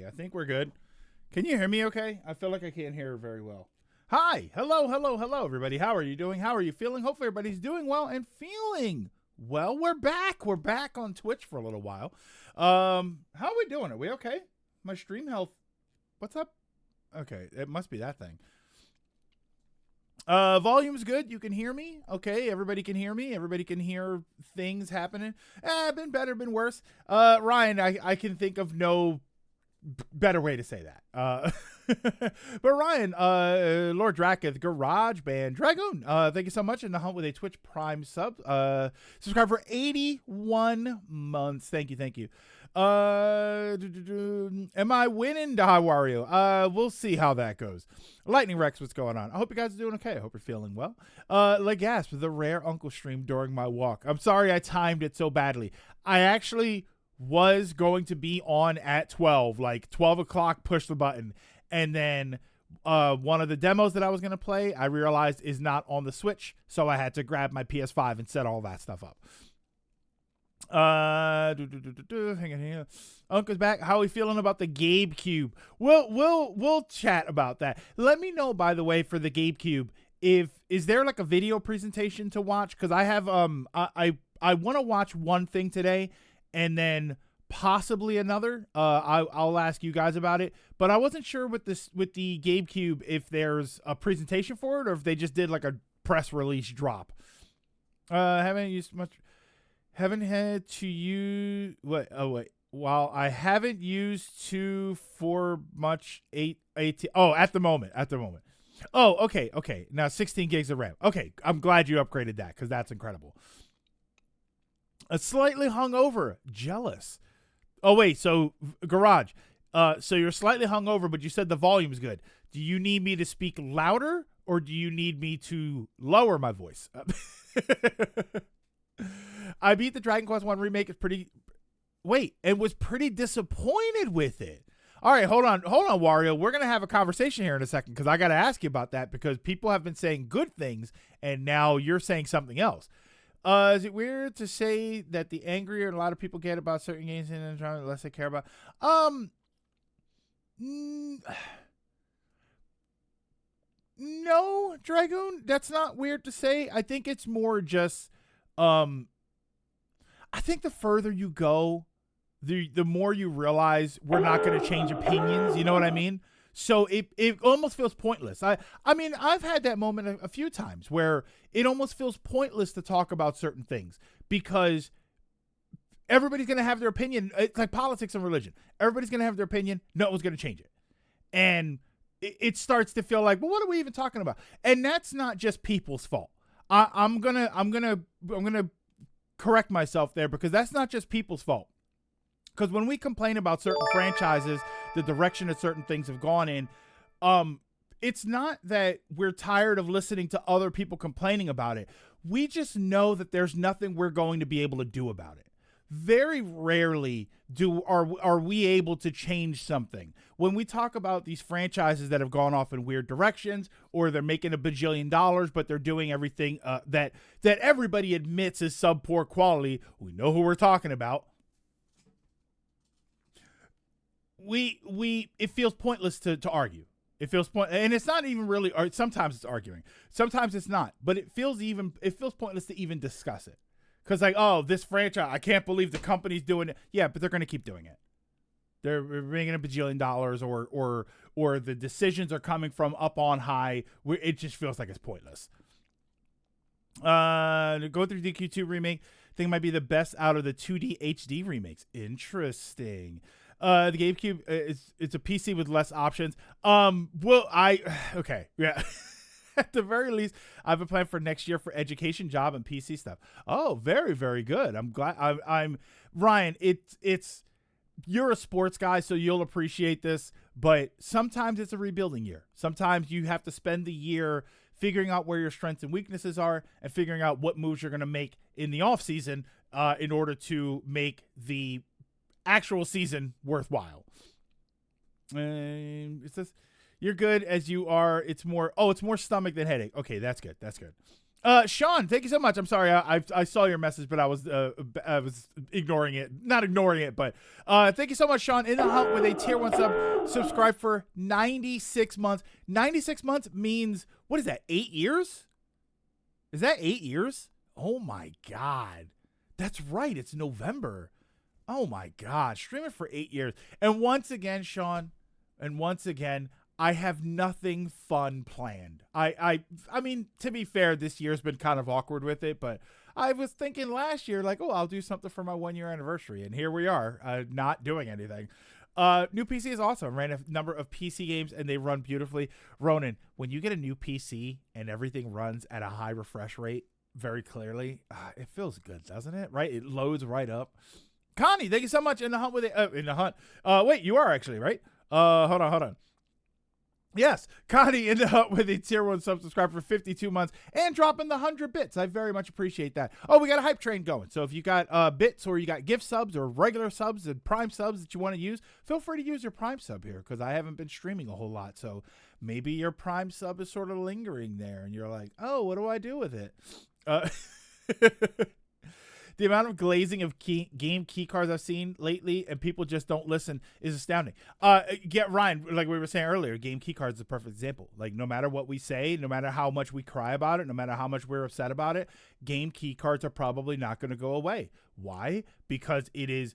I think we're good. Can you hear me okay? I feel like I can't hear very well. Hi. Hello, everybody. How are you doing? How are you feeling? Hopefully everybody's doing well and feeling well. We're back. We're back on Twitch for a little while. How are we doing? Are we okay? My stream health. What's up? Okay, it must be that thing. Volume's good. You can hear me. Okay, everybody can hear me. Everybody can hear things happening. Been better, been worse. Ryan, I can think of no better way to say that. But Ryan, Lord Draketh, Garage Band, Dragoon, thank you so much. In the hunt with a Twitch Prime sub. Subscribe for 81 months. Thank you. Am I winning, Wario? We'll see how that goes. Lightning Rex, what's going on? I hope you guys are doing okay. I hope you're feeling well. Legasp, the rare Uncle stream during my walk. I'm sorry I timed it so badly. I actually was going to be on at 12, like 12 o'clock, push the button. And then one of the demos that I was going to play, I realized is not on the Switch. So I had to grab my PS5 and set all that stuff up. Hang on here. Uncle's back. How are we feeling about the Gabe Cube? We'll chat about that. Let me know, by the way, for the Gabe Cube, is there like a video presentation to watch? Because I have I want to watch one thing today and then possibly another. I'll ask you guys about it, but I wasn't sure with the Gabe Cube if there's a presentation for it or if they just did like a press release drop. Haven't used much. Haven't had to use what? Oh wait, while I haven't used to for much 8 at the moment. Oh, okay. Now 16 gigs of RAM. Okay, I'm glad you upgraded that because that's incredible. A slightly hungover, jealous. Oh wait, so Garage. So you're slightly hungover, but you said the volume's good. Do you need me to speak louder or do you need me to lower my voice? I beat the Dragon Quest 1 remake. And was pretty disappointed with it. All right, hold on, Wario. We're going to have a conversation here in a second because I got to ask you about that because people have been saying good things and now you're saying something else. Is it weird to say that the angrier a lot of people get about certain games and the less they care about? No, Dragoon, that's not weird to say. I think it's more just I think the further you go, the more you realize we're not going to change opinions. You know what I mean? So it almost feels pointless. I mean, I've had that moment a few times where it almost feels pointless to talk about certain things because everybody's going to have their opinion. It's like politics and religion. Everybody's going to have their opinion. No one's going to change it. And it starts to feel like, well, what are we even talking about? And that's not just people's fault. I'm gonna correct myself there because that's not just people's fault. Because when we complain about certain franchises, the direction that certain things have gone in, it's not that we're tired of listening to other people complaining about it. We just know that there's nothing we're going to be able to do about it. Very rarely are we able to change something. When we talk about these franchises that have gone off in weird directions or they're making $1 bajillion, but they're doing everything that everybody admits is sub-poor quality, we know who we're talking about. It feels pointless to argue. It feels and it's not even really. Or sometimes it's arguing. Sometimes it's not. But it feels pointless to even discuss it. Because like, oh, this franchise, I can't believe the company's doing it. Yeah, but they're going to keep doing it. They're making $1 bajillion, or the decisions are coming from up on high. It just feels like it's pointless. Go through DQ2 remake. I think it might be the best out of the 2D HD remakes. Interesting. The GameCube it's a PC with less options. Okay, yeah. At the very least, I have a plan for next year for education, job, and PC stuff. Oh, very, very good. I'm glad. I'm Ryan. It's you're a sports guy, so you'll appreciate this. But sometimes it's a rebuilding year. Sometimes you have to spend the year figuring out where your strengths and weaknesses are, and figuring out what moves you're going to make in the off season in order to make the actual season worthwhile. It says you're good as you are. It's more stomach than headache. Okay, that's good. Sean, thank you so much. I'm sorry, I saw your message, but I was ignoring it, not ignoring it, but thank you so much, Sean. In the Hunt with a tier 1 sub, subscribe for 96 months. 96 months means, what is that? 8 years? Is that 8 years? Oh my God, that's right. It's November. Oh my God, streaming for 8 years. And once again, Sean, I have nothing fun planned. I mean, to be fair, this year's been kind of awkward with it, but I was thinking last year, like, oh, I'll do something for my 1 year anniversary. And here we are, not doing anything. New PC is awesome. I ran a number of PC games and they run beautifully. Ronan, when you get a new PC and everything runs at a high refresh rate very clearly, it feels good, doesn't it? Right? It loads right up. Connie, thank you so much. In the Hunt with it. In the Hunt. Wait, you are actually, right? Hold on. Yes, Connie in the Hunt with a tier 1 subscribe for 52 months and dropping the 100 bits. I very much appreciate that. Oh, we got a hype train going. So if you got bits or you got gift subs or regular subs and Prime subs that you want to use, feel free to use your Prime sub here because I haven't been streaming a whole lot. So maybe your Prime sub is sort of lingering there and you're like, oh, what do I do with it? The amount of glazing of game key cards I've seen lately and people just don't listen is astounding. Get Ryan, like we were saying earlier, game key cards is a perfect example. Like no matter what we say, no matter how much we cry about it, no matter how much we're upset about it, game key cards are probably not going to go away. Why? Because it is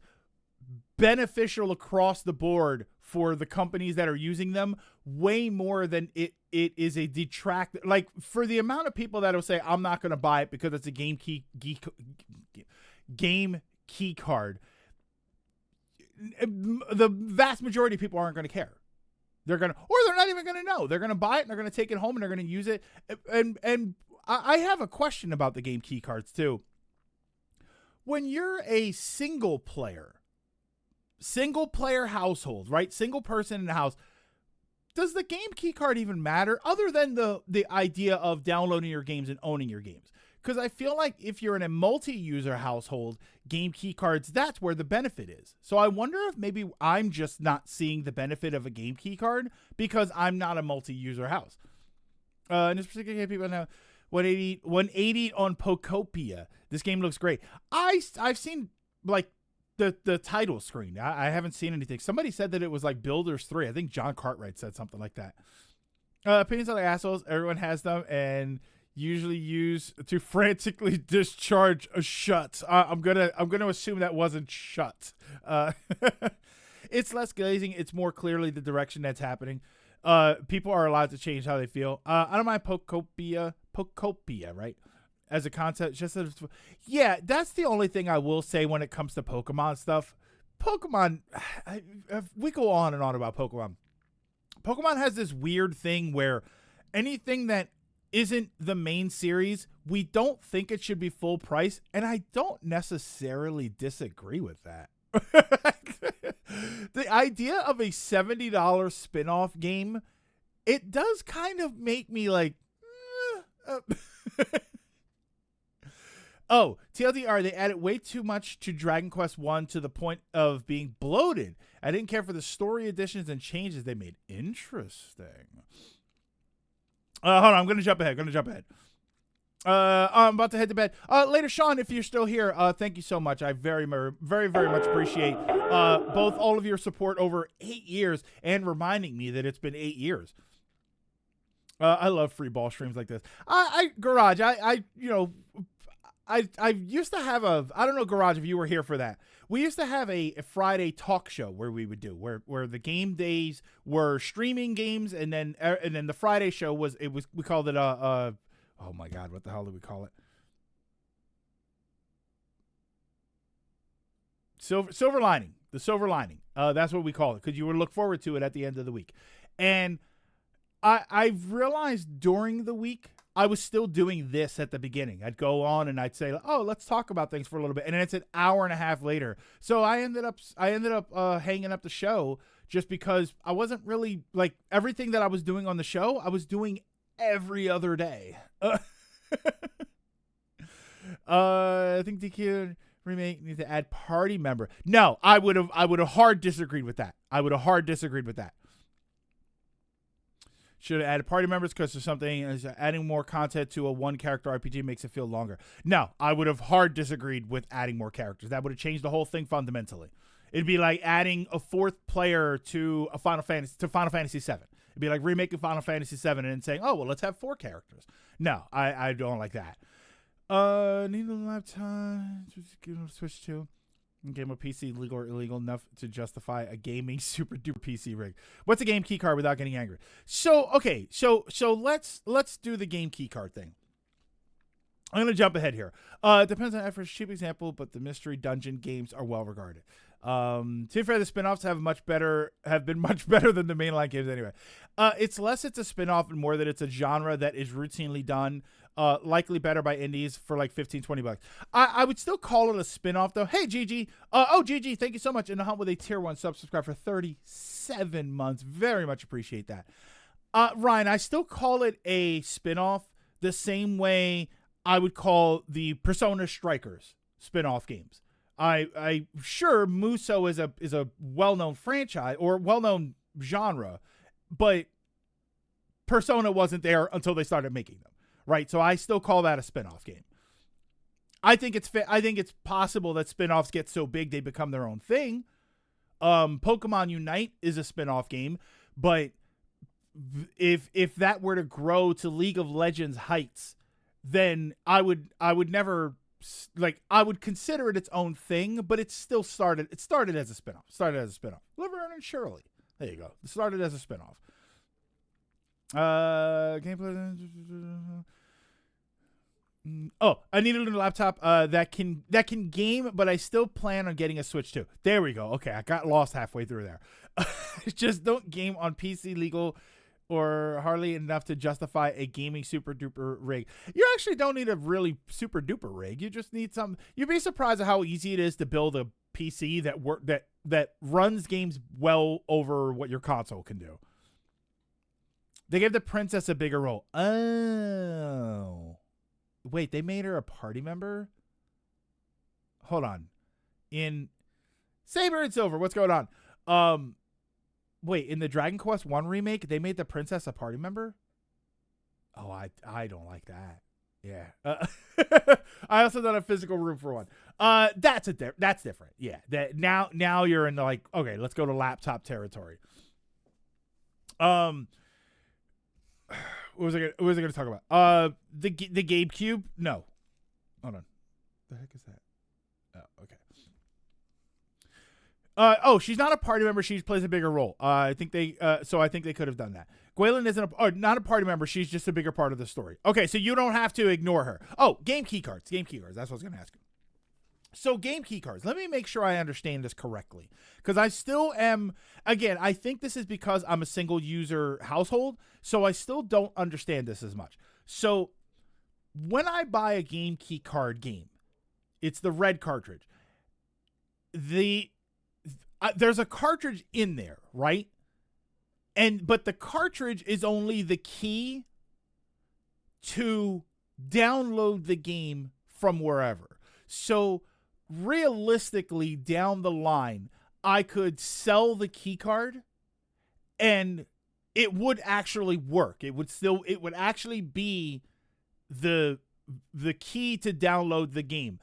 beneficial across the board for the companies that are using them way more than it is a detract. Like for the amount of people that will say, I'm not going to buy it because it's a game key card, the vast majority of people aren't going to care. They're not even going to know. They're going to buy it and they're going to take it home and they're going to use it. And I have a question about the game key cards too. When you're a single player household, right? Single person in the house, does the game key card even matter other than the idea of downloading your games and owning your games? Because I feel like if you're in a multi-user household, game key cards, that's where the benefit is. So I wonder if maybe I'm just not seeing the benefit of a game key card because I'm not a multi-user house. In this particular game, people know 180 on Pokopia. This game looks great. I've seen like the title screen. I haven't seen anything. Somebody said that it was like Builders 3. I think John Cartwright said something like that. Opinions are like assholes. Everyone has them and usually use to frantically discharge a shut. I'm gonna assume that wasn't shut. It's less glazing. It's more clearly the direction that's happening. People are allowed to change how they feel. I don't mind Pokopia, right? As a concept, just as, yeah, that's the only thing I will say when it comes to Pokemon stuff. Pokemon, we go on and on about Pokemon. Pokemon has this weird thing where anything that isn't the main series, we don't think it should be full price, and I don't necessarily disagree with that. The idea of a $70 spin-off game, it does kind of make me like, oh, TLDR, they added way too much to Dragon Quest 1 to the point of being bloated. I didn't care for the story additions and changes they made. Interesting. Hold on, I'm going to jump ahead. I'm about to head to bed. Later, Sean, if you're still here, thank you so much. I very, very, very much appreciate both all of your support over 8 years and reminding me that it's been 8 years. I love free ball streams like this. Garage, I used to have I don't know, Garage, if you were here for that. We used to have a Friday talk show where we would do where the game days were streaming games, and then the Friday show we called it oh my God, what the hell did we call it? Silver lining, the silver lining. That's what we call it because you would look forward to it at the end of the week, and I've realized during the week I was still doing this at the beginning. I'd go on and I'd say, "Oh, let's talk about things for a little bit," and then it's an hour and a half later. So I ended up hanging up the show just because I wasn't really like everything that I was doing on the show. I was doing every other day. I think DQ remake needs to add party member. No, I would have hard disagreed with that. Should have added party members because there's something as adding more content to a one character RPG makes it feel longer. No, I would have hard disagreed with adding more characters. That would have changed the whole thing fundamentally. It'd be like adding a fourth player to Final Fantasy VII. It'd be like remaking Final Fantasy VII and then saying, "Oh well, let's have 4 characters." No, I don't like that. Need a laptop. Switch to. Game of PC legal or illegal enough to justify a gaming super duper PC rig. What's a game key card without getting angry? So okay, so let's do the game key card thing. I'm gonna jump ahead here. It depends on effort. Cheap example, but the mystery dungeon games are well regarded. To be fair, the spinoffs have been much better than the mainline games anyway. It's less it's a spinoff and more that it's a genre that is routinely done. Likely better by indies for like $15-$20. I would still call it a spinoff though. Hey GG. GG, thank you so much. In the hunt with a tier 1 subscribe for 37 months. Very much appreciate that. Ryan, I still call it a spinoff the same way I would call the Persona Strikers spinoff games. I sure Musou is a well-known franchise or well-known genre, but Persona wasn't there until they started making them. Right, so I still call that a spinoff game. I think it's possible that spinoffs get so big they become their own thing. Pokemon Unite is a spinoff game, but if that were to grow to League of Legends heights, then I would never I would consider it its own thing. But it started as a spinoff. Laverne and Shirley. There you go. It started as a spinoff. Gameplay. I need a new laptop that can game, but I still plan on getting a Switch too. There we go. Okay, I got lost halfway through there. Just don't game on PC legal or hardly enough to justify a gaming super duper rig. You actually don't need a really super duper rig. You just need some. You'd be surprised at how easy it is to build a PC that runs games well over what your console can do. They gave the princess a bigger role. Oh. Wait, they made her a party member? Hold on. In Saber and Silver, what's going on? Wait, in the Dragon Quest 1 remake, they made the princess a party member? Oh, I don't like that. Yeah. I also don't have physical room for one. That's different. Yeah. That now you're in the like, okay, let's go to laptop territory. What was I going to talk about? The GameCube? No. Hold on. The heck is that? Oh, okay. She's not a party member. She plays a bigger role. I think they could have done that. Gwaelin isn't not a party member. She's just a bigger part of the story. Okay, so you don't have to ignore her. Oh, game key cards. That's what I was going to ask you. So game key cards. Let me make sure I understand this correctly. Because I still am, again, I think this is because I'm a single user household. So I still don't understand this as much. So when I buy a game key card game, it's the red cartridge. There's a cartridge in there, right? But the cartridge is only the key to download the game from wherever. So realistically, down the line, I could sell the key card and it would actually work. It would actually be the key to download the game.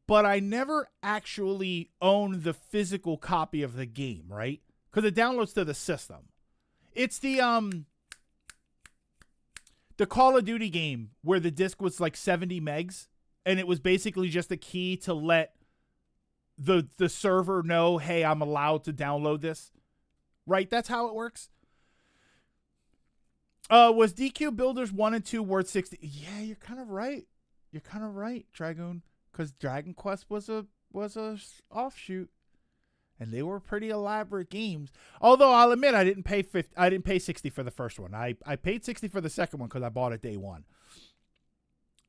But I never actually own the physical copy of the game, right? Because it downloads to the system. It's the Call of Duty game where the disc was like 70 megs, and it was basically just a key to let the server know, hey, I'm allowed to download this. Right? That's how it works. Was DQ Builders 1 and 2 worth 60? Yeah, you're kind of right. Dragoon. Because Dragon Quest was a offshoot, and they were pretty elaborate games. Although I'll admit I didn't pay $60 for the first one. I paid $60 for the second one because I bought it day one.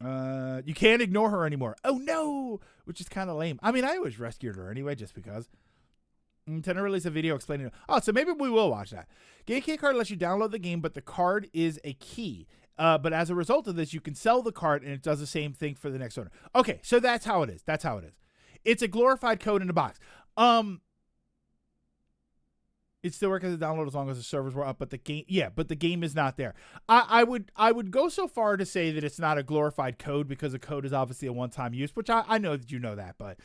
You can't ignore her anymore. Oh no, which is kind of lame. I mean, I always rescued her anyway, just because. Nintendo released a video explaining it. Oh, so maybe we will watch that. Game key card lets you download the game, but the card is a key. But as a result of this, you can sell the card, and it does the same thing for the next owner. Okay, so that's how it is. It's a glorified code in a box. It still works as a download as long as the servers were up, but the game is not there. I would go so far to say that it's not a glorified code, because a code is obviously a one-time use, which I know that you know that, but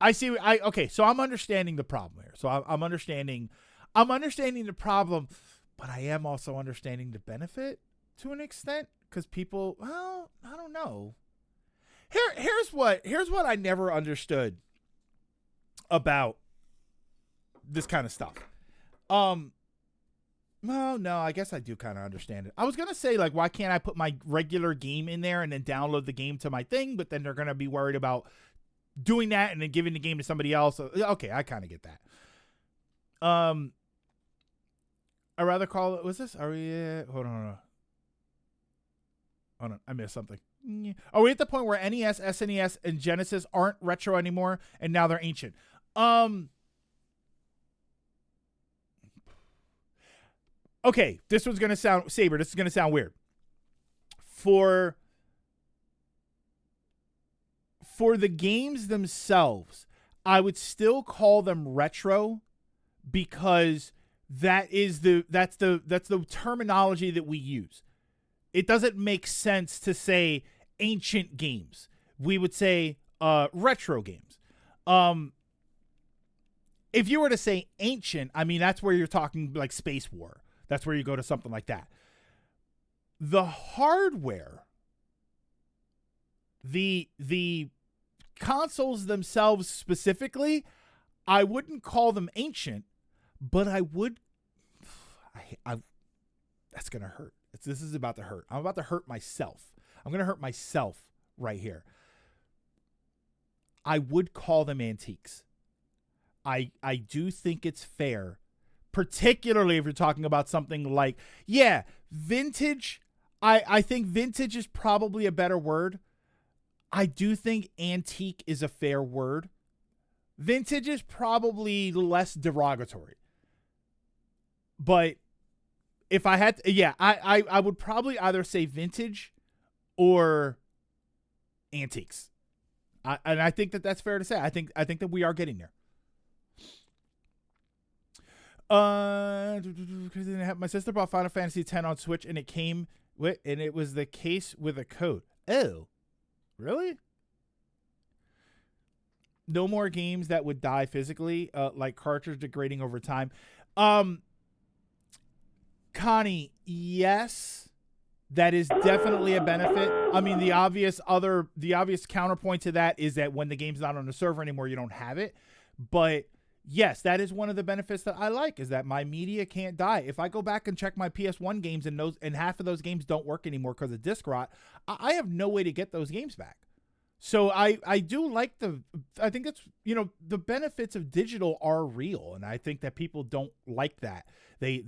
okay, so I'm understanding the problem here. So I'm understanding the problem, but I am also understanding the benefit to an extent, because people, well, I don't know. Here's what I never understood about this kind of stuff. Well, no, I guess I do kind of understand it. I was gonna say, like, why can't I put my regular game in there and then download the game to my thing? But then they're gonna be worried about doing that and then giving the game to somebody else. Okay, I kind of get that. I rather call it. What's this? Are we? Hold on. I missed something. Are we at the point where NES, SNES, and Genesis aren't retro anymore, and now they're ancient? Okay, this one's gonna sound Saber. This is gonna sound weird. For the games themselves, I would still call them retro, because that's the terminology that we use. It doesn't make sense to say ancient games. We would say retro games. If you were to say ancient, I mean, that's where you're talking like Space War. That's where you go to something like that. The hardware, the consoles themselves specifically, I wouldn't call them ancient, but I would. That's gonna hurt. This is about to hurt. I'm about to hurt myself. I'm gonna hurt myself right here. I would call them antiques. I do think it's fair, particularly if you're talking about something like, vintage. I think vintage is probably a better word. I do think antique is a fair word. Vintage is probably less derogatory. But if I had to, I would probably either say vintage or antiques. And I think that that's fair to say. I think that we are getting there. My sister bought Final Fantasy X on Switch, and it was the case with a code. Oh, really? No more games that would die physically, like cartridge degrading over time. Connie, yes, that is definitely a benefit. I mean, the obvious counterpoint to that is that when the game's not on the server anymore, you don't have it. But yes, that is one of the benefits that I like, is that my media can't die. If I go back and check my PS1 games and half of those games don't work anymore because of disk rot, I have no way to get those games back. So I do like I think it's, the benefits of digital are real, and I think that people don't like that. They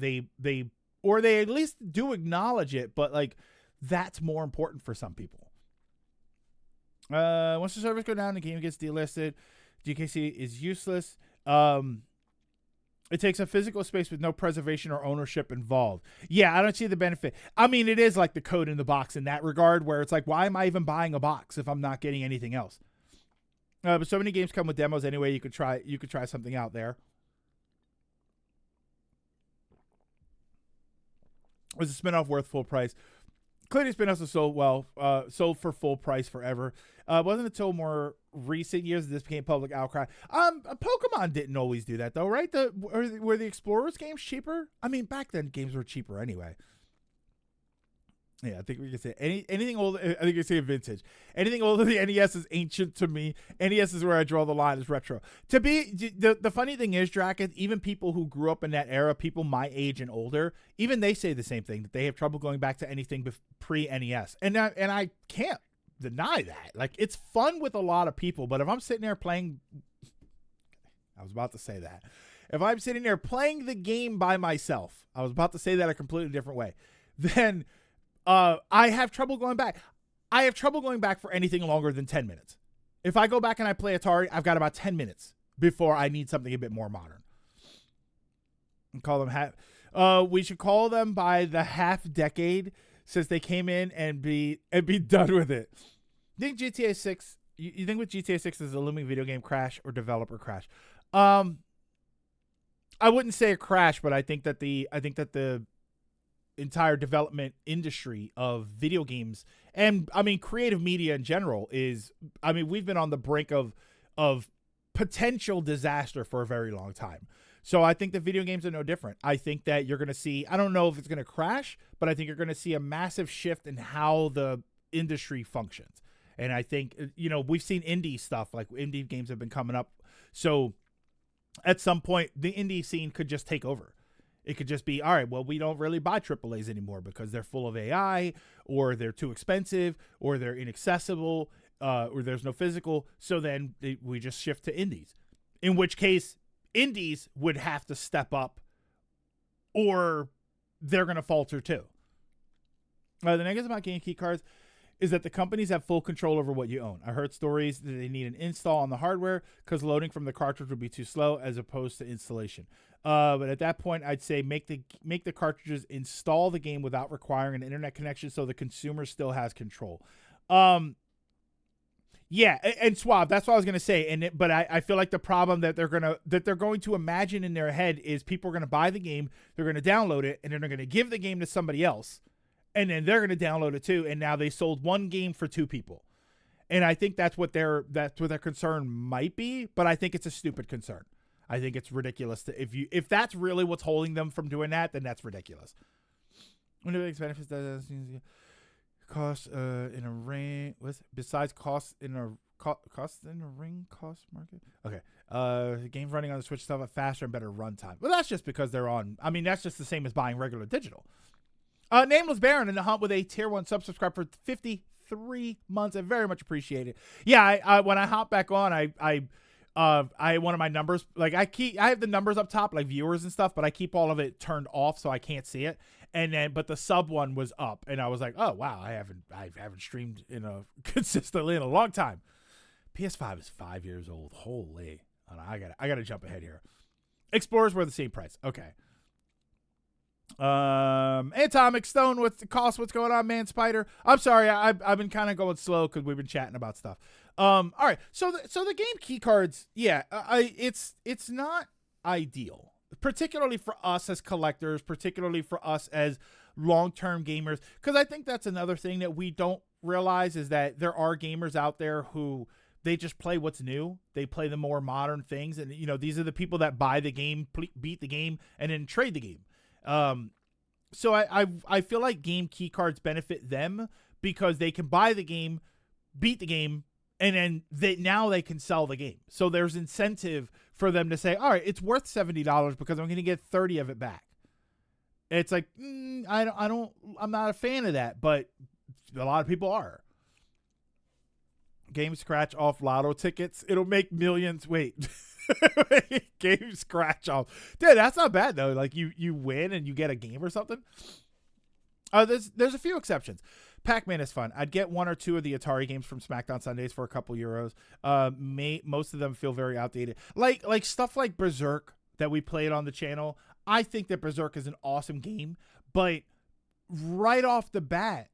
at least do acknowledge it, but like that's more important for some people. Once the servers go down, the game gets delisted. GKC is useless. It takes a physical space with no preservation or ownership involved. Yeah, I don't see the benefit. I mean, it is like the code in the box in that regard, where it's like, why am I even buying a box if I'm not getting anything else? But so many games come with demos anyway. You could try something out there. Was the spinoff worth full price? Clearly, spinoffs are sold for full price forever. Wasn't until more recent years that this became public outcry. Pokemon didn't always do that though, right? Were the Explorers games cheaper? I mean, back then games were cheaper anyway. Yeah, I think we can say anything older. I think you say vintage. Anything older than the NES is ancient to me. NES is where I draw the line, is retro. The funny thing is, Draken, even people who grew up in that era, people my age and older, even they say the same thing, that they have trouble going back to anything pre-NES. And I can't deny that. Like, it's fun with a lot of people, but if I'm sitting there playing, I was about to say that. If I'm sitting there playing the game by myself, I was about to say that a completely different way, then I have trouble going back. I have trouble going back for anything longer than 10 minutes. If I go back and I play Atari, I've got about 10 minutes before I need something a bit more modern. And call them we should call them by the half decade since they came in and be done with it. You think GTA 6? You think with GTA 6 is a looming video game crash or developer crash? I I wouldn't say a crash, but I think that the entire development industry of video games and I mean creative media in general is, I mean, we've been on the brink of potential disaster for a very long time. So I think the video games are no different. I think that you're going to see, I don't know if it's going to crash, but I think you're going to see a massive shift in how the industry functions. And I think, you know, we've seen indie stuff, like indie games have been coming up. So at some point, the indie scene could just take over. It could just be, all right, well, we don't really buy AAAs anymore because they're full of AI, or they're too expensive, or they're inaccessible, or there's no physical. So then we just shift to indies, in which case indies would have to step up or they're going to falter too. The negatives about game key cards is that the companies have full control over what you own. I heard stories that they need an install on the hardware because loading from the cartridge would be too slow as opposed to installation. But at that point, I'd say make the cartridges install the game without requiring an internet connection, so the consumer still has control. Yeah, and Suave, that's what I was gonna say. But I feel like the problem that they're going to imagine in their head is people are gonna buy the game, they're gonna download it, and then they're gonna give the game to somebody else, and then they're gonna download it too. And now they sold one game for two people, and I think that's what their concern might be. But I think it's a stupid concern. I think it's ridiculous if that's really what's holding them from doing that, then that's ridiculous. One of the biggest benefits does cost in a ring. What's besides cost in a ring cost market? Okay. Games running on the Switch stuff have faster and better runtime. Well, that's just because they're on. I mean, that's just the same as buying regular digital. Nameless Baron in the hunt with a tier 1 subscribe for 53 months. I very much appreciate it. Yeah, I when I hop back on, I one of my numbers, like I have the numbers up top, like viewers and stuff, but I keep all of it turned off so I can't see it. And then, but the sub one was up, and I was like, oh wow, I haven't streamed consistently in a long time. PS5 is 5 years old. Holy, I gotta jump ahead here. Explorers were the same price. Okay. Atomic Stone, what's the cost? What's going on, man? Spider. I'm sorry, I've been kind of going slow because we've been chatting about stuff. All right. So the game key cards, yeah, it's not ideal, particularly for us as collectors, particularly for us as long-term gamers, because I think that's another thing that we don't realize is that there are gamers out there who they just play what's new. They play the more modern things, and you know, these are the people that buy the game, beat the game, and then trade the game. So I feel like game key cards benefit them because they can buy the game, beat the game, and then now they can sell the game. So there's incentive for them to say, all right, it's worth $70 because I'm going to get 30 of it back. It's like, I'm not a fan of that, but a lot of people are. Game scratch off lotto tickets. It'll make millions. Wait. Game scratch off. Dude, that's not bad though. Like you win and you get a game or something. There's a few exceptions. Pac-Man is fun. I'd get one or two of the Atari games from SmackDown Sundays for a couple euros. Most of them feel very outdated. Like stuff like Berserk that we played on the channel. I think that Berserk is an awesome game, but right off the bat,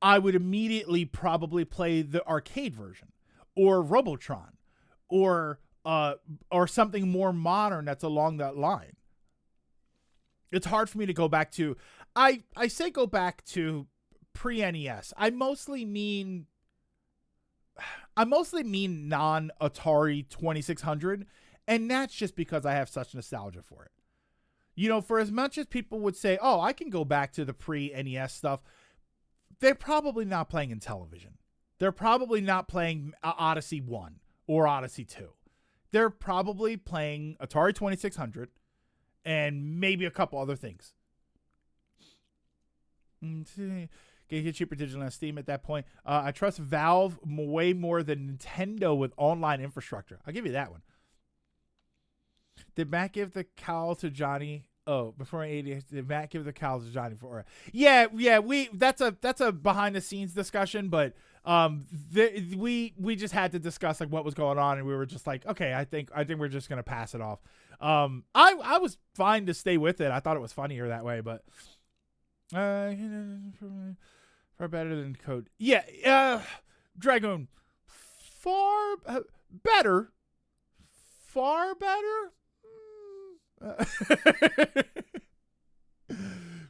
I would immediately probably play the arcade version or Robotron or something more modern that's along that line. It's hard for me to go back to. I say go back to pre-NES. I mostly mean non-Atari 2600, and that's just because I have such nostalgia for it. You know, for as much as people would say, oh, I can go back to the pre-NES stuff, they're probably not playing in television. They're probably not playing Odyssey 1 or Odyssey 2. They're probably playing Atari 2600 and maybe a couple other things. Get cheaper digital on Steam at that point. I trust Valve way more than Nintendo with online infrastructure. I'll give you that one. Did Matt give the cowl to Johnny? Oh, before 80, did Matt give the cowl to Johnny for? Yeah. That's a behind the scenes discussion, but we just had to discuss like what was going on, and we were just like, okay, I think we're just gonna pass it off. I was fine to stay with it. I thought it was funnier that way, but far better than Code. Yeah, Dragoon, far better.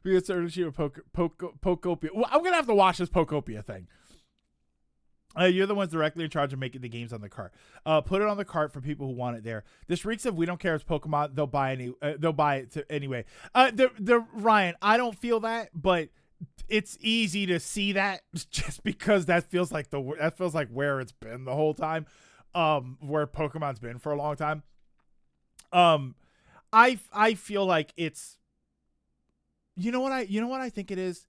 We get started with Pokopia. Well, I'm gonna have to watch this Pokopia thing. You're the ones directly in charge of making the games on the cart. Put it on the cart for people who want it there. This reeks of we don't care if it's Pokemon. They'll buy it anyway. The Ryan, I don't feel that, but it's easy to see that just because that feels like where it's been the whole time. Where Pokemon's been for a long time. I feel like it's. You know what I think it is,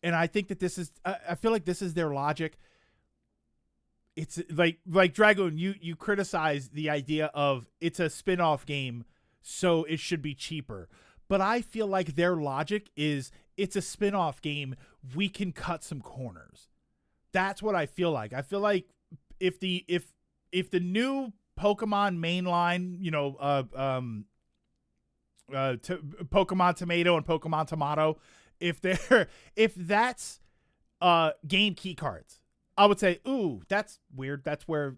and I think that this is. I feel like this is their logic. It's like Dragoon, you criticize the idea of it's a spin-off game, so it should be cheaper. But I feel like their logic is it's a spin-off game, we can cut some corners. That's what I feel like. I feel like if the new Pokemon mainline, Pokemon Tomato and Pokemon Tomato, if that's game key cards, I would say, ooh, that's weird. That's where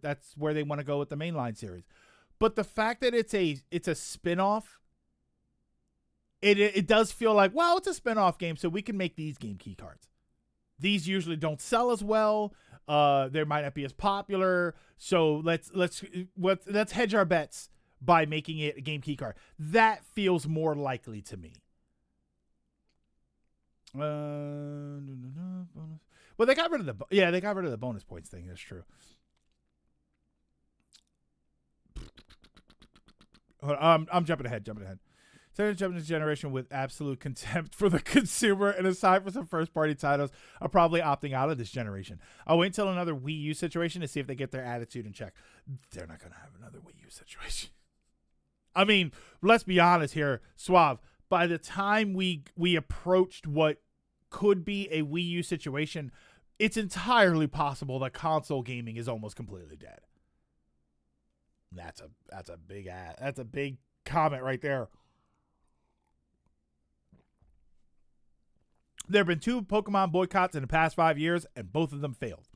they want to go with the mainline series. But the fact that it's a spin-off, it does feel like, well, it's a spin-off game, so we can make these game key cards. These usually don't sell as well. They might not be as popular. So let's hedge our bets by making it a game key card. That feels more likely to me. Well, they got rid of the bonus points thing. That's true. I'm jumping ahead. Second jumping into generation with absolute contempt for the consumer, and aside from some first-party titles, are probably opting out of this generation. I'll wait until another Wii U situation to see if they get their attitude in check. They're not going to have another Wii U situation. I mean, let's be honest here, Suave. By the time we approached what could be a Wii U situation, it's entirely possible that console gaming is almost completely dead. That's a big comment right there. There have been 2 Pokemon boycotts in the past 5 years, and both of them failed.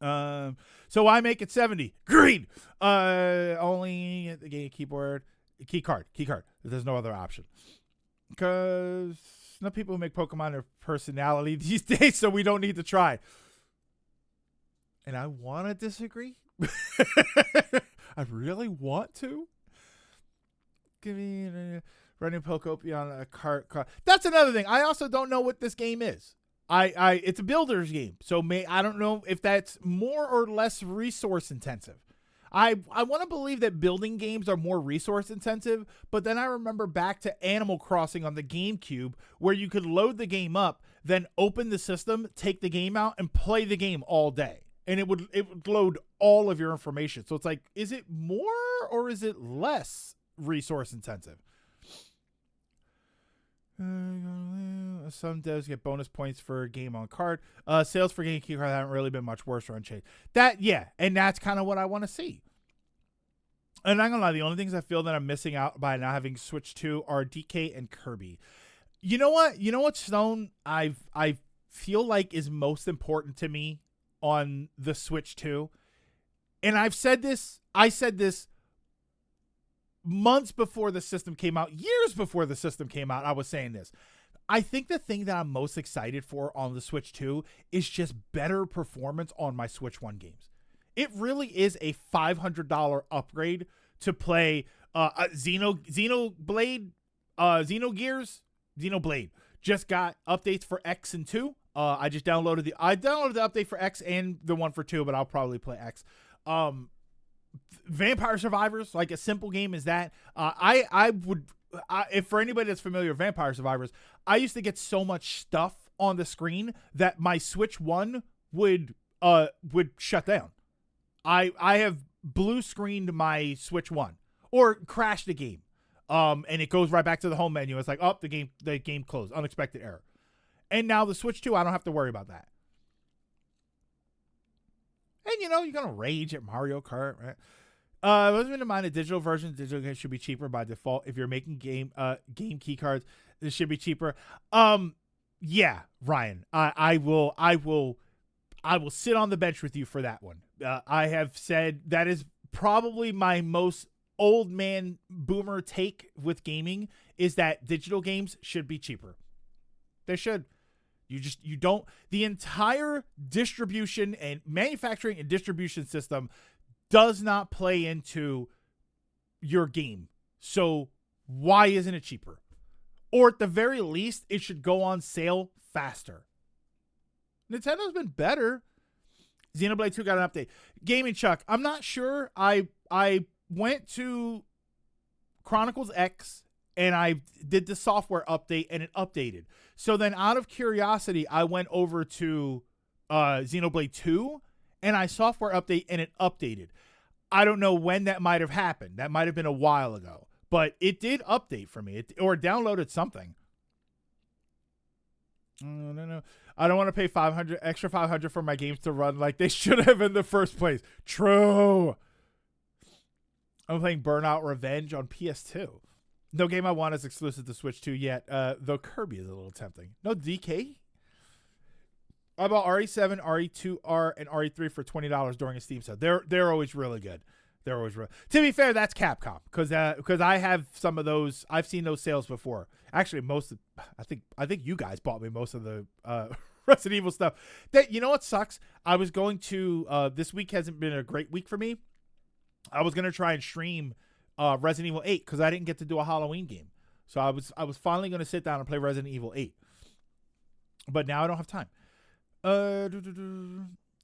So I make it 70. Green. Only the game key card. There's no other option. Because some people who make Pokemon are personality these days, so we don't need to try. And I want to disagree. I really want to. Give me running Pokopia on a cart. That's another thing. I also don't know what this game is. It's a builder's game, so I don't know if that's more or less resource intensive. I want to believe that building games are more resource intensive, but then I remember back to Animal Crossing on the GameCube, where you could load the game up, then open the system, take the game out, and play the game all day, and it would load all of your information. So it's like, is it more or is it less resource intensive? Some devs get bonus points for a game on card. Sales for game key card haven't really been much worse or unchanged. And that's kind of what I want to see. And I'm gonna lie, the only things I feel that I'm missing out by not having Switch 2 are DK and Kirby. You know what, Stone? I feel like is most important to me on the Switch 2, and I said this months before the system came out, years before the system came out, I was saying this. I think the thing that I'm most excited for on the Switch 2 is just better performance on my Switch 1 games. It really is a $500 upgrade to play Xenoblade just got updates for X and 2. I downloaded the update for X and the one for 2, but I'll probably play X. Vampire Survivors, like a simple game as that. If for anybody that's familiar with Vampire Survivors, I used to get so much stuff on the screen that my Switch 1 would shut down. I have blue screened my Switch 1 or crashed the game. And it goes right back to the home menu. It's like, oh, the game closed, unexpected error. And now the Switch 2, I don't have to worry about that. And you're going to rage at Mario Kart, right? Wasn't in mind a digital version. Digital games should be cheaper by default. If you're making game key cards, this should be cheaper. Yeah, Ryan, I will sit on the bench with you for that one. I have said that is probably my most old man boomer take with gaming is that digital games should be cheaper. They should. You don't, the entire distribution and manufacturing and distribution system does not play into your game. So why isn't it cheaper? Or at the very least, it should go on sale faster. Nintendo's been better. Xenoblade 2 got an update. Gaming Chuck, I'm not sure. I went to Chronicles X and I did the software update and it updated. So then out of curiosity, I went over to Xenoblade 2 and I software update and it updated. I don't know when that might have happened. That might have been a while ago. But it did update for me. Or downloaded something. No. I don't want to pay extra $500 for my games to run like they should have in the first place. True. I'm playing Burnout Revenge on PS2. No game I want is exclusive to Switch 2 yet, though Kirby is a little tempting. No DK? I bought RE7, RE2R, and RE3 for $20 during a Steam sale. They're always really good. They're always real. To be fair, that's Capcom because I have some of those. I've seen those sales before. Actually, I think you guys bought me most of the Resident Evil stuff. That, you know what sucks? I was going to this week hasn't been a great week for me. I was gonna try and stream Resident Evil 8 because I didn't get to do a Halloween game. So I was finally gonna sit down and play Resident Evil 8, but now I don't have time.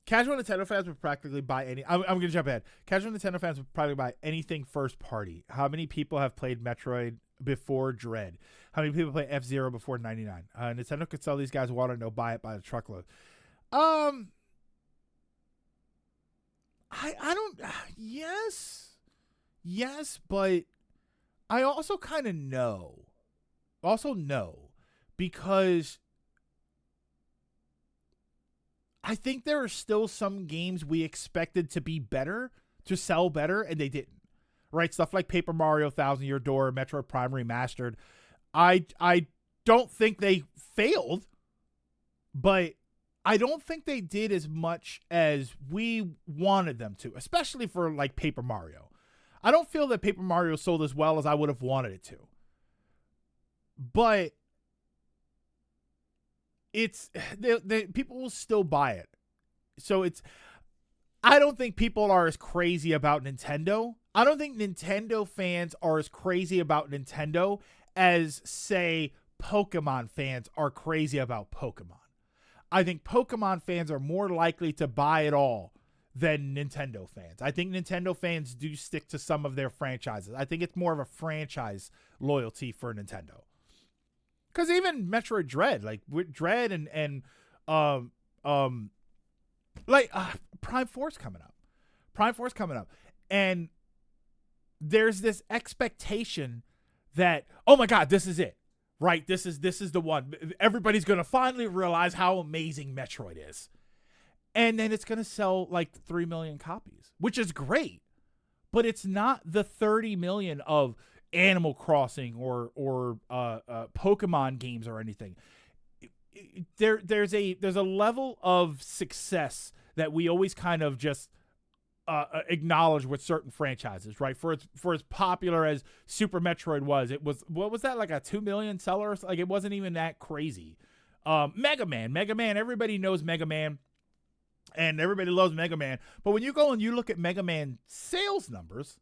Casual Nintendo fans would practically buy any. I'm going to jump ahead. Casual Nintendo fans would probably buy anything first party. How many people have played Metroid before Dread? How many people play F-Zero before 99? Nintendo could sell these guys water and they'll buy it by the truckload. I don't. Yes, but I also kind of know. Because I think there are still some games we expected to be better, to sell better, and they didn't. Right? Stuff like Paper Mario Thousand Year Door, Metroid Prime Remastered. I don't think they failed, but I don't think they did as much as we wanted them to, especially for like Paper Mario. I don't feel that Paper Mario sold as well as I would have wanted it to. But it's people will still buy it. So I don't think people are as crazy about Nintendo. I don't think Nintendo fans are as crazy about Nintendo as, say, Pokemon fans are crazy about Pokemon. I think Pokemon fans are more likely to buy it all than Nintendo fans. I think Nintendo fans do stick to some of their franchises. I think it's more of a franchise loyalty for Nintendo. Because even Metroid Dread, like with Dread and Prime Force coming up. And there's this expectation that, oh my God, this is it, right? This is the one. Everybody's going to finally realize how amazing Metroid is. And then it's going to sell like 3 million copies, which is great. But it's not the 30 million of Animal Crossing or Pokemon games or anything. There's a level of success that we always kind of just acknowledge with certain franchises, right? For as popular as Super Metroid was, it was, what was that, like a 2 million seller? Like, it wasn't even that crazy. Mega Man, everybody knows Mega Man, and everybody loves Mega Man. But when you go and you look at Mega Man sales numbers,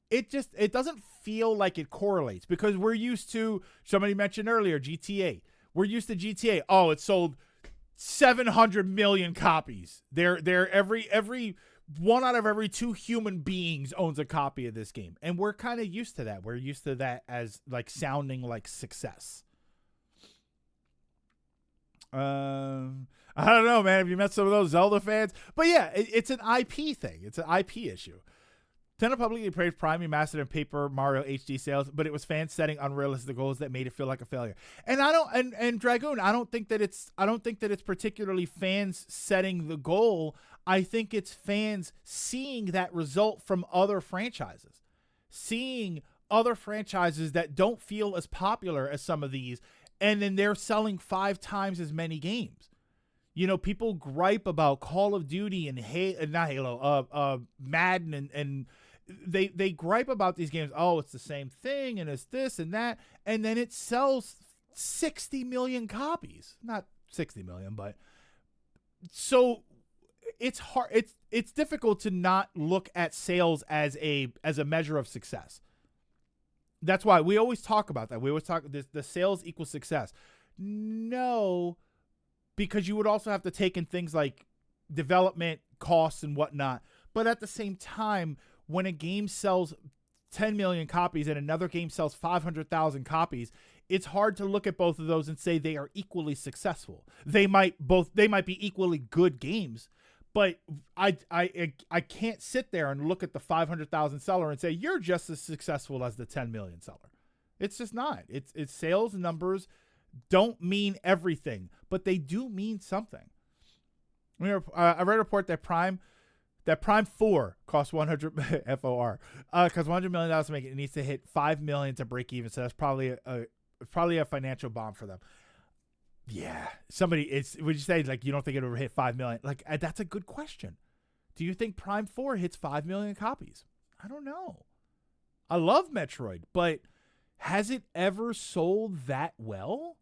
it doesn't feel like it correlates, because we're used to, somebody mentioned earlier, GTA. We're used to GTA. Oh, it sold 700 million copies. They're every one out of every 2 human beings owns a copy of this game. And we're kind of used to that. We're used to that as like sounding like success. I don't know, man. Have you met some of those Zelda fans? But yeah, it's an IP thing. It's an IP issue. Nintendo publicly praised Prime Remastered and Paper Mario HD sales, but it was fans setting unrealistic goals that made it feel like a failure. And and Dragoon, I don't think that it's particularly fans setting the goal. I think it's fans seeing that result from other franchises. Seeing other franchises that don't feel as popular as some of these, and then they're selling 5 times as many games. You know, people gripe about Call of Duty and Madden they gripe about these games. Oh, it's the same thing, and it's this and that, and then it sells 60 million copies. Not 60 million, but so it's hard. It's difficult to not look at sales as a measure of success. That's why we always talk about that. We always talk the sales equals success. No, because you would also have to take in things like development costs and whatnot. But at the same time, when a game sells 10 million copies and another game sells 500,000 copies, it's hard to look at both of those and say they are equally successful. They might be equally good games, but I can't sit there and look at the 500,000 seller and say you're just as successful as the 10 million seller. It's just not. It's sales numbers don't mean everything, but they do mean something. I read a report that Prime 4 costs 100 FOR costs $100 million to make it. It needs to hit 5 million to break even. So that's probably a financial bomb for them. Yeah, would you say like you don't think it will hit 5 million? Like that's a good question. Do you think Prime 4 hits 5 million copies? I don't know. I love Metroid, but has it ever sold that well?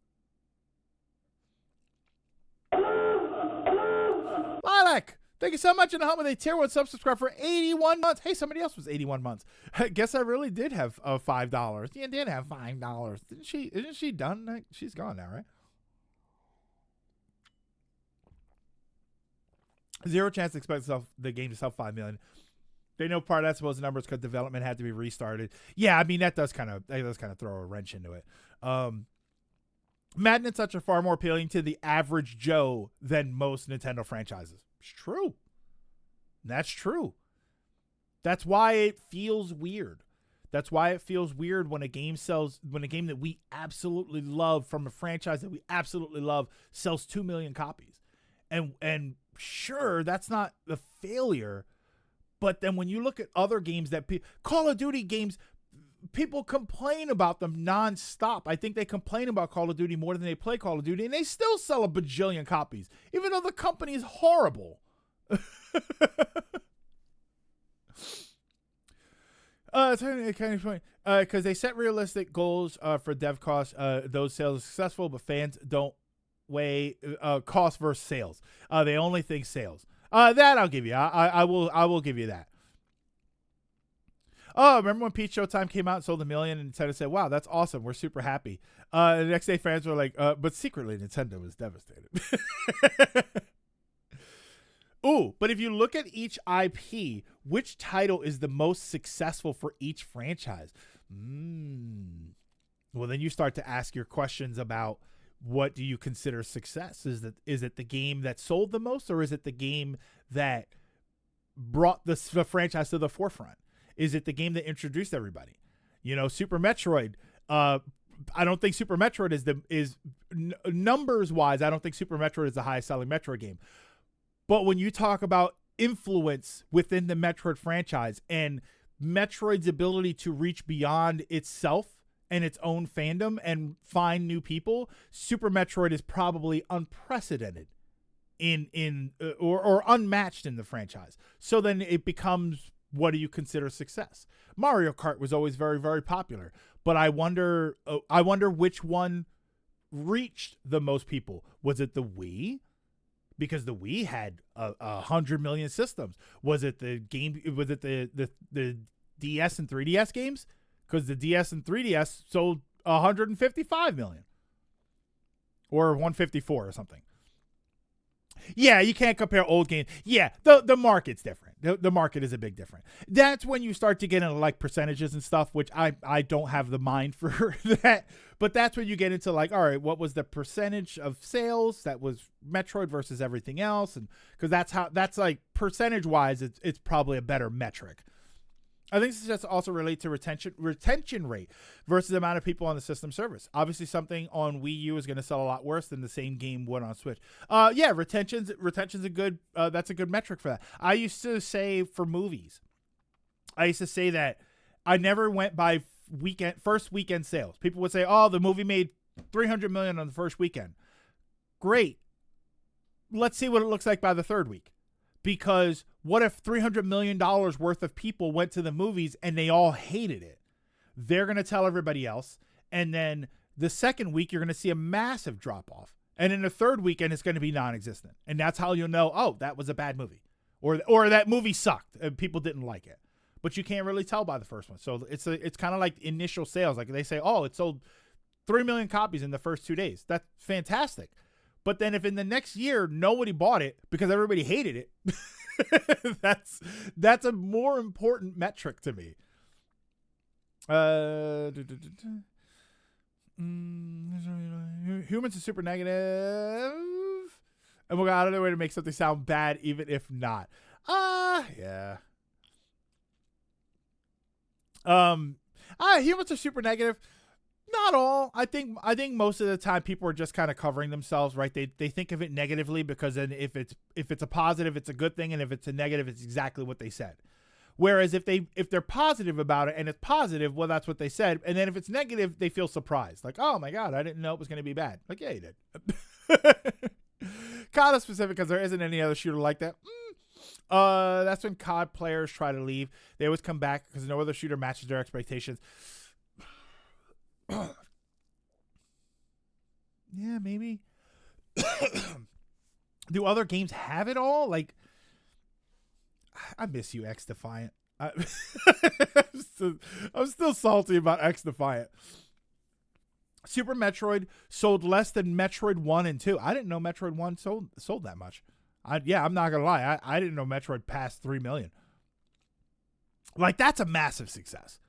Lilac, thank you so much. In the home with a tier 1 subscribe for 81 months. Hey, somebody else was 81 months. I guess I really did have $5. You did have $5. Didn't she? Isn't she done? She's gone now, right? Zero chance to expect the game to sell 5 million. They know part of that supposed numbers because development had to be restarted. Yeah, I mean that does kind of throw a wrench into it. Madden and such are far more appealing to the average Joe than most Nintendo franchises. It's true. That's true. That's why it feels weird. That's why it feels weird when a game that we absolutely love from a franchise that we absolutely love sells 2 million copies. And sure, that's not the failure, but then when you look at other games that Call of Duty games, people complain about them nonstop. I think they complain about Call of Duty more than they play Call of Duty, and they still sell a bajillion copies, even though the company is horrible. It's kind of funny because they set realistic goals for dev costs. Those sales are successful, but fans don't weigh cost versus sales. They only think sales. That I'll give you. I will give you that. Oh, remember when Peach Showtime came out and sold 1 million and Nintendo said, wow, that's awesome. We're super happy. The next day fans were like, but secretly Nintendo was devastated. Ooh, but if you look at each IP, which title is the most successful for each franchise? Well, then you start to ask your questions about what do you consider success? Is it the game that sold the most, or is it the game that brought the franchise to the forefront? Is it the game that introduced everybody? Super Metroid. I don't think Super Metroid is numbers wise. I don't think Super Metroid is the highest selling Metroid game. But when you talk about influence within the Metroid franchise and Metroid's ability to reach beyond itself and its own fandom and find new people, Super Metroid is probably unprecedented or unmatched in the franchise. So then it becomes, what do you consider success? Mario Kart was always very, very popular, but I wonder which one reached the most people. Was it the Wii? Because the Wii had 100 million systems. Was it the game? Was it the DS and 3DS games? Because the DS and 3DS sold 155 million or 154 or something. Yeah, you can't compare old games. Yeah, the market's different. The market is a big different. That's when you start to get into like percentages and stuff, which I don't have the mind for that. But that's when you get into like, all right, what was the percentage of sales that was Metroid versus everything else? And because that's like percentage wise, it's probably a better metric. I think this just also relate to retention rate versus the amount of people on the system service. Obviously, something on Wii U is going to sell a lot worse than the same game would on Switch. Yeah, retention's a good. That's a good metric for that. I used to say for movies, I used to say that I never went by first weekend sales. People would say, "Oh, the movie made 300 million on the first weekend." Great. Let's see what it looks like by the third week. Because what if $300 million worth of people went to the movies and they all hated it? They're going to tell everybody else. And then the second week, you're going to see a massive drop off. And in the third weekend, it's going to be non-existent. And that's how you'll know, oh, that was a bad movie. Or that movie sucked and people didn't like it. But you can't really tell by the first one. So it's kind of like initial sales. Like they say, oh, it sold 3 million copies in the first 2 days. That's fantastic. But then if in the next year nobody bought it because everybody hated it, that's a more important metric to me. Humans are super negative, and we'll go out of their way to make something sound bad, even if not. Yeah. Humans are super negative. Not all. I think most of the time people are just kind of covering themselves, right? They think of it negatively because then if it's a positive, it's a good thing, and if it's a negative, it's exactly what they said. Whereas if they're positive about it and it's positive, well, that's what they said. And then if it's negative, they feel surprised. Like, oh my God, I didn't know it was going to be bad. Like, yeah, you did. COD is specific because there isn't any other shooter like that. That's when COD players try to leave. They always come back because no other shooter matches their expectations. Yeah, maybe. Do other games have it all? Like, I miss you, X Defiant. I'm still salty about X Defiant. Super Metroid sold less than Metroid 1 and 2. I didn't know Metroid 1 sold that much. I'm not going to lie. I didn't know Metroid passed 3 million. Like, that's a massive success.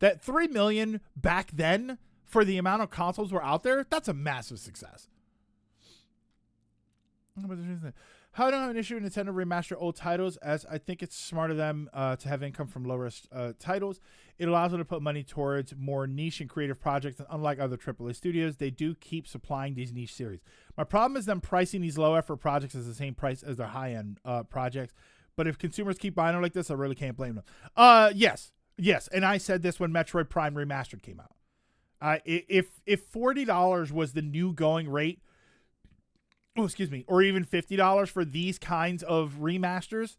That 3 million back then for the amount of consoles were out there, that's a massive success. How do I have an issue with Nintendo remaster old titles, as I think it's smart of them to have income from low-risk titles. It allows them to put money towards more niche and creative projects, and unlike other AAA studios, they do keep supplying these niche series. My problem is them pricing these low-effort projects as the same price as their high-end projects, but if consumers keep buying them like this, I really can't blame them. Yes, and I said this when Metroid Prime Remastered came out. If $40 was the new going rate, or even $50 for these kinds of remasters,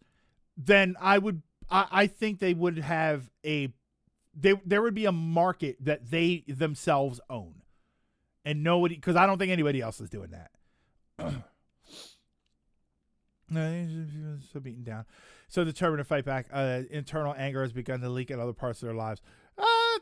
then I think they would have there would be a market that they themselves own, and nobody, because I don't think anybody else is doing that. So beaten down, so determined to fight back. Internal anger has begun to leak in other parts of their lives.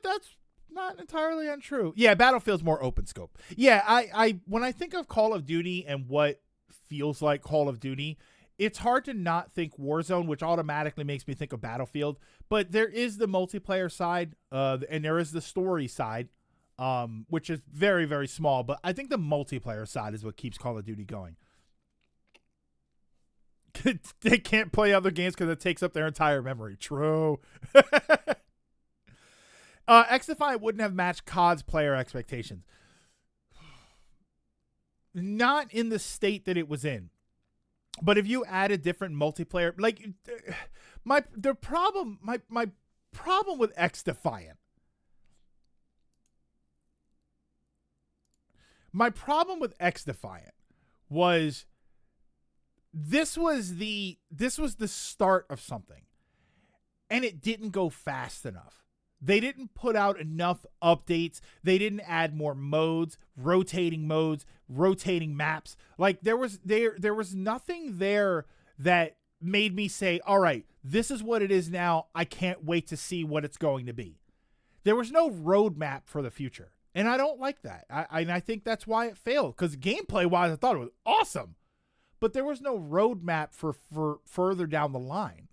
That's not entirely untrue. Yeah, Battlefield's more open scope. Yeah, I when I think of Call of Duty and what feels like Call of Duty, it's hard to not think Warzone, which automatically makes me think of Battlefield. But there is the multiplayer side, and there is the story side, which is very, very small. But I think the multiplayer side is what keeps Call of Duty going. They can't play other games because it takes up their entire memory. True. X Defiant wouldn't have matched COD's player expectations. Not in the state that it was in. But if you add a different multiplayer, like my problem with X Defiant. My problem with X Defiant was this was the start of something, and it didn't go fast enough. They didn't put out enough updates. They didn't add more modes, rotating maps. Like there was nothing there that made me say, all right, this is what it is now. I can't wait to see what it's going to be. There was no roadmap for the future. And I don't like that. I think that's why it failed. Because gameplay wise, I thought it was awesome. But there was no roadmap for further down the line.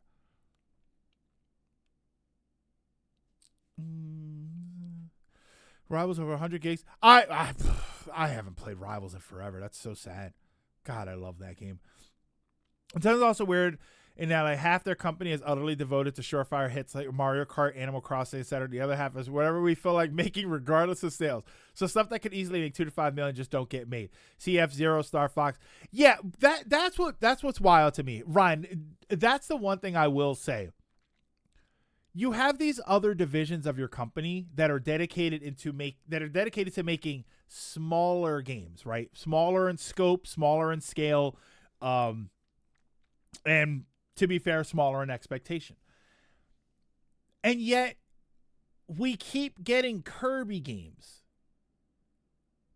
Rivals over 100 gigs. I haven't played Rivals in forever. That's so sad. God, I love that game. Nintendo's also weird in that like half their company is utterly devoted to surefire hits like Mario Kart, Animal Crossing, etc. The other half is whatever we feel like making, regardless of sales. So stuff that could easily make $2 to $5 million just don't get made. CF0, Star Fox. Yeah, that's what's wild to me, Ryan. That's the one thing I will say. You have these other divisions of your company that are dedicated to making smaller games, right? Smaller in scope, smaller in scale, and to be fair, smaller in expectation. And yet, we keep getting Kirby games.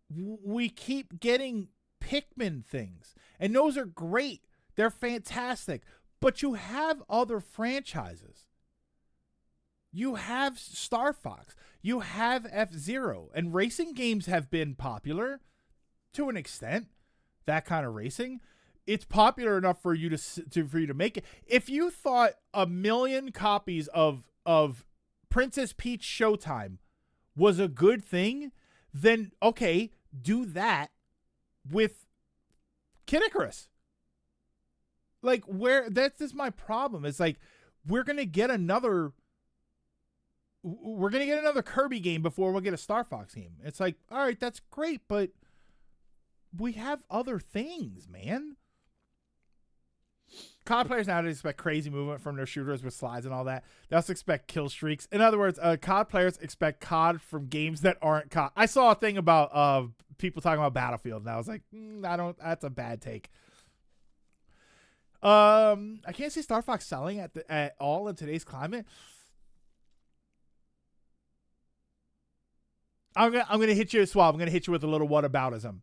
We keep getting Pikmin things. And those are great. They're fantastic. But you have other franchises. You have Star Fox. You have F-Zero. And racing games have been popular to an extent. That kind of racing. It's popular enough for you to make it. If you thought 1 million copies of Princess Peach Showtime was a good thing, then okay, do that with Kid Icarus. Like, that's just my problem. It's like we're gonna get another Kirby game before we'll get a Star Fox game. It's like, all right, that's great, but we have other things, man. COD players nowadays expect crazy movement from their shooters with slides and all that. They also expect kill streaks. In other words, COD players expect COD from games that aren't COD. I saw a thing about people talking about Battlefield, and I was like, that's a bad take. I can't see Star Fox selling at all in today's climate. I'm gonna hit you as well. I'm gonna hit you with a little whataboutism.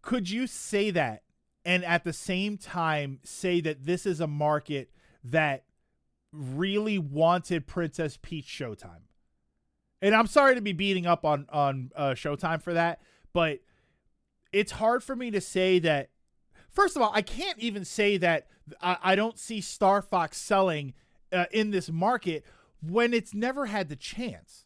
Could you say that and at the same time say that this is a market that really wanted Princess Peach Showtime? And I'm sorry to be beating up on Showtime for that, but it's hard for me to say that. First of all, I can't even say that I don't see Star Fox selling in this market when it's never had the chance.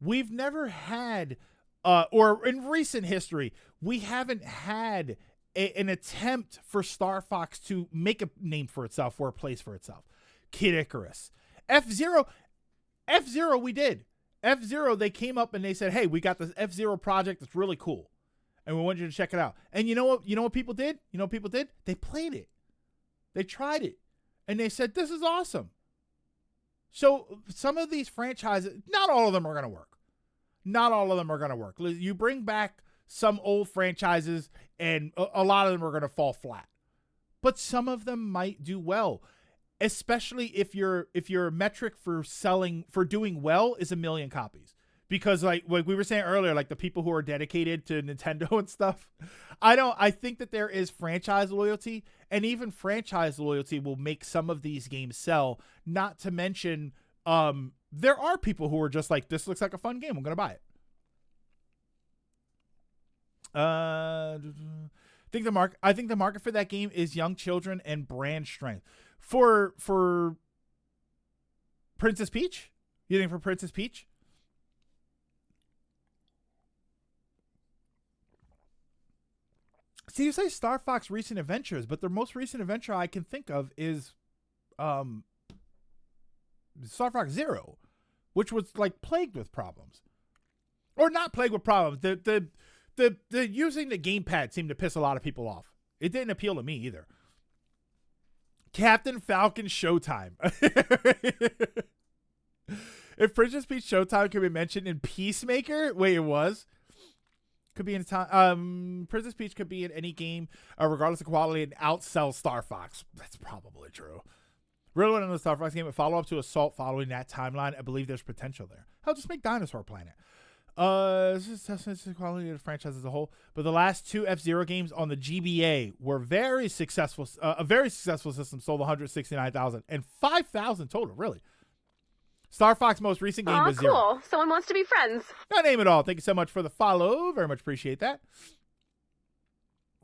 We've never had, or in recent history, we haven't had an attempt for Star Fox to make a name for itself or a place for itself. Kid Icarus. F-Zero, we did. F-Zero, they came up and they said, hey, we got this F-Zero project that's really cool, and we want you to check it out. And you know what people did? They played it. They tried it. And they said, this is awesome. So some of these franchises, not all of them are going to work. Not all of them are going to work. You bring back some old franchises and a lot of them are going to fall flat. But some of them might do well, especially if your metric for doing well is 1 million copies. Because like we were saying earlier, like the people who are dedicated to Nintendo and stuff, I think that there is franchise loyalty, and even franchise loyalty will make some of these games sell. Not to mention, there are people who are just like, this looks like a fun game, I'm gonna buy it. I think the market for that game is young children and brand strength. For Princess Peach? You think for Princess Peach? See, you say Star Fox Recent Adventures, but the most recent adventure I can think of is Star Fox Zero, which was like plagued with problems. Or not plagued with problems. The using the gamepad seemed to piss a lot of people off. It didn't appeal to me either. Captain Falcon Showtime. If Princess Peach Showtime could be mentioned in Peacemaker, wait, it was. Could be in time. Princess Peach could be in any game, regardless of quality, and outsell Star Fox. That's probably true. Really want to know the Star Fox game, a follow-up to Assault following that timeline. I believe there's potential there. Hell, just make Dinosaur Planet. This is the quality of the franchise as a whole. But the last 2 F-Zero games on the GBA were very successful. A very successful system, sold 169,000 and 5,000 total. Really. Star Fox most recent game was cool. 0. Someone wants to be friends. No name at all. Thank you so much for the follow. Very much appreciate that.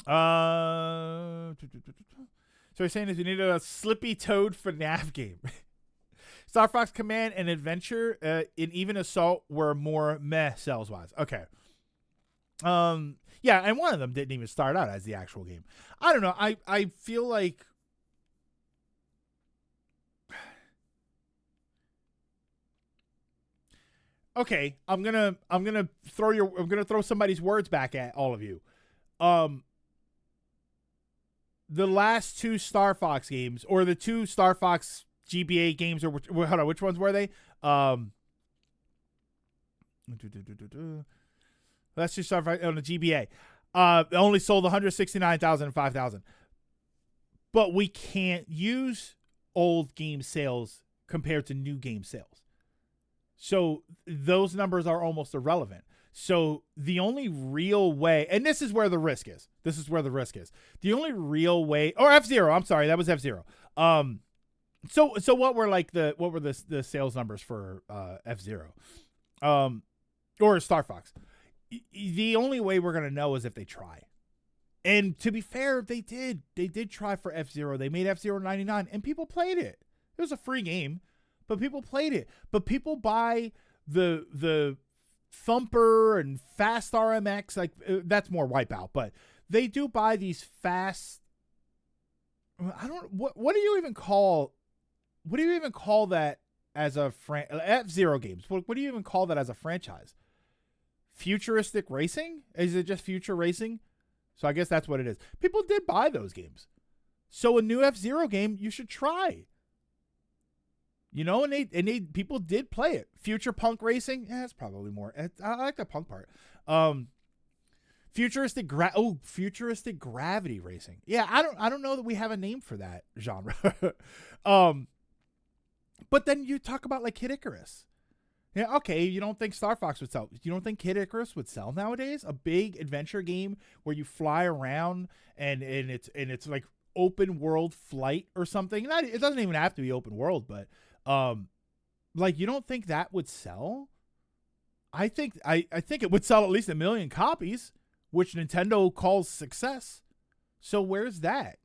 So you're saying is you needed a Slippy Toad FNAF game. Star Fox Command and Adventure and even Assault were more meh sales-wise. Okay. Yeah, and one of them didn't even start out as the actual game. I don't know. I feel like okay, I'm gonna throw somebody's words back at all of you. The last 2 Star Fox games, or the 2 Star Fox GBA games, or hold on, which ones were they? Let's just start on the GBA. Only sold 169,000 and 5,000. but we can't use old game sales compared to new game sales. So those numbers are almost irrelevant. So the only real way, and this is where the risk is. The only real way, or F-Zero, I'm sorry, that was F-Zero. So what were the sales numbers for F-Zero? Or Star Fox? The only way we're going to know is if they try. And to be fair, they did. They did try for F-Zero. They made F-Zero 99, and people played it. It was a free game, but people played it. But people buy the Thumper and Fast RMX, like that's more Wipeout, but they do buy these fast. I don't. What do you even call that as a F-Zero games? What do you even call that as a franchise? Futuristic racing? Is it just future racing? So I guess that's what it is. People did buy those games. So a new F-Zero game, you should try. You know, and they people did play it. Future Punk Racing, it's probably more. I like the punk part. Futuristic gravity racing. Yeah, I don't know that we have a name for that genre. But then you talk about like Kid Icarus. Yeah, okay, you don't think Star Fox would sell. You don't think Kid Icarus would sell nowadays? A big adventure game where you fly around and it's like open world flight or something. It doesn't even have to be open world, but like you don't think that would sell? I think it would sell at least 1 million copies, which Nintendo calls success. So where's that?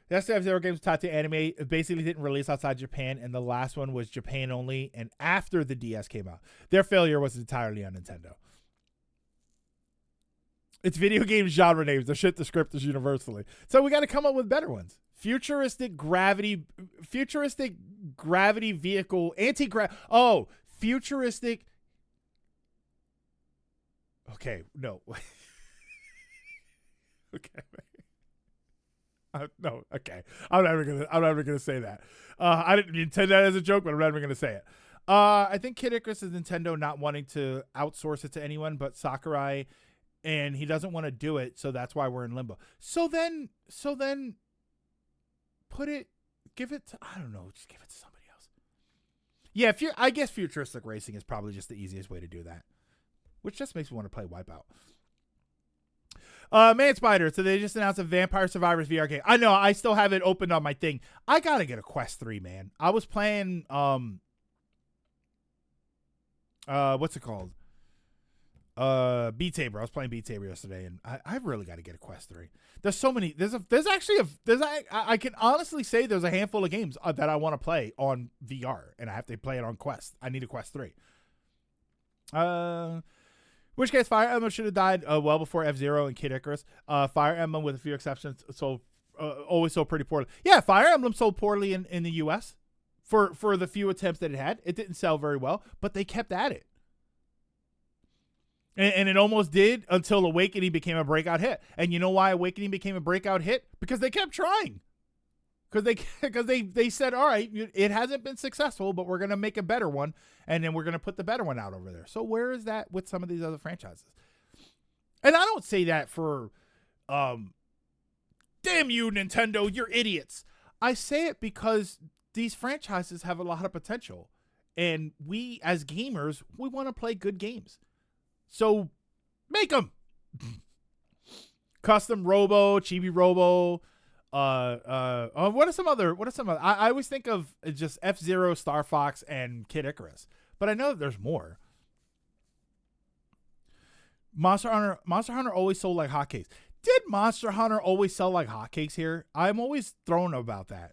The F-Zero games tied to anime. It basically didn't release outside Japan, and the last one was Japan only, and after the DS came out. Their failure was entirely on Nintendo. It's video game genre names. They're shit descriptors universally. So we got to come up with better ones. Futuristic gravity vehicle, futuristic. Okay, no. Okay. No, okay. I'm never gonna say that. I didn't intend that as a joke, but I'm never gonna say it. I think Kid Icarus is Nintendo not wanting to outsource it to anyone but Sakurai, and he doesn't want to do it, so that's why we're in limbo. So then, give it to, I don't know, just give it to somebody else. Yeah, I guess futuristic racing is probably just the easiest way to do that, which just makes me want to play Wipeout. Man Spider, so they just announced a Vampire Survivors VR game. I know, I still have it opened on my thing. I gotta get a Quest 3, man. I was playing, what's it called? Beat Saber. I was playing Beat Saber yesterday, and I really got to get a Quest 3. There's so many. I can honestly say there's a handful of games that I want to play on VR, and I have to play it on Quest. I need a Quest 3. Which case, Fire Emblem should have died well before F-Zero and Kid Icarus. Fire Emblem, with a few exceptions, always sold pretty poorly. Yeah, Fire Emblem sold poorly in the U.S. for the few attempts that it had. It didn't sell very well, but they kept at it. And it almost did until Awakening became a breakout hit. And you know why Awakening became a breakout hit? Because they kept trying. Because they said, all right, it hasn't been successful, but we're going to make a better one, and then we're going to put the better one out over there. So where is that with some of these other franchises? And I don't say that for, damn you, Nintendo, you're idiots. I say it because these franchises have a lot of potential, and we, as gamers, we want to play good games. So make them. Custom Robo, Chibi Robo. What are some other? I always think of just F-Zero, Star Fox, and Kid Icarus, but I know that there's more. Monster Hunter always sold like hotcakes. Did Monster Hunter always sell like hotcakes here? I'm always thrown about that.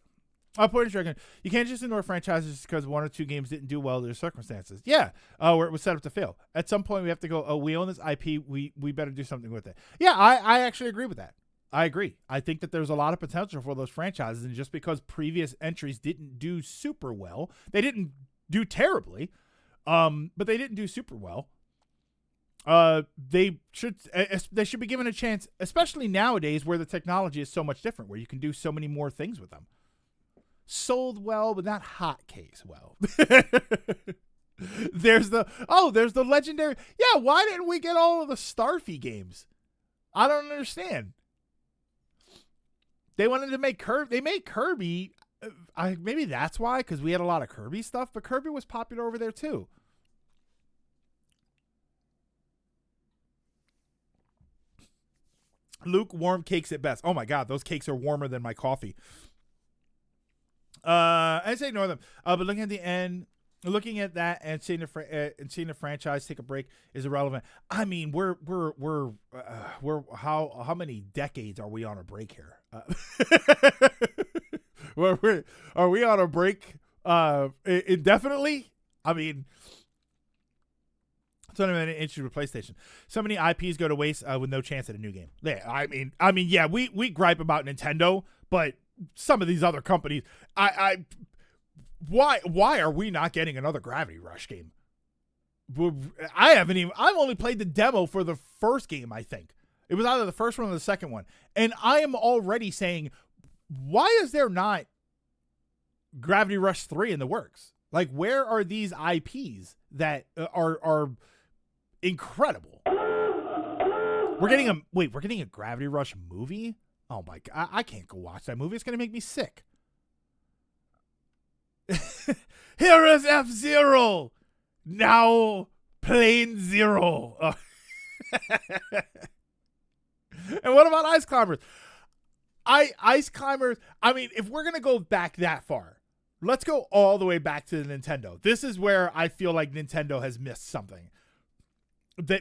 You can't just ignore franchises because one or two games didn't do well in their circumstances. Yeah, where it was set up to fail. At some point, we have to go, we own this IP. We better do something with it. Yeah, I actually agree with that. I agree. I think that there's a lot of potential for those franchises, and just because previous entries didn't do super well, they didn't do terribly, but they didn't do super well. They should be given a chance, especially nowadays where the technology is so much different, where you can do so many more things with them. Sold well, but not hotcakes well. There's the legendary. Yeah, why didn't we get all of the Starfy games? I don't understand. They wanted to make Kirby. They made Kirby. Maybe that's why, because we had a lot of Kirby stuff, but Kirby was popular over there too. Lukewarm cakes at best. Oh my God, those cakes are warmer than my coffee. I say ignore them. But looking at the end, looking at that and seeing the franchise take a break is irrelevant. I mean, we're how many decades are we on a break here? Are we on a break indefinitely? I mean, it's not even an issue with PlayStation. So many IPs go to waste with no chance at a new game. Yeah, I mean, yeah, we gripe about Nintendo, but some of these other companies, why are we not getting another Gravity Rush game? I've only played the demo for the first game. I think it was either the first one or the second one, and I am already saying, why is there not Gravity Rush 3 in the works? Like, where are these IPs that are incredible? We're getting a Gravity Rush movie? Oh my God, I can't go watch that movie. It's going to make me sick. Here is F-Zero. Now Plane Zero. Oh. And what about Ice Climbers? Ice Climbers, I mean, if we're going to go back that far, let's go all the way back to the Nintendo. This is where I feel like Nintendo has missed something.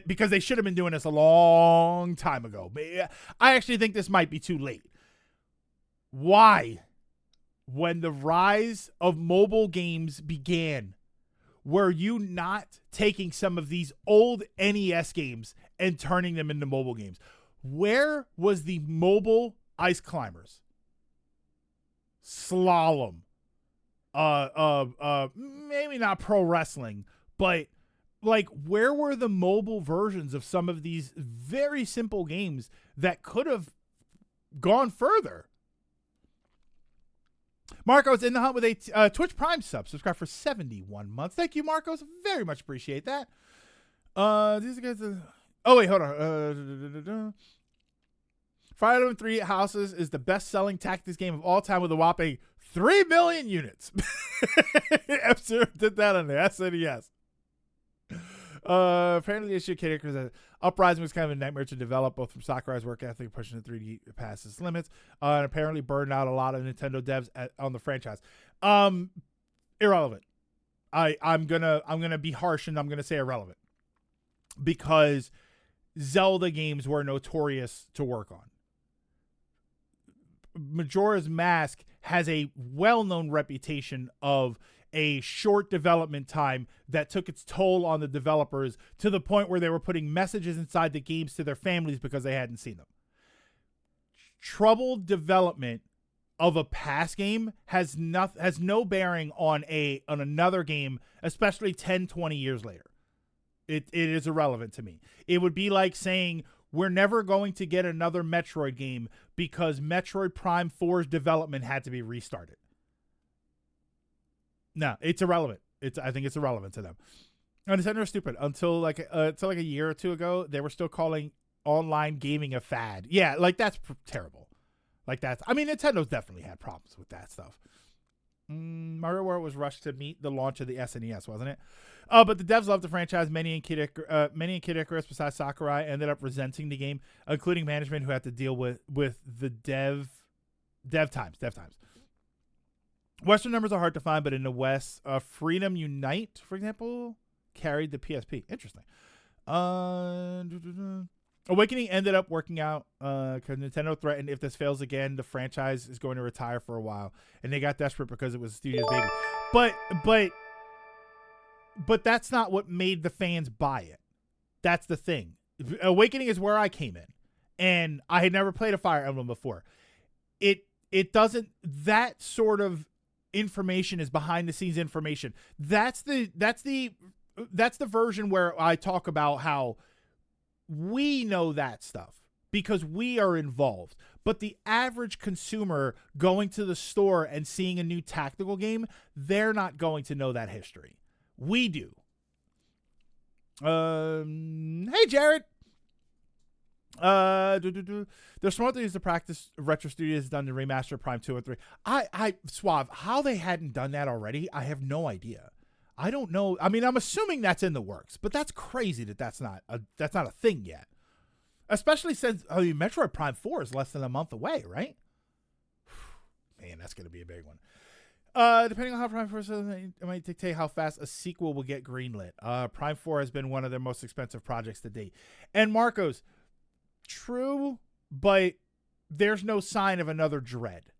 Because they should have been doing this a long time ago. I actually think this might be too late. Why, when the rise of mobile games began, were you not taking some of these old NES games and turning them into mobile games? Where was the mobile Ice Climbers? Slalom. Maybe not pro wrestling, but like, where were the mobile versions of some of these very simple games that could have gone further? Marco's in the hunt with a Twitch Prime sub. Subscribe for 71 months. Thank you, Marcos. Very much appreciate that. These guys. Oh wait, hold on. Fire Emblem 3 Houses is the best-selling tactics game of all time with a whopping 3 million units. F-Zero did that on the SNES. Apparently, the issue because Uprising was kind of a nightmare to develop, both from Sakurai's work ethic pushing the 3D past its limits, and apparently burned out a lot of Nintendo devs on the franchise. Irrelevant. I'm gonna be harsh and I'm gonna say irrelevant because Zelda games were notorious to work on. Majora's Mask has a well-known reputation of a short development time that took its toll on the developers to the point where they were putting messages inside the games to their families because they hadn't seen them. Troubled development of a past game has no bearing on another game, especially 10, 20 years later. It is irrelevant to me. It would be like saying we're never going to get another Metroid game because Metroid Prime 4's development had to be restarted. No, it's irrelevant. I think it's irrelevant to them. And Nintendo's stupid. Until like a year or two ago, they were still calling online gaming a fad. Yeah, like that's terrible. Like that's. I mean, Nintendo's definitely had problems with that stuff. Mario World was rushed to meet the launch of the SNES, wasn't it? But the devs loved the franchise. Many in Kid Icarus, besides Sakurai, ended up resenting the game, including management who had to deal with the dev times. Western numbers are hard to find, but in the West, Freedom Unite, for example, carried the PSP. Interesting. Awakening ended up working out because Nintendo threatened if this fails again, the franchise is going to retire for a while, and they got desperate because it was Studio's baby. But that's not what made the fans buy it. That's the thing. Awakening is where I came in, and I had never played a Fire Emblem before. It doesn't. That sort of information is behind the scenes information. That's the version where I talk about how we know that stuff because we are involved. But the average consumer going to the store and seeing a new tactical game, they're not going to know that history. We do. Hey, Jared. They're smart to use the practice Retro Studios has done to remaster Prime 2 and 3. Suave, how they hadn't done that already, I have no idea. I don't know. I mean, I'm assuming that's in the works, but that's crazy that's not a thing yet. Especially since Metroid Prime 4 is less than a month away, right? Man, that's going to be a big one. Depending on how Prime 4 is, it might dictate how fast a sequel will get greenlit. Prime 4 has been one of their most expensive projects to date. And Marcos, true, but there's no sign of another Dread.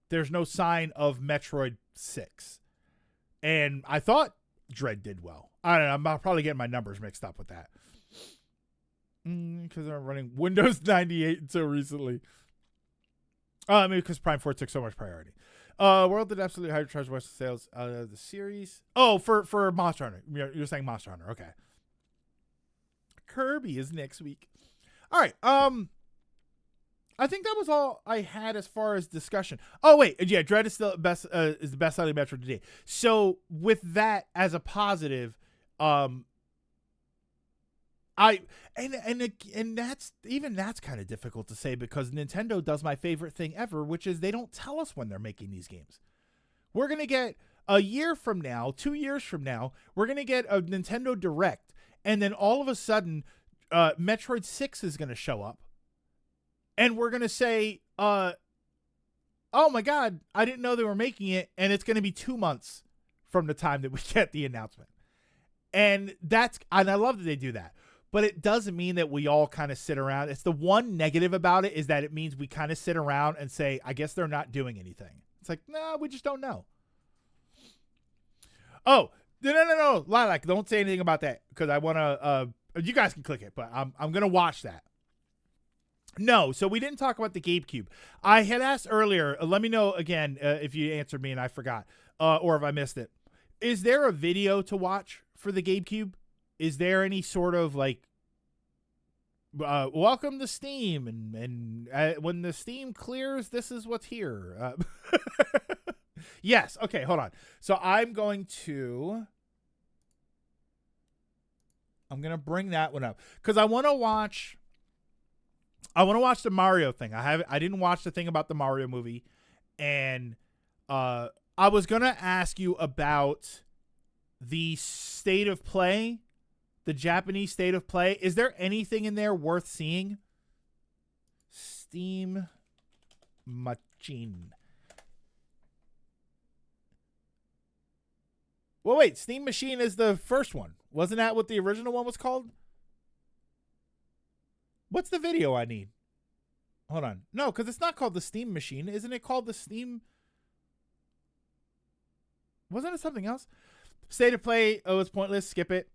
There's no sign of Metroid 6. And I thought Dread did well. I don't know. I'm probably getting my numbers mixed up with that. Because I'm running Windows 98 until recently. I mean, because Prime 4 took so much priority. World did absolutely hypercharge Western sales the series. Oh, for Monster Hunter. You're saying Monster Hunter. Okay. Kirby is next week. All right. I think that was all I had as far as discussion. Oh wait, yeah, Dread is still is the best selling Metroid today. So with that as a positive, and that's kind of difficult to say because Nintendo does my favorite thing ever, which is they don't tell us when they're making these games. We're gonna get a year from now, 2 years from now, we're gonna get a Nintendo Direct, and then all of a sudden, Metroid 6 is gonna show up. And we're going to say, oh my God, I didn't know they were making it. And it's going to be 2 months from the time that we get the announcement. And I love that they do that. But it doesn't mean that we all kind of sit around. It's the one negative about it is that it means we kind of sit around and say, I guess they're not doing anything. It's like, no, we just don't know. Oh, no. Lilac, don't say anything about that because I want to, you guys can click it, but I'm going to watch that. No, so we didn't talk about the GameCube. I had asked earlier, let me know again if you answered me and I forgot, or if I missed it. Is there a video to watch for the GameCube? Is there any sort of like, welcome to Steam, and when the Steam clears, this is what's here? Yes, okay, hold on. So I'm going to bring that one up because I want to watch the Mario thing. I didn't watch the thing about the Mario movie, and I was gonna ask you about the state of play, the Japanese state of play. Is there anything in there worth seeing? Steam Machine. Well, wait. Steam Machine is the first one. Wasn't that what the original one was called? What's the video I need? Hold on. No, because it's not called the Steam Machine. Isn't it called the Steam? Wasn't it something else? State of play. Oh, it's pointless. Skip it.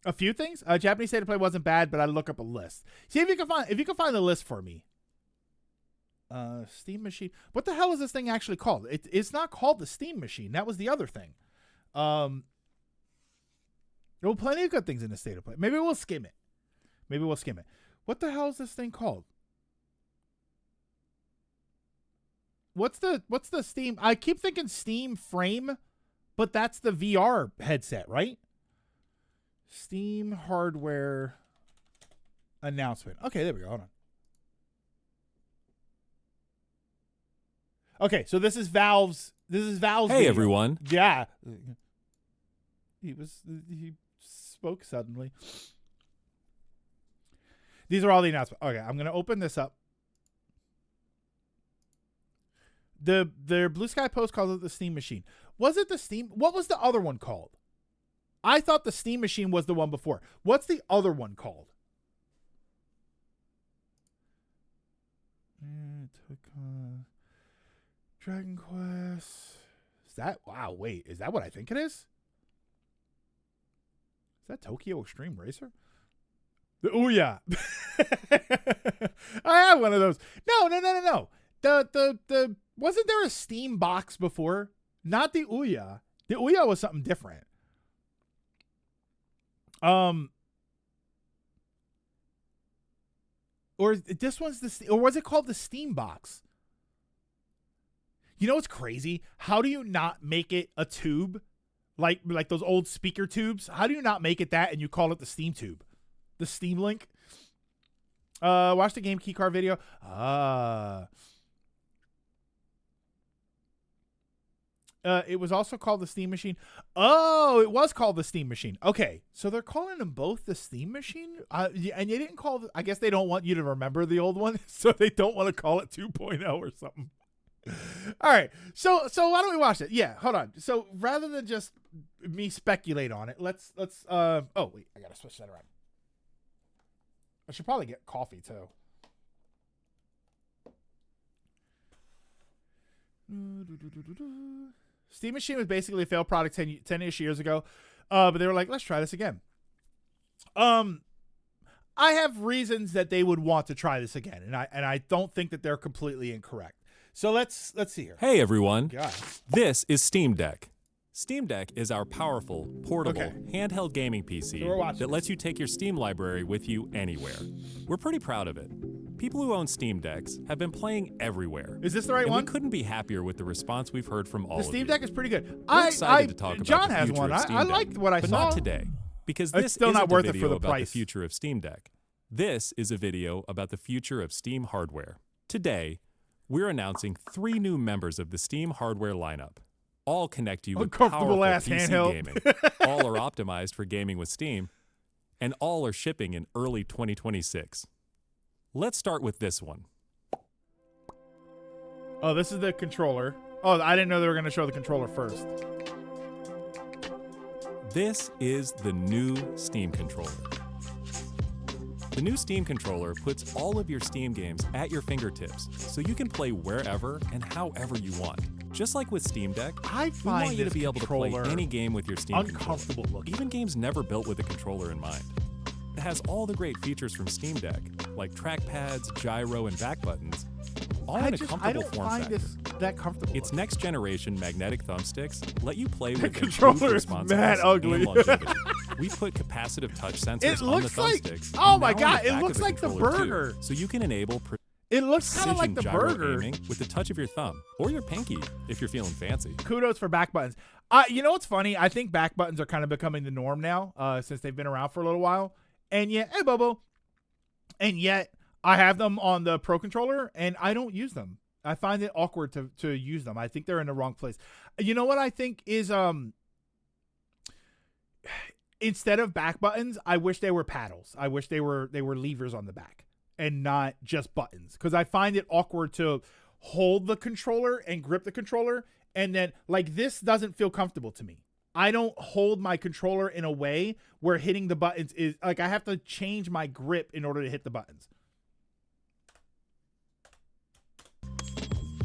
A few things. Japanese state of play wasn't bad, but I look up a list. See if you can find the list for me. Steam Machine. What the hell is this thing actually called? It's not called the Steam Machine. That was the other thing. There were plenty of good things in the state of play. Maybe we'll skim it. What the hell is this thing called? What's the Steam? I keep thinking Steam Frame, but that's the VR headset, right? Steam hardware announcement. Okay, there we go. Hold on. Okay, so this is Valve's. Hey, video. Everyone. Yeah. He spoke suddenly. These are all the announcements. Okay, I'm going to open this up. Their Blue Sky Post calls it the Steam Machine. Was it the Steam? What was the other one called? I thought the Steam Machine was the one before. What's the other one called? Dragon Quest. Is that? Wow, wait. Is that what I think it is? Is that Tokyo Extreme Racer? Ouya. I have one of those. No. The wasn't there a Steam box before? Not the Ouya. The Ouya was something different. Or this one's or was it called the Steam box? You know what's crazy? How do you not make it a tube? Like those old speaker tubes? How do you not make it that and you call it the Steam tube? The Steam Link? Watch the game keycard video. It was also called the Steam Machine. Oh, it was called the Steam Machine. Okay, so they're calling them both the Steam Machine. Yeah, and they didn't call. I guess they don't want you to remember the old one, so they don't want to call it 2.0 or something. All right, so why don't we watch it? Yeah, hold on. So rather than just me speculate on it, let's. Oh wait, I gotta switch that around. I should probably get coffee too. Steam Machine was basically a failed product 10-ish years ago, but they were like, let's try this again. I have reasons that they would want to try this again, and I don't think that they're completely incorrect. So let's see here. Hey everyone, God. this is Steam Deck. Steam Deck is our powerful, portable, Okay. handheld gaming PC So we're watching that lets you take your Steam library with you anywhere. We're pretty proud of it. People who own Steam Decks have been playing everywhere. Is this the right and one? we couldn't be happier with the response we've heard from all The of Steam you. Deck is pretty good. We're excited to talk about John the has future one. of Steam I Deck, liked what I but saw. not today, because It's this still isn't not worth a it for video the about price. the future of Steam Deck. This is a video about the future of Steam hardware. Today, we're announcing 3 new members of the Steam hardware lineup. All connect you with Uncomfortable powerful ass PC handheld. gaming. All are optimized for gaming with Steam, and all are shipping in early 2026. Let's start with this one. Oh, this is the controller. Oh, I didn't know they were going to show the controller first. This is the new Steam controller. The new Steam controller puts all of your Steam games at your fingertips, so you can play wherever and however you want. Just like with Steam Deck, I we find want you to this be able to play controller any game with your Steam uncomfortable controller, looking. even games never built with a controller in mind. It has all the great features from Steam Deck, like trackpads, gyro, and back buttons, all in a I comfortable don't form find factor. this that comfortable. Its next generation magnetic thumbsticks let you play with controller improved is mad responsiveness ugly. and longevity. We've put capacitive touch sensors It on the looks like- thumbsticks. oh and my now on God, the it back of looks like the controller, too, burger. so you can enable It looks kind of like the gyro burger. aiming with the touch of your thumb or your pinky if you're feeling fancy. Kudos for back buttons. You know what's funny? I think back buttons are kind of becoming the norm now, since they've been around for a little while. And yet, hey Bobo. And yet, I have them on the Pro controller, and I don't use them. I find it awkward to use them. I think they're in the wrong place. You know what I think is instead of back buttons, I wish they were paddles. I wish they were levers on the back and not just buttons, because I find it awkward to hold the controller and grip the controller, and then like this doesn't feel comfortable to me. I don't hold my controller in a way where hitting the buttons is like I have to change my grip in order to hit the buttons.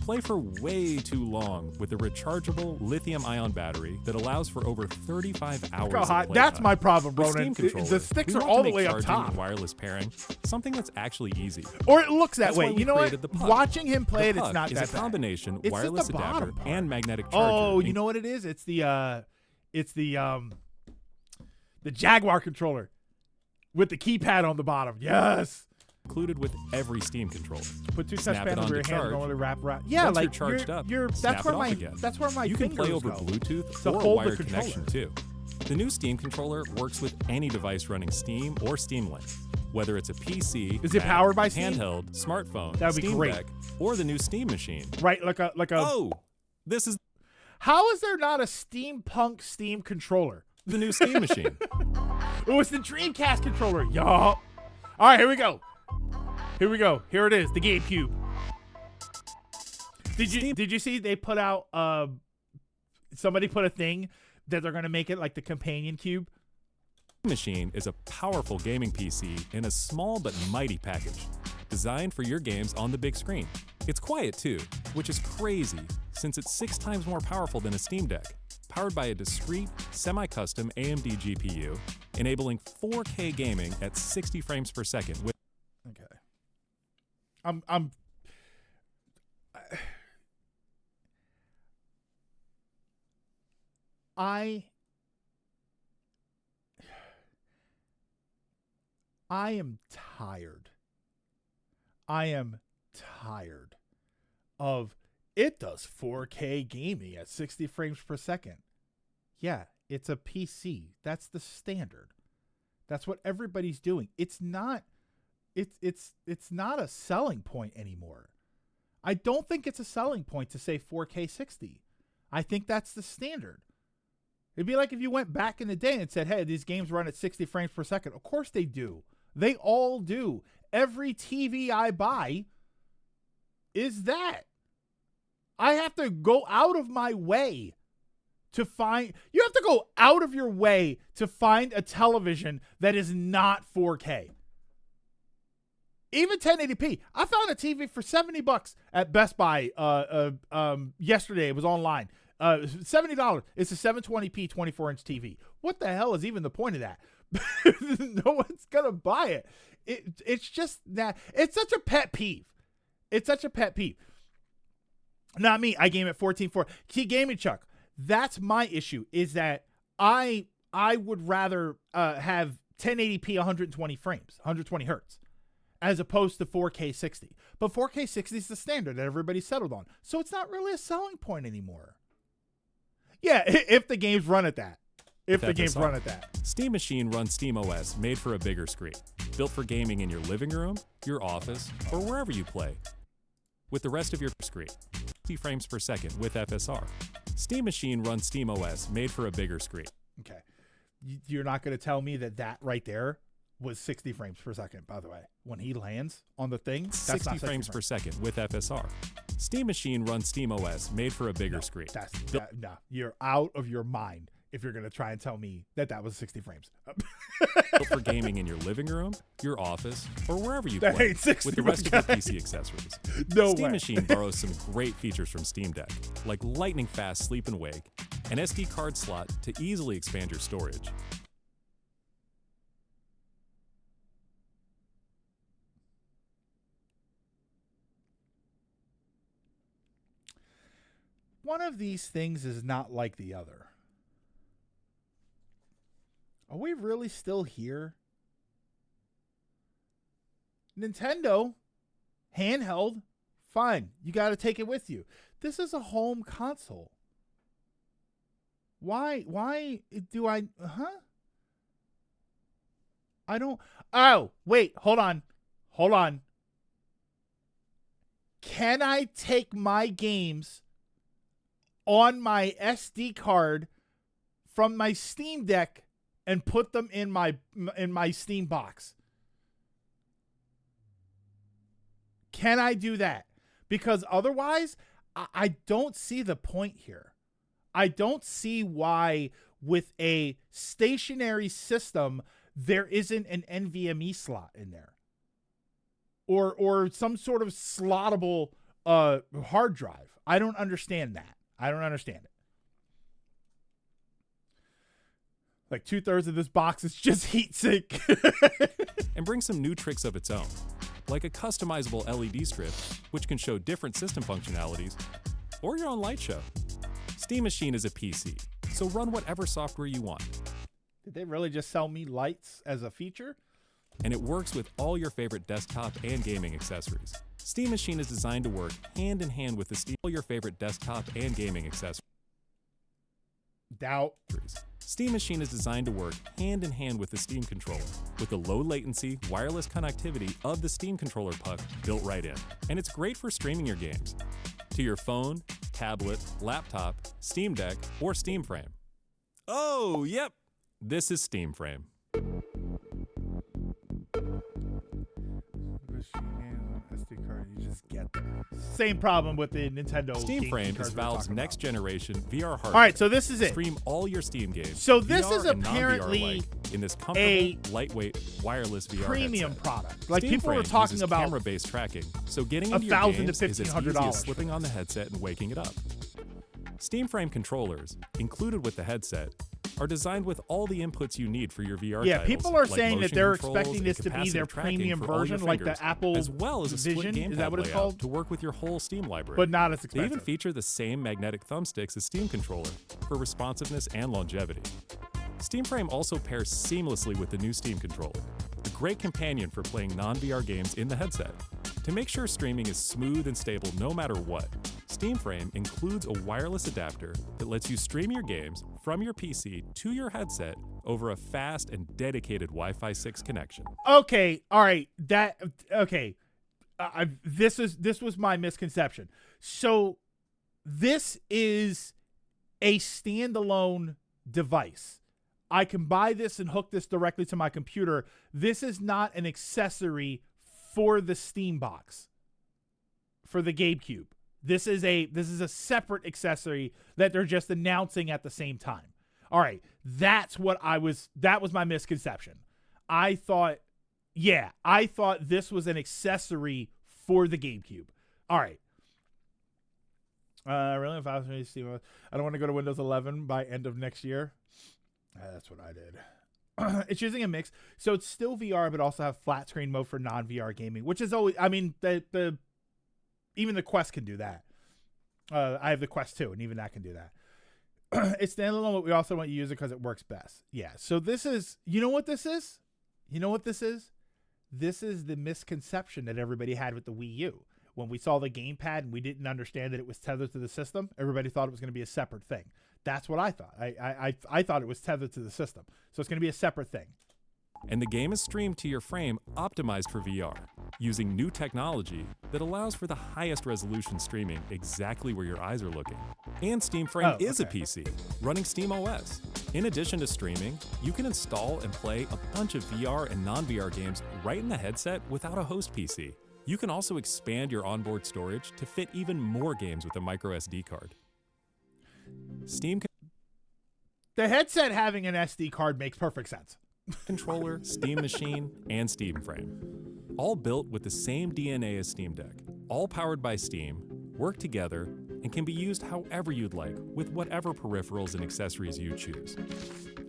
Play for way too long with a rechargeable lithium-ion battery that allows for over 35 hours Look how of hot. playtime. That's my problem, With Ronan. Steam controller, The sticks we are want all to the make way up charging top. and wireless pairing something that's actually easy. Or it looks that That's why way. we You know what? created the Puck. Watching him play The it, it's Puck not is that a bad. combination It's just wireless the adapter bottom part. and magnetic charger. Oh, you know what it is? It's the Jaguar controller with the keypad on the bottom. Yes. included with every Steam controller. Put two Snap it touchpads on over your to hands charge. normally wrap around. Yeah, Once like you're charged up, that's snap where it my off again. that's where my You can play fingers over go. Bluetooth To or hold the wired controller. connection too. The new Steam controller works with any device running Steam or Steam Link, whether it's a PC, Is it Mac, powered by Steam? handheld, smartphone, That would be Steam great. Deck, or the new Steam machine. Right, like a Oh, this is How is there not a steampunk Steam controller? the new Steam machine. Oh, it's the Dreamcast controller. Y'all. All right, here we go. Here we go. Here it is, the GameCube. Did you see they put out somebody put a thing that they're gonna make it like the companion cube? Machine is a powerful gaming PC in a small but mighty package, designed for your games on the big screen. It's quiet too, which is crazy since it's 6 times more powerful than a Steam Deck, powered by a discrete, semi-custom AMD GPU, enabling 4K gaming at 60 frames per second with Okay. I am tired. I am tired of it does 4K gaming at 60 frames per second. Yeah, it's a PC. That's the standard. That's what everybody's doing. It's not it's not a selling point anymore. I don't think it's a selling point to say 4K 60. I think that's the standard. It'd be like if you went back in the day and said, hey, these games run at 60 frames per second. Of course they do. They all do. Every TV I buy is that. I have to go out of my way to find, you have to go out of your way to find a television that is not 4K. Even 1080p. I found a TV for $70 at Best Buy yesterday. It was online. $70. It's a 720p 24-inch TV. What the hell is even the point of that? No one's gonna buy it. It's just that. It's such a pet peeve. It's such a pet peeve. Not me. I game at 14.4. Key Gaming Chuck. That's my issue. Is that I would rather have 1080p 120 frames, 120 hertz, as opposed to 4K 60. But 4K 60 is the standard that everybody's settled on. So it's not really a selling point anymore. Yeah, if the games run at that. If the games run at that. Steam Machine runs SteamOS, made for a bigger screen. Built for gaming in your living room, your office, or wherever you play. With the rest of your screen, 60 frames per second with FSR. Steam Machine runs SteamOS, made for a bigger screen. Okay. You're not going to tell me that right there was 60 frames per second, by the way. When he lands on the thing, that's 60 not frames per second with FSR. Steam Machine runs SteamOS, made for a bigger screen. No, you're out of your mind if you're going to try and tell me that was 60 frames. Built for gaming in your living room, your office, or wherever you That play, ain't 60, with the rest of your okay. PC accessories. No Steam way. Machine borrows some great features from Steam Deck, like lightning fast sleep and wake, an SD card slot to easily expand your storage. One of these things is not like the other. Are we really still here? Nintendo, handheld, fine. You got to take it with you. This is a home console. Why do I, I don't, oh, wait, hold on. Can I take my games on my SD card from my Steam Deck and put them in my Steam box? Can I do that? Because otherwise, I don't see the point here. I don't see why with a stationary system there isn't an NVMe slot in there. Or some sort of slottable hard drive. I don't understand that. I don't understand it. Like 2/3 of this box is just heatsink. And bring some new tricks of its own, like a customizable LED strip, which can show different system functionalities, or your own light show. Steam Machine is a PC, so run whatever software you want. Did they really just sell me lights as a feature? And it works with all your favorite desktop and gaming accessories. Steam Machine is designed to work hand in hand with all your favorite desktop and gaming accessories. Doubt. Steam Machine is designed to work hand in hand with the Steam controller, with the low latency, wireless connectivity of the Steam controller puck built right in. And it's great for streaming your games to your phone, tablet, laptop, Steam Deck, or Steam Frame. Oh, yep, this is Steam Frame. SD card, you just get them. Same problem with the Nintendo. Steam Frame is Valve's next generation VR hardware. All right, so this is it. Stream all your Steam games. So this VR is and non-VR apparently alike, in this comfortable, lightweight, wireless VR premium headset. product. Like Steam people Frame were talking uses about camera-based tracking, so getting into your $1,000 games to is as easy $1,500 as slipping on the headset and waking it up. Steam Frame controllers, included with the headset, are designed with all the inputs you need for your VR Yeah, titles, people are like saying that motion they're controls expecting and this to be capacitive their tracking premium for all your version, like fingers, the Apple as well as a split Vision. gamepad Is that what it's layout called? to work with your whole Steam library. But not as They even expensive. feature the same magnetic thumbsticks as Steam controller for responsiveness and longevity. Steam Frame also pairs seamlessly with the new Steam controller, a great companion for playing non-VR games in the headset. To make sure streaming is smooth and stable no matter what, Steam Frame includes a wireless adapter that lets you stream your games from your PC to your headset over a fast and dedicated Wi-Fi 6 connection. Okay, all right. This was my misconception. So this is a standalone device. I can buy this and hook this directly to my computer. This is not an accessory for the Steam box, for the GameCube. This is a separate accessory that they're just announcing at the same time. All right, that was my misconception. I thought this was an accessory for the GameCube. All right. Really? If I was Steam, I don't want to go to Windows 11 by end of next year. That's what I did. It's using a mix, so it's still VR, but also have flat screen mode for non-VR gaming, which is always. I mean, even the Quest can do that. I have the Quest 2, and even that can do that. It's standalone, but we also want you to use it because it works best. Yeah. So this is. You know what this is? You know what this is? This is the misconception that everybody had with the Wii U. When we saw the gamepad and we didn't understand that it was tethered to the system, everybody thought it was going to be a separate thing. That's what I thought. I thought it was tethered to the system. So it's going to be a separate thing. And the game is streamed to your frame optimized for VR, using new technology that allows for the highest resolution streaming exactly where your eyes are looking. And Steam Frame is a PC, running Steam OS. In addition to streaming, you can install and play a bunch of VR and non-VR games right in the headset without a host PC. You can also expand your onboard storage to fit even more games with a micro SD card. The headset having an SD card makes perfect sense. Controller, Steam Machine, and Steam Frame. All built with the same DNA as Steam Deck. All powered by Steam, work together, and can be used however you'd like with whatever peripherals and accessories you choose.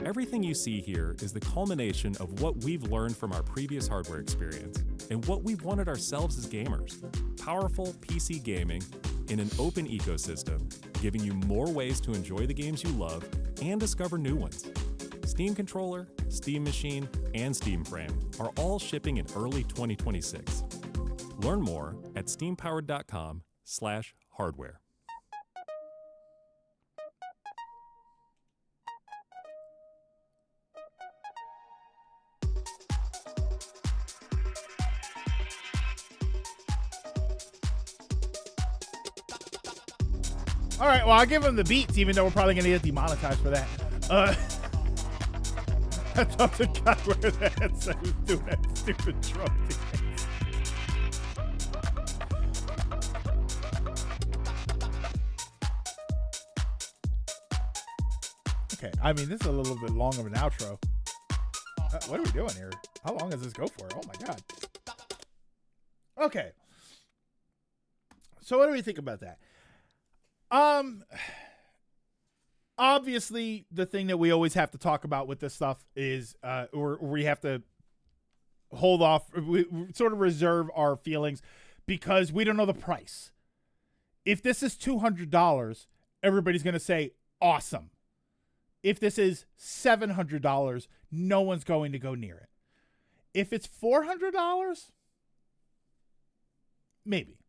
Everything you see here is the culmination of what we've learned from our previous hardware experience and what we've wanted ourselves as gamers. Powerful PC gaming in an open ecosystem, giving you more ways to enjoy the games you love and discover new ones. Steam Controller, Steam Machine, and Steam Frame are all shipping in early 2026. Learn more at steampowered.com/hardware. All right, well, I'll give him the beats, even though we're probably going to get demonetized for that. I thought the guy wearing the headset was doing that stupid drum dance. Okay, I mean, this is a little bit long of an outro. What are we doing here? How long does this go for? Oh, my God. Okay. So what do we think about that? Obviously, the thing that we always have to talk about with this stuff is, or we have to hold off, we sort of reserve our feelings because we don't know the price. If this is $200, everybody's going to say, awesome. If this is $700, no one's going to go near it. If it's $400, maybe.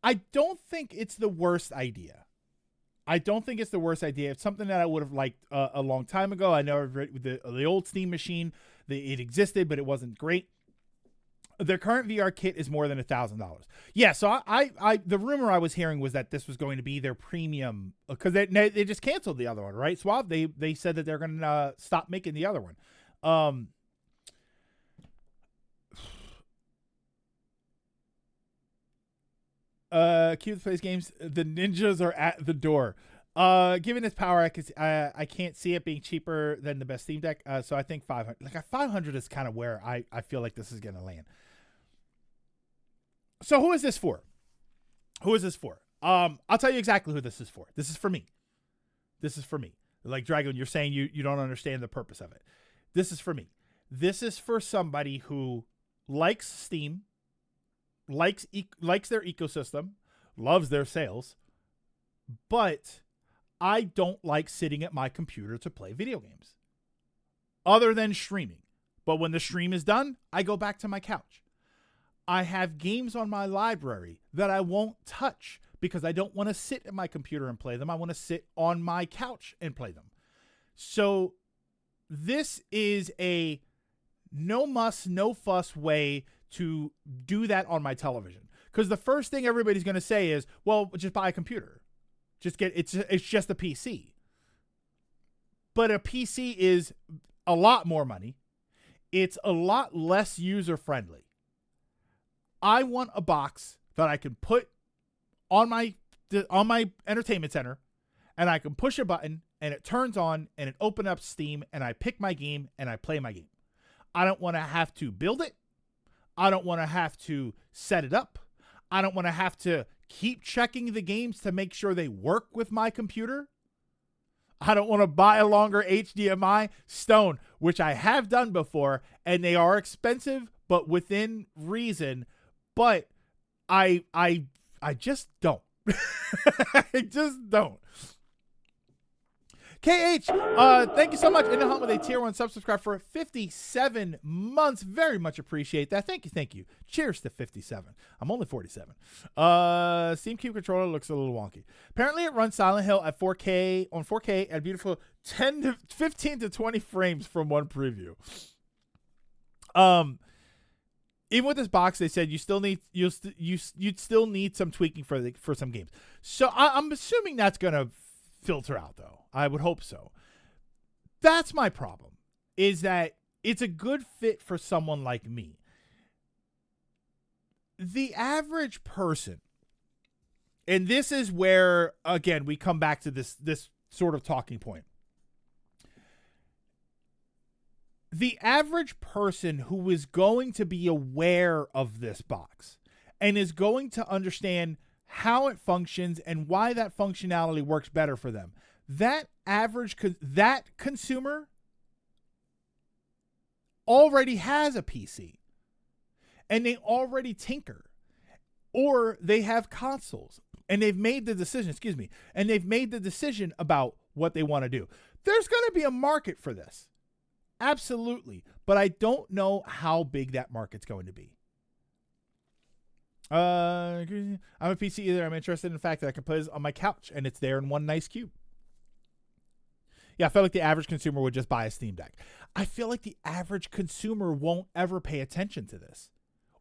I don't think it's the worst idea. It's something that I would have liked a long time ago. I know with the old Steam Machine, it existed, but it wasn't great. Their current VR kit is more than $1,000. Yeah, so I the rumor I was hearing was that this was going to be their premium because they just canceled the other one, right? Suave, they said that they're going to stop making the other one. Cube plays games. The ninjas are at the door. Given its power, I can't see it being cheaper than the best Steam Deck. So I think 500. Like 500 is kind of where I feel like this is going to land. So who is this for? I'll tell you exactly who this is for. This is for me. Like Dragon, you're saying you don't understand the purpose of it. This is for me. This is for somebody who likes Steam, likes their ecosystem, loves their sales, but I don't like sitting at my computer to play video games other than streaming. But when the stream is done, I go back to my couch. I have games on my library that I won't touch because I don't want to sit at my computer and play them. I want to sit on my couch and play them. So this is a no muss, no fuss way to do that on my television. Because the first thing everybody's going to say is, well, just buy a computer. It's just a PC. But a PC is a lot more money. It's a lot less user-friendly. I want a box that I can put on my entertainment center, and I can push a button, and it turns on, and it opens up Steam, and I pick my game, and I play my game. I don't want to have to build it. I don't want to have to set it up. I don't want to have to keep checking the games to make sure they work with my computer. I don't want to buy a longer HDMI stone, which I have done before, and they are expensive, but within reason. But I just don't. I just don't. KH, thank you so much. In the Hunt with a tier 1 subscribe for 57 months. Very much appreciate that. Thank you. Cheers to 57. I'm only 47. Steam Cube controller looks a little wonky. Apparently it runs Silent Hill at 4K at a beautiful 15 to 20 frames from one preview. Even with this box, they said you'd still need some tweaking for some games. So I'm assuming that's gonna filter out, though. I would hope so. That's my problem, is that it's a good fit for someone like me. The average person, and this is where, again, we come back to this sort of talking point. The average person who is going to be aware of this box and is going to understand how it functions and why that functionality works better for them, that consumer already has a PC and they already tinker, or they have consoles and they've made the decision about what they want to do. There's going to be a market for this. Absolutely. But I don't know how big that market's going to be. I'm a PC either. I'm interested in the fact that I can play this on my couch and it's there in one nice cube. Yeah, I feel like the average consumer would just buy a Steam Deck. I feel like the average consumer won't ever pay attention to this,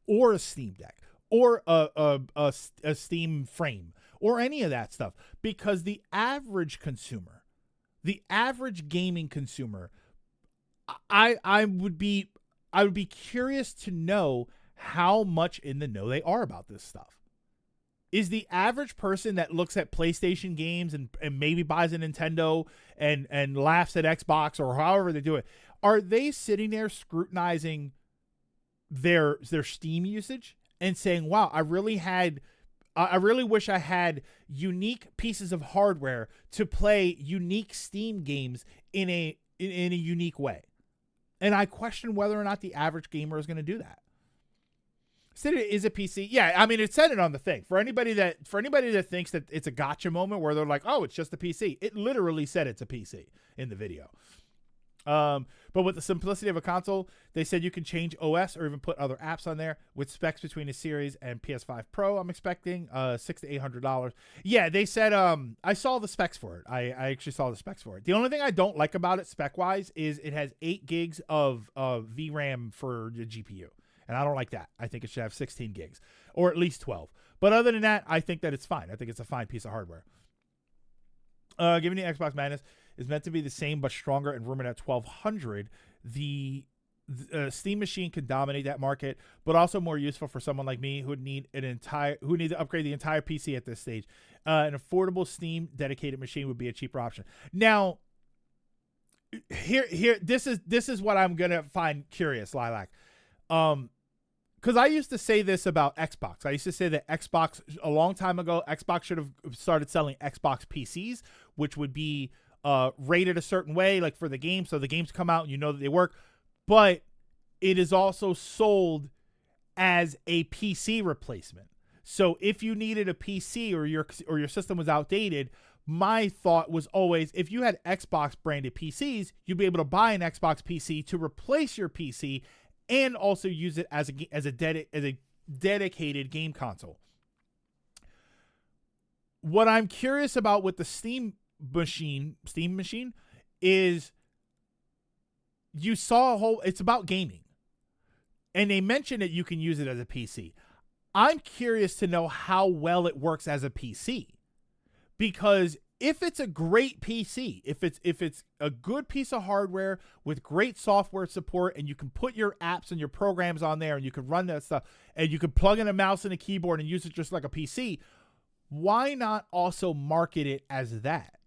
or a Steam Deck, or a Steam frame, or any of that stuff, because the average consumer, the average gaming consumer, I would be curious to know how much in the know they are about this stuff. Is the average person that looks at PlayStation games and maybe buys a Nintendo and laughs at Xbox or however they do it, are they sitting there scrutinizing their Steam usage and saying, wow, I really wish I had unique pieces of hardware to play unique Steam games in a unique way? And I question whether or not the average gamer is going to do that. Stadia is a PC. Yeah, I mean, it said it on the thing. For anybody that thinks that it's a gotcha moment where they're like, oh, it's just a PC, it literally said it's a PC in the video. But with the simplicity of a console, they said you can change OS or even put other apps on there with specs between the Series and PS5 Pro. I'm expecting $600 to $800. Yeah, they said I saw the specs for it. I actually saw the specs for it. The only thing I don't like about it spec wise is it has 8 gigs of VRAM for the GPU. And I don't like that. I think it should have 16 gigs or at least 12. But other than that, I think that it's fine. I think it's a fine piece of hardware. Given the Xbox Madness is meant to be the same but stronger and rumored at $1,200, the Steam machine can dominate that market, but also more useful for someone like me who need to upgrade the entire PC at this stage. An affordable Steam dedicated machine would be a cheaper option. Now, this is what I'm gonna find curious, Lilac. Because I used to say this about Xbox. I used to say that Xbox, a long time ago, Xbox should have started selling Xbox PCs, which would be rated a certain way, like for the game. So the games come out and you know that they work. But it is also sold as a PC replacement. So if you needed a PC or your system was outdated, my thought was always, if you had Xbox branded PCs, you'd be able to buy an Xbox PC to replace your PC and also use it as a dedicated game console. What I'm curious about with the Steam machine is you saw it's about gaming. And they mentioned that you can use it as a PC. I'm curious to know how well it works as a PC. Because if it's a great PC, if it's a good piece of hardware with great software support, and you can put your apps and your programs on there and you can run that stuff, and you can plug in a mouse and a keyboard and use it just like a PC, why not also market it as that?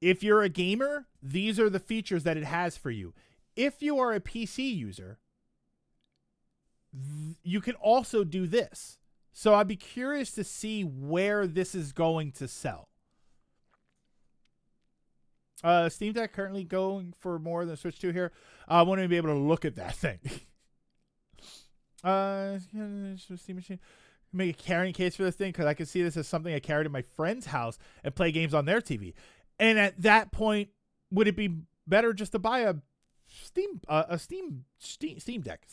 If you're a gamer, these are the features that it has for you. If you are a PC user, you can also do this. So I'd be curious to see where this is going to sell. Steam Deck currently going for more than Switch 2 here. I want to be able to look at that thing. Steam machine. Make a carrying case for this thing because I can see this as something I carried in my friend's house and play games on their TV. And at that point, would it be better just to buy a Steam Deck?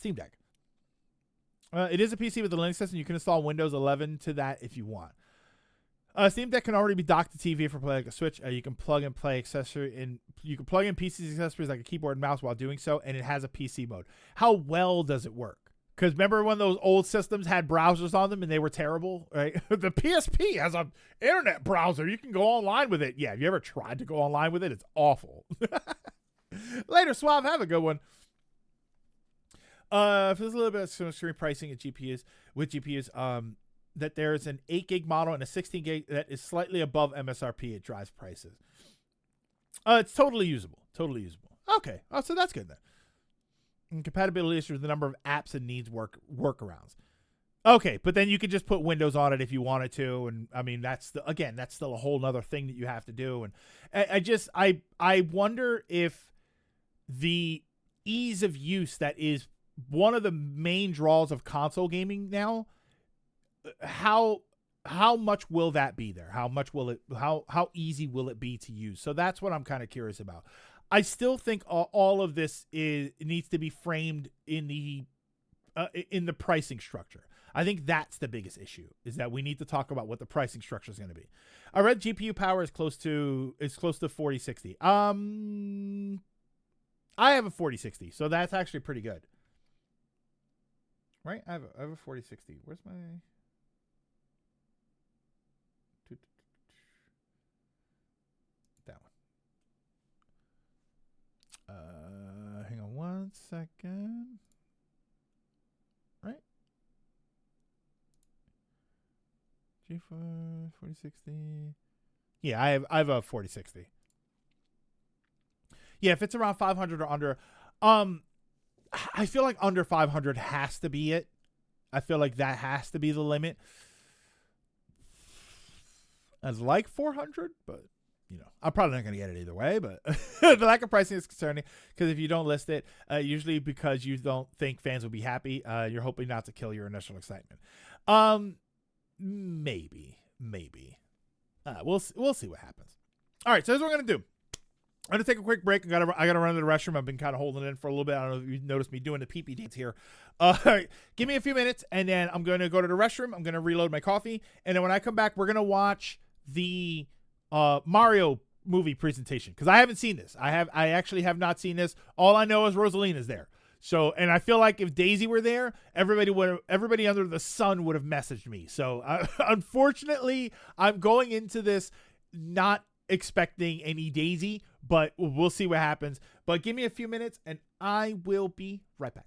It is a PC with a Linux system. You can install Windows 11 to that if you want. Steam Deck can already be docked to TV for play like a Switch. You can plug and play accessory, and you can plug in PC accessories like a keyboard and mouse while doing so, and it has a PC mode. How well does it work? Because remember when those old systems had browsers on them and they were terrible, right? The PSP has an internet browser. You can go online with it. Yeah, have you ever tried to go online with it? It's awful. Later, Suave. Have a good one. For this little bit of screen pricing at GPUs, that there's an 8 gig model and a 16 gig that is slightly above MSRP. It drives prices. It's totally usable. Okay. Oh, so that's good then. And compatibility issues, the number of apps and needs workarounds. Okay, but then you could just put Windows on it if you wanted to, and I mean that's still a whole nother thing that you have to do. And I wonder if the ease of use that is one of the main draws of console gaming now, how much will that be there? How easy will it be to use? So that's what I'm kind of curious about. I still think all of this needs to be framed in the pricing structure. I think that's the biggest issue, is that we need to talk about what the pricing structure is going to be. I read GPU power is close to 4060. I have a 4060, so that's actually pretty good. Right? I have a 4060. Where's my that one? Hang on one second. Right? G4 4060. Yeah, I have a 4060. Yeah, if it's around 500 or under, I feel like under 500 has to be it. I feel like that has to be the limit. I'd like 400, but I'm probably not going to get it either way. But the lack of pricing is concerning because if you don't list it, usually because you don't think fans will be happy, you're hoping not to kill your initial excitement. Maybe. We'll see what happens. All right, so here's what we're going to do. I'm going to take a quick break. I gotta run to the restroom. I've been kind of holding it in for a little bit. I don't know if you noticed me doing the pee-pee dance here. Give me a few minutes, and then I'm going to go to the restroom. I'm going to reload my coffee, and then when I come back, we're going to watch the Mario movie presentation because I haven't seen this. I actually have not seen this. All I know is Rosalina's there. So, and I feel like if Daisy were there, everybody under the sun would have messaged me. So, unfortunately, I'm going into this not expecting any Daisy, but we'll see what happens. But give me a few minutes and I will be right back.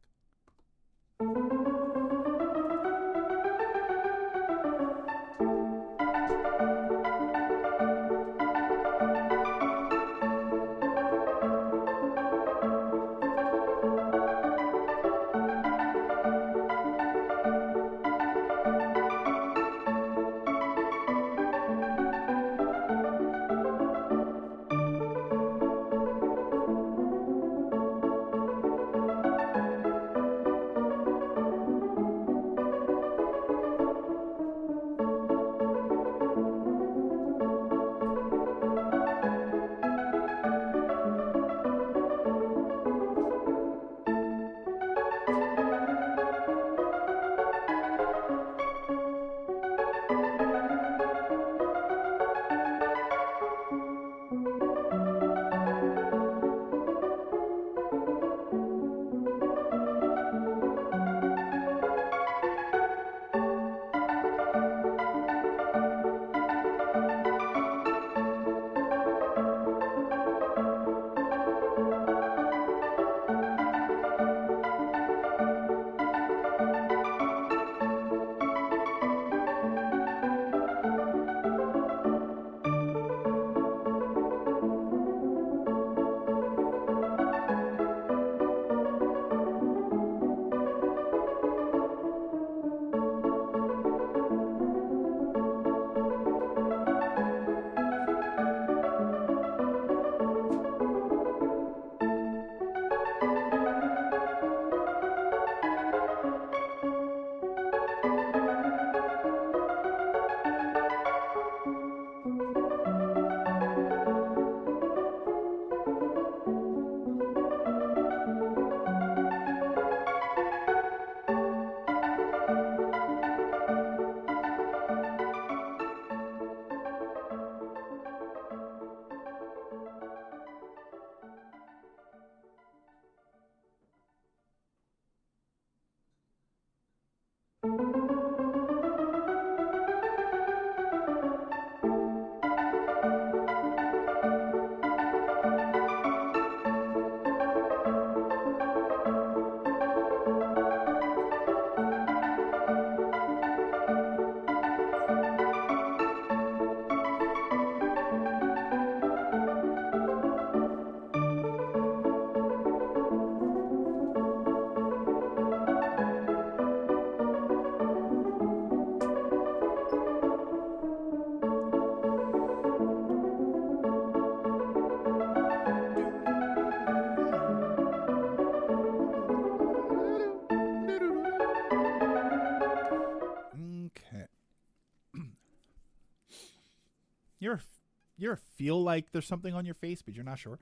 You feel like there's something on your face, but you're not sure.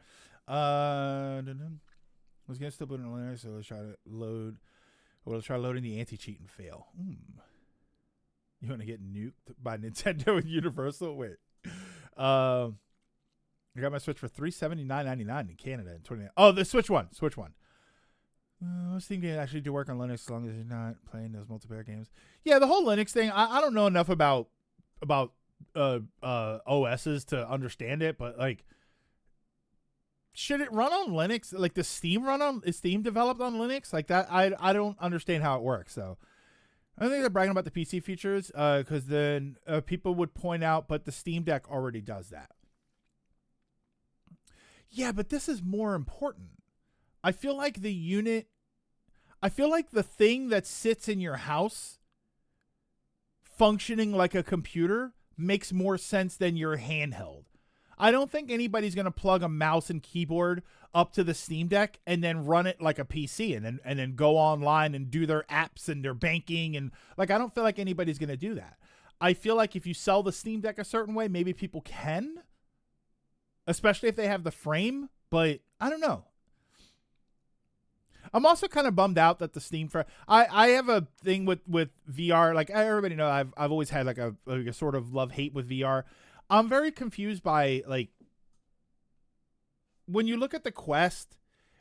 I was gonna still put it in Linux, so let's try to load. We'll try loading the anti-cheat and fail. You want to get nuked by Nintendo and Universal? Wait. I got my Switch for $379.99 in Canada in 20. Oh, the Switch one. Steam game actually do work on Linux as long as you're not playing those multiplayer games. Yeah, the whole Linux thing. I don't know enough about OSs to understand it, but like, should it run on Linux? Like, is Steam developed on Linux? Like that, I don't understand how it works. So I don't think they're bragging about the PC features, because then people would point out, but the Steam Deck already does that. Yeah, but this is more important. I feel like the thing that sits in your house functioning like a computer makes more sense than your handheld. I don't think anybody's going to plug a mouse and keyboard up to the Steam Deck and then run it like a PC and then go online and do their apps and their banking. And like, I don't feel like anybody's going to do that. I feel like if you sell the Steam Deck a certain way, maybe people can, especially if they have the frame, but I don't know. I'm also kind of bummed out that the Steam I have a thing with VR. Like, everybody know I've always had like a sort of love-hate with VR. I'm very confused by, like, when you look at the Quest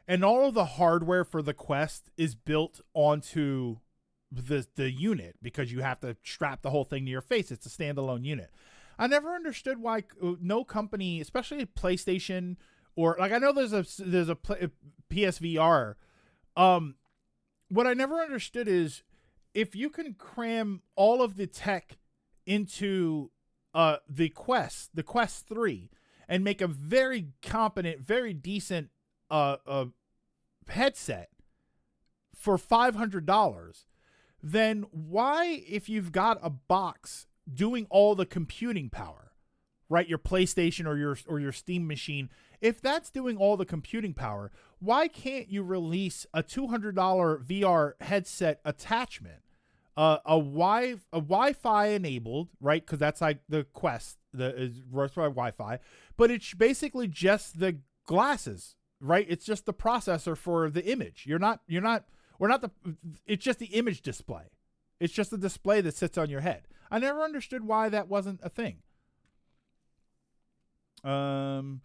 and all of the hardware for the Quest is built onto the unit because you have to strap the whole thing to your face. It's a standalone unit. I never understood why no company, especially PlayStation, or like, I know there's a PSVR. What I never understood is if you can cram all of the tech into the Quest 3 and make a very competent, very decent headset for $500, then why, if you've got a box doing all the computing power, right, your PlayStation or your Steam machine, if that's doing all the computing power, why can't you release a $200 VR headset attachment, a Wi-Fi enabled, right? Because that's like the Quest, is works by Wi-Fi, but it's basically just the glasses, right? It's just the processor for the image. It's just the image display. It's just the display that sits on your head. I never understood why that wasn't a thing. SteamOS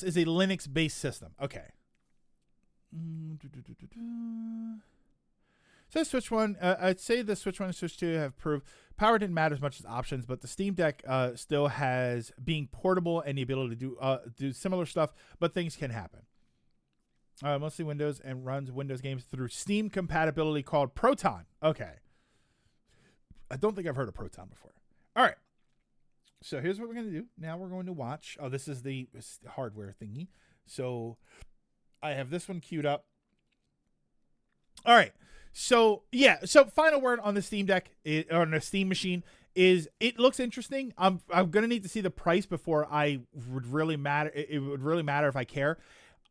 is a Linux-based system. Okay. So Switch 1, I'd say the Switch 1 and Switch 2 have proved power didn't matter as much as options, but the Steam Deck still has being portable and the ability to do similar stuff, but things can happen. Mostly Windows and runs Windows games through Steam compatibility called Proton. Okay. I don't think I've heard of Proton before. All right. So here's what we're going to do. Now we're going to watch. Oh, this is the hardware thingy. So I have this one queued up. All right. So, yeah. So final word on the Steam Deck, on the Steam machine, is it looks interesting. I'm going to need to see the price before it would really matter if I care.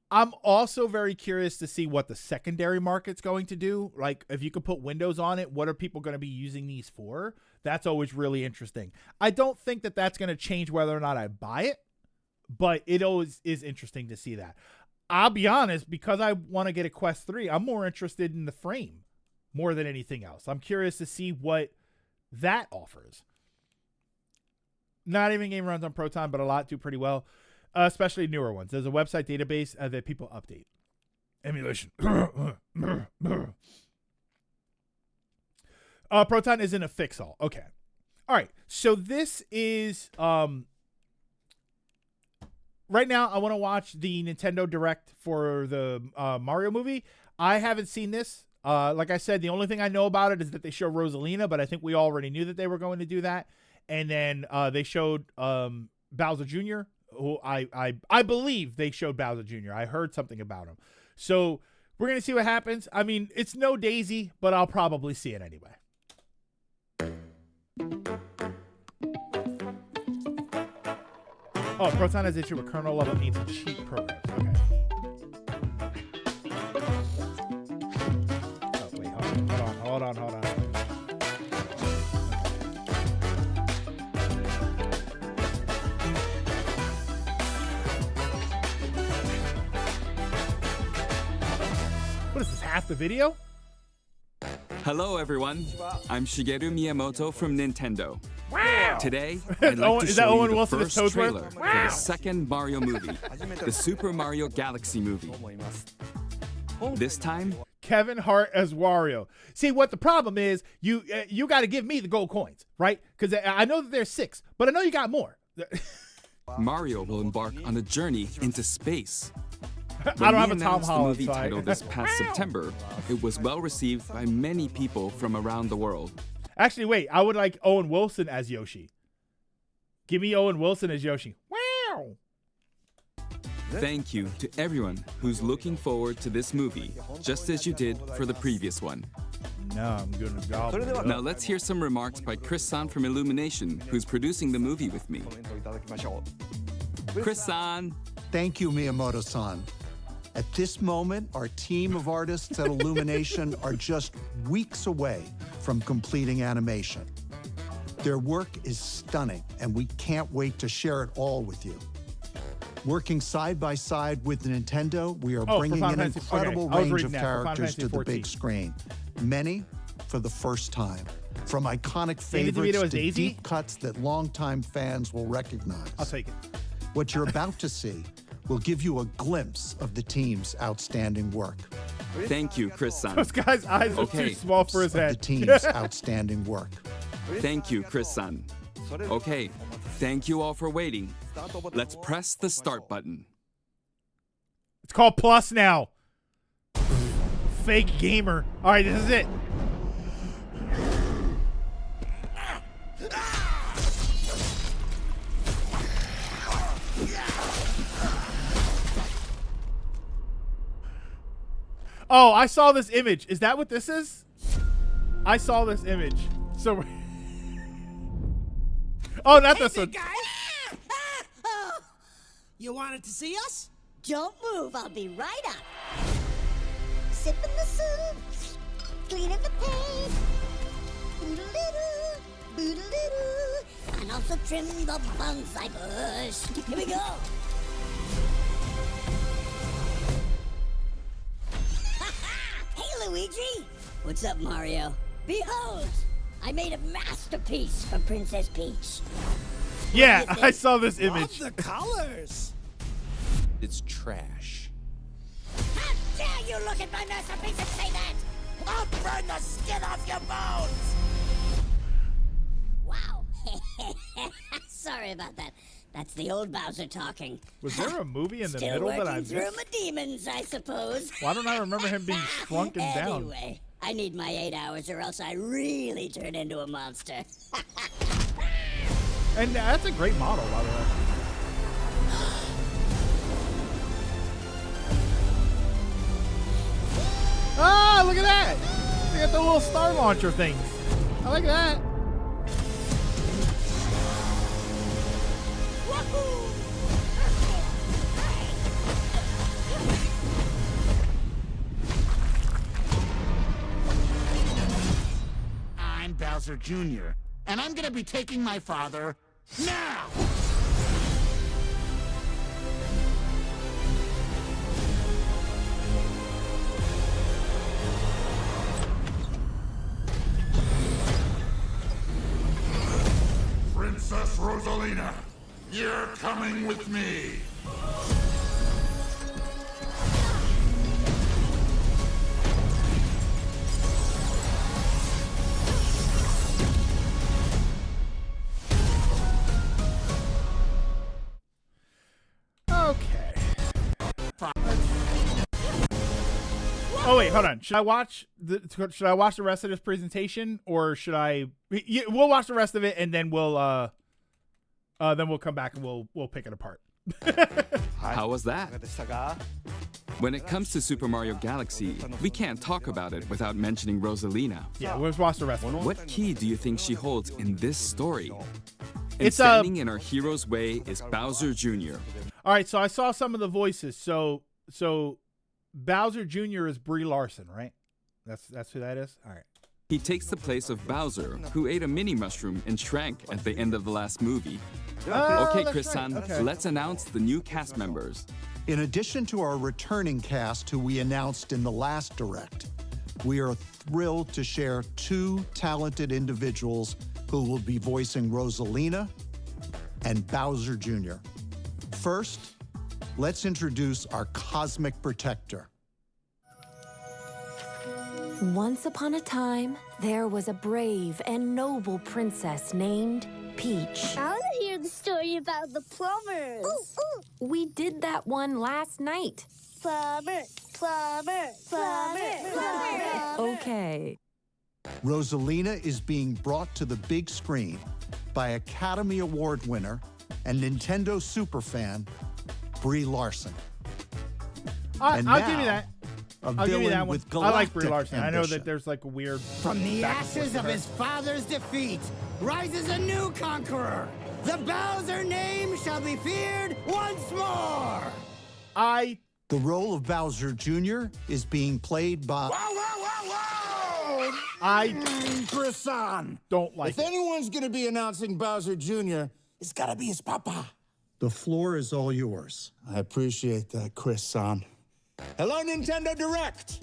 I'm also very curious to see what the secondary market's going to do. Like, if you could put Windows on it, what are people going to be using these for? That's always really interesting. I don't think that that's going to change whether or not I buy it, but it always is interesting to see that. I'll be honest, because I want to get a Quest 3, I'm more interested in the frame more than anything else. I'm curious to see what that offers. Not even game runs on Proton, but a lot do pretty well. Especially newer ones. There's a website database that people update. Emulation. Proton isn't a fix-all. Okay. All right. So this is... right now, I want to watch the Nintendo Direct for the Mario movie. I haven't seen this. Like I said, the only thing I know about it is that they show Rosalina, but I think we already knew that they were going to do that. And then they showed Bowser Jr., who I believe they showed Bowser Jr. I heard something about him. So we're going to see what happens. I mean, it's no Daisy, but I'll probably see it anyway. Oh, Proton has issue with kernel level needs to cheat programs. Okay. Oh, wait, hold on. What is this, half the video? Hello, everyone. I'm Shigeru Miyamoto from Nintendo. Wow. Today, I'd like to Is that show Owen you the Wilson as first Toadsworth? trailer for the second Mario movie, the Super Mario Galaxy movie. This time, Kevin Hart as Wario. See, what the problem is, you got to give me the gold coins, right? Because I know that there's 6, but I know you got more. Mario will embark on a journey into space. I don't have a When we Tom announced the Holland movie so title this past September, it was well received by many people from around the world. Actually, wait. I would like Owen Wilson as Yoshi. Give me Owen Wilson as Yoshi. Wow. Thank you to everyone who's looking forward to this movie, just as you did for the previous one. No, I'm gonna gobble it up. Now let's hear some remarks by Chris-san from Illumination, who's producing the movie with me. Chris-san. Thank you, Miyamoto-san. At this moment, our team of artists at Illumination are just weeks away from completing animation. Their work is stunning, and we can't wait to share it all with you. Working side by side with Nintendo, we are for bringing Final an Fantasy- incredible okay, I was range reading of that, for Final characters Fantasy to the 14. big screen, many for the first time. From iconic Danny DeVito favorites as to Daisy? deep cuts that longtime fans will recognize. I'll take it. What you're about to see will give you a glimpse of the team's outstanding work. Thank you, Chris-san. This guy's eyes are Okay. too small for his Of the head. team's outstanding work. Thank you, Chris-san. Okay, thank you all for waiting. Let's press the start button. It's called Plus now. Fake gamer. All right, this is it. Oh, I saw this image. Is that what this is? I saw this image. So, oh, not this one. You wanted to see us? Don't move, I'll be right up. Sipping the soup, cleaning the paint. Boodle-doo, boodle-doo. And also trim the bonsai bush. Here we go. Hey, Luigi. What's up, Mario? Behold, I made a masterpiece for Princess Peach. Yeah, What do you I think? saw this Love image. the colors. It's trash. How dare you look at my masterpiece and say that? I'll burn the skin off your bones! Wow. Sorry about that. That's the old Bowser talking. Was there a movie in the Still middle that I working through missed? my demons, I suppose. Why don't I remember him being shrunken down? Anyway, I need my 8 hours or else I really turn into a monster. And that's a great model, by the way. Ah, look at that! They got the little star launcher things. I like that. I'm Bowser Jr., and I'm gonna be taking my father now! Princess Rosalina, you're coming with me. Okay. Oh wait, hold on. Should I watch the rest of this presentation, or should I? We'll watch the rest of it, and then we'll come back and we'll pick it apart. How was that? When it comes to Super Mario Galaxy, we can't talk about it without mentioning Rosalina. Yeah, we'll watch the rest of it. What key do you think she holds in this story? And It's, standing in our hero's way is Bowser Jr. All right, so I saw some of the voices. So Bowser Jr. is Brie Larson, right? That's who that is. All right. He takes the place of Bowser, who ate a mini mushroom and shrank at the end of the last movie. Oh, Okay, that's Chris-san, right. Okay. let's announce the new cast members. In addition to our returning cast who we announced in the last Direct, we are thrilled to share 2 talented individuals who will be voicing Rosalina and Bowser Jr. First, let's introduce our cosmic protector. Once upon a time, there was a brave and noble princess named Peach. I want to hear the story about the plumbers. We did that one last night. Plumber, plumber, plumber, plumber. Okay. Rosalina is being brought to the big screen by Academy Award winner and Nintendo superfan, Brie Larson. I'll now, give you that. A I'll give you that villain one. with I like Brie galactic Larson. I know ambition. that there's like a weird. From the back and forth ashes with of her. his father's defeat rises a new conqueror. The Bowser name shall be feared once more. The role of Bowser Jr. is being played by... Chris-san. Don't like If anyone's gonna be announcing Bowser Jr., it's gotta be his papa. The floor is all yours. I appreciate that, Chris-san. Hello, Nintendo Direct.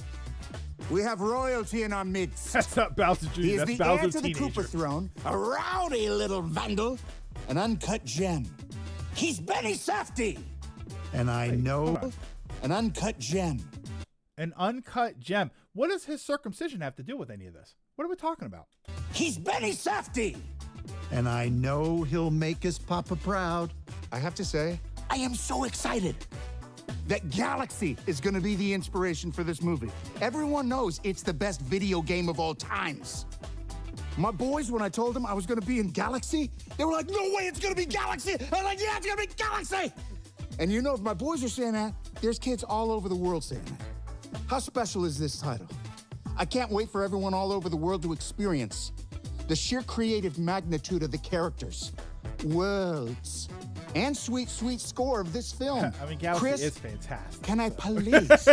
We have royalty in our midst. That's not Bowser Jr. He is That's the Bowser heir to the teenager. Koopa throne, a rowdy little vandal, an uncut gem. He's Benny Safdie. And I know... An uncut gem. An uncut gem. What does his circumcision have to do with any of this? What are we talking about? He's Benny Safdie. And I know he'll make his papa proud. I have to say, I am so excited that Galaxy is going to be the inspiration for this movie. Everyone knows it's the best video game of all times. My boys, when I told them I was going to be in Galaxy, they were like, no way, it's going to be Galaxy. I was like, yeah, it's going to be Galaxy. And you know, if my boys are saying that, there's kids all over the world saying that. How special is this title? I can't wait for everyone all over the world to experience the sheer creative magnitude of the characters, worlds, and sweet, sweet score of this film. I mean, Galaxy Chris, is fantastic. can I please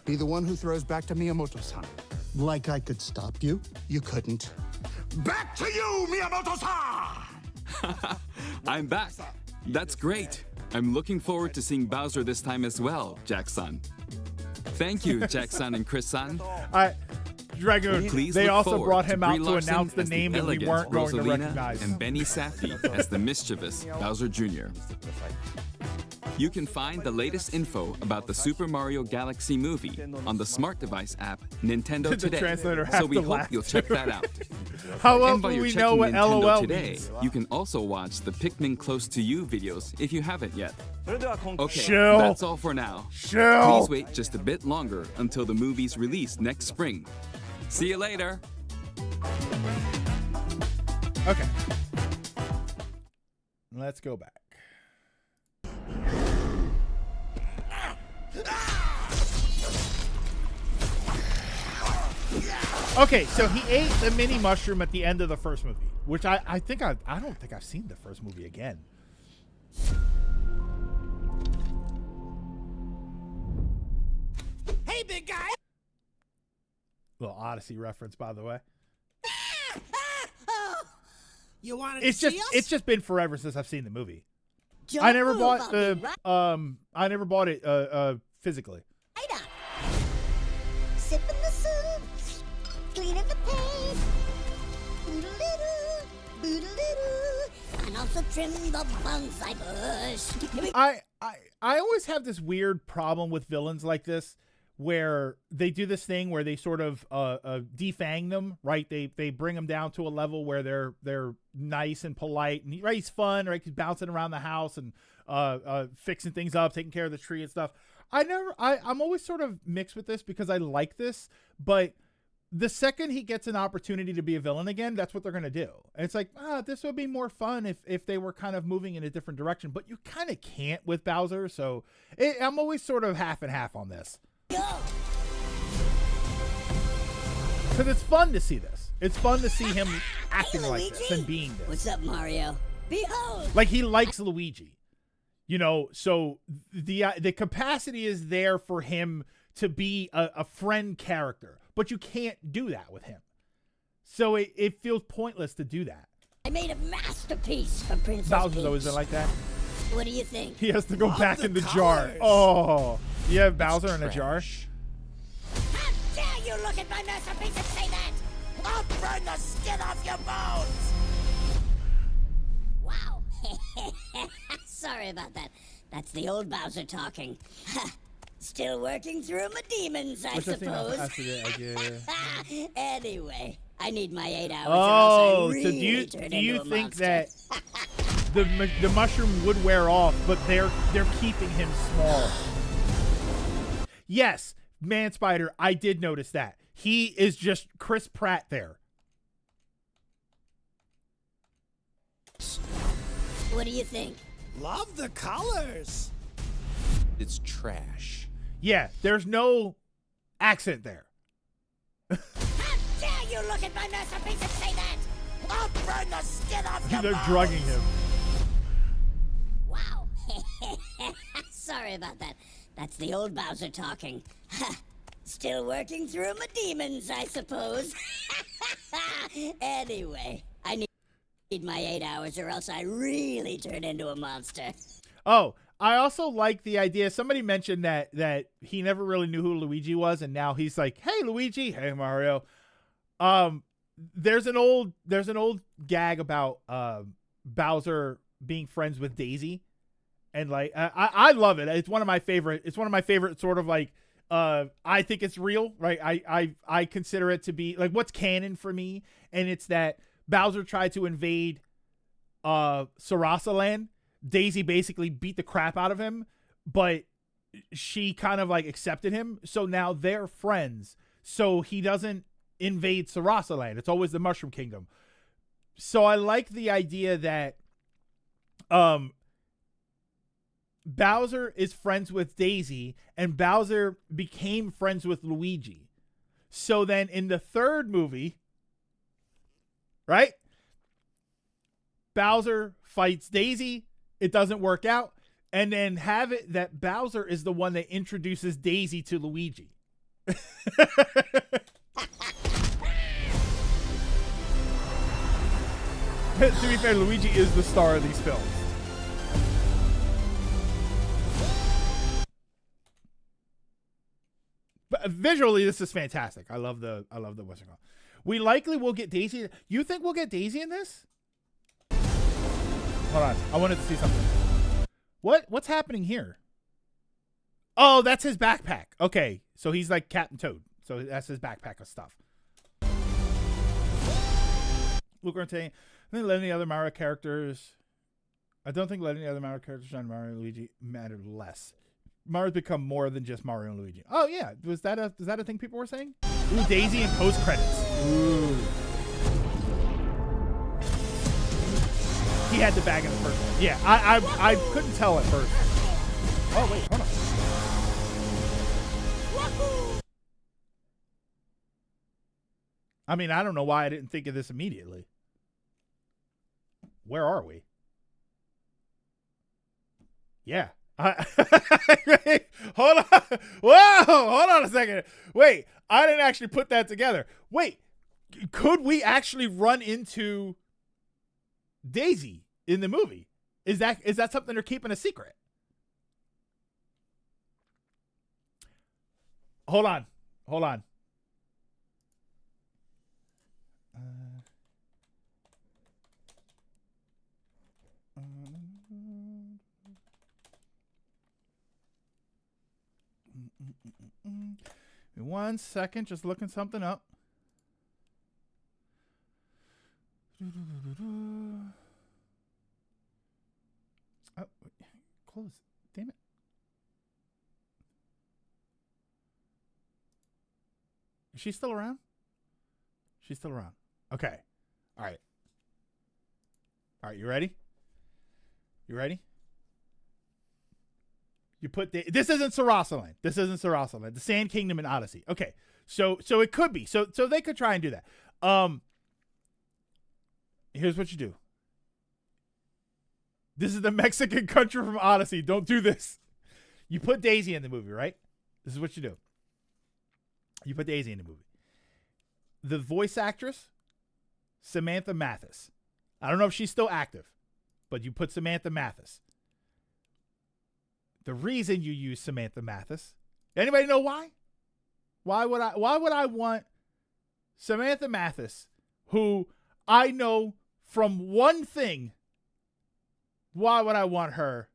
be the one who throws back to Miyamoto-san? Like I could stop you? You couldn't. Back to you, Miyamoto-san! I'm back. That's great. I'm looking forward to seeing Bowser this time as well, Jack-san. Thank you, Jack-san and Chris-san. Dragoon, Please they look also forward brought him to out Brie to Larson announce the as name that we elegant weren't going to Rosalina recognize. and Benny Safdie as the mischievous Bowser Jr. You can find the latest info about the Super Mario Galaxy movie on the smart device app Nintendo The Today. translator So has we to hope laugh, you'll too. check that out. How else And while do you're we checking know what Nintendo LOL Today, means? you can also watch the Pikmin Close to You videos if you haven't yet. Okay, Chill. that's all for now. Chill. Please wait just a bit longer until the movie's release next spring. See you later. Okay. Let's go back. Okay, so he ate the mini mushroom at the end of the first movie, which I don't think I've seen the first movie again. Hey, big guy. Little Odyssey reference, by the way. You wanted It's to just see us? it's just been forever since I've seen the movie. Don't I never move, bought I'll the be right I never bought it physically. up. Sipping the soup, cleaning the paint, boodle-little, boodle-little, and also trim the bonsai bush. Here we I always have this weird problem with villains like this, where they do this thing where they sort of defang them, right? They bring them down to a level where they're nice and polite, and right, he's fun, right? He's bouncing around the house and fixing things up, taking care of the tree and stuff. I'm always sort of mixed with this because I like this, but the second he gets an opportunity to be a villain again, that's what they're going to do. And it's like, this would be more fun if they were kind of moving in a different direction, but you kind of can't with Bowser. So I'm always sort of half and half on this. go. Because it's fun to see this. It's fun to see him acting Hey, like this Luigi. and being this. What's up, Mario? Behold. Like, he likes Luigi. You know, so the capacity is there for him to be a friend character. But you can't do that with him. So it feels pointless to do that. I made a masterpiece for Princess Bowser's Peach. always been like that. What do you think? He has to go Love back the in the jar. colors. Oh, you have Bowser in a jar. How dare you look at my masterpiece and say that? I'll burn the skin off your bones! Wow. Sorry about that. That's the old Bowser talking. Still working through my demons, I What's the thing suppose. after the idea? Anyway, I need my 8 hours or Oh, else I really so do turn you into a think monster. that the mushroom would wear off, but they're keeping him small? Yes, Man Spider, I did notice that. He is just Chris Pratt there. What do you think? Love the colors. It's trash. Yeah, there's no accent there. How dare you look at my masterpiece and say that? I'll burn the skin off your They're bones! drugging him. Wow. Sorry about that. That's the old Bowser talking. Still working through my demons, I suppose. Anyway, I need my 8 hours or else I really turn into a monster. Oh, I also like the idea. Somebody mentioned that he never really knew who Luigi was, and now he's like, "Hey, Luigi. Hey, Mario." There's an old gag about Bowser being friends with Daisy, and like I love it. It's one of my favorite. It's one of my favorite sort of like. I think it's real, right? I consider it to be like what's canon for me, and it's that Bowser tried to invade Sarasaland. Daisy basically beat the crap out of him, but she kind of like accepted him. So now they're friends. So he doesn't invade Sarasaland. It's always the Mushroom Kingdom. So I like the idea that Bowser is friends with Daisy and Bowser became friends with Luigi. So then in the third movie, right? Bowser fights Daisy. It doesn't work out. And then have it that Bowser is the one that introduces Daisy to Luigi. To be fair, Luigi is the star of these films. But visually, this is fantastic. I love the what's it called. We likely will get Daisy. You think we'll get Daisy in this? Hold on. I wanted to see something. What's happening here? Oh, that's his backpack. Okay. So he's like Captain Toad. So that's his backpack of stuff. Luke Ortega. I think letting the other Mario characters. I don't think letting the other Mario characters shine Mario and Luigi mattered less. Mario's become more than just Mario and Luigi. Oh yeah. Was that a thing people were saying? Ooh, Daisy in post credits. Ooh. He had the bag in the first one. Yeah, I couldn't tell at first. Oh, wait, hold on. I mean, I don't know why I didn't think of this immediately. Where are we? Yeah. Hold on. Whoa, hold on a second. Wait, I didn't actually put that together. Wait, could we actually run into Daisy in the movie? Is that something they're keeping a secret? Hold on. One second, just looking something up. Oh, close. Damn it. Is she still around? She's still around. Okay. All right. You ready? You put this isn't Sarasaland. The Sand Kingdom in Odyssey. Okay. So it could be. So they could try and do that. Here's what you do. This is the Mexican country from Odyssey. Don't do this. You put Daisy in the movie, right? This is what you do. You put Daisy in the movie. The voice actress, Samantha Mathis. I don't know if she's still active, but you put Samantha Mathis. the reason you use Samantha Mathis. Anybody know why? Why would I want Samantha Mathis, who I know from one thing, why would I want her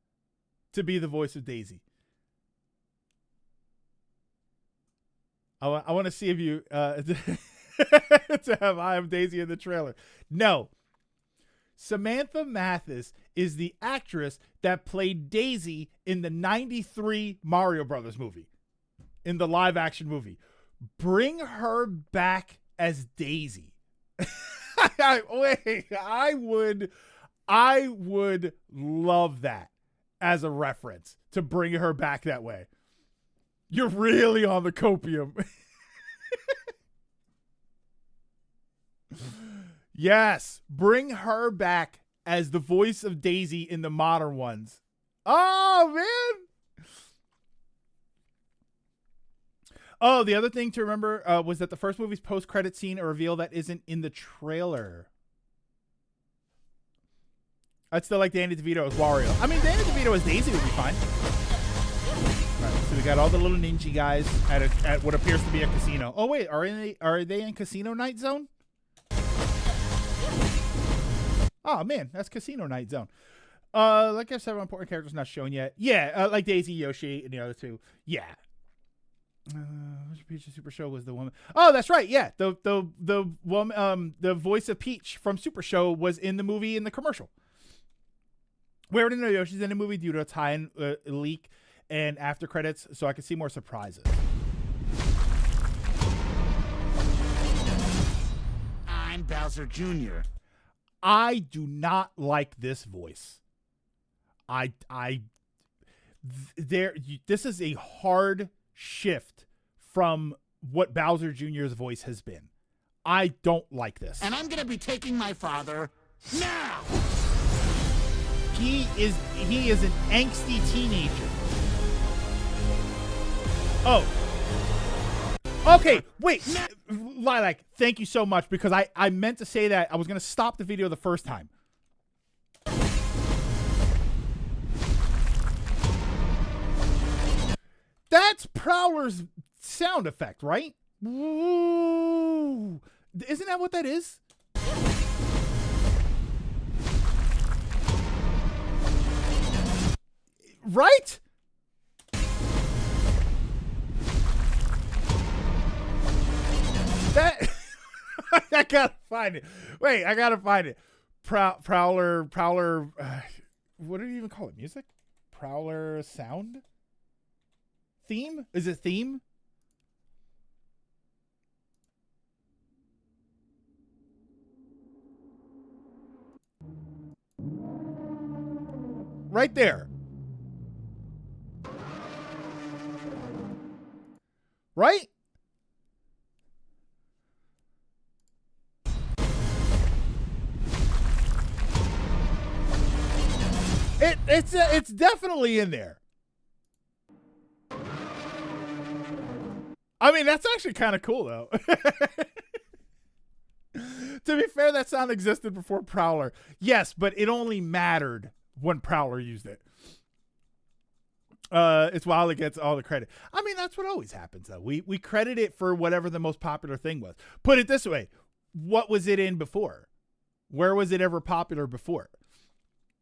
to be the voice of Daisy? I want to see if you to have I Am Daisy in the trailer. No. Samantha Mathis is the actress that played Daisy in the 93 Mario Brothers movie, in the live action movie. Bring her back as Daisy. I would love that as a reference, to bring her back that way. You're really on the copium. Yes, bring her back as the voice of Daisy in the modern ones. Oh, man. Oh, the other thing to remember was that the first movie's post-credit scene a reveal that isn't in the trailer. I'd still like Danny DeVito as Wario. I mean, Danny DeVito as Daisy would be fine. All right, so we got all the little ninja guys at what appears to be a casino. Oh, wait, are they in Casino Night Zone? Oh, man, that's Casino Night Zone. Like I have several important characters not shown yet. Yeah, like Daisy, Yoshi, and the other two. Yeah. Peach Super Show was the woman. Oh, that's right. Yeah, the woman, the voice of Peach from Super Show was in the movie in the commercial. We already know Yoshi's in the movie due to a tie-in leak and after credits, so I could see more surprises. I'm Bowser Jr. I do not like this voice. This is a hard shift from what Bowser Jr.'s voice has been. I don't like this. And I'm gonna be taking my father now. He is an angsty teenager. Oh. Okay, wait. Lilac, thank you so much, because I meant to say that. I was going to stop the video the first time. That's Prowler's sound effect, right? Ooh. Isn't that what that is? Right? That I gotta find it. Wait, I gotta find it. Prowler. What do you even call it? Music? Prowler sound? Theme? Is it theme? Right there. Right? It's definitely in there. I mean, that's actually kind of cool, though. To be fair, that sound existed before Prowler. Yes, but it only mattered when Prowler used it. It's while it gets all the credit. I mean, that's what always happens, though. We credit it for whatever the most popular thing was. Put it this way. What was it in before? Where was it ever popular before?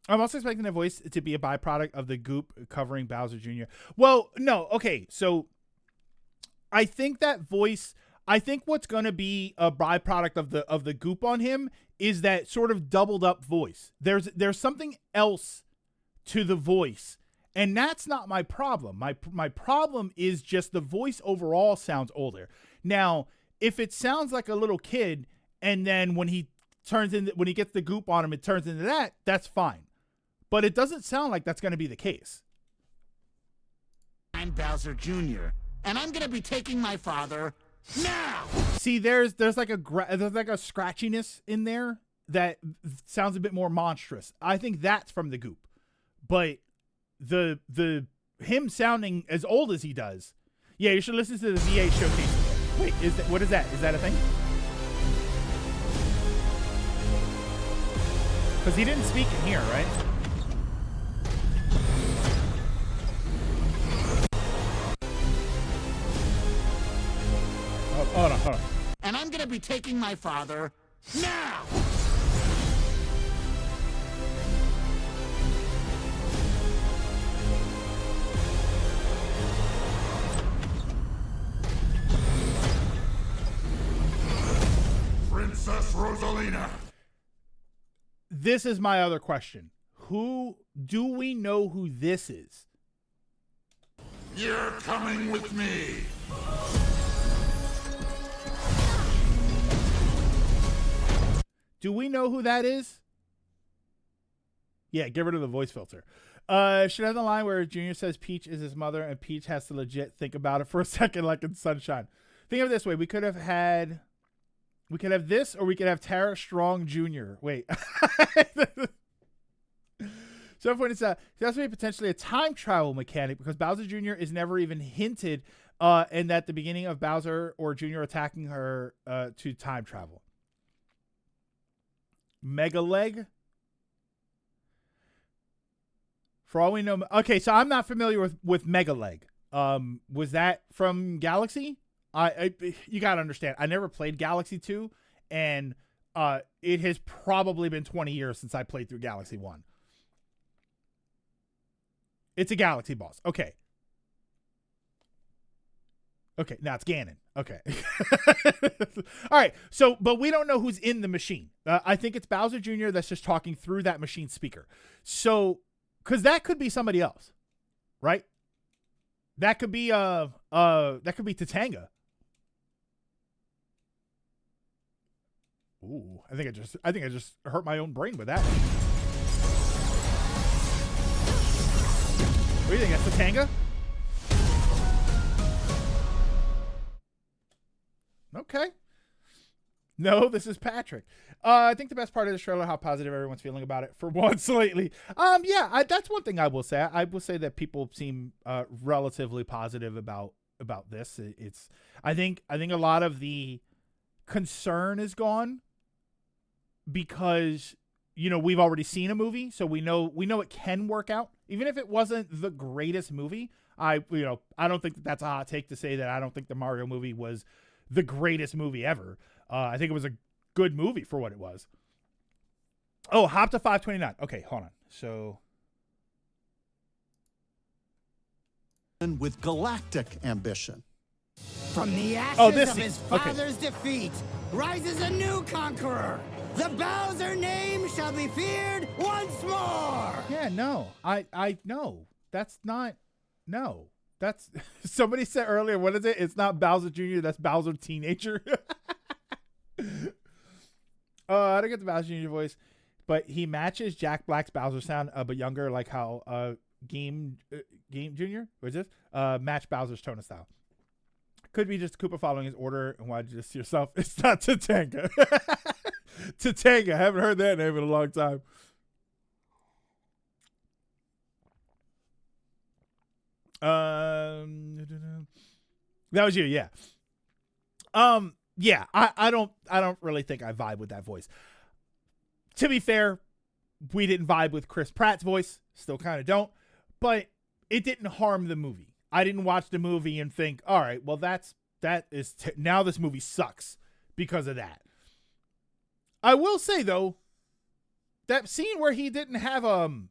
I'm also expecting the voice to be a byproduct of the goop covering Bowser Jr. Well, no. Okay, so I think that voice, I think what's going to be a byproduct of the goop on him is that sort of doubled up voice. There's something else to the voice, and that's not my problem. My problem is just the voice overall sounds older. Now, if it sounds like a little kid, and then when he gets the goop on him, it turns into that, that's fine. But it doesn't sound like that's going to be the case. I'm Bowser Jr., and I'm going to be taking my father now. See, there's like a scratchiness in there that sounds a bit more monstrous. I think that's from the goop. But the him sounding as old as he does. Yeah, you should listen to the VA showcase. Wait, what is that? Is that a thing? Because he didn't speak in here, right? Hold on. And I'm gonna be taking my father now! Princess Rosalina. This is my other question. Who do we know who this is? You're coming with me. Do we know who that is? Yeah, get rid of the voice filter. Should have the line where Junior says Peach is his mother and Peach has to legit think about it for a second like in Sunshine. Think of it this way. We could have this or we could have Tara Strong Jr. Wait. So it's that's potentially a time travel mechanic because Bowser Jr. is never even hinted and at the beginning of Bowser or Jr. attacking her to time travel. Mega Leg. For all we know, okay, so I'm not familiar with Mega Leg. Was that from Galaxy? You gotta understand, I never played Galaxy 2, and it has probably been 20 years since I played through Galaxy 1. It's a Galaxy boss. Okay. Okay, now it's Ganon. Okay. All right, so, but we don't know who's in the machine. I think it's Bowser Jr. that's just talking through that machine speaker. So, because that could be somebody else, right? That could be Tatanga. Ooh, I think I just hurt my own brain with that one. What do you think? That's Tatanga? Okay. No, this is Patrick. I think the best part of this trailer, how positive everyone's feeling about it for once lately. Yeah, that's one thing I will say. I will say that people seem relatively positive about this. I think a lot of the concern is gone because we've already seen a movie, so we know it can work out. Even if it wasn't the greatest movie, I don't think that's a hot take to say that I don't think the Mario movie was the greatest movie ever. I think it was a good movie for what it was. Oh, hop to 529. Okay, hold on. So, with galactic ambition. From the ashes of his Okay. father's defeat rises a new conqueror. The Bowser name shall be feared once more. Yeah, no. I no. That's not. No. That's somebody said earlier, what is it? It's not Bowser Jr., that's Bowser Teenager. I don't get the Bowser Jr. voice, but he matches Jack Black's Bowser sound, but younger, like how Game Jr. What is this? Match Bowser's tone and style. Could be just Koopa following his order, and why just yourself? It's not Tatanga. Tatanga. I haven't heard that name in a long time. That was you, yeah. Yeah, I don't really think I vibe with that voice. To be fair, we didn't vibe with Chris Pratt's voice, still kind of don't, but it didn't harm the movie. I didn't watch the movie and think, all right, well now this movie sucks because of that. I will say though, that scene where he didn't have an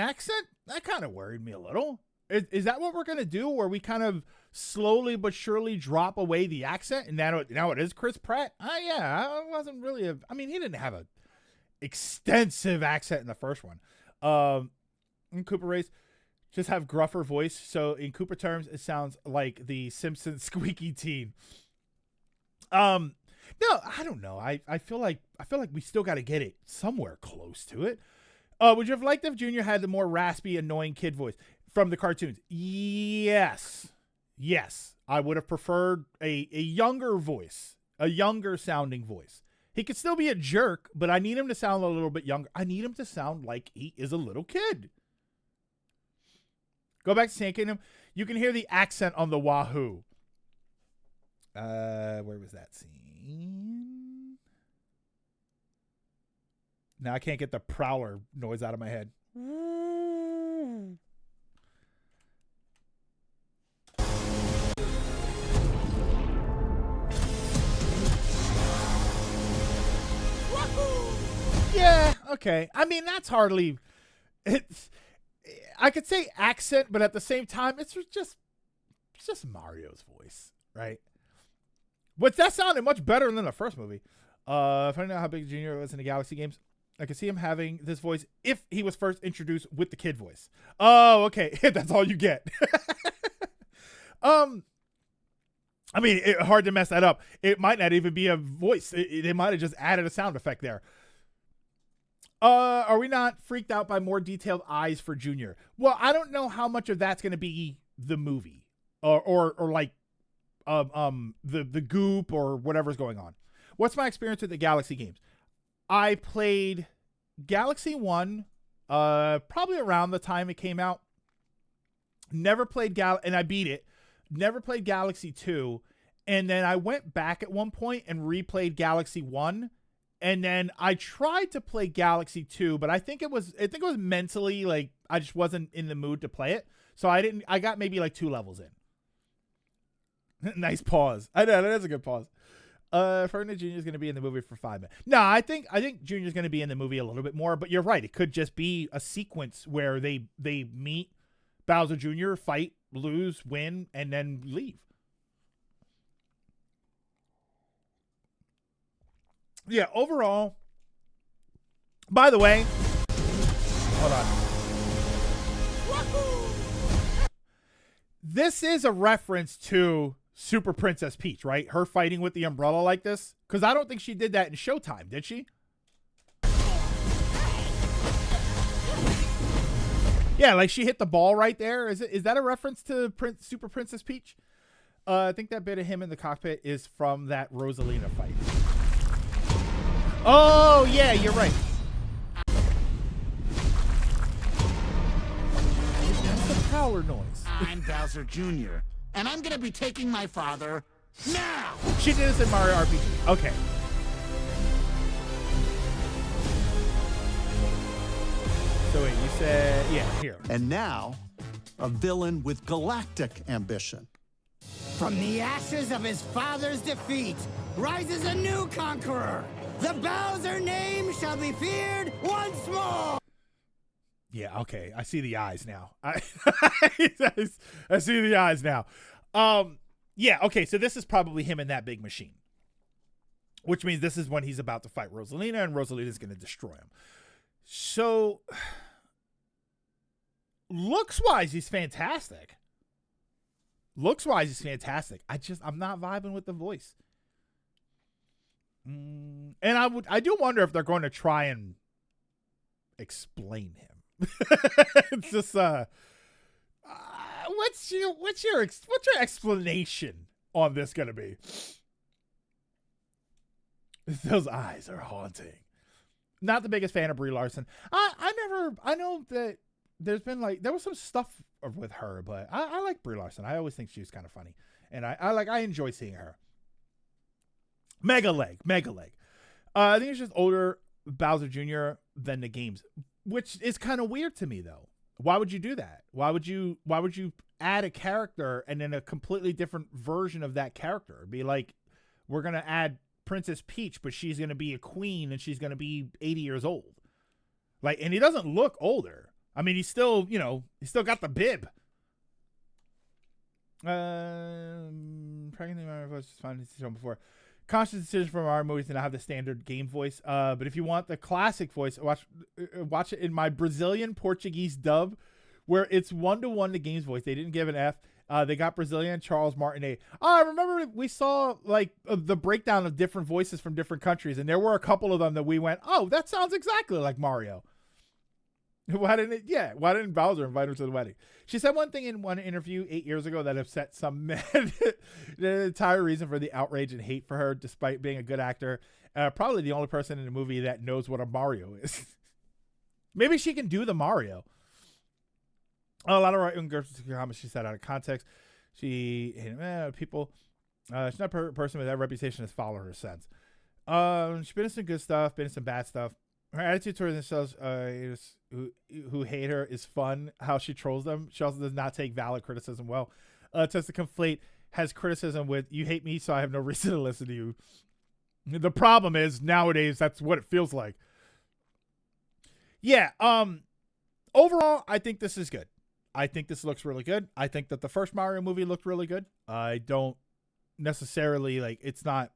accent, that kind of worried me a little. Is that what we're going to do, where we kind of slowly but surely drop away the accent, and now it is Chris Pratt? Yeah, I wasn't really he didn't have a extensive accent in the first one. In Koopa Race, just have gruffer voice, so in Koopa terms, it sounds like the Simpsons squeaky teen. No, I don't know. I feel like we still got to get it somewhere close to it. Would you have liked if Junior had the more raspy, annoying kid voice from the cartoons? Yes. I would have preferred a younger voice, a younger sounding voice. He could still be a jerk, but I need him to sound a little bit younger. I need him to sound like he is a little kid. Go back to Sand Kingdom. You can hear the accent on the Wahoo. Where was that scene? Now I can't get the Prowler noise out of my head. Okay. I mean, that's hardly. It's. I could say accent, but at the same time, it's just Mario's voice, right? But that sounded much better than the first movie. Finding out how big Junior was in the Galaxy games, I could see him having this voice if he was first introduced with the kid voice. Oh, okay. That's all you get. I mean, hard to mess that up. It might not even be a voice. They might have just added a sound effect there. Are we not freaked out by more detailed eyes for Junior? Well, I don't know how much of that's going to be the movie or like the goop or whatever's going on. What's my experience with the Galaxy games? I played Galaxy 1 probably around the time it came out. Never played and I beat it. Never played Galaxy 2, and then I went back at one point and replayed Galaxy 1. And then I tried to play Galaxy 2, but I think it was mentally like I just wasn't in the mood to play it. So I got maybe like 2 levels in. Nice pause. I know, that is a good pause. Ferdinand Jr. is going to be in the movie for 5 minutes. No, I think Jr. is going to be in the movie a little bit more, but you're right. It could just be a sequence where they meet Bowser Jr., fight, lose, win, and then leave. Yeah, overall, by the way, hold on. Wahoo! This is a reference to Super Princess Peach, right? Her fighting with the umbrella like this. Because I don't think she did that in Showtime, did she? Yeah, like she hit the ball right there. Is that a reference to Super Princess Peach? I think that bit of him in the cockpit is from that Rosalina fight. Oh, yeah, you're right. That's the power noise. I'm Bowser Jr., and I'm going to be taking my father now. She did this in Mario RPG. Okay. So wait, you said, yeah, here. And now, a villain with galactic ambition. From the ashes of his father's defeat rises a new conqueror. The Bowser name shall be feared once more. Yeah, okay. I see the eyes now. I see the eyes now. Yeah, okay. So this is probably him in that big machine, which means this is when he's about to fight Rosalina, and Rosalina's going to destroy him. So, looks-wise, he's fantastic. Looks-wise, he's fantastic. I'm not vibing with the voice. And I do wonder if they're going to try and explain him. It's just what's your explanation on this going to be? Those eyes are haunting. Not the biggest fan of Brie Larson. I know that there was some stuff with her, but I like Brie Larson. I always think she's kind of funny, and I enjoy seeing her. Mega Leg. I think it's just older Bowser Jr. than the games, which is kind of weird to me though. Why would you do that? Why would you add a character and then a completely different version of that character? Be like, we're gonna add Princess Peach, but she's gonna be a queen and she's gonna be 80 years old. Like, and he doesn't look older. I mean, he's still got the bib. Pregnant Mario voice is fine. It's shown before. Conscious decision from our movies to not have the standard game voice. But if you want the classic voice, watch it in my Brazilian Portuguese dub, where it's 1-to-1 the game's voice. They didn't give an F. They got Brazilian Charles Martinet. I remember we saw like the breakdown of different voices from different countries, and there were a couple of them that we went, "Oh, that sounds exactly like Mario." Why didn't Bowser invite her to the wedding? She said one thing in one interview 8 years ago that upset some men. The entire reason for the outrage and hate for her, despite being a good actor, probably the only person in the movie that knows what a Mario is. Maybe she can do the Mario. A lot of right-wing comments she said out of context. She hated people. She's not a person with that reputation as follow her sense. She's been in some good stuff, been in some bad stuff. Her attitude towards themselves who hate her is fun. How she trolls them. She also does not take valid criticism well. Tends to conflate has criticism with "you hate me, so I have no reason to listen to you." The problem is nowadays that's what it feels like. Yeah. Overall, I think this is good. I think this looks really good. I think that the first Mario movie looked really good. I don't necessarily like it's not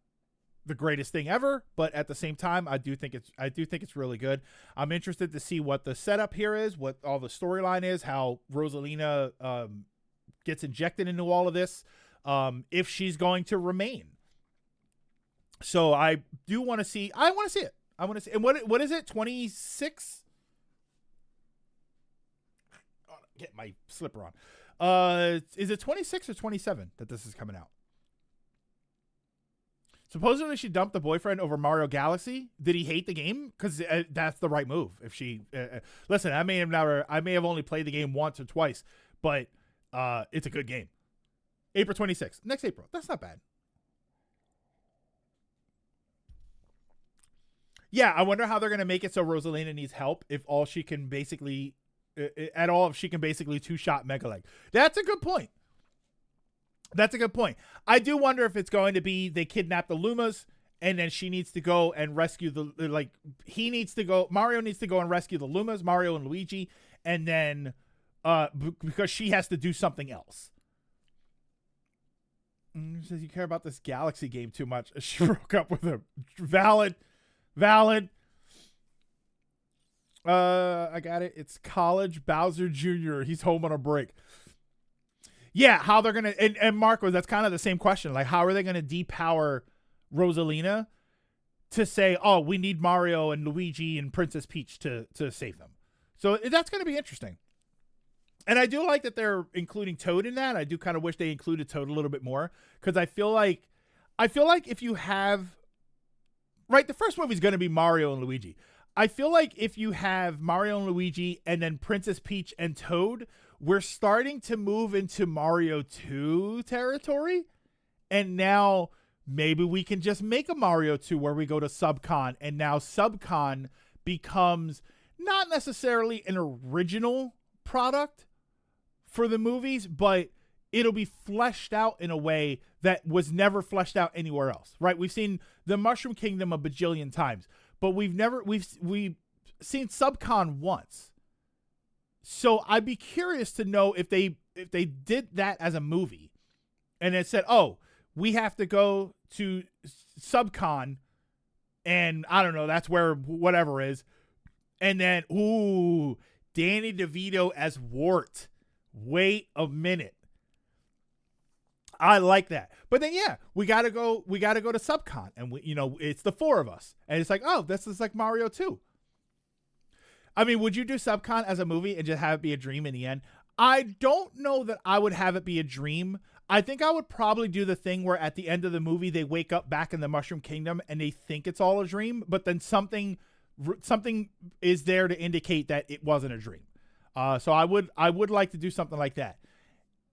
the greatest thing ever, but at the same time, I do think it's really good. I'm interested to see what the setup here is, what all the storyline is, how Rosalina gets injected into all of this, if she's going to remain. So I do want to see. I want to see it. I want to see. And what is it? 26. Get my slipper on. Is it 26 or 27 that this is coming out? Supposedly she dumped the boyfriend over Mario Galaxy. Did he hate the game? Because that's the right move. If she listen, I may have only played the game once or twice, but it's a good game. April 26th, next April. That's not bad. Yeah, I wonder how they're gonna make it so Rosalina needs help. If all she can basically if she can basically two-shot Mega Leg. That's a good point. That's a good point. I do wonder if it's going to be they kidnap the Lumas and then she needs to go and rescue Mario needs to go and rescue the Lumas, Mario and Luigi, and then because she has to do something else. She says you care about this Galaxy game too much. She broke up with him. Valid. I got it. It's college Bowser Jr. He's home on a break. Yeah, how they're going to... And Marco, that's kind of the same question. Like, how are they going to depower Rosalina to say, oh, we need Mario and Luigi and Princess Peach to save them? So that's going to be interesting. And I do like that they're including Toad in that. I do kind of wish they included Toad a little bit more. Because I feel like if you have... Right, the first movie is going to be Mario and Luigi. I feel like if you have Mario and Luigi and then Princess Peach and Toad, we're starting to move into Mario 2 territory. And now maybe we can just make a Mario 2 where we go to Subcon. And now Subcon becomes not necessarily an original product for the movies, but it'll be fleshed out in a way that was never fleshed out anywhere else, right? We've seen the Mushroom Kingdom a bajillion times. But we've seen Subcon once. So I'd be curious to know if they did that as a movie and it said, oh, we have to go to Subcon and I don't know, that's where whatever is. And then, Danny DeVito as Wart. Wait a minute. I like that. But then, yeah, we got to go to Subcon and it's the four of us. And it's like, oh, this is like Mario 2. I mean, would you do Subcon as a movie and just have it be a dream in the end? I don't know that I would have it be a dream. I think I would probably do the thing where at the end of the movie, they wake up back in the Mushroom Kingdom and they think it's all a dream, but then something is there to indicate that it wasn't a dream. So I would like to do something like that.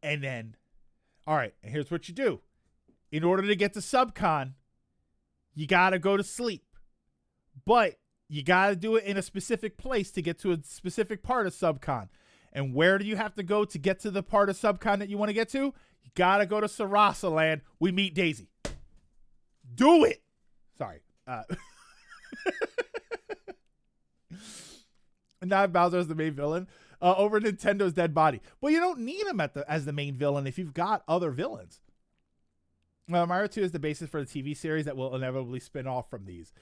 And then, all right, and here's what you do. In order to get to Subcon, you got to go to sleep. But you got to do it in a specific place to get to a specific part of Subcon. And where do you have to go to get to the part of Subcon that you want to get to? You got to go to Sarasa Land. We meet Daisy. Do it. Sorry. Now Bowser is the main villain over Nintendo's dead body. Well, you don't need him as the main villain if you've got other villains. Mario 2 is the basis for the TV series that will inevitably spin off from these.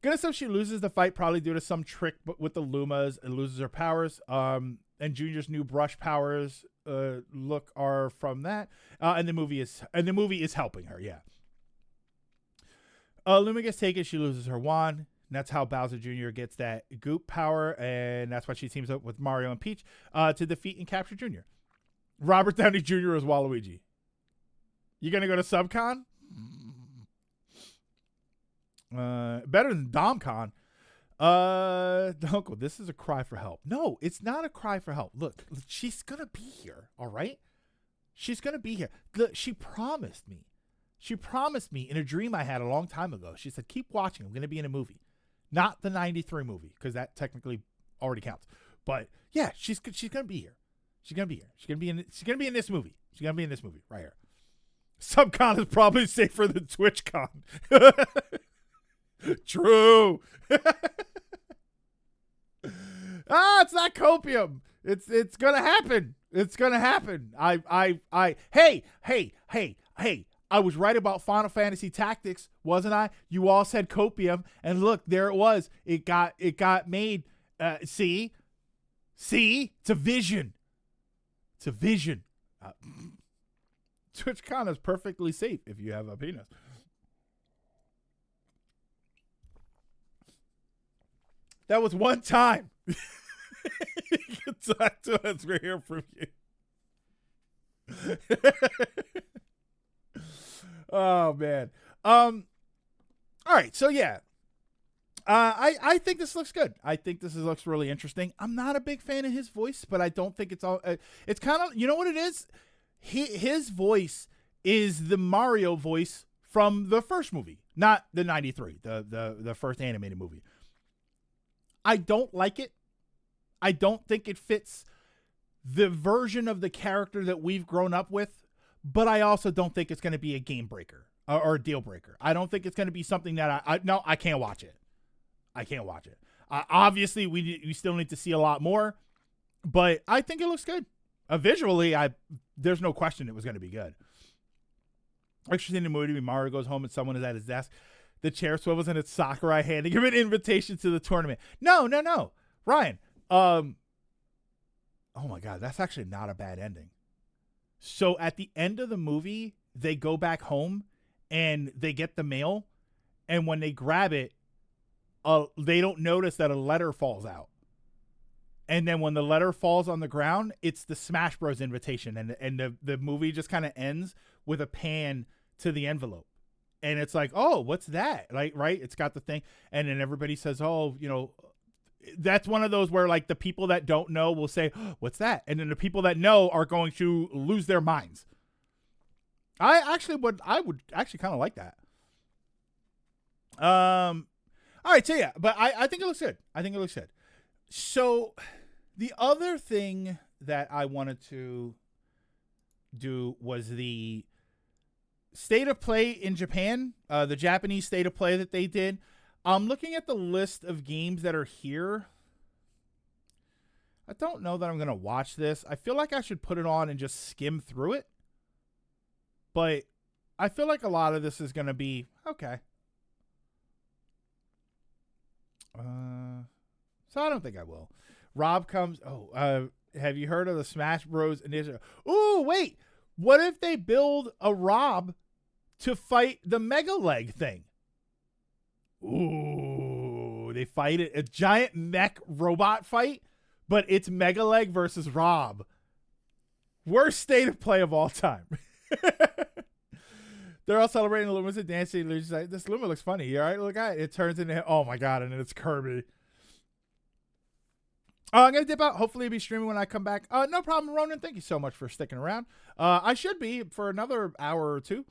Gonna assume she loses the fight probably due to some trick with the Lumas and loses her powers. And Junior's new brush powers are from that. And the movie is helping her. Yeah. Luma gets taken. She loses her wand. And that's how Bowser Jr. gets that goop power, and that's why she teams up with Mario and Peach to defeat and capture Junior. Robert Downey Jr. as Waluigi. You gonna go to Subcon? Better than DomCon. Uncle, this is a cry for help. No, it's not a cry for help. Look, she's gonna be here. All right, she's gonna be here. Look, she promised me. She promised me in a dream I had a long time ago. She said, "Keep watching. I'm gonna be in a movie." Not the 93 movie, because that technically already counts. But yeah, she's gonna be here. She's gonna be here. She's gonna be in this movie. She's gonna be in this movie right here. Subcon is probably safer than TwitchCon. True. It's not copium. It's gonna happen. It's gonna happen. Hey. I was right about Final Fantasy Tactics, wasn't I? You all said copium, and look, there it was. It got made. See, it's a vision. It's a vision. TwitchCon is perfectly safe if you have a penis. That was one time. You can talk to us. We're here from you. Oh man. All right. So yeah. I think this looks good. I think this looks really interesting. I'm not a big fan of his voice, but I don't think it's all. It's kind of, you know what it is. His voice is the Mario voice from the first movie, not the '93, the first animated movie. I don't like it. I don't think it fits the version of the character that we've grown up with, but I also don't think it's going to be a game breaker or a deal breaker. I don't think it's going to be something that I can't watch it. I can't watch it. Obviously, we still need to see a lot more, but I think it looks good. Visually, there's no question it was going to be good. Actually, in the movie, Mario goes home and someone is at his desk. The chair swivels and it's Sakurai handing him an invitation to the tournament. No. Ryan, oh my God, that's actually not a bad ending. So at the end of the movie, they go back home and they get the mail. And when they grab it, they don't notice that a letter falls out. And then when the letter falls on the ground, it's the Smash Bros. Invitation. And the movie just kind of ends with a pan to the envelope. And it's like, oh, what's that? Like, right? It's got the thing. And then everybody says, oh, you know, that's one of those where like the people that don't know will say, oh, what's that? And then the people that know are going to lose their minds. I would actually kind of like that. All right. So yeah, but I think it looks good. I think it looks good. So the other thing that I wanted to do was the state of play in Japan, the Japanese state of play that they did. I'm looking at the list of games that are here. I don't know that I'm going to watch this. I feel like I should put it on and just skim through it. But I feel like a lot of this is going to be okay. So I don't think I will. Rob comes. Have you heard of the Smash Bros. Initiative? Ooh, wait. What if they build a Rob to fight the Mega Leg thing? Ooh, they fight it. A giant mech robot fight, but it's Mega Leg versus Rob. Worst state of play of all time. They're all celebrating the Lumas and dancing. They're just like, this Luma looks funny. All right, look at it. It turns into, oh my God, and then it's Kirby. I'm going to dip out. Hopefully, I'll be streaming when I come back. No problem, Ronan. Thank you so much for sticking around. I should be for another hour or two.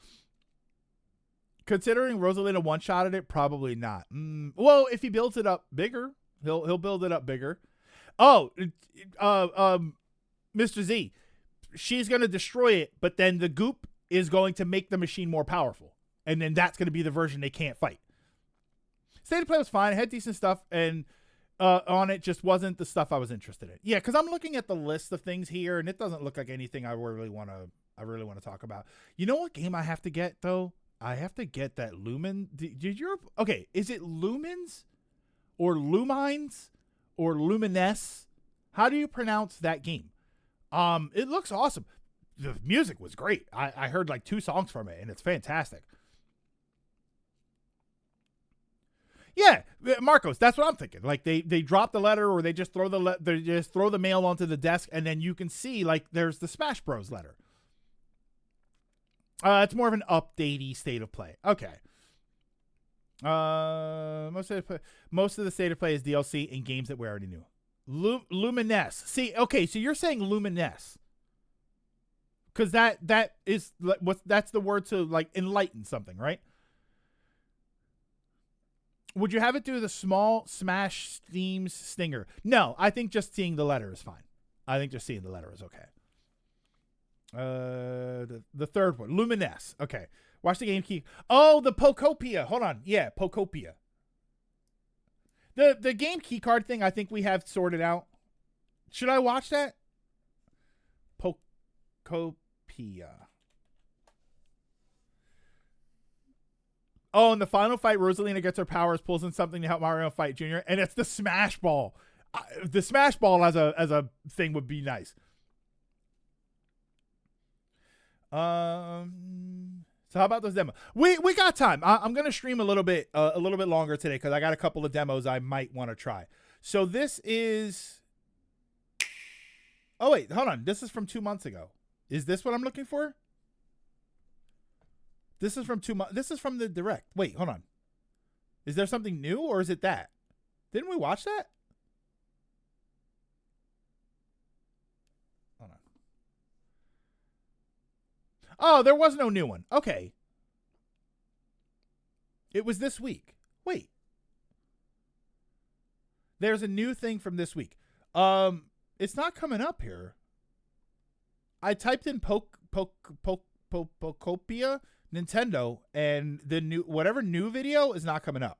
Considering Rosalina one-shotted it, probably not. Well, if he builds it up bigger, he'll build it up bigger. Oh, Mr. Z, she's going to destroy it, but then the goop is going to make the machine more powerful. And then that's going to be the version they can't fight. State of play was fine. It had decent stuff, and on it just wasn't the stuff I was interested in. Yeah, because I'm looking at the list of things here, and it doesn't look like anything I really want to talk about. You know what game I have to get, though? I have to get that Lumen. Okay, is it Lumens or Lumines or Lumines? How do you pronounce that game? It looks awesome. The music was great. I heard like 2 songs from it, and it's fantastic. Yeah, Marcos, that's what I'm thinking. Like they drop the letter, or they just throw the mail onto the desk, and then you can see like there's the Smash Bros. Letter. It's more of an updatey state of play. Okay. Most of the state of play is DLC in games that we already knew. Lumines. See, okay, so you're saying Lumines. Because that is that's the word to like enlighten something, right? Would you have it do the small Smash themes stinger? No, I think just seeing the letter is fine. I think just seeing the letter is okay. The third one, Lumines. Okay. Watch the game key. Oh, the Pokopia. Hold on. Yeah, Pokopia. The game keycard thing, I think we have sorted out. Should I watch that? Pokopia. Oh, in the final fight, Rosalina gets her powers, pulls in something to help Mario fight Junior, and it's the Smash Ball. The Smash Ball as a thing would be nice. So how about those demos? We got time. I'm gonna stream a little bit longer today because I got a couple of demos I might want to try. So this is. Oh wait, hold on. This is from 2 months ago. Is this what I'm looking for? This is from 2 months. This is from the direct. Wait, hold on. Is there something new or is it that? Didn't we watch that? Hold on. Oh, there was no new one. Okay. It was this week. Wait. There's a new thing from this week. It's not coming up here. I typed in Pokopia Nintendo, and the whatever new video is not coming up.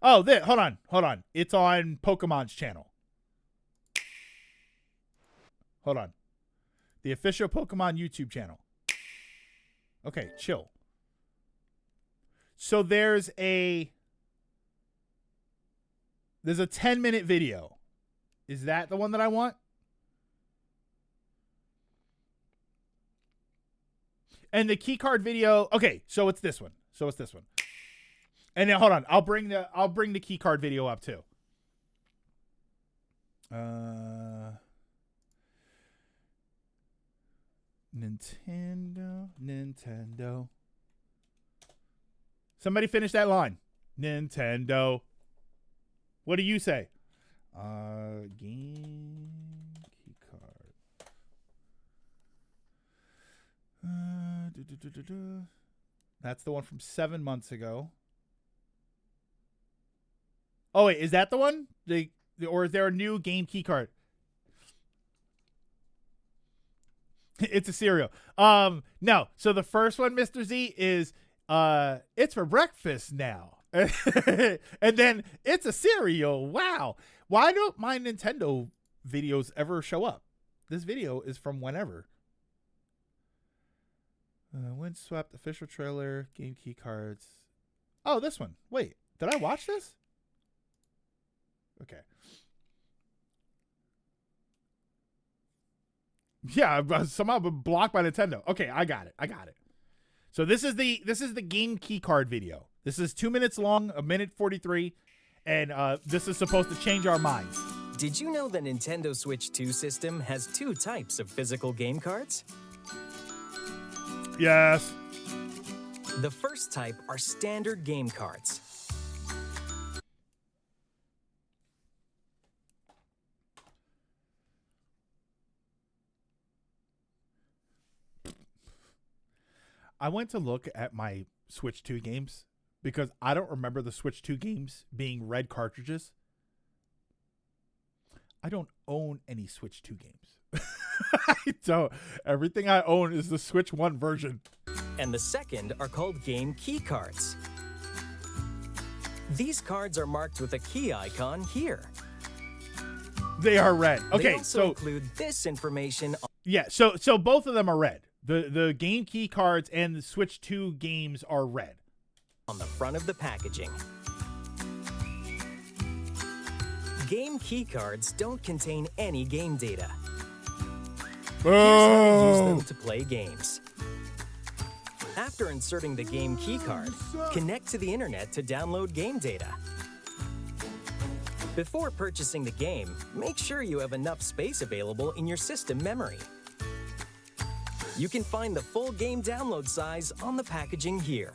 Oh, hold on. It's on Pokemon's channel. Hold on. The official Pokemon YouTube channel. Okay, chill. So there's a 10-minute video. Is that the one that I want? And the keycard video. Okay, so it's this one. And then hold on, I'll bring the keycard video up too. Nintendo. Somebody finish that line. Nintendo. What do you say? Game keycard. That's the one from 7 months ago. Oh wait, is that the one? Or is there a new game keycard? It's a cereal. No. So the first one, Mr. Z, is it's for breakfast now. And then it's a cereal. Wow. Why don't my Nintendo videos ever show up? This video is from whenever. Windswept official trailer, game key cards. Oh, this one. Wait, did I watch this? Okay. Yeah, I've somehow been blocked by Nintendo. Okay, I got it. So this is the game key card video. This is 2 minutes long, 1:43, and this is supposed to change our minds. Did you know the Nintendo Switch 2 system has 2 types of physical game cards? Yes. The first type are standard game cards. I went to look at my Switch 2 games because I don't remember the Switch 2 games being red cartridges. I don't own any Switch 2 games. I don't. Everything I own is the Switch 1 version. And the second are called game key cards. These cards are marked with a key icon here. They are red. Okay, they also include this information. Yeah, so both of them are red. The game key cards and the Switch 2 games are red. On the front of the packaging. Game key cards don't contain any game data. Here's how to use them to play games. After inserting the game key card, connect to the internet to download game data. Before purchasing the game, make sure you have enough space available in your system memory. You can find the full game download size on the packaging here.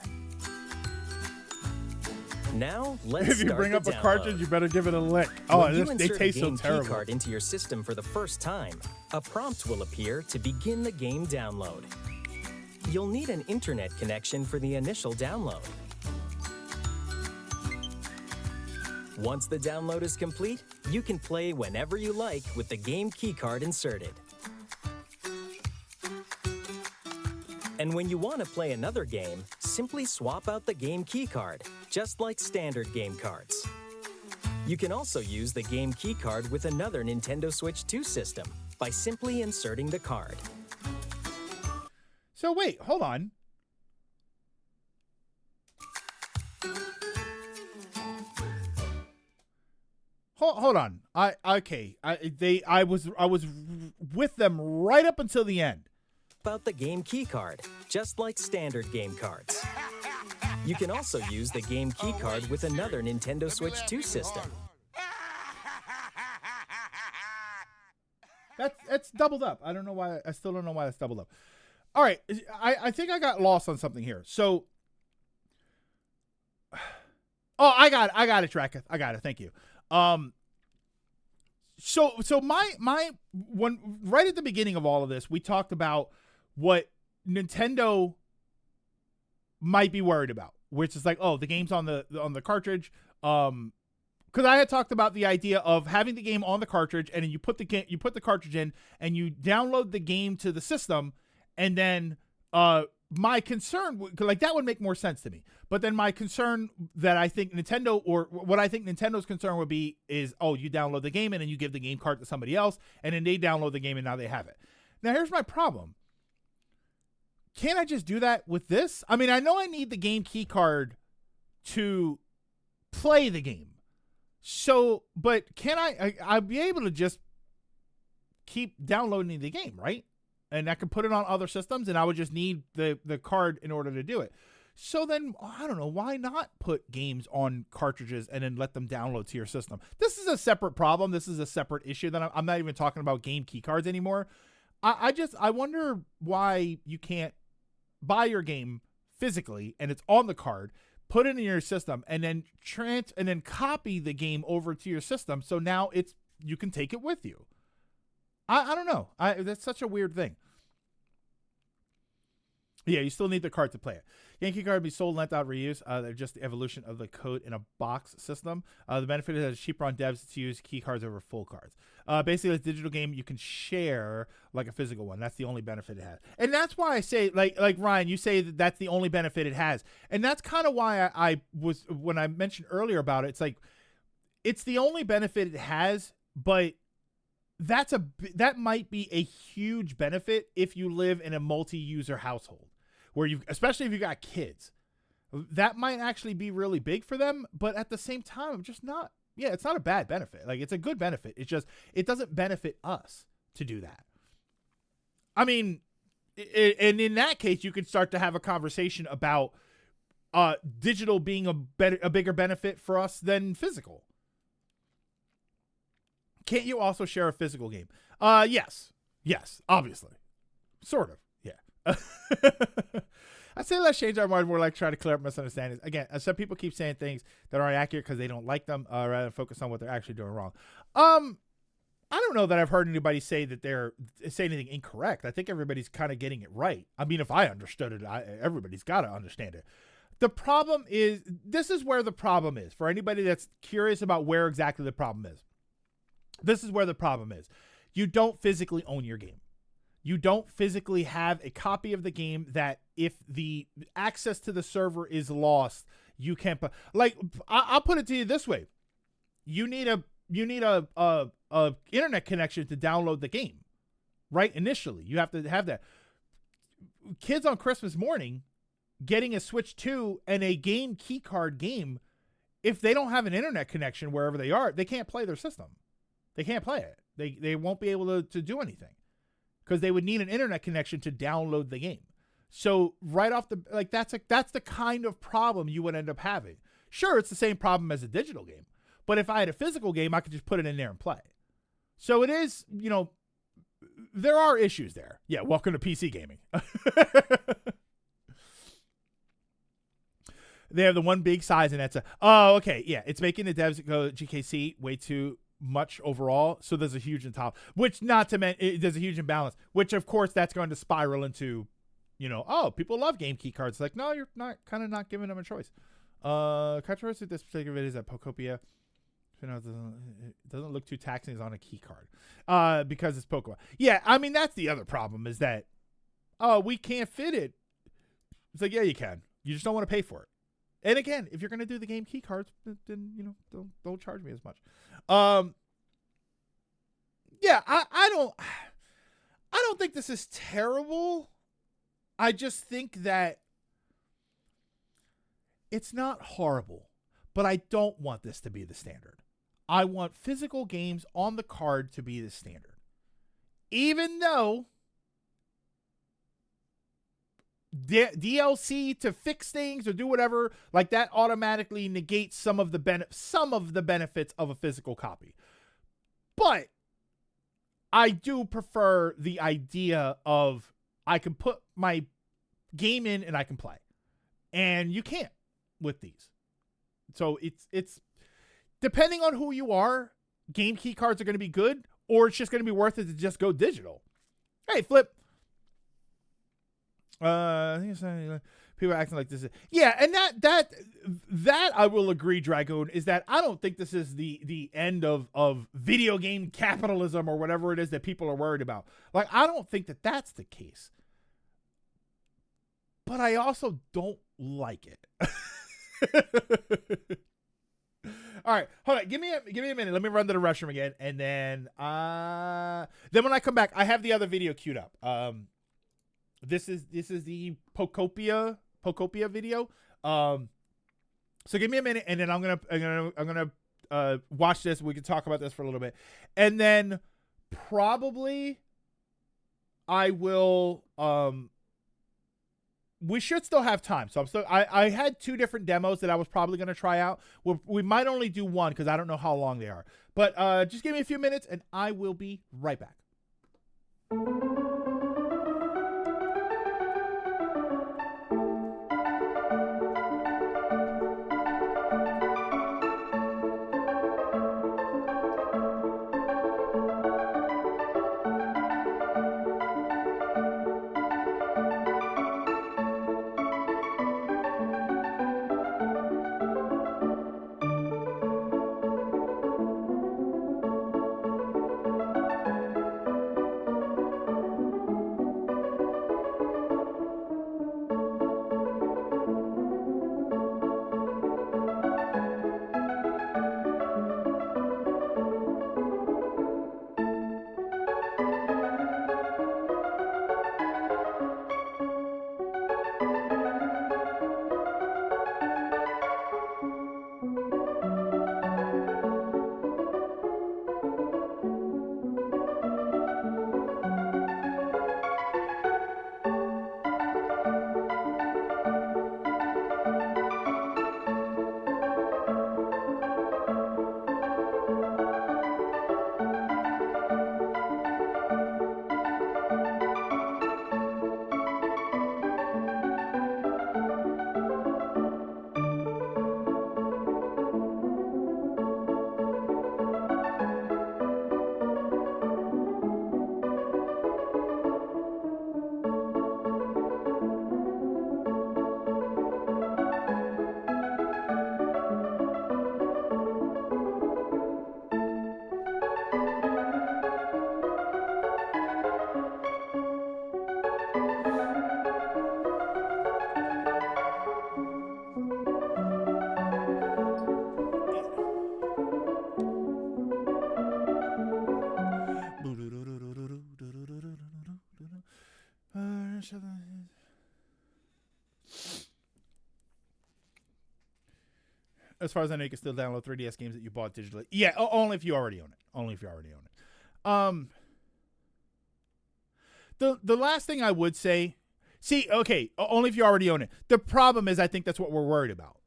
Now, let's If you start bring the up a download. cartridge, you better give it a lick. When you they insert taste a so game terrible. key card into your system for the first time, a prompt will appear to begin the game download. You'll need an internet connection for the initial download. Once the download is complete, you can play whenever you like with the game key card inserted. And when you want to play another game, simply swap out the game keycard, just like standard game cards. You can also use the game keycard with another Nintendo Switch 2 system by simply inserting the card. So wait, hold on. Hold on. I was with them right up until the end. About the game keycard, just like standard game cards. You can also use the game keycard with another Nintendo Switch 2 system. That's doubled up. I don't know why. I still don't know why that's doubled up. All right, I think I got lost on something here. So, I got it, Tracketh. I got it. Thank you. So my when right at the beginning of all of this, we talked about what Nintendo might be worried about, which is like, oh, the game's on the cartridge. Because I had talked about the idea of having the game on the cartridge, and then you put the cartridge in, and you download the game to the system, and then my concern, like that would make more sense to me. But then my concern that I think Nintendo, or what I think Nintendo's concern would be, is, oh, you download the game and then you give the game card to somebody else, and then they download the game and now they have it. Now here's my problem. Can't I just do that with this? I mean, I know I need the game key card to play the game. So, but can I'll be able to just keep downloading the game, right? And I can put it on other systems, and I would just need the card in order to do it. So then, I don't know, why not put games on cartridges and then let them download to your system? This is a separate problem. This is a separate issue that I'm not even talking about game key cards anymore. I wonder why you can't buy your game physically and it's on the card, put it in your system, and then copy the game over to your system. So now you can take it with you. I don't know. That's such a weird thing. Yeah, you still need the card to play it. Yankee card be sold, lent out, reuse. They're just the evolution of the code in a box system. The benefit is cheaper on devs to use key cards over full cards. Basically, a digital game you can share like a physical one. That's the only benefit it has. And that's why I say, like Ryan, you say that that's the only benefit it has. And that's kind of why I was, when I mentioned earlier about it, it's like, it's the only benefit it has, but that might be a huge benefit if you live in a multi-user household, where especially if you got kids. That might actually be really big for them, but at the same time, I'm just not. Yeah, it's not a bad benefit. Like, it's a good benefit. It's just, it doesn't benefit us to do that. I mean, and in that case, you could start to have a conversation about digital being a bigger benefit for us than physical. Can't you also share a physical game? Yes, obviously, sort of. Yeah. I say let's change our mind, more like try to clear up misunderstandings. Again, some people keep saying things that aren't accurate because they don't like them, rather than focus on what they're actually doing wrong. I don't know that I've heard anybody say that they're saying anything incorrect. I think everybody's kind of getting it right. I mean, if I understood it, everybody's got to understand it. The problem is, this is where the problem is. For anybody that's curious about where exactly the problem is, this is where the problem is. You don't physically own your game. You don't physically have a copy of the game that if the access to the server is lost, you can't like, I'll put it to you this way. You need a internet connection to download the game, right? Initially, you have to have that. Kids on Christmas morning getting a Switch 2 and a game key card game, if they don't have an internet connection wherever they are, they can't play their system. They can't play it. They won't be able to do anything, because they would need an internet connection to download the game. So right off the, like, that's the kind of problem you would end up having. Sure, it's the same problem as a digital game, but if I had a physical game, I could just put it in there and play. So it is, there are issues there. Yeah, welcome to PC gaming. They have the one big size, and that's okay. Yeah, it's making the devs go GKC way too much overall, so there's a huge in top, which not to mention there's a huge imbalance, which of course that's going to spiral into, people love game key cards. Like, no, you're not giving them a choice. Controversy with this particular video is that Pokopia, it doesn't look too taxing on a key card, because it's Pokemon. Yeah, I mean, that's the other problem, is that we can't fit it. It's like, yeah, you can. You just don't want to pay for it. And again, if you're going to do the game key cards, then don't charge me as much. Yeah, I don't think this is terrible. I just think that it's not horrible, but I don't want this to be the standard. I want physical games on the card to be the standard. Even though DLC to fix things or do whatever like that automatically negates some of the benefits of a physical copy. But I do prefer the idea of I can put my game in and I can play. And you can't with these. So it's depending on who you are, game key cards are going to be good, or it's just going to be worth it to just go digital. Hey, Flip. I think it's, people are acting like this. Yeah, and that I will agree, Dragoon, is that I don't think this is the end of video game capitalism or whatever it is that people are worried about. Like, I don't think that that's the case. But I also don't like it. All right, hold on. Give me a minute. Let me run to the restroom again, and then when I come back, I have the other video queued up. This is the Pokopia video. So give me a minute, and then I'm gonna watch this. We can talk about this for a little bit, and then probably I will. We should still have time. So I had 2 different demos that I was probably going to try out. We might only do one because I don't know how long they are. But just give me a few minutes and I will be right back. As far as I know, you can still download 3DS games that you bought digitally. Yeah, only if you already own it. The last thing I would say, only if you already own it. The problem is, I think that's what we're worried about.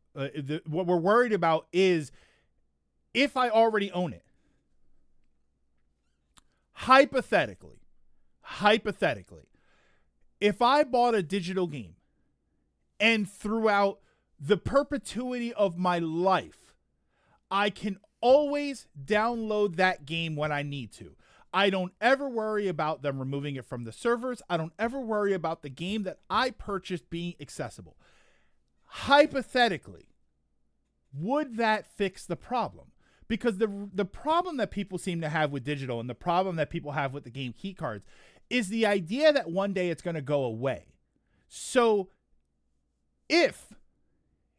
What we're worried about is if I already own it. Hypothetically, if I bought a digital game and throughout the perpetuity of my life, I can always download that game when I need to. I don't ever worry about them removing it from the servers. I don't ever worry about the game that I purchased being accessible. Hypothetically, would that fix the problem? Because the problem that people seem to have with digital and the problem that people have with the game key cards is the idea that one day it's going to go away. So if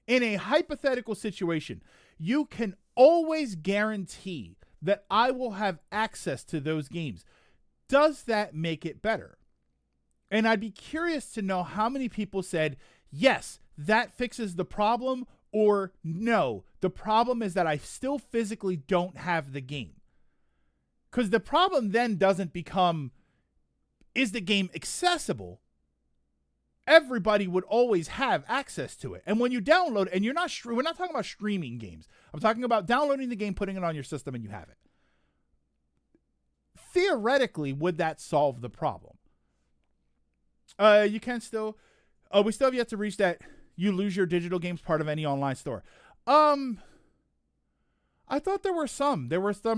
in a hypothetical situation, you can always guarantee that I will have access to those games, does that make it better? And I'd be curious to know how many people said, yes, that fixes the problem, or no, the problem is that I still physically don't have the game. Because the problem then doesn't become, is the game accessible? Everybody would always have access to it. And when you download, and we're not talking about streaming games. I'm talking about downloading the game, putting it on your system, and you have it. Theoretically, would that solve the problem? You can still, we still have yet to reach that you lose your digital games part of any online store. I thought there were some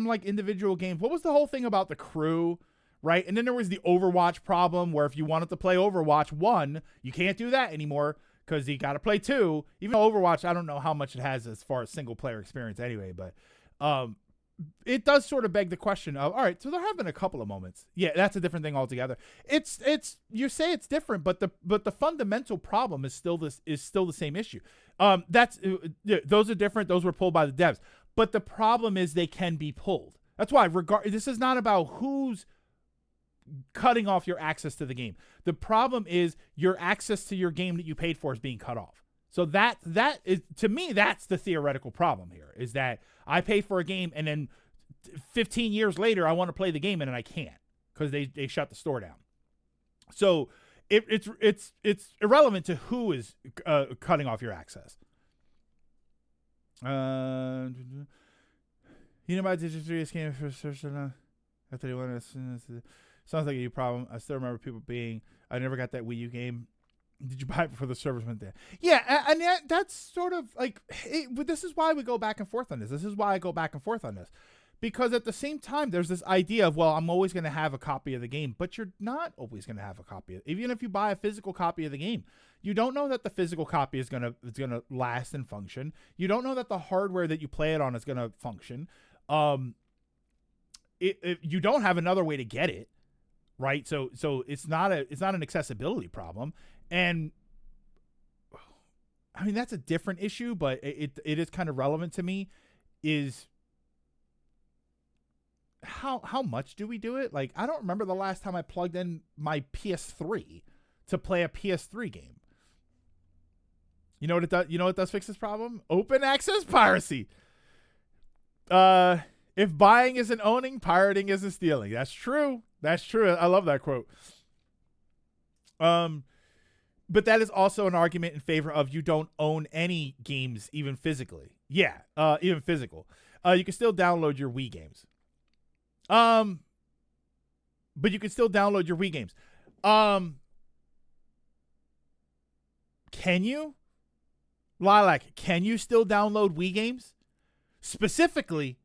like individual games. What was the whole thing about the Crew, right? And then there was the Overwatch problem where if you wanted to play Overwatch 1, you can't do that anymore because you got to play 2. Even though Overwatch, I don't know how much it has as far as single player experience anyway, but it does sort of beg the question of, all right, so there have been a couple of moments. Yeah, that's a different thing altogether. It's you say it's different, but the fundamental problem is still the same issue. Those are different. Those were pulled by the devs, but the problem is they can be pulled. That's why this is not about who's cutting off your access to the game. The problem is your access to your game that you paid for is being cut off. So that is, to me, that's the theoretical problem here, is that I paid for a game and then 15 years later I want to play the game and I can't because they shut the store down. So it's irrelevant to who is cutting off your access. You know about Digital 3DS game for search after they wanted to. Sounds like a new problem. I still remember people being, I never got that Wii U game. Did you buy it before the servers went there? Yeah, and that's sort of like, this is why we go back and forth on this. This is why I go back and forth on this. Because at the same time, there's this idea of, well, I'm always going to have a copy of the game, but you're not always going to have a copy of it. Even if you buy a physical copy of the game, you don't know that the physical copy is going to last and function. You don't know that the hardware that you play it on is going to function. You don't have another way to get it, right? So it's not an accessibility problem. And I mean, that's a different issue, but it is kind of relevant to me, is how much do we do it? Like, I don't remember the last time I plugged in my PS3 to play a PS3 game. You know what it does? You know what does fix this problem? Open access piracy. If buying isn't owning, pirating isn't stealing. That's true. That's true. I love that quote. But that is also an argument in favor of you don't own any games, even physically. Yeah, even physical. You can still download your Wii games. But you can still download your Wii games. Can you? Lilac, can you still download Wii games? Specifically,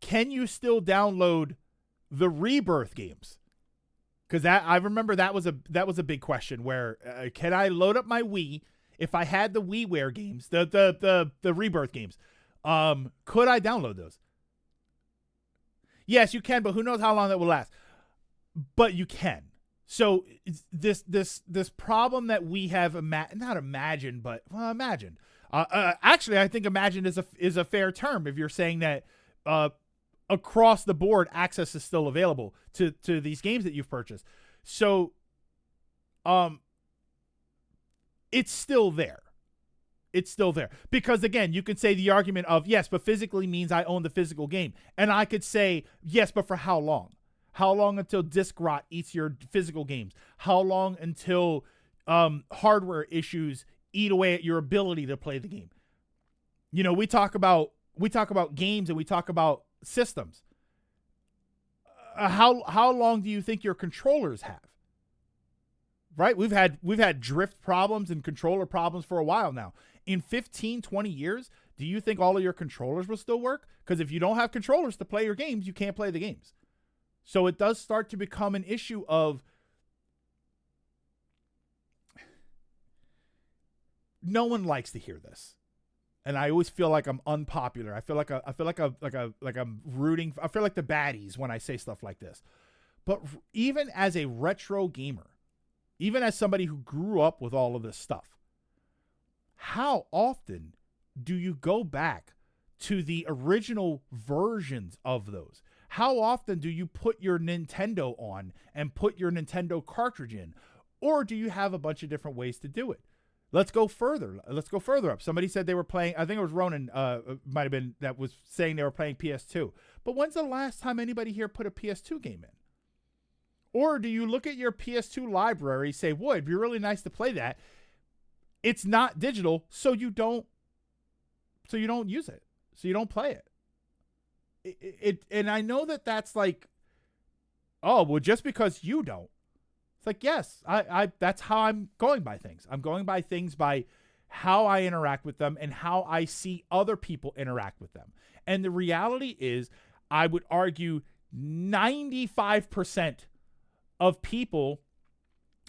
can you still download the Rebirth games? Because I remember that was a big question. Where can I load up my Wii if I had the WiiWare games, the Rebirth games? Could I download those? Yes, you can, but who knows how long that will last? But you can. So this problem that we have imagined. Actually, I think imagined is a fair term if you're saying that across the board access is still available to these games that you've purchased. So it's still there. It's still there. Because again, you can say the argument of, yes, but physically means I own the physical game. And I could say, yes, but for how long? How long until disk rot eats your physical games? How long until hardware issues eat away at your ability to play the game? You know, we talk about games and we talk about systems. How long do you think your controllers have? Right? We've had drift problems and controller problems for a while now. In 15, 20 years, do you think all of your controllers will still work? Because if you don't have controllers to play your games, you can't play the games. So it does start to become an issue of no one likes to hear this. And I always feel like I'm unpopular. I feel like I'm rooting. I feel like the baddies when I say stuff like this. But even as a retro gamer, even as somebody who grew up with all of this stuff, how often do you go back to the original versions of those? How often do you put your Nintendo on and put your Nintendo cartridge in? Or do you have a bunch of different ways to do it? Let's go further. Let's go further up. Somebody said they were playing, I think it was Ronan, might have been, that was saying they were playing PS2. But when's the last time anybody here put a PS2 game in? Or do you look at your PS2 library, say, boy, it'd be really nice to play that. It's not digital, so you don't use it. So you don't play it. And I know that that's like, oh, well, just because you don't. It's like, yes, I that's how I'm going by things. I'm going by things by how I interact with them and how I see other people interact with them. And the reality is, I would argue 95% of people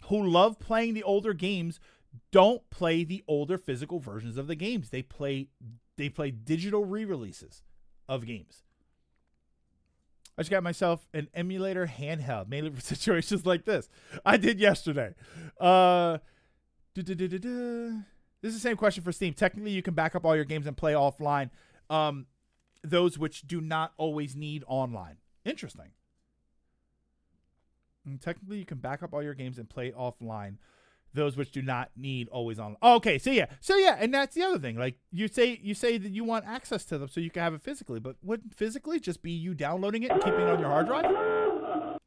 who love playing the older games don't play the older physical versions of the games. They play digital re-releases of games. I just got myself an emulator handheld, mainly for situations like this. I did yesterday. This is the same question for Steam. Technically, you can back up all your games and play offline. Those which do not always need online. Interesting. And technically, you can back up all your games and play offline. Those which do not need always on. Okay, so yeah, and that's the other thing. Like you say that you want access to them so you can have it physically, but wouldn't physically just be you downloading it and keeping it on your hard drive?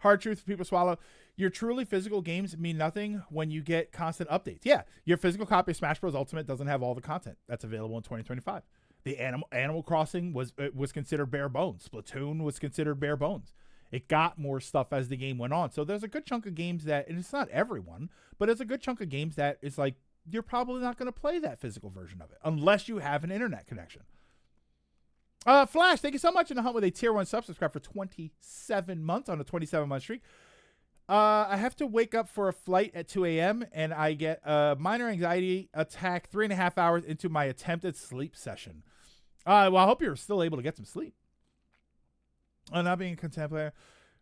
Hard truth for people to swallow. Your truly physical games mean nothing when you get constant updates. Yeah, your physical copy of Smash Bros. Ultimate doesn't have all the content that's available in 2025. The Animal Crossing was considered bare bones. Splatoon was considered bare bones. It got more stuff as the game went on. So there's a good chunk of games that, and it's not everyone, but there's a good chunk of games that is like, you're probably not going to play that physical version of it unless you have an internet connection. Flash, thank you so much in the hunt with a tier 1 subscribe for 27 months on a 27-month streak. I have to wake up for a flight at 2 a.m. and I get a minor anxiety attack 3.5 hours into my attempted sleep session. Well, I hope you're still able to get some sleep. Not being a content player,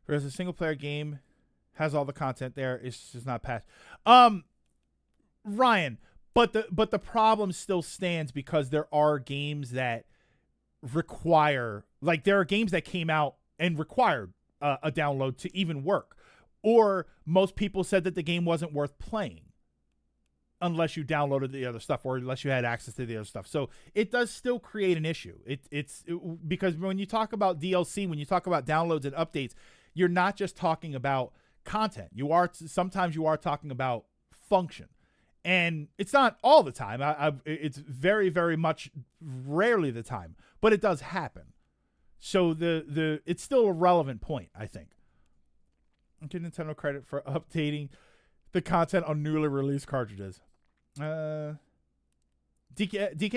whereas a single player game has all the content there. It's just not patched. Ryan, but the problem still stands because there are games that require, like there are games that came out and required a download to even work, or most people said that the game wasn't worth playing unless you downloaded the other stuff or unless you had access to the other stuff. So it does still create an issue. It's because when you talk about DLC, when you talk about downloads and updates, you're not just talking about content. Sometimes you are talking about function. And it's not all the time. It's very, very much rarely the time, but it does happen. So it's still a relevant point, I think. I'm giving Nintendo credit for updating the content on newly released cartridges. DK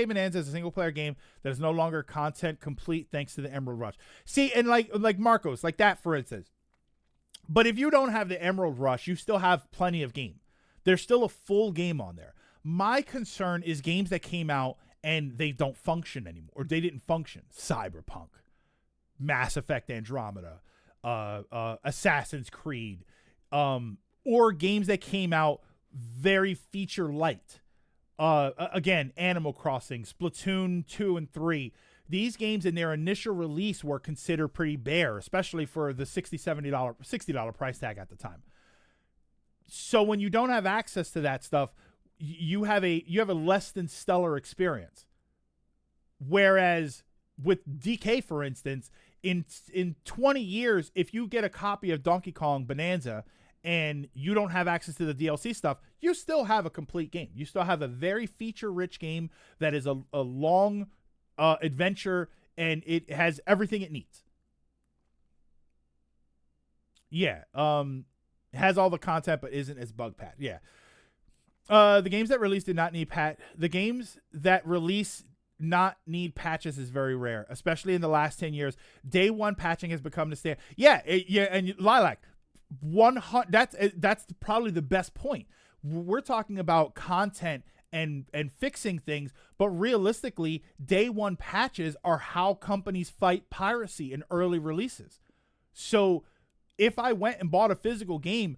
Bonanza is a single player game that is no longer content complete thanks to the Emerald Rush. See, and like Marcos, like that for instance. But if you don't have the Emerald Rush, you still have plenty of game. There's still a full game on there. My concern is games that came out and they don't function anymore, or they didn't function. Cyberpunk, Mass Effect Andromeda, Assassin's Creed, or games that came out very feature light. Again, Animal Crossing, Splatoon 2 and 3. These games in their initial release were considered pretty bare, especially for the $60 price tag at the time. So when you don't have access to that stuff, you have a less than stellar experience. Whereas with DK, for instance, in 20 years, if you get a copy of Donkey Kong Bonanza and you don't have access to the DLC stuff, you still have a complete game. You still have a very feature-rich game that is a long adventure, and it has everything it needs. Yeah, has all the content, but isn't as bug patched. Yeah. The games that release did not need the games that release not need patches is very rare, especially in the last 10 years. Day one patching has become the standard. Yeah, and Lilac, 100. That's probably the best point. We're talking about content and fixing things, but realistically, day one patches are how companies fight piracy in early releases. So if I went and bought a physical game,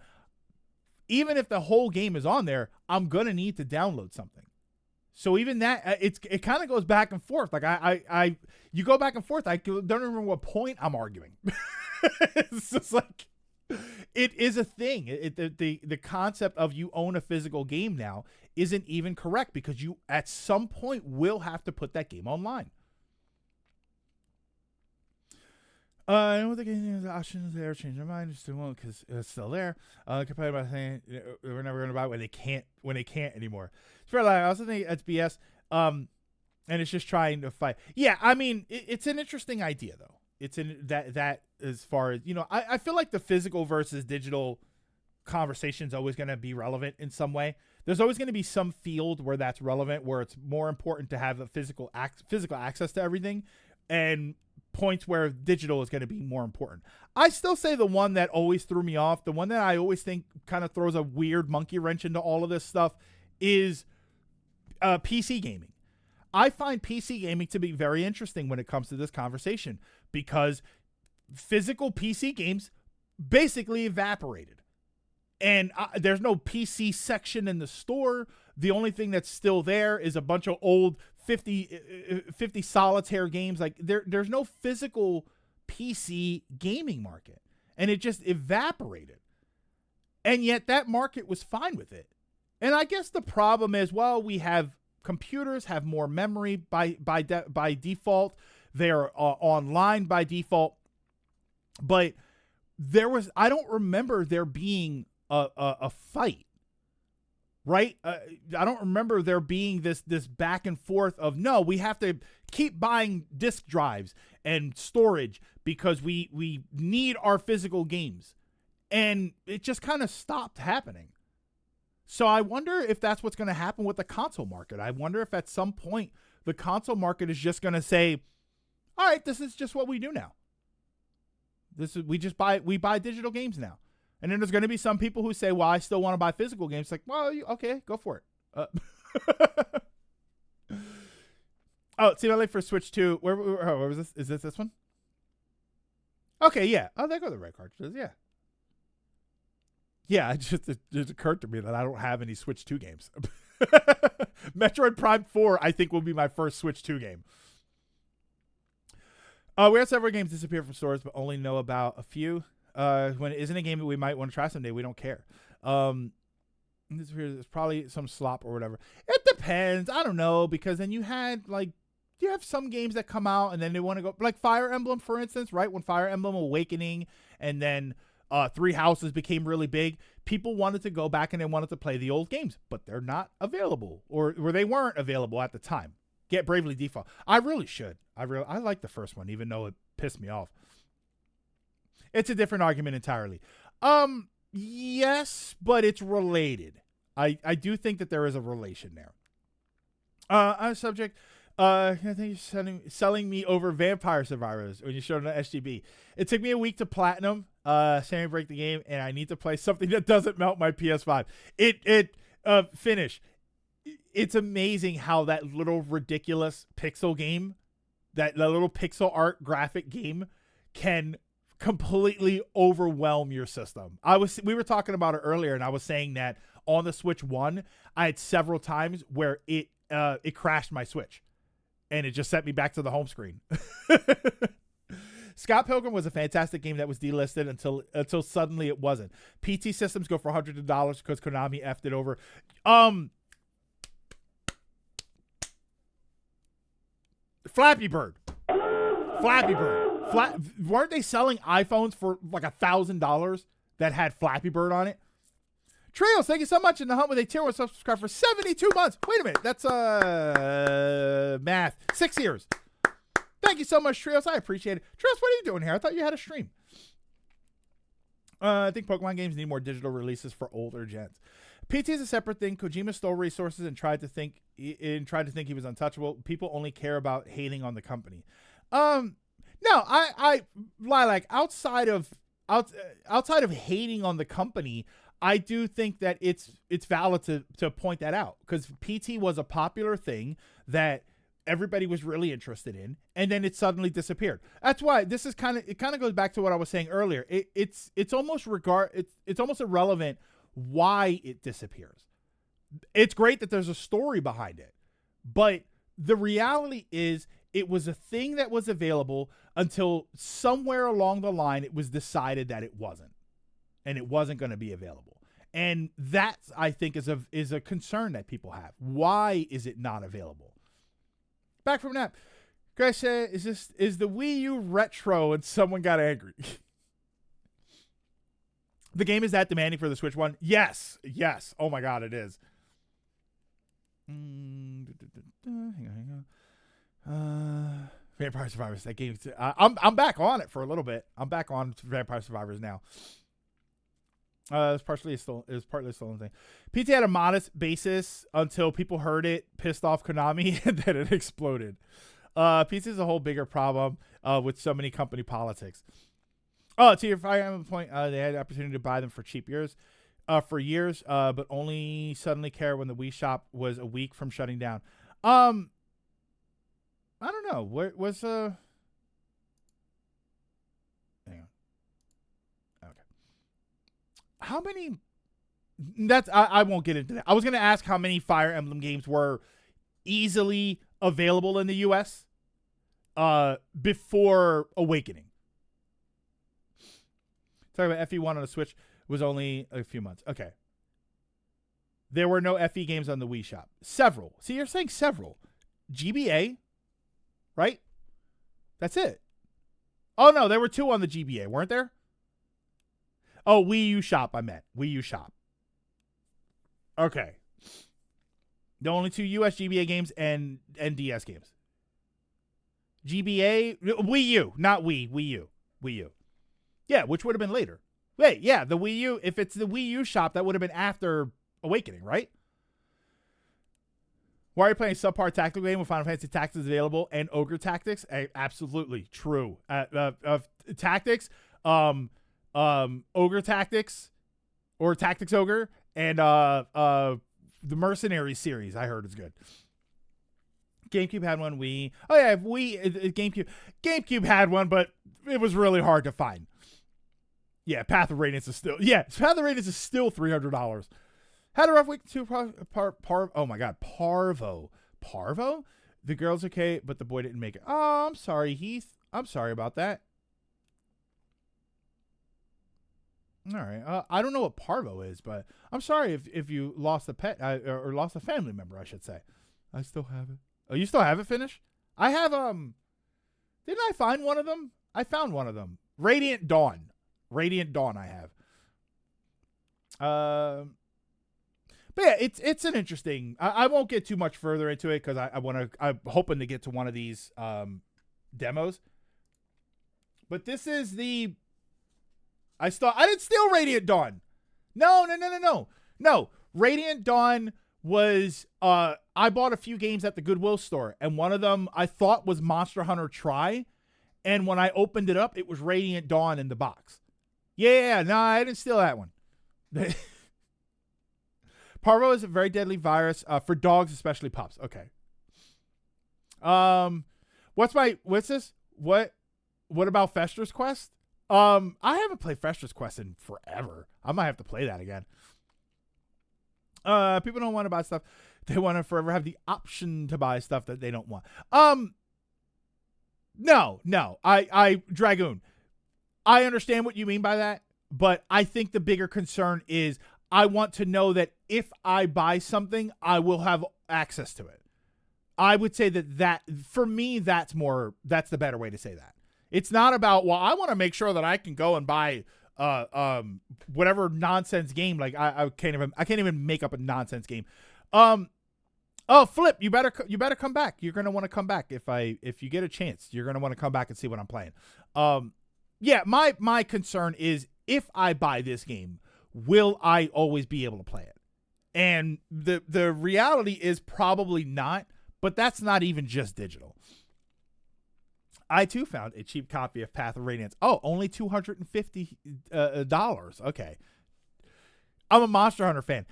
even if the whole game is on there, I'm gonna need to download something. So even that, it kind of goes back and forth. Like you go back and forth. I don't remember what point I'm arguing. It's just like, it is a thing. The concept of you own a physical game now isn't even correct, because you at some point will have to put that game online. I don't think the options there change their mind. Just won't, because it's still there. Complain about saying we're never going to buy it when they can't anymore. It's fair. I also think it's BS. And it's just trying to fight. Yeah, I mean, it's an interesting idea though. It's in that as far as, you know, I feel like the physical versus digital conversation is always going to be relevant in some way. There's always going to be some field where that's relevant, where it's more important to have a physical access to everything, and points where digital is going to be more important. I still say the one that always threw me off, the one that I always think kind of throws a weird monkey wrench into all of this stuff, is PC gaming. I find PC gaming to be very interesting when it comes to this conversation, because physical PC games basically evaporated. And there's no PC section in the store. The only thing that's still there is a bunch of old 50 solitaire games. Like there's no physical PC gaming market, and it just evaporated. And yet that market was fine with it. And I guess the problem is, well, we have computers have more memory by default. They're online by default. But I don't remember there being a fight, right? I don't remember there being this back and forth of, no, we have to keep buying disk drives and storage because we need our physical games. And it just kind of stopped happening. So I wonder if that's what's going to happen with the console market. I wonder if at some point the console market is just going to say, all right, this is just what we do now. We buy digital games now. And then there's going to be some people who say, well, I still want to buy physical games. It's like, well, okay, go for it. Oh, see, I like for Switch 2. Where was this? Is this one? Okay, yeah. Oh, there go the red cartridges. Yeah. Yeah, it just occurred to me that I don't have any Switch 2 games. Metroid Prime 4, I think, will be my first Switch 2 game. We had several games disappear from stores, but only know about a few. When it isn't a game that we might want to try someday, we don't care. It's probably some slop or whatever. It depends. I don't know, because then you have some games that come out and then they want to go, like Fire Emblem, for instance, right? When Fire Emblem Awakening and then Three Houses became really big, people wanted to go back and they wanted to play the old games, but they're not available, or they weren't available at the time. Get Bravely Default. I really should. I like the first one, even though it pissed me off. It's a different argument entirely. Yes, but it's related. I do think that there is a relation there. On a subject, I think you're selling me over Vampire Survivors when you showed it on SGB. It took me a week to platinum, Sammy break the game, and I need to play something that doesn't melt my PS5. Finish. It's amazing how that little ridiculous pixel game, that little pixel art graphic game, can completely overwhelm your system. We were talking about it earlier, and I was saying that on the Switch 1, I had several times where it crashed my Switch, and it just sent me back to the home screen. Scott Pilgrim was a fantastic game that was delisted until suddenly it wasn't. PT systems go for hundreds of dollars because Konami effed it over. Flappy Bird. Weren't they selling iPhones for like $1,000 that had Flappy Bird on it? Trios, thank you so much. In the hunt with a tier 1 subscribe for 72 months. Wait a minute. That's math. 6 years. Thank you so much, Trios. I appreciate it. Trios, what are you doing here? I thought you had a stream. I think Pokemon games need more digital releases for older gens. PT is a separate thing. Kojima stole resources and tried to think he was untouchable. People only care about hating on the company. No, I Lilac, outside of hating on the company, I do think that it's valid to point that out, because PT was a popular thing that everybody was really interested in, and then it suddenly disappeared. That's why this is kind of goes back to what I was saying earlier. It's almost irrelevant why it disappears. It's great that there's a story behind it, But the reality is it was a thing that was available until somewhere along the line it was decided that it wasn't. And it wasn't going to be available. And that, I think, is a concern that people have. Why is it not available? Back from that. Guys say, is the Wii U retro and someone got angry? The game is that demanding for the Switch one? Yes. Yes. Oh my God, it is. Hang on. Vampire Survivors. That game. I'm back on it for a little bit. I'm back on Vampire Survivors now. It's partly a stolen thing. PT had a modest basis until people heard it, pissed off Konami, and then it exploded. PT is a whole bigger problem with so many company politics. Oh, to your Fire Emblem point, they had the opportunity to buy them for cheap years, but only suddenly care when the Wii shop was a week from shutting down. I don't know. What was Hang on. Okay. How many? I won't get into that. I was gonna ask how many Fire Emblem games were easily available in the U.S. Before Awakening. Talking about FE1 on the Switch was only a few months. Okay. There were no FE games on the Wii shop. Several. See, you're saying several. GBA, right? That's it. Oh, no, there were 2 on the GBA, weren't there? Oh, Wii U shop, I meant. Wii U shop. Okay. The only 2 US GBA games and DS games. GBA, Wii U, not Wii U. Wii U. Yeah, which would have been later. Wait, yeah, the Wii U, if it's the Wii U shop, that would have been after Awakening, right? Why are you playing subpar tactical game with Final Fantasy Tactics available and Ogre Tactics? Absolutely true. Tactics, Ogre Tactics, or Tactics Ogre, and the Mercenary series I heard is good. GameCube had one. Wii. Oh yeah, GameCube. GameCube had one, but it was really hard to find. Yeah, Path of Radiance is still. Yeah, Path of Radiance is still $300. Had a rough week too. Oh my God, Parvo. Parvo? The girl's okay, but the boy didn't make it. Oh, I'm sorry, Heath. I'm sorry about that. All right. I don't know what Parvo is, but I'm sorry if you lost a pet or lost a family member, I should say. I still have it. Oh, you still have it finished? I have, didn't I find one of them? I found one of them. Radiant Dawn. Radiant Dawn I have. But yeah, it's an interesting, I won't get too much further into it because I'm hoping to get to one of these, demos. But this is I didn't steal Radiant Dawn. No. Radiant Dawn was, I bought a few games at the Goodwill store, and one of them I thought was Monster Hunter Tri, and when I opened it up, it was Radiant Dawn in the box. Yeah, no, I didn't steal that one. Parvo is a very deadly virus for dogs, especially pups. Okay. What's this? What about Fester's Quest? I haven't played Fester's Quest in forever. I might have to play that again. People don't want to buy stuff. They want to forever have the option to buy stuff that they don't want. No. Dragoon. I understand what you mean by that, but I think the bigger concern is I want to know that if I buy something, I will have access to it. I would say that for me, that's the better way to say that. It's not about, well, I want to make sure that I can go and buy whatever nonsense game. Like I can't even make up a nonsense game. Oh, Flip, you better come back. You're going to want to come back if you get a chance. You're going to want to come back and see what I'm playing. Yeah, my concern is if I buy this game, will I always be able to play it? And the reality is probably not, but that's not even just digital. I too found a cheap copy of Path of Radiance. Oh, only $250. Okay. I'm a Monster Hunter fan.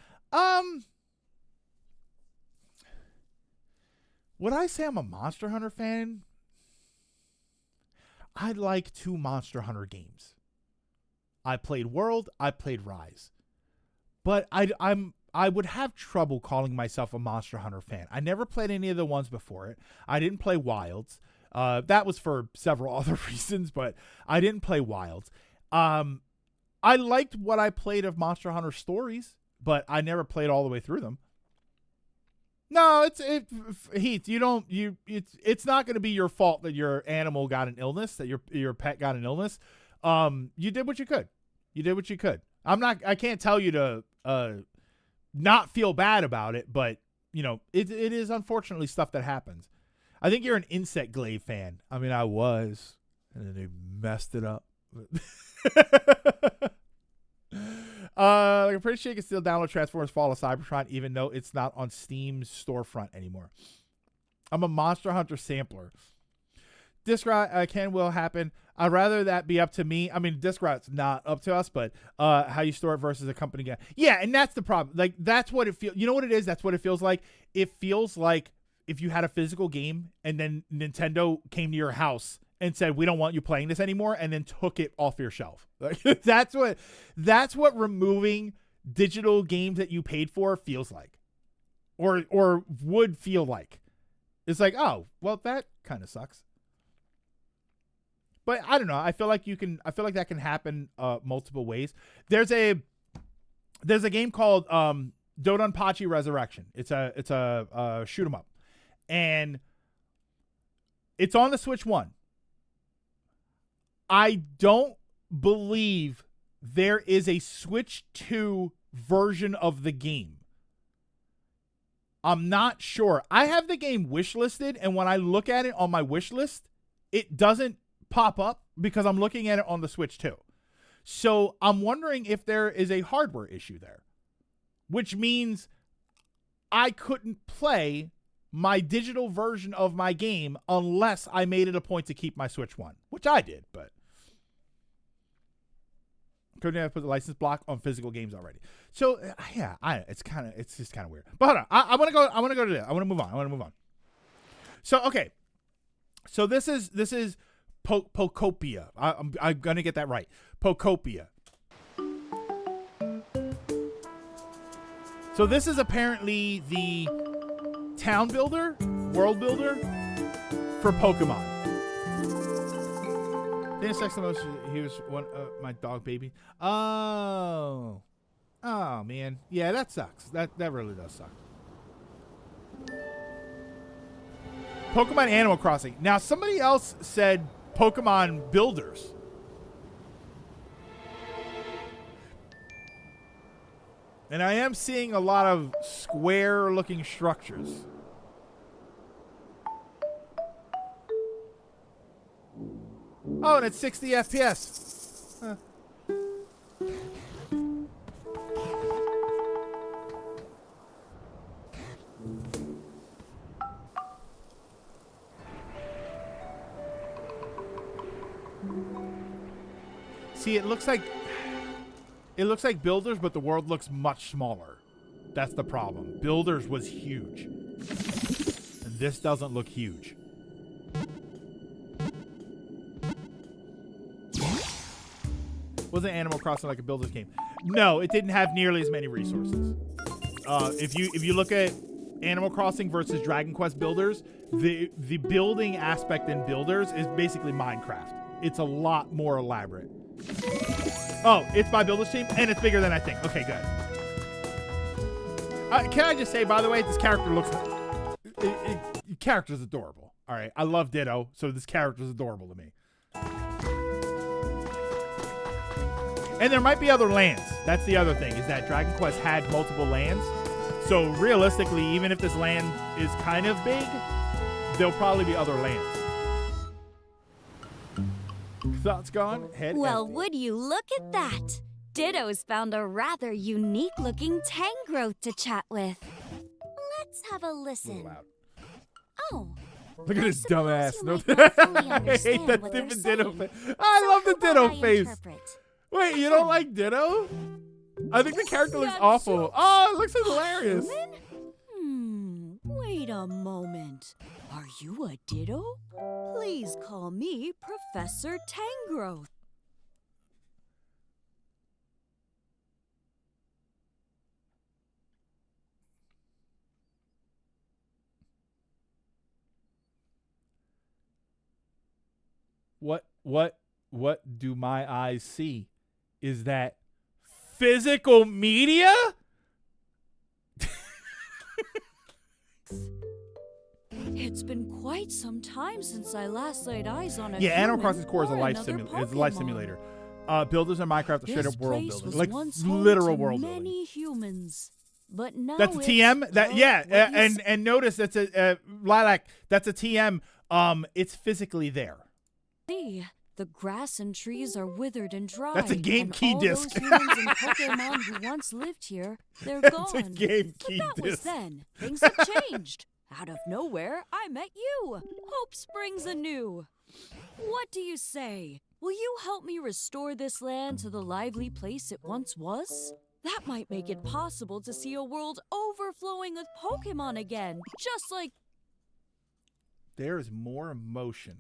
Would I say I'm a Monster Hunter fan? I like 2 Monster Hunter games. I played World, I played Rise. But I'm I would have trouble calling myself a Monster Hunter fan. I never played any of the ones before it. I didn't play Wilds. That was for several other reasons, but I didn't play Wilds. I liked what I played of Monster Hunter Stories, but I never played all the way through them. No, Heath, it's not going to be your fault that your animal got an illness, that your pet got an illness. You did what you could. You did what you could. I can't tell you to not feel bad about it, but it is unfortunately stuff that happens. I think you're an Insect Glaive fan. I mean, I was, and then they messed it up. I'm pretty sure you can still download Transformers Fall of Cybertron even though it's not on Steam's storefront anymore. I'm a Monster Hunter sampler. Disc route will happen. I'd rather that be up to me. I mean, disc route's not up to us, but how you store it versus a company game. Yeah, and that's the problem. Like, that's what it feels. You know what it is? That's what it feels like. It feels like if you had a physical game and then Nintendo came to your house and said, we don't want you playing this anymore, and then took it off your shelf. Like, that's what removing digital games that you paid for feels like, or would feel like. It's like, oh, well, that kind of sucks. But I don't know. I feel like that can happen multiple ways. There's a game called Dodonpachi Resurrection. It's a shoot 'em up, and it's on the Switch 1. I don't believe there is a Switch 2 version of the game. I'm not sure. I have the game wishlisted, and when I look at it on my wish list, it doesn't pop up because I'm looking at it on the Switch 2. So I'm wondering if there is a hardware issue there, which means I couldn't play my digital version of my game unless I made it a point to keep my Switch 1, which I did, but couldn't have put the license block on physical games already. So yeah, it's just kind of weird. But hold on, I want to go to this. I want to move on. So okay, so this is Pokopia. I'm gonna get that right. Pokopia. So this is apparently the town builder, world builder for Pokemon. Didn't sex the most. He was one my dog baby. Oh man, yeah, that sucks. That really does suck. Pokemon Animal Crossing. Now somebody else said Pokemon Builders. And I am seeing a lot of square-looking structures. Oh, and it's 60 FPS. Huh. See, it looks like Builders, but the world looks much smaller. That's the problem. Builders was huge. And this doesn't look huge. Wasn't Animal Crossing like a Builders game? No, it didn't have nearly as many resources. If you look at Animal Crossing versus Dragon Quest Builders, the building aspect in Builders is basically Minecraft. It's a lot more elaborate. Oh, it's by Builders team, and it's bigger than I think. Okay, good. Can I just say, by the way, this character looks... character's adorable. All right, I love Ditto, so this character's adorable to me. And there might be other lands. That's the other thing, is that Dragon Quest had multiple lands. So realistically, even if this land is kind of big, there'll probably be other lands. Thoughts gone? Head well, empty. would you look at that? Ditto's found a rather unique-looking Tangrowth to chat with. Let's have a listen. Oh. Look at this dumbass. No, I hate that stupid Ditto face. I love the Ditto face. Wait, you don't like Ditto? I think the character looks awful. Oh, it looks hilarious. Wait a moment. Are you a Ditto? Please call me Professor Tangrowth. What do my eyes see? Is that physical media? It's been quite some time since I last laid eyes on a Yeah, Animal human Crossing Core is a or life another is a life Pokemon. simulator. Builders in Minecraft are straight This up world place builders, was like once home literal to world building. many humans, but now That's a it's, TM. That well, yeah, what do you and notice that's a Lilac. That's a TM. It's physically there. see? The grass and trees are withered and dry. That's a game and key all disc. Those humans and Pokemon who once lived here, they're That's gone. a game key but that was disc. then. Things have changed. Out of nowhere, I met you. Hope springs anew. What do you say? Will you help me restore this land to the lively place it once was? That might make it possible to see a world overflowing with Pokemon again, just like... There is more emotion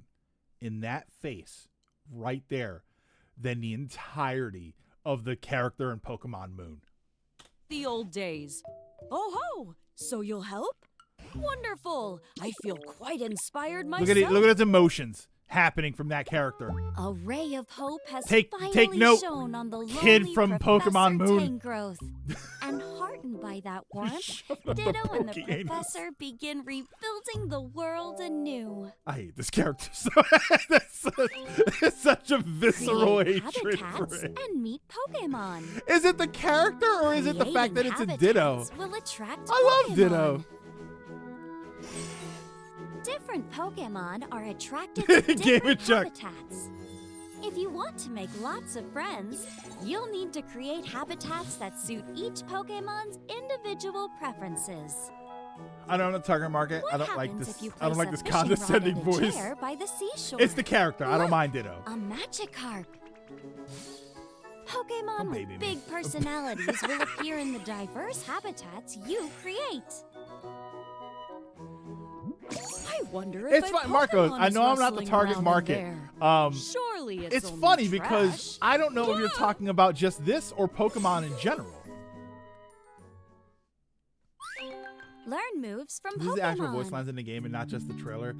in that face right there than the entirety of the character in Pokemon Moon. the old days. Oh ho! So you'll help? Wonderful! I feel quite inspired myself. Look at its emotions happening from that character. A ray of hope has Take finally note, shone on the kid lonely from Professor Pokemon Moon. Tangrowth. And heartened by that warmth, Shut up, Ditto and the Pokey anus. Professor begin rebuilding the world anew. I hate this character so it's such a visceral Create hatred for habitats it. and meet Pokemon. Is it the character or is it the fact that it's a Ditto? Habitats will attract I love Pokemon. Ditto. Different Pokemon are attracted to Game different it, Chuck. habitats. If you want to make lots of friends, you'll need to create habitats that suit each Pokemon's individual preferences. I don't know the target market. What I don't like happens this. if you I don't place like a this fishing rod condescending in a voice. chair by the seashore? It's the character. I don't Look, mind Ditto. A Magikarp. Pokemon Don't baby with me. big personalities will appear in the diverse habitats you create. I wonder if It's a fine, Marcos. Pokemon I is know I'm not the rustling target around in market. there. Surely it's only funny trash. because I don't know if you're talking about just this or Pokemon in general. Learn moves from This Pokemon. is the actual voice lines in the game and not just the trailer.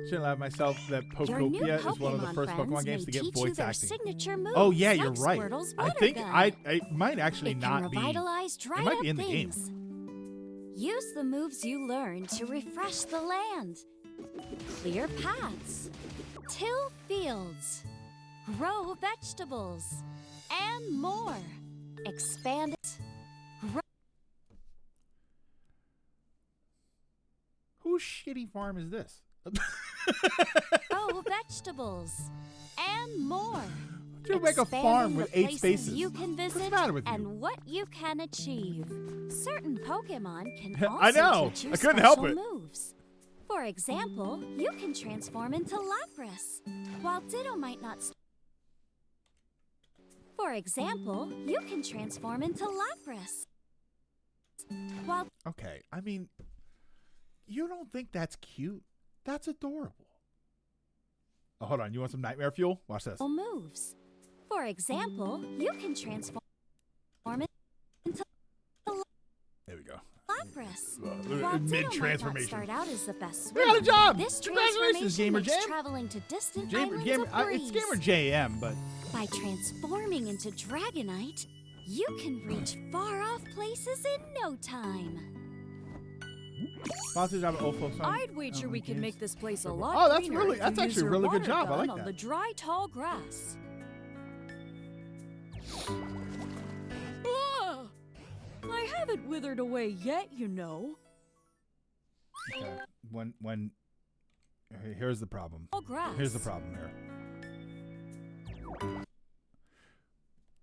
Shouldn't lie to myself that Your new Pokemopia is one of the Pokemon first friends Pokemon games to may get teach you voice their acting. signature moves, Oh yeah, you're like right. Squirtle's I water think gun. I might actually It not can be. revitalize It dried might up be in the game. things. Use the moves you learn to refresh the land. Clear paths. Till fields. Grow vegetables. And more. Expand it. Whose shitty farm is this? Grow vegetables. And more. You make a Expanding farm the with 8 places spaces. you can What's visit the matter with you? and what you can achieve. Certain Pokemon can I also know. teach you I couldn't help special it. moves. For example, you can transform into Lapras, while Ditto might not. For example, you can transform into Lapras, while Okay, I mean, you don't think that's cute? That's adorable. Oh, hold on. You want some nightmare fuel? Watch this. moves. For example, you can transform into There we go. Lapras. Look While at Ditto might not mid-transformation. start out as the best We got a swimmer, job! This Congratulations, transformation Gamer makes Jam. traveling to distant Gamer, islands gamer, a it's breeze. Gamer JM, but By transforming into Dragonite, you can reach far-off places in no time. sponsored job at Old Folks Home. I'd wager we can make this place a lot Oh, that's greener really- if that's you actually use a your really good water job. I gun like on that. the dry, tall grass. Ah! I haven't withered away yet, you know. Okay. When here's the problem. Tall grass. Here's the problem here.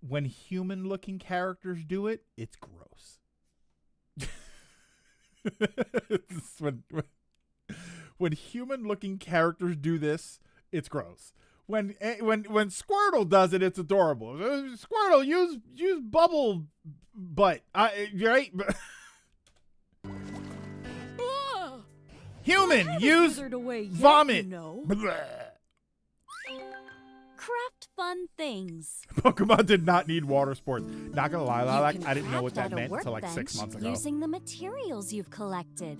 When human-looking characters do it, it's gross. when human-looking characters do this, it's gross. When Squirtle does it, it's adorable. Squirtle, use bubble butt. Right? Ah! Human, haven't use withered away yet, vomit. you know. Bleh. Craft fun things. Pokemon did not need water sports. Not gonna lie, You Lilac, can I didn't know what craft that out a meant until like 6 workbench months ago. using the materials you've collected.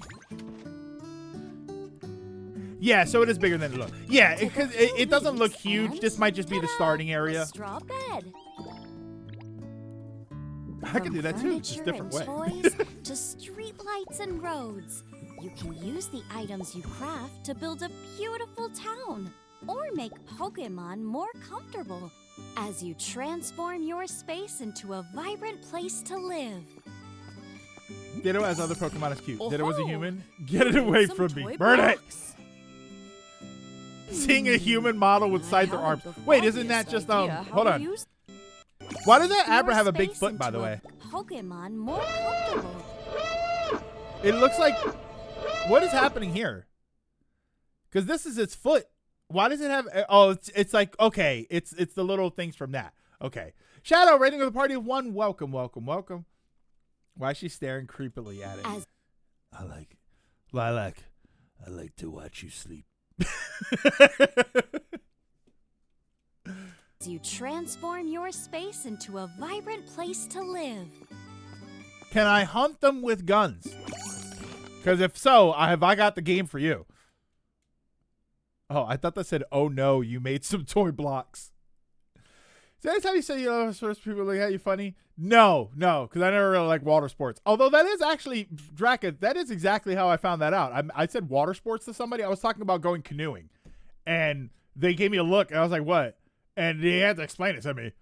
Yeah, so it is bigger than it looks. Yeah, because it doesn't look huge. This might just be the starting area. Straw bed. I can do that too, just a different way. Toys to street lights and roads. You can use the items you craft to build a beautiful town or make Pokemon more comfortable as you transform your space into a vibrant place to live. Ditto as other Pokemon is cute. Ditto was a Oh-ho. human. Get it away Some from me. toy Burn it. blocks. Seeing a human model with scythe or arms. haven't the Wait, isn't that foggiest just idea how hold to on. use Why does that your Abra have a big space foot, by into the a way? Pokemon more comfortable. It looks like what is happening here? Because this is its foot. Why does it have? Oh, it's like okay. It's the little things from that. Okay. Shadow rating of the party of 1. Welcome, welcome, welcome. Why is she staring creepily at it? I like Lilac. I like to watch you sleep. As you transform your space into a vibrant place to live. Can I hunt them with guns? Because if so, I got the game for you. Oh, I thought that said, "Oh no, you made some toy blocks." Is that anytime you say you know first people look at you funny? No, because I never really like water sports. Although that is actually Draka. That is exactly how I found that out. I said water sports to somebody. I was talking about going canoeing, and they gave me a look, and I was like, "What?" And they had to explain it to me.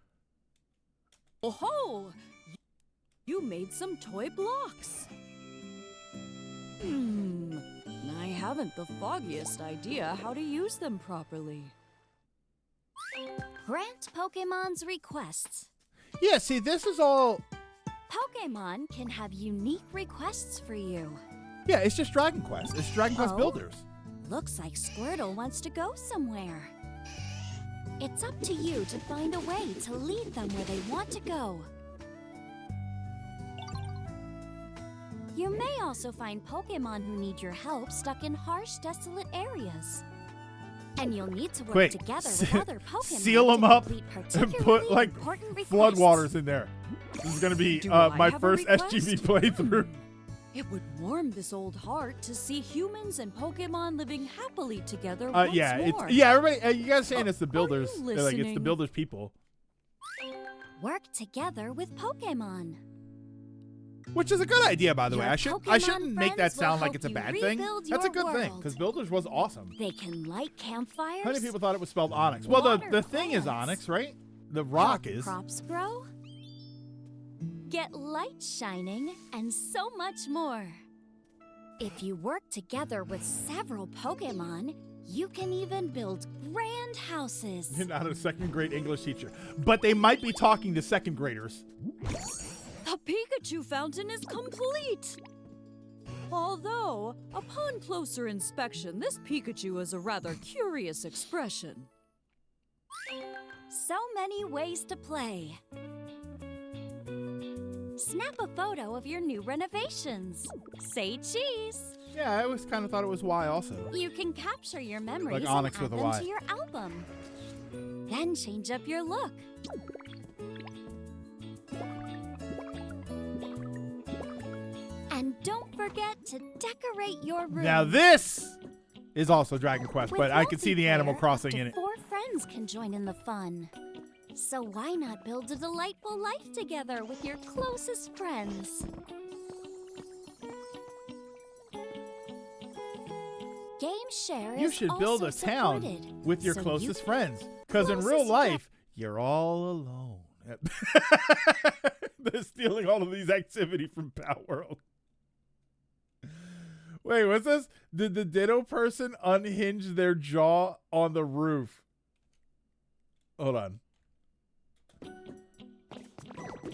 Oh-ho! You made some toy blocks. I haven't the foggiest idea how to use them properly. Grant Pokemon's requests. Yeah, see, this is all. Pokemon can have unique requests for you. Yeah, it's just Dragon Quest. It's Dragon Quest Oh. Builders. Looks like Squirtle wants to go somewhere. It's up to you to find a way to lead them where they want to go. You may also find Pokemon who need your help stuck in harsh, desolate areas. And you'll need to work Quick, together with other Pokemon seal to them up complete and particularly put like important flood requests. waters in there. This is gonna be Do I my have a first request? SGV playthrough. It would warm this old heart to see humans and Pokemon living happily together once Yeah, more. everybody. You guys saying it's the builders? you Like it's the listening? builders people, Work together with Pokemon. which is a good idea, by the way. Your I Pokemon shouldn't make that friends will sound like help it's a you bad thing. rebuild That's a your good thing world. because builders was awesome. They can light campfires. How many people thought it was spelled Onyx? Well, water the thing is plants, Onyx, right? The rock help is. crops grow, get light shining, and so much more. If you work together with several Pokemon, you can even build grand houses. You're not a second grade English teacher, but they might be talking to second graders. The Pikachu fountain is complete! Although, upon closer inspection, this Pikachu has a rather curious expression. So many ways to play. Snap a photo of your new renovations. Say cheese. Yeah, I always kind of thought it was Y also. You can capture your memories Like Onyx and add with a them Y. to your album. Then change up your look. And don't forget to decorate your room. Now this is also Dragon Quest, With but I can see the Animal multiplayer, Crossing up to in it. 4 friends can join in the fun. So why not build a delightful life together with your closest friends? Game Share You is should build also a town supported, with your so you closest can- friends. Because in real Closest life, you're all alone. They're stealing all of these activity from Power World. Wait, what's this? Did the Ditto person unhinge their jaw on the roof? Hold on.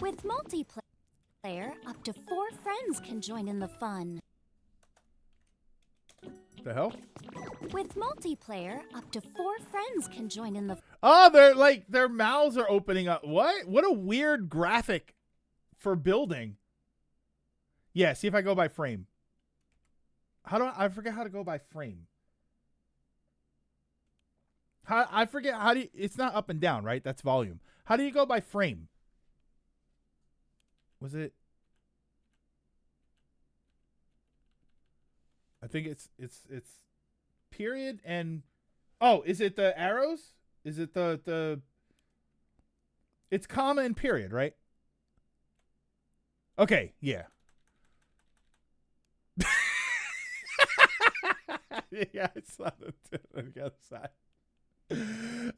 With multiplayer, up to 4 friends can join in the fun. The hell? With multiplayer, up to 4 friends can join in the Oh, they're like their mouths are opening up. What? What a weird graphic for building. Yeah, see if I go by frame. I forget how to go by frame. I forget how do you, it's not up and down, right? That's volume. How do you go by frame? Was it? I think it's period, and oh, is it the arrows? Is it the? It's comma and period, right? Okay, yeah. Yeah, it's on the other side.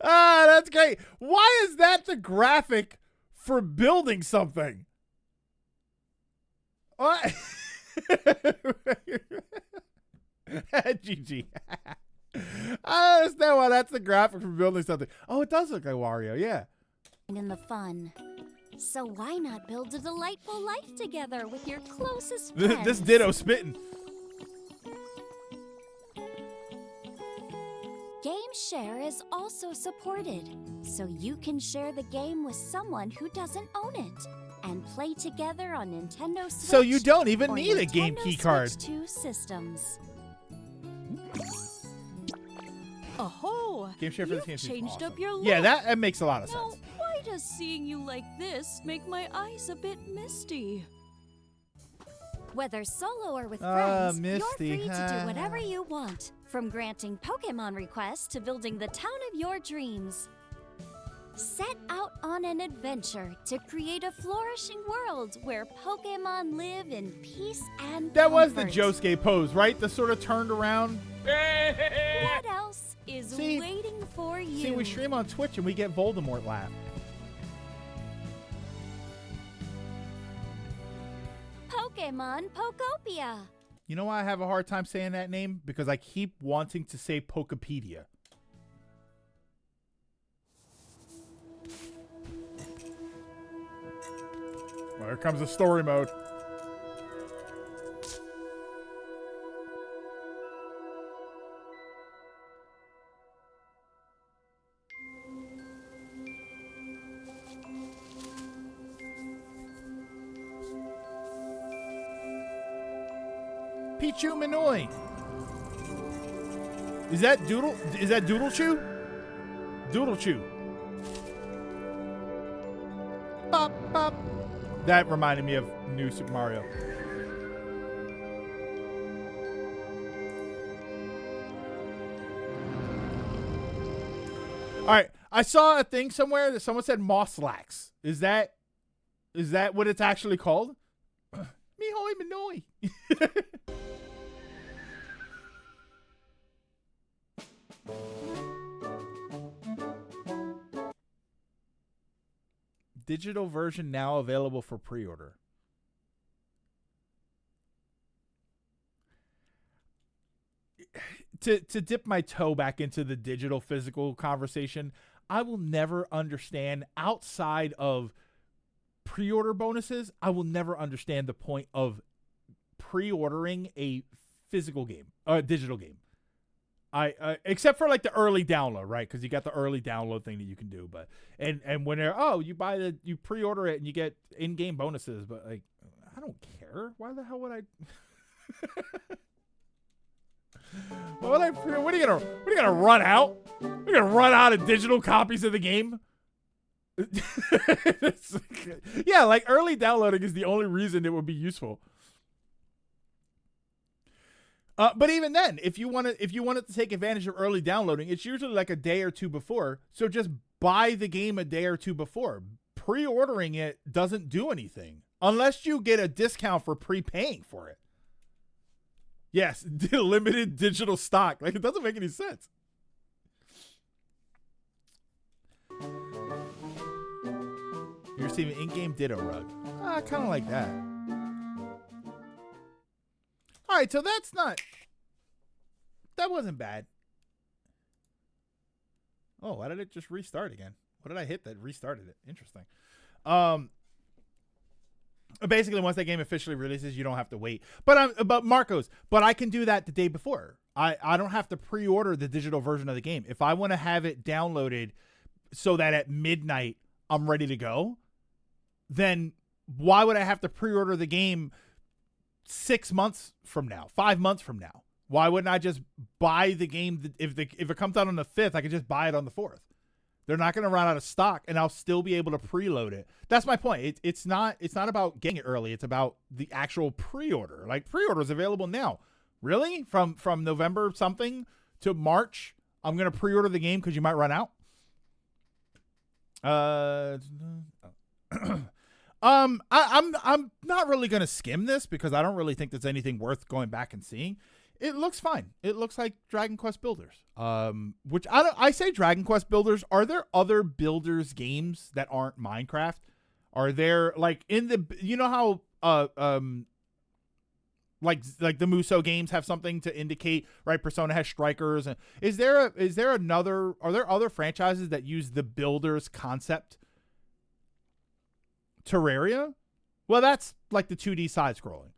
Ah, that's great. Why is that the graphic for building something? What? GG. I don't understand why that's the graphic for building something. Oh, it does look like Wario, yeah. In the fun. So why not build a delightful life together with your closest friends? This Ditto spitting. Game Share is also supported, so you can share the game with someone who doesn't own it and play together on Nintendo Switch. So you don't even or need a Nintendo game key card. Switch 2 systems. Oh, Game Share for this game you've is changed awesome. up your look. Yeah, that makes a lot of Now, sense. why does seeing you like this make my eyes a bit misty? Whether solo or with friends, Misty, you're free to do whatever you want. From granting Pokemon requests to building the town of your dreams. Set out on an adventure to create a flourishing world where Pokemon live in peace and That was the comfort. Josuke pose, right? The sort of turned around. What else is waiting for you? See, we stream on Twitch and we get Voldemort laugh. Pokemon Pokopia. You know why I have a hard time saying that name? Because I keep wanting to say Pokepedia. Well, here comes the story mode. Pichu Minoi. Is that Doodle? Is that Doodle Chew? Doodle Chew. Bop, bop. That reminded me of New Super Mario. All right, I saw a thing somewhere that someone said Mosslax. Is that what it's actually called? Mihoi Minoi. Digital version now available for pre-order. To dip my toe back into the digital physical conversation, I will never understand outside of pre-order bonuses. I will never understand the point of pre-ordering a physical game, a digital game. I except for like the early download, right? Because you got the early download thing that you can do, but and when they're you pre-order it and you get in-game bonuses, but like I don't care. Why the hell would I? What are you gonna run out? You're gonna run out of digital copies of the game? Yeah, like early downloading is the only reason it would be useful. But even then, if you wanted to take advantage of early downloading, it's usually like a day or two before. So just buy the game a day or two before. Pre-ordering it doesn't do anything unless you get a discount for prepaying for it. Yes, limited digital stock. Like it doesn't make any sense. You're receiving in-game Ditto rug. I kind of like that. All right, so that wasn't bad. Oh, why did it just restart again? What did I hit that restarted it? Interesting. Basically, once that game officially releases, you don't have to wait. But Marcos, I can do that the day before. I don't have to pre-order the digital version of the game. If I want to have it downloaded so that at midnight I'm ready to go, then why would I have to pre-order the game 6 months from now, 5 months from now? Why wouldn't I just buy the game? If it comes out on the 5th, I could just buy it on the 4th. They're not going to run out of stock, and I'll still be able to preload it. That's my point. It's not about getting it early. It's about the actual pre-order. Like pre-order is available now. Really? From November something to March. I'm gonna pre-order the game because you might run out. I'm not really gonna skim this because I don't really think there's anything worth going back and seeing. It looks fine. It looks like Dragon Quest Builders. Which I say Dragon Quest Builders. Are there other Builders games that aren't Minecraft? Are there like in the, you know how like the Muso games have something to indicate, right? Persona has strikers, and are there other franchises that use the Builders concept? Terraria? Well, that's like the 2D side scrolling.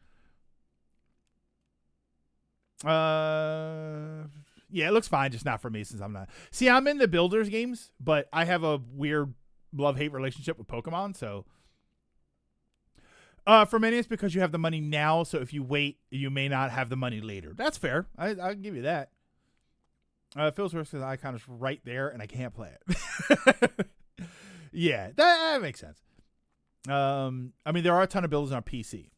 Yeah, it looks fine, just not for me since I'm not. See, I'm in the Builders games, but I have a weird love-hate relationship with Pokemon, so for many it's because you have the money now, so if you wait, you may not have the money later. That's fair. I'll give you that. Phil's worse because Icon is right there and I can't play it. Yeah, that makes sense. I mean, there are a ton of builders on PC.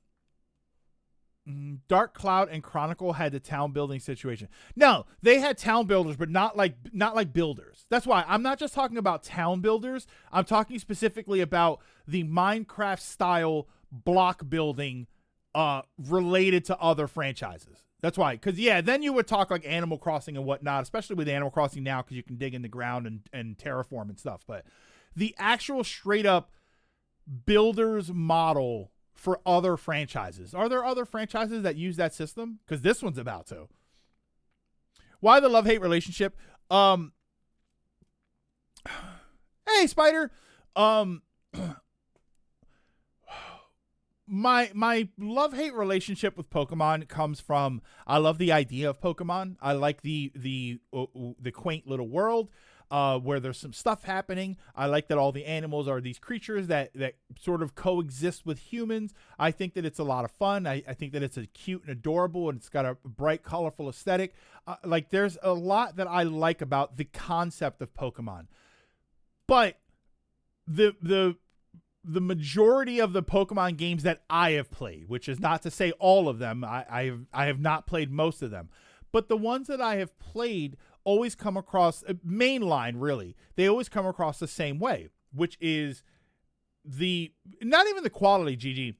Dark Cloud and Chronicle had the town building situation. No, they had town builders, but not like builders. That's why I'm not just talking about town builders. I'm talking specifically about the Minecraft style block building related to other franchises. That's why, because yeah, then you would talk like Animal Crossing and whatnot, especially with Animal Crossing now because you can dig in the ground and terraform and stuff. But the actual straight up builders model for other franchises. Are there other franchises that use that system? Because this one's about to. Why the love-hate relationship? Hey, Spider. My love-hate relationship with Pokemon comes from, I love the idea of Pokemon. I like the quaint little world where there's some stuff happening. I like that all the animals are these creatures that sort of coexist with humans. I think that it's a lot of fun. I think that it's a cute and adorable, and it's got a bright, colorful aesthetic. Like there's a lot that I like about the concept of Pokemon. But the majority of the Pokemon games that I have played, which is not to say all of them, I have not played most of them, but the ones that I have played always come across, mainline really, they always come across the same way, which is not even the quality, GG.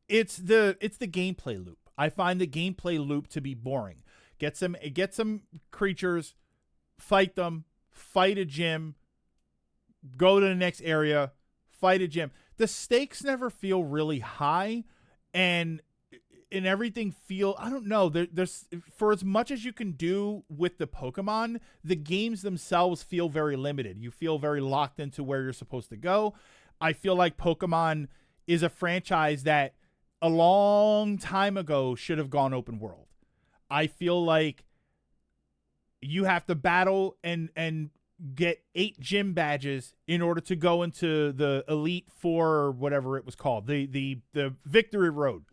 It's the gameplay loop. I find the gameplay loop to be boring. Get some creatures, fight them, fight a gym, go to the next area, fight a gym. The stakes never feel really high, and everything I don't know, there's for as much as you can do with the Pokemon, the games themselves feel very limited. You feel very locked into where you're supposed to go. I feel like Pokemon is a franchise that a long time ago should have gone open world. I feel like you have to battle and get 8 gym badges in order to go into the Elite Four or whatever it was called, the Victory Road.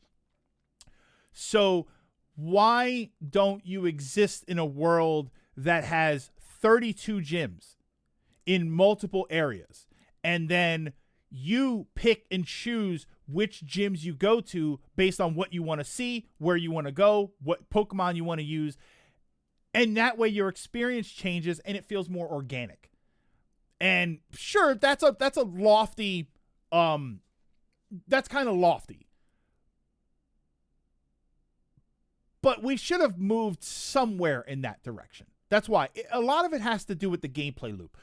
So why don't you exist in a world that has 32 gyms in multiple areas, and then you pick and choose which gyms you go to based on what you want to see, where you want to go, what Pokemon you want to use, and that way your experience changes and it feels more organic. And sure, that's a lofty, that's kind of lofty. But we should have moved somewhere in that direction. That's why. A lot of it has to do with the gameplay loop.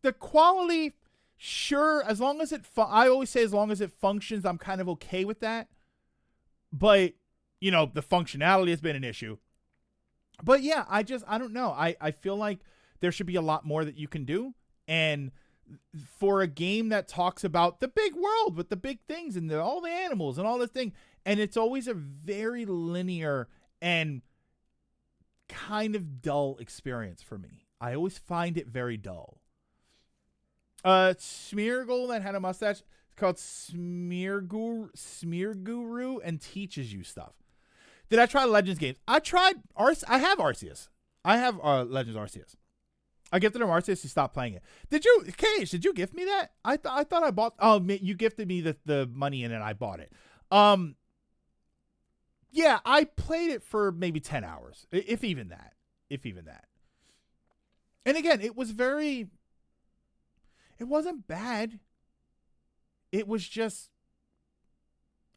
The quality, sure, as long as I always say as long as it functions, I'm kind of okay with that. But, you know, the functionality has been an issue. But yeah, I don't know. I feel like there should be a lot more that you can do. And for a game that talks about the big world with the big things and all the animals and all this thing, and it's always a very linear and kind of dull experience for me. I always find it very dull. Smeargle that had a mustache, it's called Smearguru and teaches you stuff. Did I try Legends games? I have Arceus. I have Legends Arceus. I gifted him Arceus. He stopped playing it. Did you, Cage? Did you gift me that? I thought I bought. Oh, you gifted me the money in it. I bought it. Yeah, I played it for maybe 10 hours, if even that. if even that. And again, it wasn't bad. It was just,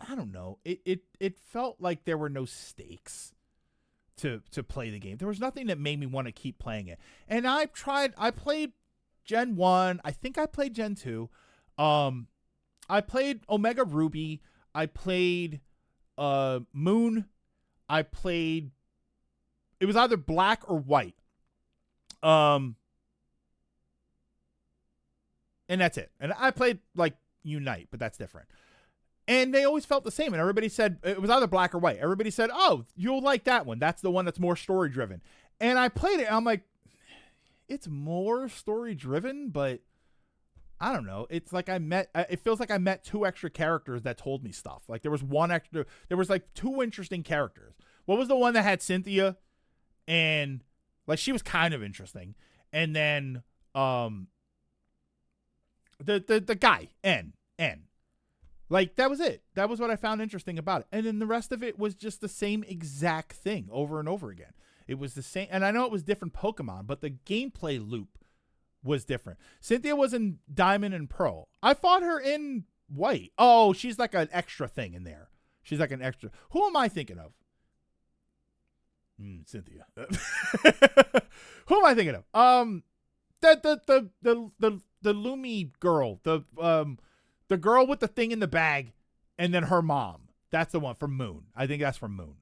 I don't know. It felt like there were no stakes to play the game. There was nothing that made me want to keep playing it. And I played Gen 1. I think I played Gen 2. I played Omega Ruby. I played Moon. I played, it was either black or white. And that's it. And I played like Unite, but that's different. And they always felt the same. And everybody said it was either black or white. Everybody said, oh, you'll like that one. That's the one that's more story driven. And I played it. And I'm like, it's more story driven, but I don't know. It's like it feels like I met 2 extra characters that told me stuff. Like there was like 2 interesting characters. What was the one that had Cynthia? And like, she was kind of interesting. And then, the guy, N. Like, that was it. That was what I found interesting about it. And then the rest of it was just the same exact thing over and over again. It was the same. And I know it was different Pokemon, but the gameplay loop was different. Cynthia was in Diamond and Pearl. I fought her in White. Oh, she's like an extra thing in there. She's like an extra. Who am I thinking of? Cynthia. Who am I thinking of? The Lumi girl. The girl with the thing in the bag, and then her mom. That's the one from Moon. I think that's from Moon.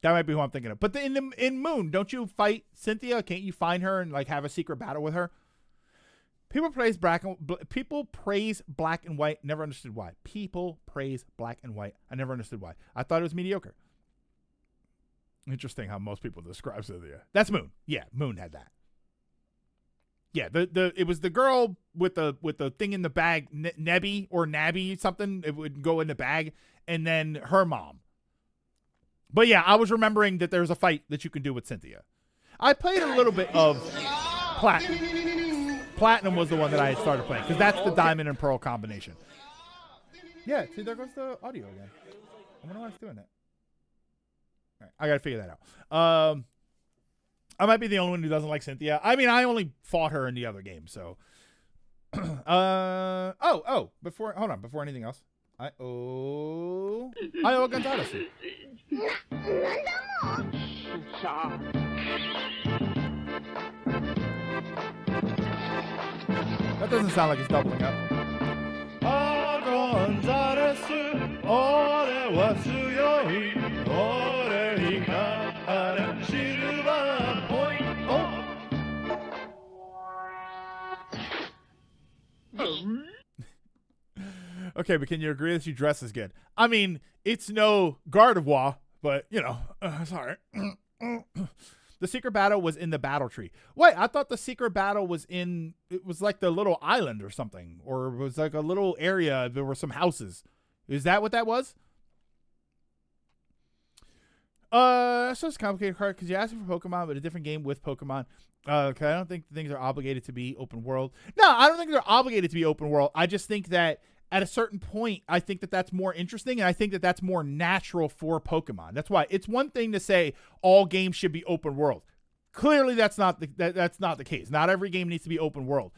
That might be who I'm thinking of. But in Moon, don't you fight Cynthia? Can't you find her and like have a secret battle with her? People praise black and white. Never understood why. People praise black and white. I never understood why. I thought it was mediocre. Interesting how most people describe Cynthia. That's Moon. Yeah, Moon had that. Yeah, it was the girl with the thing in the bag, Nebby or Nabby something. It would go in the bag, and then her mom. But yeah, I was remembering that there's a fight that you can do with Cynthia. I played a little bit of Platinum. Platinum was the one that I had started playing because that's the Diamond and Pearl combination. Yeah, see, there goes the audio again. I wonder why it's doing that. All right, I gotta figure that out. I might be the only one who doesn't like Cynthia. I mean, I only fought her in the other game, so. Before anything else, I owe Gonzalez. That doesn't sound like it's doubling up. Okay, but can you agree that she dresses good? I mean, it's no Gardevoir, but, you know, sorry. The secret battle was in the battle tree. Wait, I thought the secret battle was it was like the little island or something, or it was like a little area. There were some houses. Is that what that was? So it's a complicated card because you're asking for Pokemon, but a different game with Pokemon. Okay, I don't think things are obligated to be open world. No, I don't think they're obligated to be open world. I just think that at a certain point, I think that that's more interesting, and I think that that's more natural for Pokemon. That's why it's one thing to say all games should be open world. Clearly, that's not the case. Not every game needs to be open world.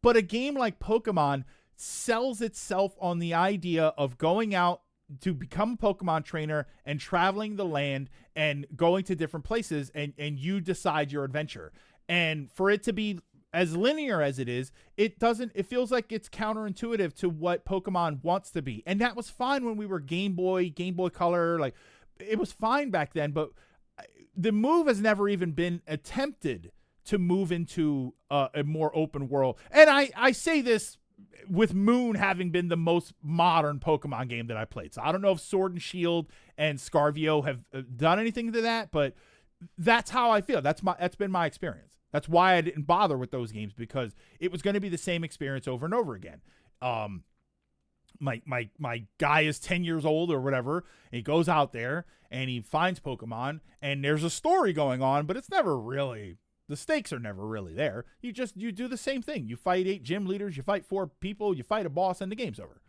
But a game like Pokemon sells itself on the idea of going out to become a Pokemon trainer and traveling the land and going to different places, and you decide your adventure. And for it to be as linear as it is, it feels like it's counterintuitive to what Pokemon wants to be. And that was fine when we were Game Boy Color. Like, it was fine back then, but the move has never even been attempted to move into a more open world. And I say this with Moon having been the most modern Pokemon game that I played. So I don't know if Sword and Shield and Scarvio have done anything to that, but that's how I feel. That's been my experience. That's why I didn't bother with those games, because it was going to be the same experience over and over again. My guy is 10 years old or whatever, and he goes out there and he finds Pokemon, and there's a story going on, but it's never really, the stakes are never really there. You do the same thing. You fight 8 gym leaders, you fight 4 people, you fight a boss, and the game's over.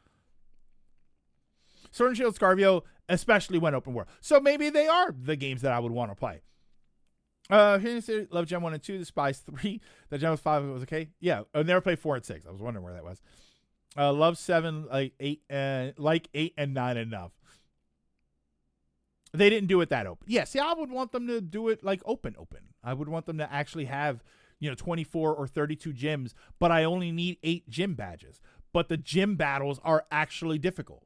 Sword and Shield, Scarvio especially went open world. So maybe they are the games that I would want to play. Love Gen 1 and 2, The Spies 3. The Gen 5 was okay. Yeah, I never played 4 and 6. I was wondering where that was. Love 7, like 8 and 9 enough. They didn't do it that open. Yeah, see, I would want them to do it like open. I would want them to actually have, 24 or 32 gyms, but I only need 8 gym badges. But the gym battles are actually difficult.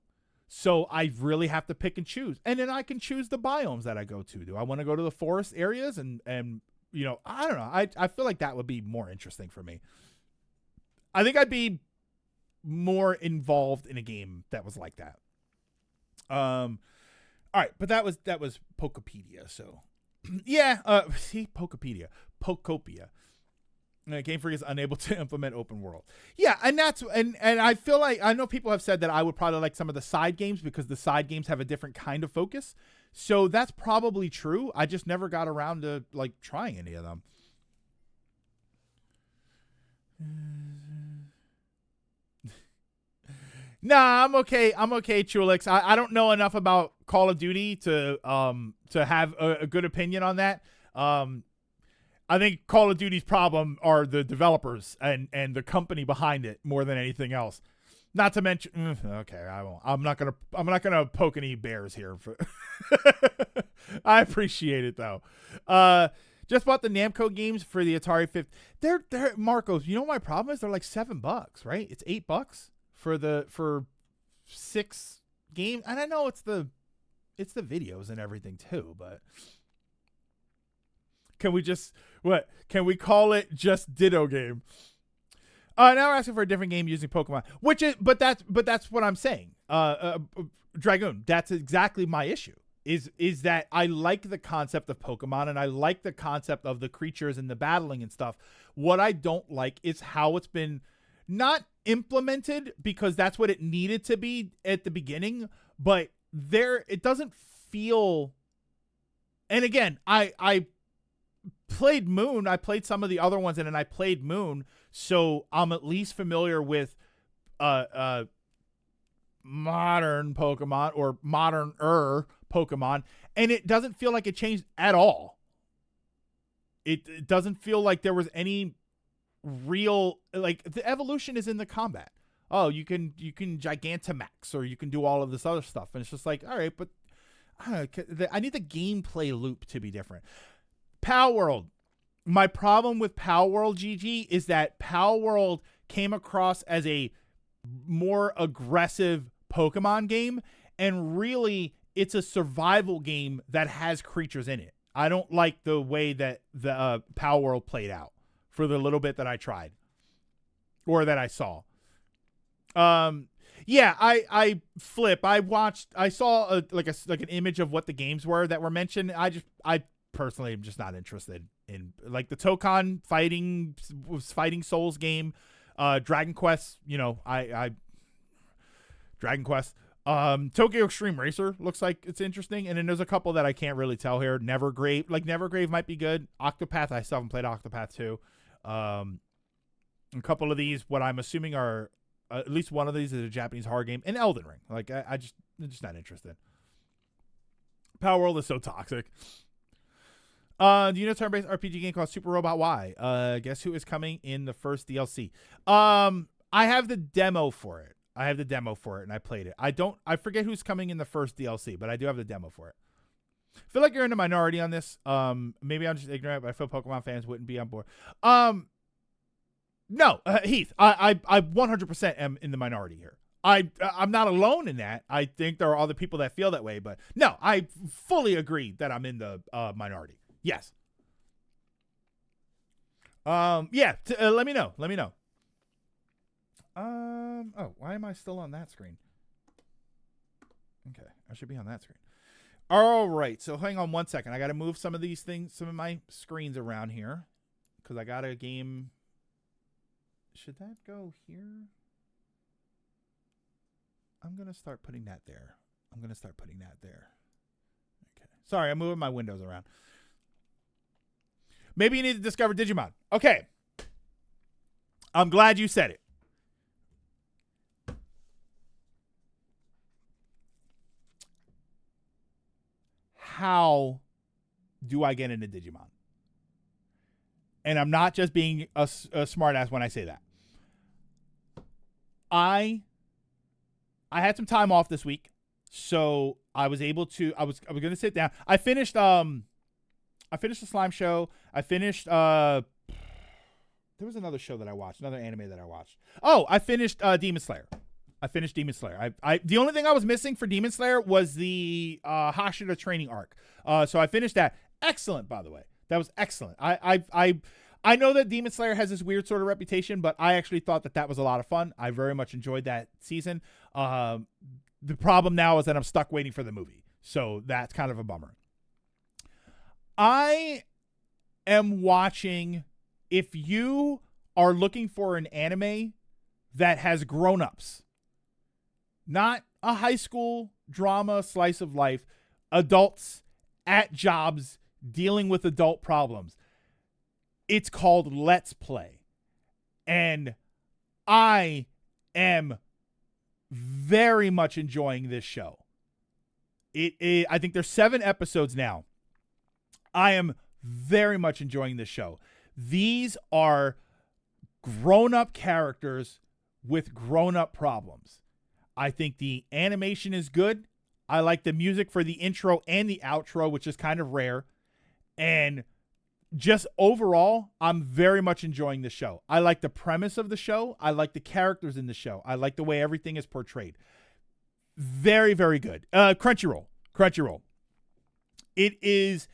So I really have to pick and choose. And then I can choose the biomes that I go to. Do I want to go to the forest areas? And I don't know. I feel like that would be more interesting for me. I think I'd be more involved in a game that was like that. All right, but that was Pokepedia. So yeah, see, Pokopia. Game Freak is unable to implement open world. Yeah, and that's and I feel like I know people have said that I would probably like some of the side games because the side games have a different kind of focus. So that's probably true. I just never got around to like trying any of them. Nah, I'm okay. Chulix. I don't know enough about Call of Duty to have a good opinion on that. I think Call of Duty's problem are the developers and the company behind it more than anything else. Not to mention, okay, I won't. I'm not gonna poke any bears here. I appreciate it though. Just bought the Namco games for the Atari 50. They're Marcos. You know what my problem is? They're like $7, right? It's $8 for 6 games, and I know it's the videos and everything too, but. Can we call it just Ditto game? Now we're asking for a different game using Pokemon, but that's what I'm saying. Dragoon, that's exactly my issue. Is that I like the concept of Pokemon and I like the concept of the creatures and the battling and stuff. What I don't like is how it's been not implemented because that's what it needed to be at the beginning, but it doesn't feel. And again, I played Moon. I played some of the other ones, and then I played Moon, so I'm at least familiar with modern Pokemon or modern-er Pokemon, and it doesn't feel like it changed at all. It doesn't feel like there was any real, like, the evolution is in the combat. Oh, you can Gigantamax, or you can do all of this other stuff, and it's just like, all right, but I need the gameplay loop to be different. Power World. My problem with Power World, GG, is that Power World came across as a more aggressive Pokemon game, and really it's a survival game that has creatures in it. I don't like the way that the Power World played out for the little bit that I tried or that I saw. Yeah, I saw an image of what the games were that were mentioned. I personally am just not interested in like the Tokon fighting Souls game, Dragon Quest, Dragon Quest, Tokyo Extreme Racer looks like it's interesting, and then there's a couple that I can't really tell here. Nevergrave might be good. Octopath, I still haven't played Octopath 2. A couple of these, what I'm assuming are at least one of these is a Japanese horror game, and Elden Ring. Like I'm just not interested. Power World is so toxic. Do you know turn-based RPG game called Super Robot Y? Guess who is coming in the first DLC? I have the demo for it. And I played it. I forget who's coming in the first DLC, but I do have the demo for it. I feel like you're in the minority on this. Maybe I'm just ignorant, but I feel Pokemon fans wouldn't be on board. No, Heath, I 100% am in the minority here. I'm not alone in that. I think there are other people that feel that way, but no, I fully agree that I'm in the minority. Yes. Yeah. Let me know. Oh, why am I still on that screen? Okay, I should be on that screen. All right. So hang on 1 second. I got to move some of my screens around here because I got a game. Should that go here? I'm gonna start putting that there. Okay. Sorry, I'm moving my windows around. Maybe you need to discover Digimon. Okay. I'm glad you said it. How do I get into Digimon? and I'm not just being a smartass when I say that. I had some time off this week, so I was able to. I was going to sit down. I finished the Slime Show. I finished. There was another show that I watched, another anime that I watched. Oh, I finished Demon Slayer. The only thing I was missing for Demon Slayer was the Hashira training arc. So I finished that. Excellent, by the way. That was excellent. I know that Demon Slayer has this weird sort of reputation, but I actually thought that was a lot of fun. I very much enjoyed that season. The problem now is that I'm stuck waiting for the movie. So that's kind of a bummer. I am watching, if you are looking for an anime that has grown-ups, not a high school drama slice of life, adults at jobs dealing with adult problems. It's called Let's Play. And I am very much enjoying this show. I think there's 7 episodes now. I am very much enjoying this show. These are grown-up characters with grown-up problems. I think the animation is good. I like the music for the intro and the outro, which is kind of rare. And just overall, I'm very much enjoying the show. I like the premise of the show. I like the characters in the show. I like the way everything is portrayed. Very, very good. Crunchyroll. It is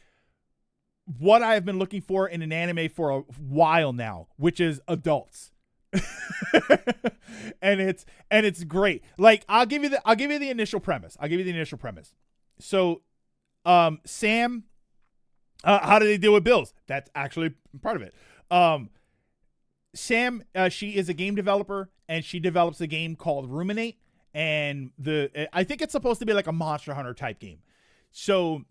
what I have been looking for in an anime for a while now, which is adults. and it's great. Like, I'll give you the initial premise. So, Sam, how do they deal with bills? That's actually part of it. Sam, she is a game developer, and she develops a game called Ruminate, and I think it's supposed to be like a Monster Hunter type game. So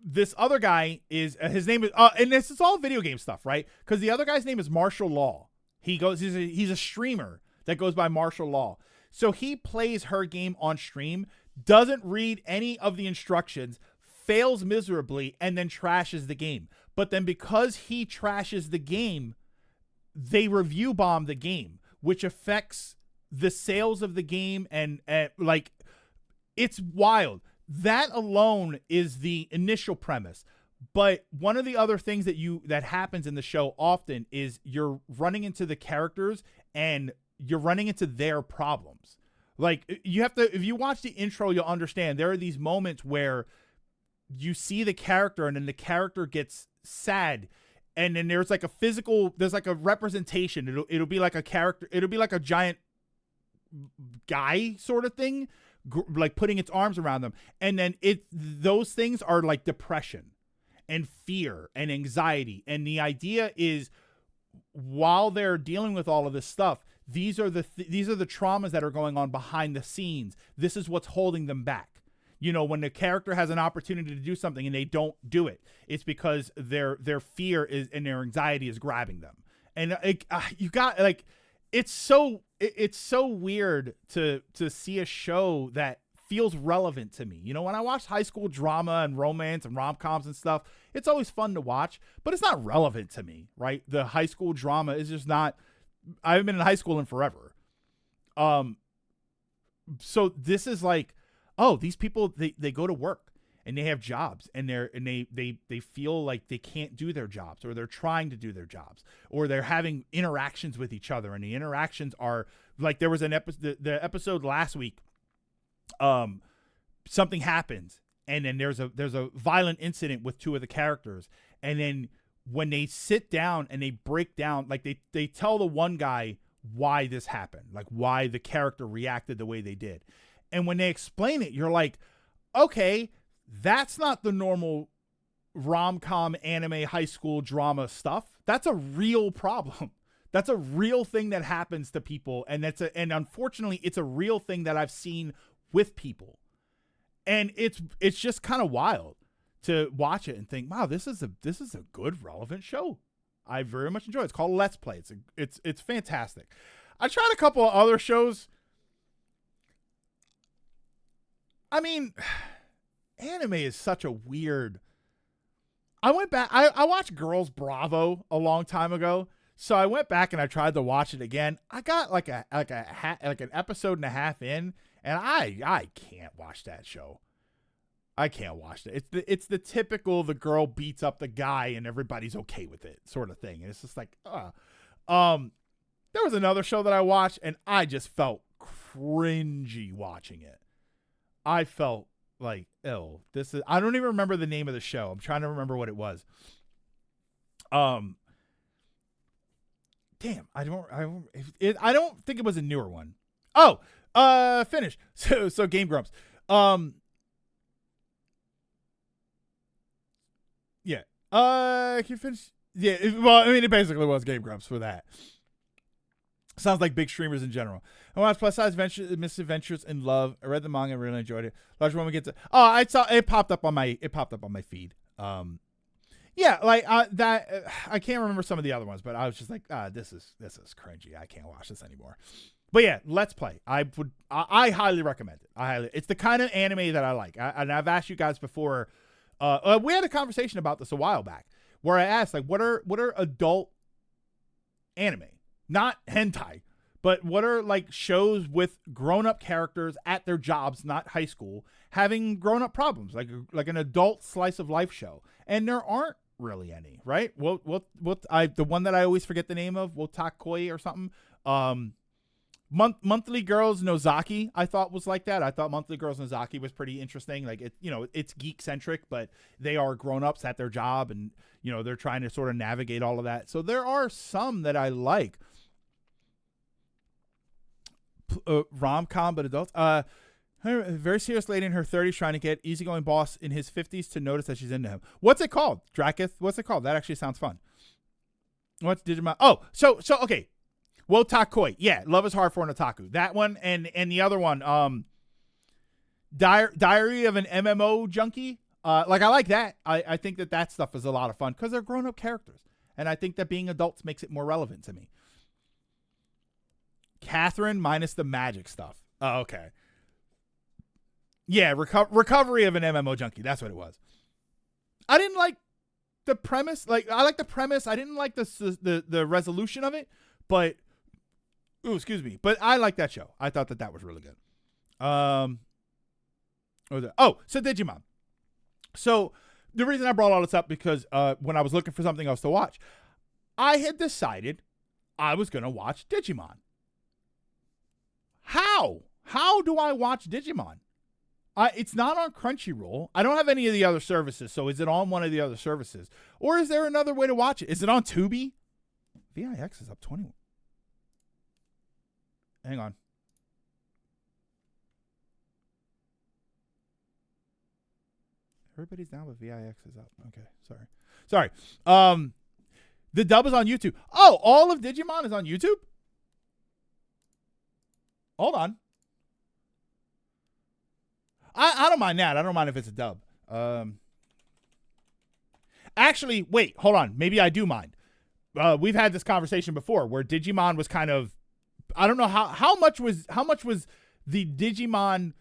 this other guy is his name is and this is all video game stuff, right? Because the other guy's name is Martial Law. He's a streamer that goes by Martial Law. So he plays her game on stream, doesn't read any of the instructions, fails miserably, and then trashes the game. But then because he trashes the game, they review bomb the game, which affects the sales of the game, and like, it's wild. That alone is the initial premise. But one of the other things that happens in the show often is you're running into the characters and you're running into their problems. Like, if you watch the intro, you'll understand there are these moments where you see the character and then the character gets sad, and then there's like a representation. It'll be like a character. It'll be like a giant guy sort of thing, like putting its arms around them. And then those things are like depression and fear and anxiety. And the idea is, while they're dealing with all of this stuff, these are the traumas that are going on behind the scenes. This is what's holding them back. You know, when the character has an opportunity to do something and they don't do it, it's because their fear is and their anxiety is grabbing them. And it's so weird to see a show that feels relevant to me. You know, when I watch high school drama and romance and rom-coms and stuff, it's always fun to watch, but it's not relevant to me, right? The high school drama is just not. I haven't been in high school in forever. So this is like, oh, these people, they go to work and they have jobs, and they feel like they can't do their jobs, or they're trying to do their jobs, or they're having interactions with each other, and the interactions are like, there was an episode, the episode last week, something happens, and then there's a violent incident with 2 of the characters, and then when they sit down and they break down, like they tell the one guy why this happened, like why the character reacted the way they did. And when they explain it, you're like, okay, that's not the normal rom-com, anime, high school drama stuff. That's a real problem. That's a real thing that happens to people. And and unfortunately, it's a real thing that I've seen with people. And it's just kind of wild to watch it and think, wow, this is a good, relevant show. I very much enjoy it. It's called Let's Play. It's fantastic. I tried a couple of other shows. I mean, anime is such a weird I went back. I watched Girls Bravo a long time ago, so I went back and I tried to watch it again. I got like an episode and a half in, and I can't watch that show. I can't watch it. It's the typical the girl beats up the guy and everybody's okay with it sort of thing. And it's just like, there was another show that I watched and I just felt cringy watching it. I felt like, ew, I don't even remember the name of the show. I'm trying to remember what it was. Damn, I don't think it was a newer one. Oh, finish. So Game Grumps. Yeah. Can you finish? Yeah. Well, I mean, it basically was Game Grumps for that. Sounds like big streamers in general. I watched Plus Size Misadventures in Love. I read the manga, really enjoyed it. Large woman gets it. Oh, I saw it popped up on my feed. Yeah, like that. I can't remember some of the other ones, but I was just like, this is cringy. I can't watch this anymore. But yeah, Let's Play. I highly recommend it. It's the kind of anime that I like. And I've asked you guys before. We had a conversation about this a while back, where I asked, like, what are adult anime? Not hentai, but what are like shows with grown-up characters at their jobs, not high school, having grown-up problems, like an adult slice of life show. And there aren't really any, right? The one that I always forget the name of, Wotakoi or something. Monthly Girls Nozaki, I thought was like that. I thought Monthly Girls Nozaki was pretty interesting. Like it's geek centric, but they are grown-ups at their job, and they're trying to sort of navigate all of that. So there are some that I like. Rom-com, but adults. A very serious lady in her 30s trying to get easygoing boss in his 50s to notice that she's into him. What's it called? Draketh? What's it called? That actually sounds fun. What's Digimon? Oh, so okay. Wotakoi. Yeah, Love is Hard for an Otaku. That one and the other one, Diary of an MMO Junkie. I like that. I think that stuff is a lot of fun because they're grown-up characters. And I think that being adults makes it more relevant to me. Catherine minus the magic stuff. Oh, okay. Yeah, Recovery of an MMO Junkie. That's what it was. I didn't like the premise. Like, I like the premise. I didn't like the resolution of it, but excuse me. But I like that show. I thought that was really good. So Digimon. So the reason I brought all this up because when I was looking for something else to watch, I had decided I was going to watch Digimon. How do I watch Digimon? It's not on Crunchyroll. I don't have any of the other services, so is it on one of the other services? Or is there another way to watch it? Is it on Tubi? VIX is up 21. Hang on. Everybody's down, but VIX is up. Okay, sorry. The dub is on YouTube. Oh, all of Digimon is on YouTube? Hold on. I don't mind that. I don't mind if it's a dub. Actually, wait, hold on. Maybe I do mind. We've had this conversation before where Digimon was kind of, I don't know how much was the Digimon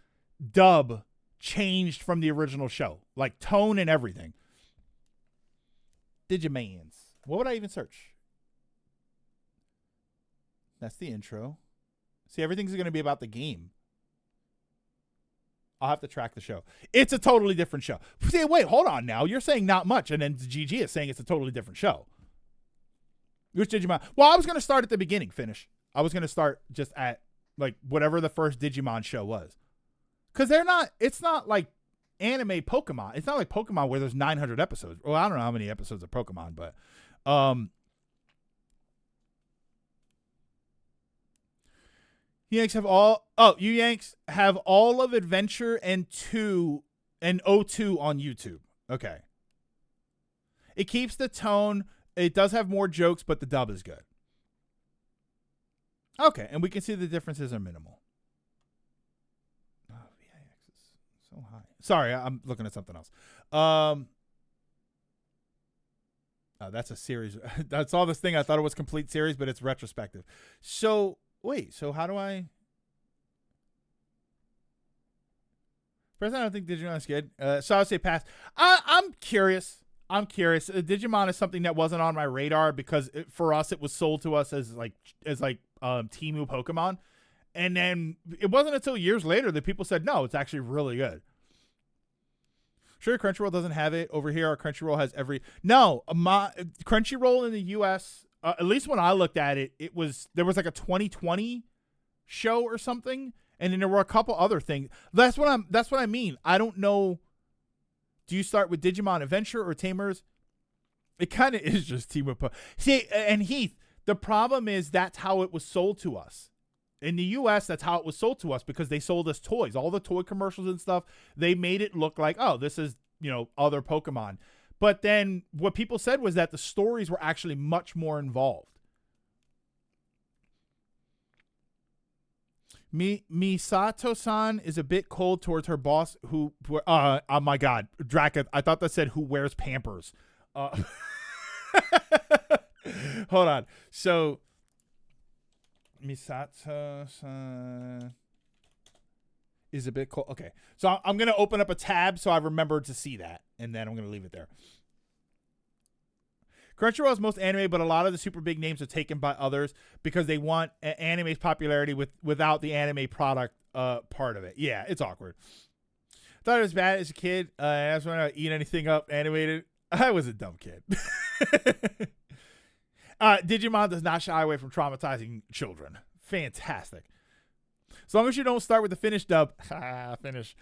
dub changed from the original show, like tone and everything. Digimans. What would I even search? That's the intro. See, everything's going to be about the game. I'll have to track the show. It's a totally different show. See, wait, hold on now. You're saying not much, and then GG is saying it's a totally different show. Which Digimon? Well, I was going to start at the beginning, finish. I was going to start just at, like, whatever the first Digimon show was. Because it's not like anime Pokemon. It's not like Pokemon where there's 900 episodes. Well, I don't know how many episodes of Pokemon, but... You Yanks have all of Adventure and 02 on YouTube. Okay. It keeps the tone. It does have more jokes, but the dub is good. Okay, and we can see the differences are minimal. Oh, VIX is so high. Sorry, I'm looking at something else. That's a series. That's all this thing. I thought it was complete series, but it's retrospective. So... Wait, so how do I... First, I don't think Digimon is good. So I would say pass. I'm curious. I'm curious. Digimon is something that wasn't on my radar because for us it was sold to us as Temu Pokemon, and then it wasn't until years later that people said no, it's actually really good. Sure, Crunchyroll doesn't have it over here. Our Crunchyroll has my Crunchyroll in the U.S. At least when I looked at it, there was like a 2020 show or something, and then there were a couple other things. That's what I mean. I don't know. Do you start with Digimon Adventure or Tamers? It kind of is just Team Up. See, and Heath, the problem is that's how it was sold to us. In the U.S., that's how it was sold to us because they sold us toys. All the toy commercials and stuff, they made it look like, oh, this is, other Pokemon. But then what people said was that the stories were actually much more involved. Misato-san is a bit cold towards her boss who, oh my God, Draka, I thought that said who wears Pampers. Hold on. So, Misato-san is a bit cold. Okay. So I'm going to open up a tab so I remember to see that, and then I'm going to leave it there. Crunchyroll has most anime, but a lot of the super big names are taken by others because they want anime's popularity without the anime product part of it. Yeah, it's awkward. Thought it was bad as a kid. I was when I eat anything up animated. I was a dumb kid. Digimon does not shy away from traumatizing children. Fantastic. As long as you don't start with the Finnish dub. Finnish.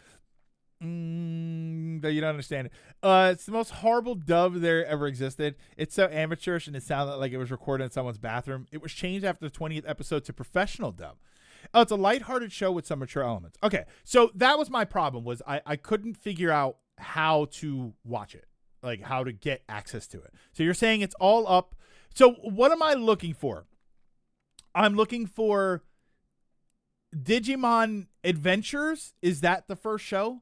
Though you don't understand it. It's the most horrible dub there ever existed. It's so amateurish and it sounded like it was recorded in someone's bathroom. It was changed after the 20th episode to professional dub. It's a lighthearted show with some mature elements. Okay, so that was my problem, was I couldn't figure out how to watch it, like how to get access to it. So you're saying it's all up. So what am I looking for? I'm looking for Digimon Adventures. Is that the first show?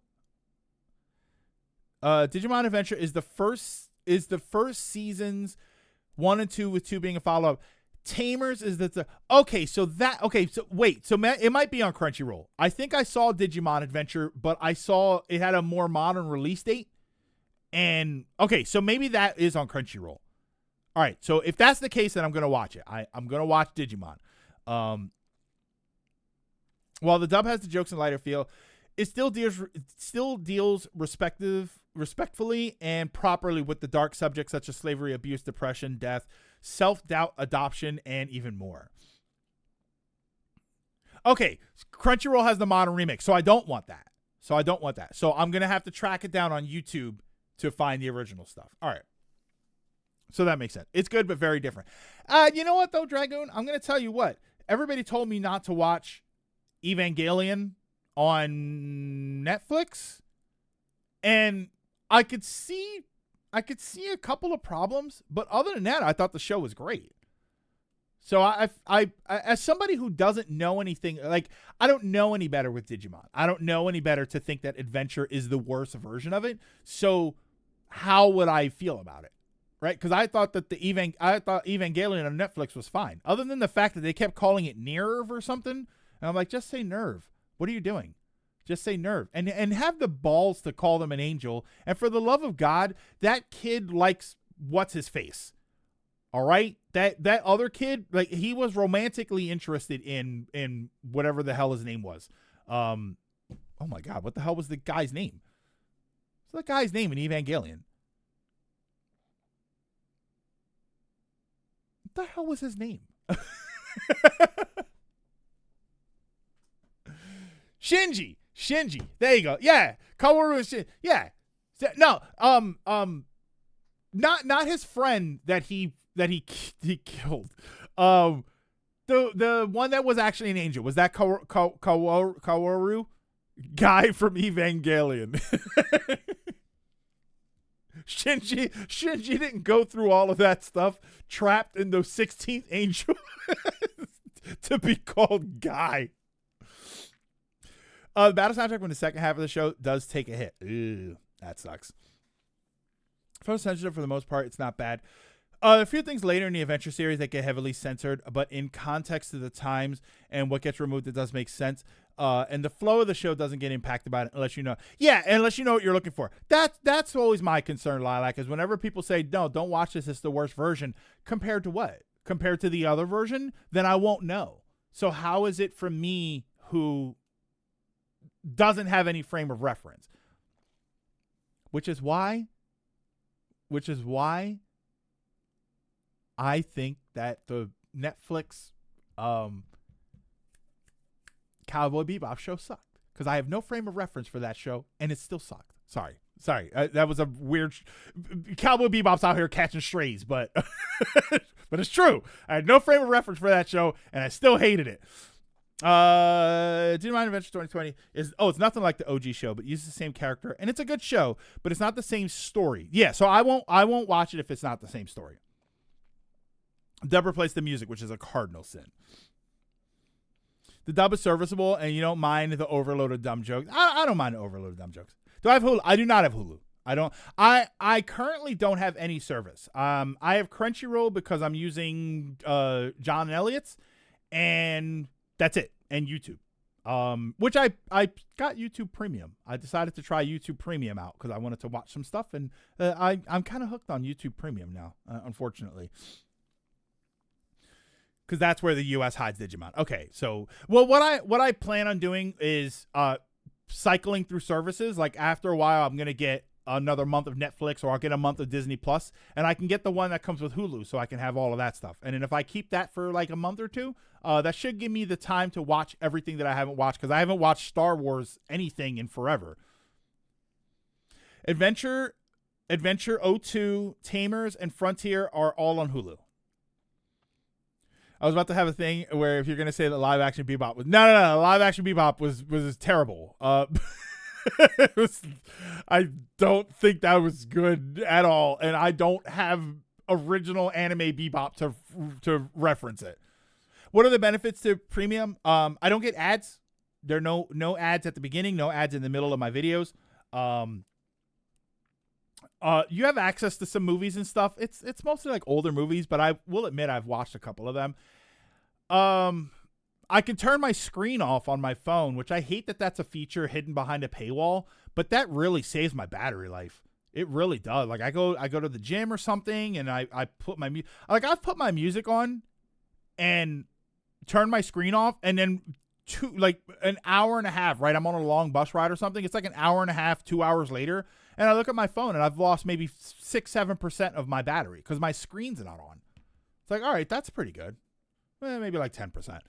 Digimon Adventure is the first seasons 1 and 2, with 2 being a follow-up. Tamers is okay, so wait, so it might be on Crunchyroll. I think I saw Digimon Adventure, but I saw it had a more modern release date. And okay, so maybe that is on Crunchyroll. All right, so if that's the case, then I'm gonna watch it. I'm gonna watch Digimon. While the dub has the jokes and lighter feel, it still deals respectfully and properly with the dark subjects such as slavery, abuse, depression, death, self-doubt, adoption, and even more. Okay, Crunchyroll has the modern remake, so I don't want that. So I'm going to have to track it down on YouTube to find the original stuff. All right. So that makes sense. It's good, but very different. You know what, though, Dragoon? I'm going to tell you what. Everybody told me not to watch Evangelion on Netflix, and I could see a couple of problems, but other than that, I thought the show was great. So I as somebody who doesn't know anything, like, I don't know any better with Digimon. I don't know any better to think that Adventure is the worst version of it. So how would I feel about it? Right? Because I thought that I thought Evangelion on Netflix was fine, other than the fact that they kept calling it Nerve or something. And I'm like, just say Nerve. What are you doing? Just say Nerve. And have the balls to call them an angel. And for the love of God, that kid likes what's his face. All right? That other kid, like, he was romantically interested in whatever the hell his name was. Oh my God, what the hell was the guy's name? What's the guy's name in Evangelion? What the hell was his name? Shinji. There you go. Yeah. Kaworu and Shinji. Yeah. No. Not his friend that he killed. The one that was actually an angel, was that Kaworu guy from Evangelion. Shinji didn't go through all of that stuff, trapped in the 16th angel to be called Guy. The battle soundtrack when the second half of the show does take a hit. Ew, that sucks. First censorship, for the most part, it's not bad. A few things later in the Adventure series that get heavily censored, but in context to the times and what gets removed, it does make sense. and the flow of the show doesn't get impacted by it unless you know. Yeah, unless you know what you're looking for. That's always my concern, Lilac, is whenever people say, no, don't watch this, it's the worst version. Compared to what? Compared to the other version? Then I won't know. So how is it for me who doesn't have any frame of reference? Which is why I think that the Netflix Cowboy Bebop show sucked, because I have no frame of reference for that show, and it still sucked. Sorry. That was a weird. Cowboy Bebop's out here catching strays, but but it's true. I had no frame of reference for that show, and I still hated it. Digimon Adventure 2020 is it's nothing like the OG show, but uses the same character, and it's a good show, but it's not the same story. Yeah, so I won't watch it if it's not the same story. Dub replaced the music, which is a cardinal sin. The dub is serviceable, and you don't mind the overload of dumb jokes. I don't mind the overload of dumb jokes. Do I have Hulu? I do not have Hulu. I currently don't have any service. I have Crunchyroll because I'm using John and Elliot's, and that's it. And YouTube, which I got YouTube Premium. I decided to try YouTube Premium out because I wanted to watch some stuff, and I'm kind of hooked on YouTube Premium now, unfortunately. Because that's where the U.S. hides Digimon. Okay, so what I plan on doing is cycling through services. Like after a while, I'm gonna get another month of Netflix, or I'll get a month of Disney Plus, and I can get the one that comes with Hulu, so I can have all of that stuff. And then if I keep that for like a month or two, that should give me the time to watch everything that I haven't watched, because I haven't watched Star Wars anything in forever. Adventure 02, Tamers, and Frontier are all on Hulu. I was about to have a thing where if you're going to say that live action Bebop was no, live action Bebop was terrible. I don't think that was good at all, and I don't have original anime Bebop to reference it. What are the benefits to premium? I don't get ads. There are no ads at the beginning, no ads in the middle of my videos. You have access to some movies and stuff. It's mostly like older movies, but I will admit I've watched a couple of them. I can turn my screen off on my phone, which I hate that that's a feature hidden behind a paywall, but that really saves my battery life. It really does. Like I go to the gym or something, and I put my I've put my music on and turn my screen off, and then an hour and a half, right? I'm on a long bus ride or something. It's like an hour and a half, 2 hours later, and I look at my phone and I've lost maybe 6-7% of my battery because my screen's not on. It's like, all right, that's pretty good. Maybe like 10%.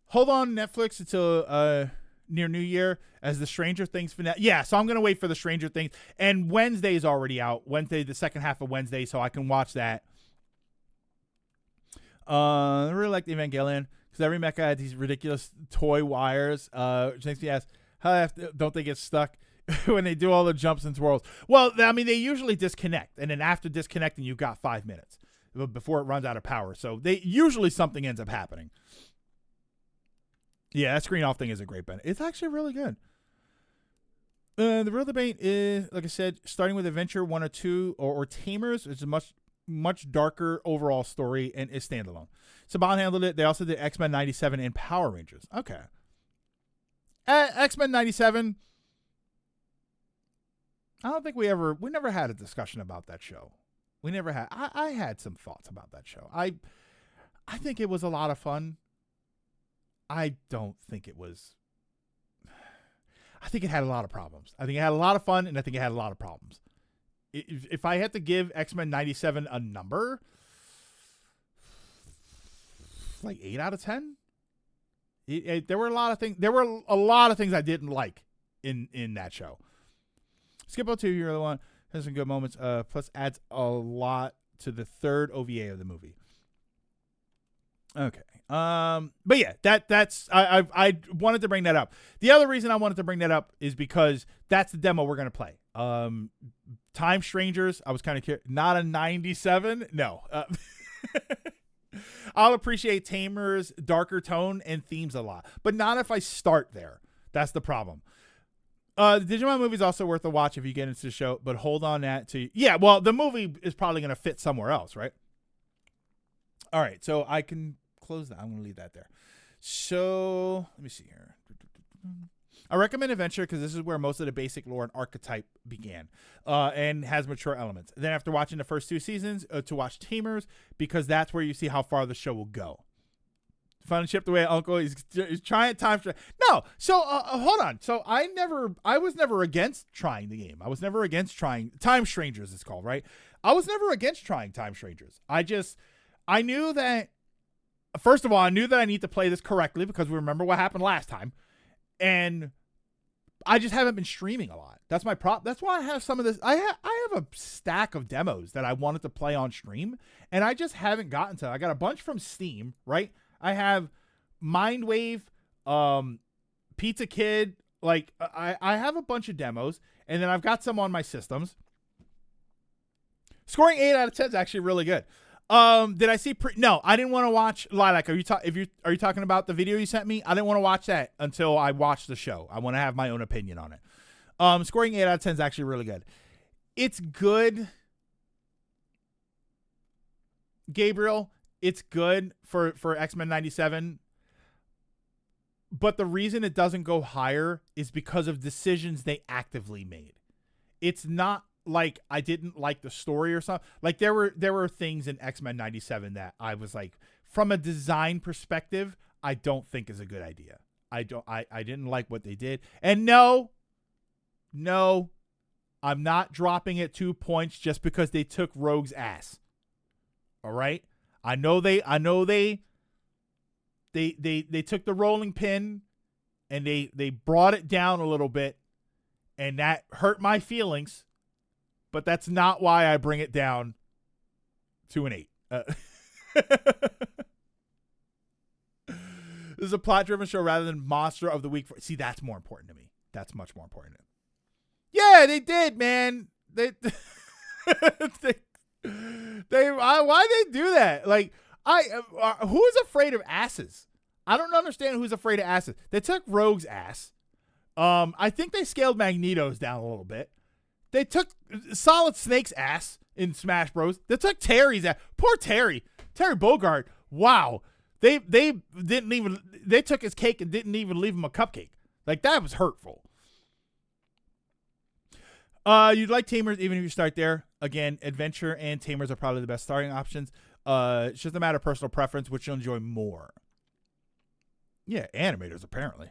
Hold on Netflix until near New Year as the Stranger Things finale. Yeah, so I'm going to wait for the Stranger Things. And Wednesday's already out. Wednesday, the second half of Wednesday, so I can watch that. I really like the Evangelion because every mecha had these ridiculous toy wires, which makes me ask, don't they get stuck when they do all the jumps and twirls? Well, I mean, they usually disconnect. And then after disconnecting, you've got 5 minutes before it runs out of power. So usually something ends up happening. Yeah, that screen off thing is a great benefit. It's actually really good. The real debate is, like I said, starting with Adventure 1 or 2 or Tamers, it's a much darker overall story and is standalone. Saban handled it. They also did X-Men 97 and Power Rangers. Okay. X-Men 97, I don't think we never had a discussion about that show. We never had. I had some thoughts about that show. I think it was a lot of fun. I don't think it was. I think it had a lot of problems. I think it had a lot of fun, and I think it had a lot of problems. If I had to give X-Men 97 a number, like 8 out of 10. There were a lot of things. There were a lot of things I didn't like in that show. Skip 02, you're the one. Has some good moments. Plus adds a lot to the third OVA of the movie. Okay. But yeah, that's I wanted to bring that up. The other reason I wanted to bring that up is because that's the demo we're gonna play. Time Strangers. I was kind of curious. Not a 97. No. I'll appreciate Tamer's darker tone and themes a lot, but not if I start there. That's the problem. The Digimon movie is also worth a watch if you get into the show, but hold on that to well, the movie is probably going to fit somewhere else, right? All right, so I can close that. I'm going to leave that there. So let me see here. I recommend Adventure because this is where most of the basic lore and archetype began, and has mature elements. Then after watching the first 2 seasons, to watch Tamers because that's where you see how far the show will go. Fun ship the way Uncle he's trying time. No, so hold on. So I was never against trying the game. I was never against trying Time Strangers. It's called, right? I was never against trying Time Strangers. I knew that. First of all, I knew that I need to play this correctly because we remember what happened last time, and I just haven't been streaming a lot. That's my problem. That's why I have some of this. I have a stack of demos that I wanted to play on stream, and I just haven't gotten to. I got a bunch from Steam, right? I have Mindwave, Pizza Kid. Like I have a bunch of demos, and then I've got some on my systems. Scoring 8 out of 10 is actually really good. Did I see? No, I didn't want to watch Lilac. Are you talking about the video you sent me? I didn't want to watch that until I watched the show. I want to have my own opinion on it. Scoring 8 out of 10 is actually really good. It's good, Gabriel. It's good for X-Men 97. But the reason it doesn't go higher is because of decisions they actively made. It's not like I didn't like the story or something. Like there were things in X-Men 97 that I was like, from a design perspective, I don't think is a good idea. I didn't like what they did. And no, I'm not dropping it 2 points just because they took Rogue's ass. All right? I know they took the rolling pin and they brought it down a little bit, and that hurt my feelings. But that's not why I bring it down to an 8. This is a plot-driven show rather than Monster of the Week. See, that's more important to me. That's much more important. Yeah, they did, man. They why they do that? Like, who is afraid of asses? I don't understand who's afraid of asses. They took Rogue's ass. I think they scaled Magneto's down a little bit. They took Solid Snake's ass in Smash Bros. They took Terry's ass. Poor Terry Bogard. Wow. They took his cake and didn't even leave him a cupcake. Like, that was hurtful. You'd like Tamers even if you start there. Again, Adventure and Tamers are probably the best starting options. It's just a matter of personal preference, which you'll enjoy more. Yeah, animators, apparently.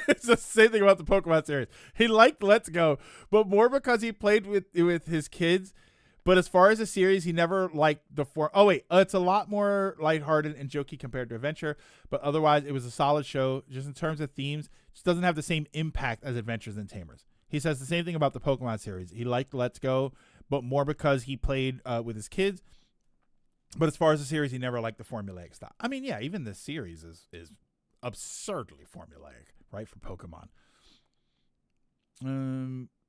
It's the same thing about the Pokemon series. He liked Let's Go, but more because he played with his kids. But as far as the series, he never liked the form. Oh, wait. It's a lot more lighthearted and jokey compared to Adventure. But otherwise, it was a solid show. Just in terms of themes, it just doesn't have the same impact as Adventures and Tamers. He says the same thing about the Pokemon series. He liked Let's Go, but more because he played with his kids. But as far as the series, he never liked the formulaic style. I mean, yeah, even this series is absurdly formulaic, right, for Pokemon.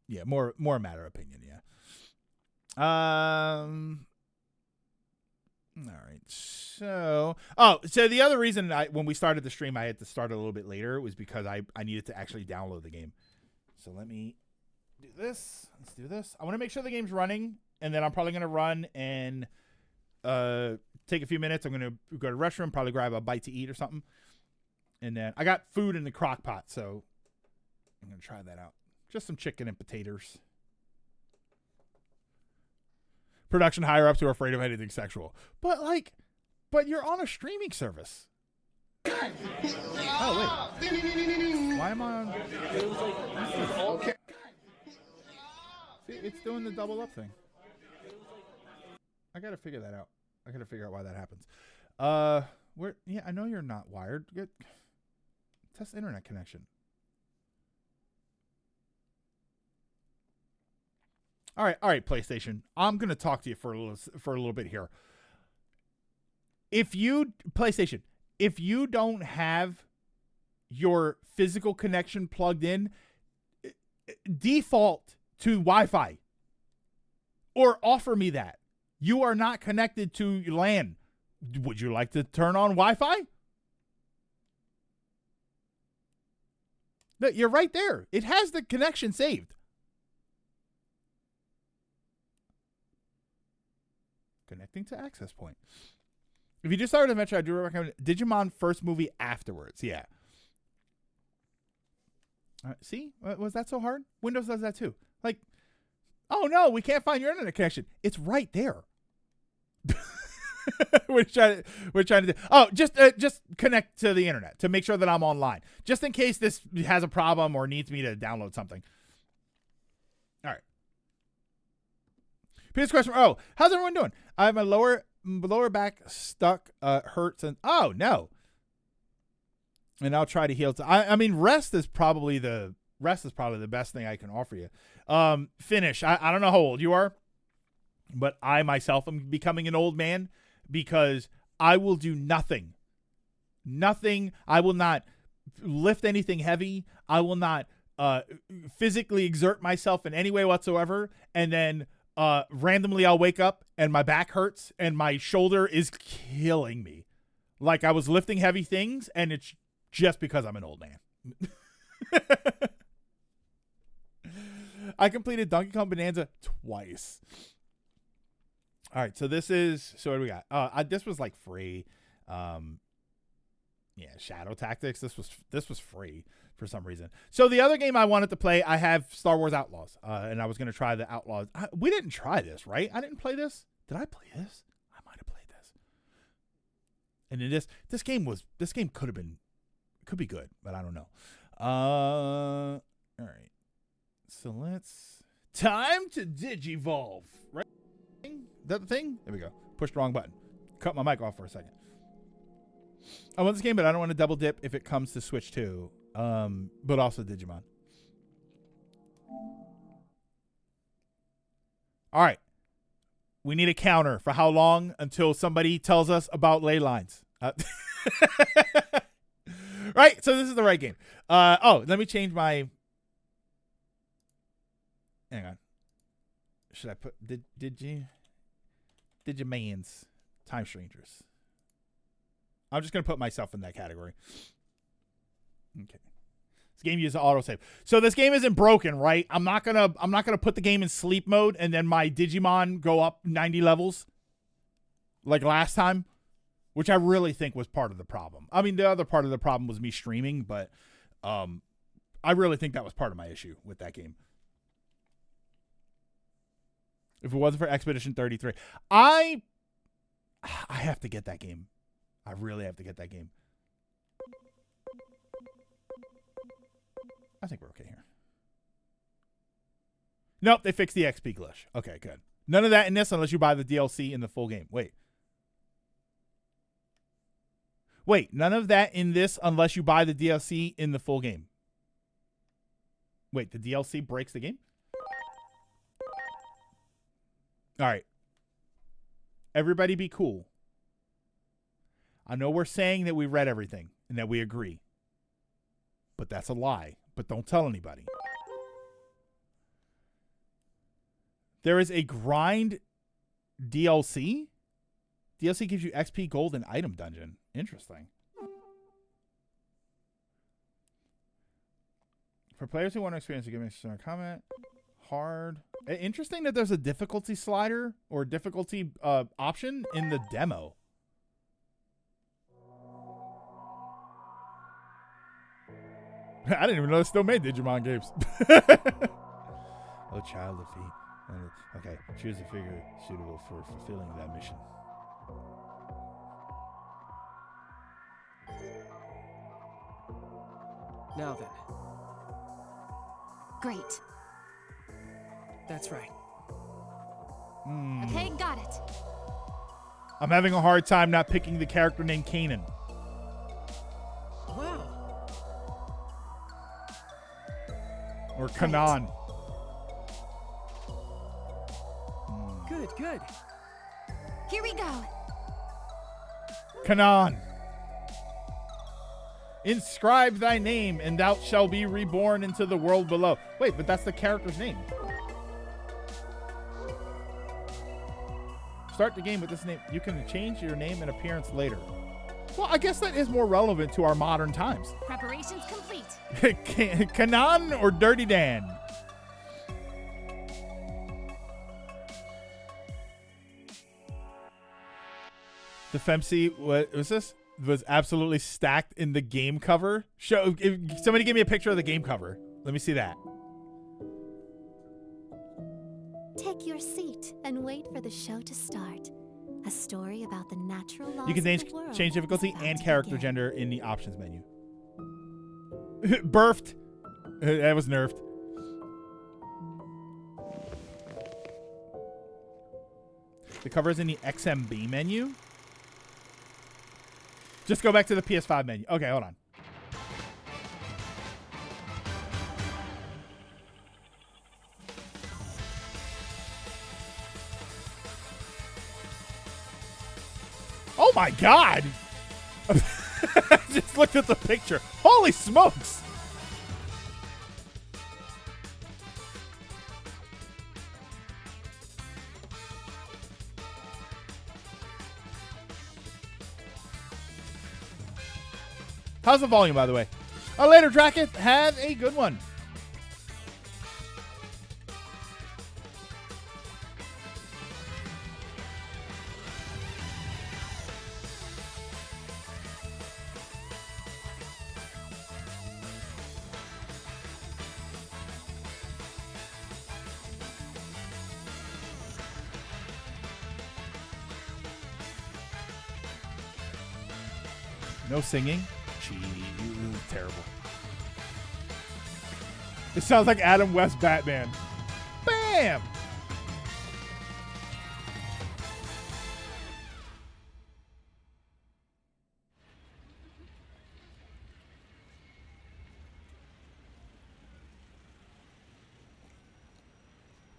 Yeah, more a matter of opinion, yeah. All right. So the other reason when we started the stream I had to start a little bit later was because I needed to actually download the game. So let me do this. Let's do this. I want to make sure the game's running, and then I'm probably going to run and take a few minutes. I'm going to go to the restroom, probably grab a bite to eat or something. And then I got food in the crock pot, so I'm going to try that out. Just some chicken and potatoes. Production higher-ups who are afraid of anything sexual. But you're on a streaming service. Oh, wait. Why am I on? Okay. See, it's doing the double up thing. I got to figure that out. I got to figure out why that happens. Yeah, I know you're not wired. Test internet connection. All right, PlayStation. I'm gonna talk to you for a little bit here. If you don't have your physical connection plugged in, default to Wi-Fi, or offer me that. You are not connected to LAN. Would you like to turn on Wi-Fi? No, you're right there. It has the connection saved. Connecting to access point. If you just started Adventure, I do recommend Digimon first movie afterwards. Yeah. See? Was that so hard? Windows does that too. Like, oh no, we can't find your internet connection. It's right there. we're trying to do. Oh, just connect to the internet to make sure that I'm online, just in case this has a problem or needs me to download something. All right. Peter's question. Oh, how's everyone doing? I have my lower back stuck, hurts, and oh no. And I'll try to heal. I mean, rest is probably the best thing I can offer you. Finish. I don't know how old you are, but I myself am becoming an old man because I will do nothing. Nothing. I will not lift anything heavy. I will not physically exert myself in any way whatsoever. And then randomly I'll wake up and my back hurts and my shoulder is killing me. Like I was lifting heavy things, and it's just because I'm an old man. I completed Donkey Kong Bonanza twice. All right, so what do we got? This was like free. Yeah, Shadow Tactics. This was free for some reason. So the other game I wanted to play, I have Star Wars Outlaws, and I was going to try the Outlaws. We didn't try this, right? I didn't play this. Did I play this? I might have played this. And then this game could be good, but I don't know. All right. So time to Digivolve, right? Is that the thing? There we go. Pushed the wrong button. Cut my mic off for a second. I want this game, but I don't want to double dip if it comes to Switch 2. But also Digimon. All right. We need a counter for how long until somebody tells us about ley lines. Right, so this is the right game. Let me change my. Hang on. Should I put Digimans Time Strangers? I'm just gonna put myself in that category. Okay. This game uses autosave. So this game isn't broken, right? I'm not gonna put the game in sleep mode and then my Digimon go up 90 levels like last time, which I really think was part of the problem. I mean, the other part of the problem was me streaming, but I really think that was part of my issue with that game. If it wasn't for Expedition 33, I have to get that game. I really have to get that game. I think we're okay here. Nope, they fixed the XP glitch. Okay, good. None of that in this unless you buy the DLC in the full game. Wait, none of that in this unless you buy the DLC in the full game. Wait, the DLC breaks the game? All right. Everybody be cool. I know we're saying that we read everything and that we agree. But that's a lie. But don't tell anybody. There is a grind DLC. DLC gives you XP, gold, and item dungeon. Interesting. For players who want to experience it, give me a comment. Hard. Interesting that there's a difficulty slider or difficulty option in the demo. I didn't even know they still made Digimon games. Oh, child defeat. Okay, choose a figure suitable for fulfilling that mission. Now then. Great. That's right. Okay, got it. I'm having a hard time not picking the character named Kanan. Wow. Or Kanan. Good. Here we go. Kanan. Inscribe thy name, and thou shalt be reborn into the world below. Wait, but that's the character's name. Start the game with this name. You can change your name and appearance later. Well, I guess that is more relevant to our modern times. Preparations complete. Kanan or Dirty Dan? The Femc, what was this? Was absolutely stacked in the game cover. Somebody give me a picture of the game cover. Let me see that. Take your seat and wait for the show to start. A story about the natural laws You can of the world change difficulty is about and to character begin. gender in the options menu. Birthed. That was nerfed. The cover is in the XMB menu. Just go back to the PS5 menu. Okay, hold on. Oh my God! Just looked at the picture. Holy smokes! How's the volume, by the way? Later, Dracket. Have a good one. No singing. Gee, terrible. It sounds like Adam West Batman. Bam!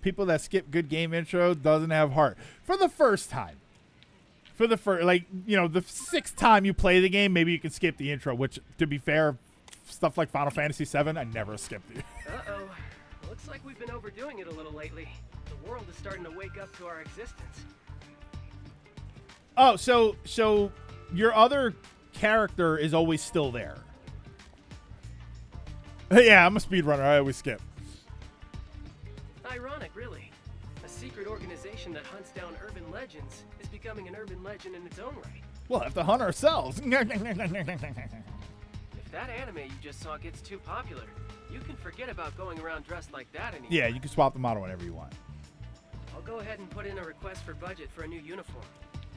People that skip good game intro doesn't have heart. For the first time. For the first, like, you know, the 6th time you play the game, maybe you can skip the intro, which, to be fair, stuff like Final Fantasy VII, I never skipped it. Uh-oh. Looks like we've been overdoing it a little lately. The world is starting to wake up to our existence. Oh, so your other character is always still there. Yeah, I'm a speedrunner. I always skip. Ironic, really. A secret organization that hunts down urban legends is becoming an urban legend in its own right. We'll have to hunt ourselves. If that anime you just saw gets too popular, you can forget about going around dressed like that anymore. Yeah, you can swap the model whenever you want. I'll go ahead and put in a request for budget for a new uniform.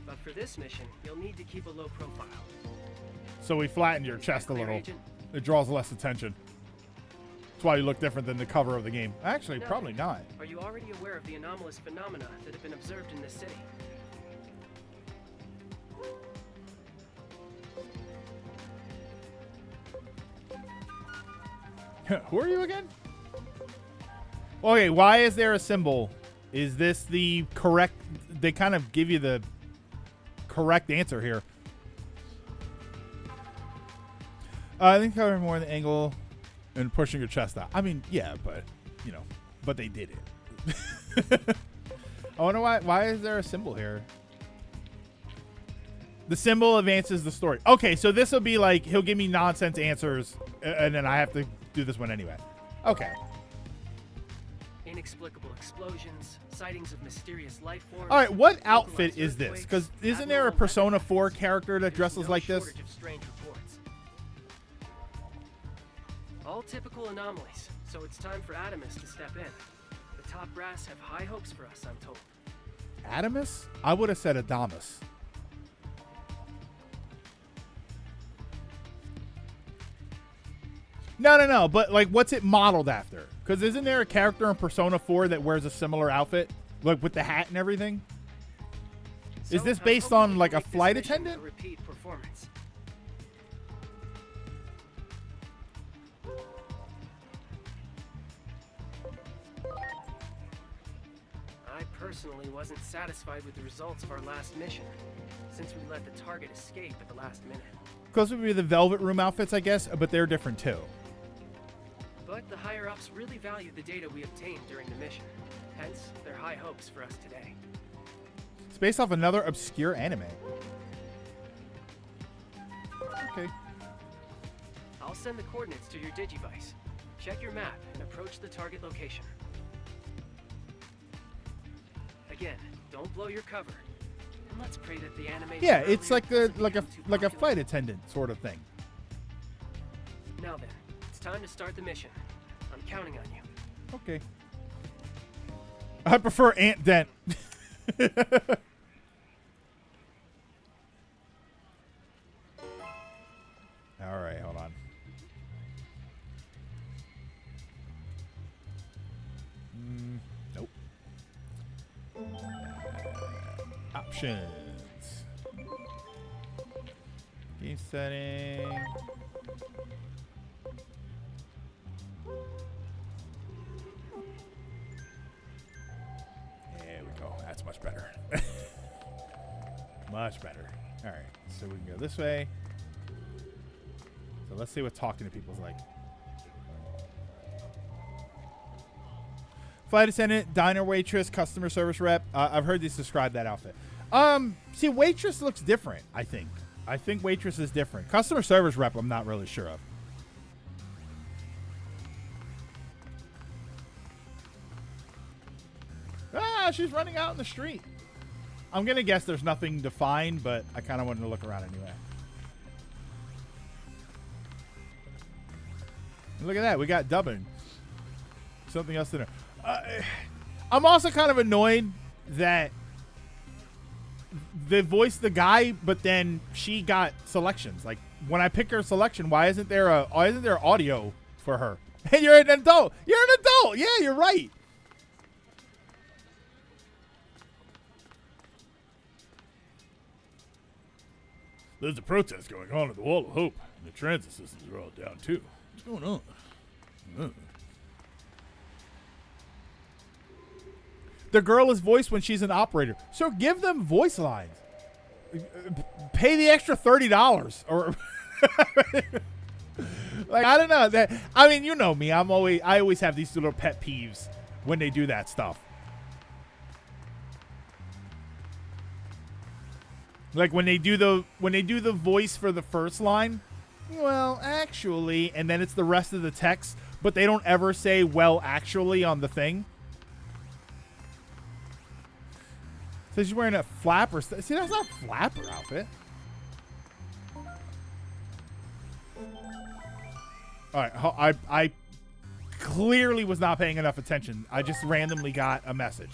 But for this mission, you'll need to keep a low profile. So we flattened your chest a little. It draws less attention. That's why you look different than the cover of the game. Actually, probably not. Are you already aware of the anomalous phenomena that have been observed in this city? Who are you again? Okay, why is there a symbol? Is this the correct... They kind of give you the correct answer here. I think covering more in the angle and pushing your chest out. I mean, yeah, but, you know, but they did it. I wonder why is there a symbol here? The symbol advances the story. Okay, so this will be like, he'll give me nonsense answers, and then I have to do this one anyway. Okay. Inexplicable explosions, sightings of mysterious life forms. All right, what outfit is this? Because isn't there a Persona 4 character that dresses like this? Shortage of strange reports. All typical anomalies, so it's time for Adamus to step in. The top brass have high hopes for us, I'm told. Adamus? I would have said Adamus. No, but like, what's it modeled after? Because isn't there a character in Persona 4 that wears a similar outfit? Like with the hat and everything? Is this based on like a flight attendant? A repeat performance. I personally wasn't satisfied with the results of our last mission, since we let the target escape at the last minute. Those would be the Velvet Room outfits, I guess, but they're different too. But the higher-ups really valued the data we obtained during the mission. Hence, their high hopes for us today. It's based off another obscure anime. Okay. I'll send the coordinates to your Digivice. Check your map and approach the target location. Again, don't blow your cover. And let's pray that the animation. Yeah, it's earlier like doesn't become too a popular. flight attendant sort of thing. Now then, it's time to start the mission. I'm counting on you. Okay. I prefer Ant Dent. All right, hold on. Nope. Options. Game setting. There we go. That's much better. Much better. All right, so we can go this way. So let's see what talking to people's like. Flight attendant, diner waitress, customer service rep. I've heard these describe that outfit. See, waitress looks different, I think. I think waitress is different. Customer service rep, I'm not really sure of. Ah, she's running out in the street. I'm going to guess there's nothing defined, but I kind of wanted to look around anyway. Look at that. We got dubbing. Something else to know. I'm also kind of annoyed that they voiced the guy, but then she got selections. Like when I pick her selection, why isn't there audio for her? And you're an adult. You're an adult. Yeah, you're right. There's a protest going on at the Wall of Hope, and the transit systems are all down too. What's going on? The girl is voiced when she's an operator, so give them voice lines. Pay the extra $30 or like I don't know that. I mean, you know me. I always have these little pet peeves when they do that stuff. Like when they do the voice for the first line. Well, actually, and then it's the rest of the text, but they don't ever say well actually on the thing. So she's wearing a flapper. See, that's not a flapper outfit. All right, I clearly was not paying enough attention. I just randomly got a message.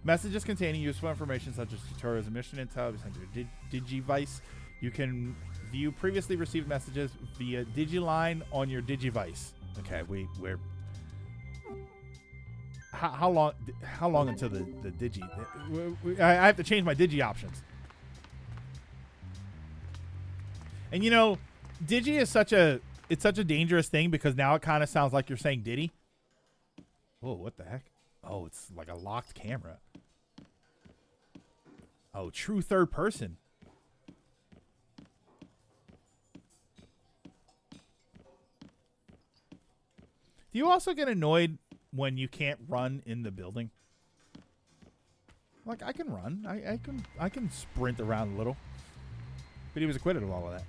Messages containing useful information such as tutorials and mission intel sent to your Digivice. You can view previously received messages via Digiline on your Digivice. Okay, we're how long until the Digi? I have to change my Digi options. And you know, Digi is such a dangerous thing because now it kind of sounds like you're saying Diddy. Oh, what the heck? Oh, it's like a locked camera. Oh, true third person. Do you also get annoyed when you can't run in the building? Like I can run. I can sprint around a little. But he was acquitted of all of that.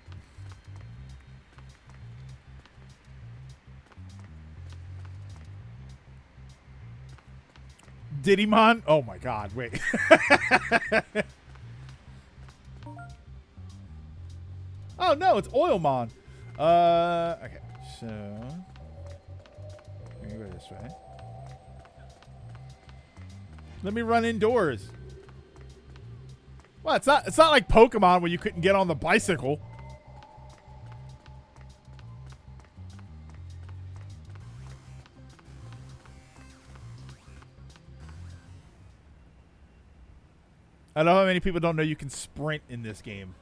Diddymon? Oh my god, wait. Oh no, it's Oilmon. Okay, so we're gonna go this way. Let me run indoors. Well, it's not like Pokemon where you couldn't get on the bicycle. I don't know how many people don't know you can sprint in this game.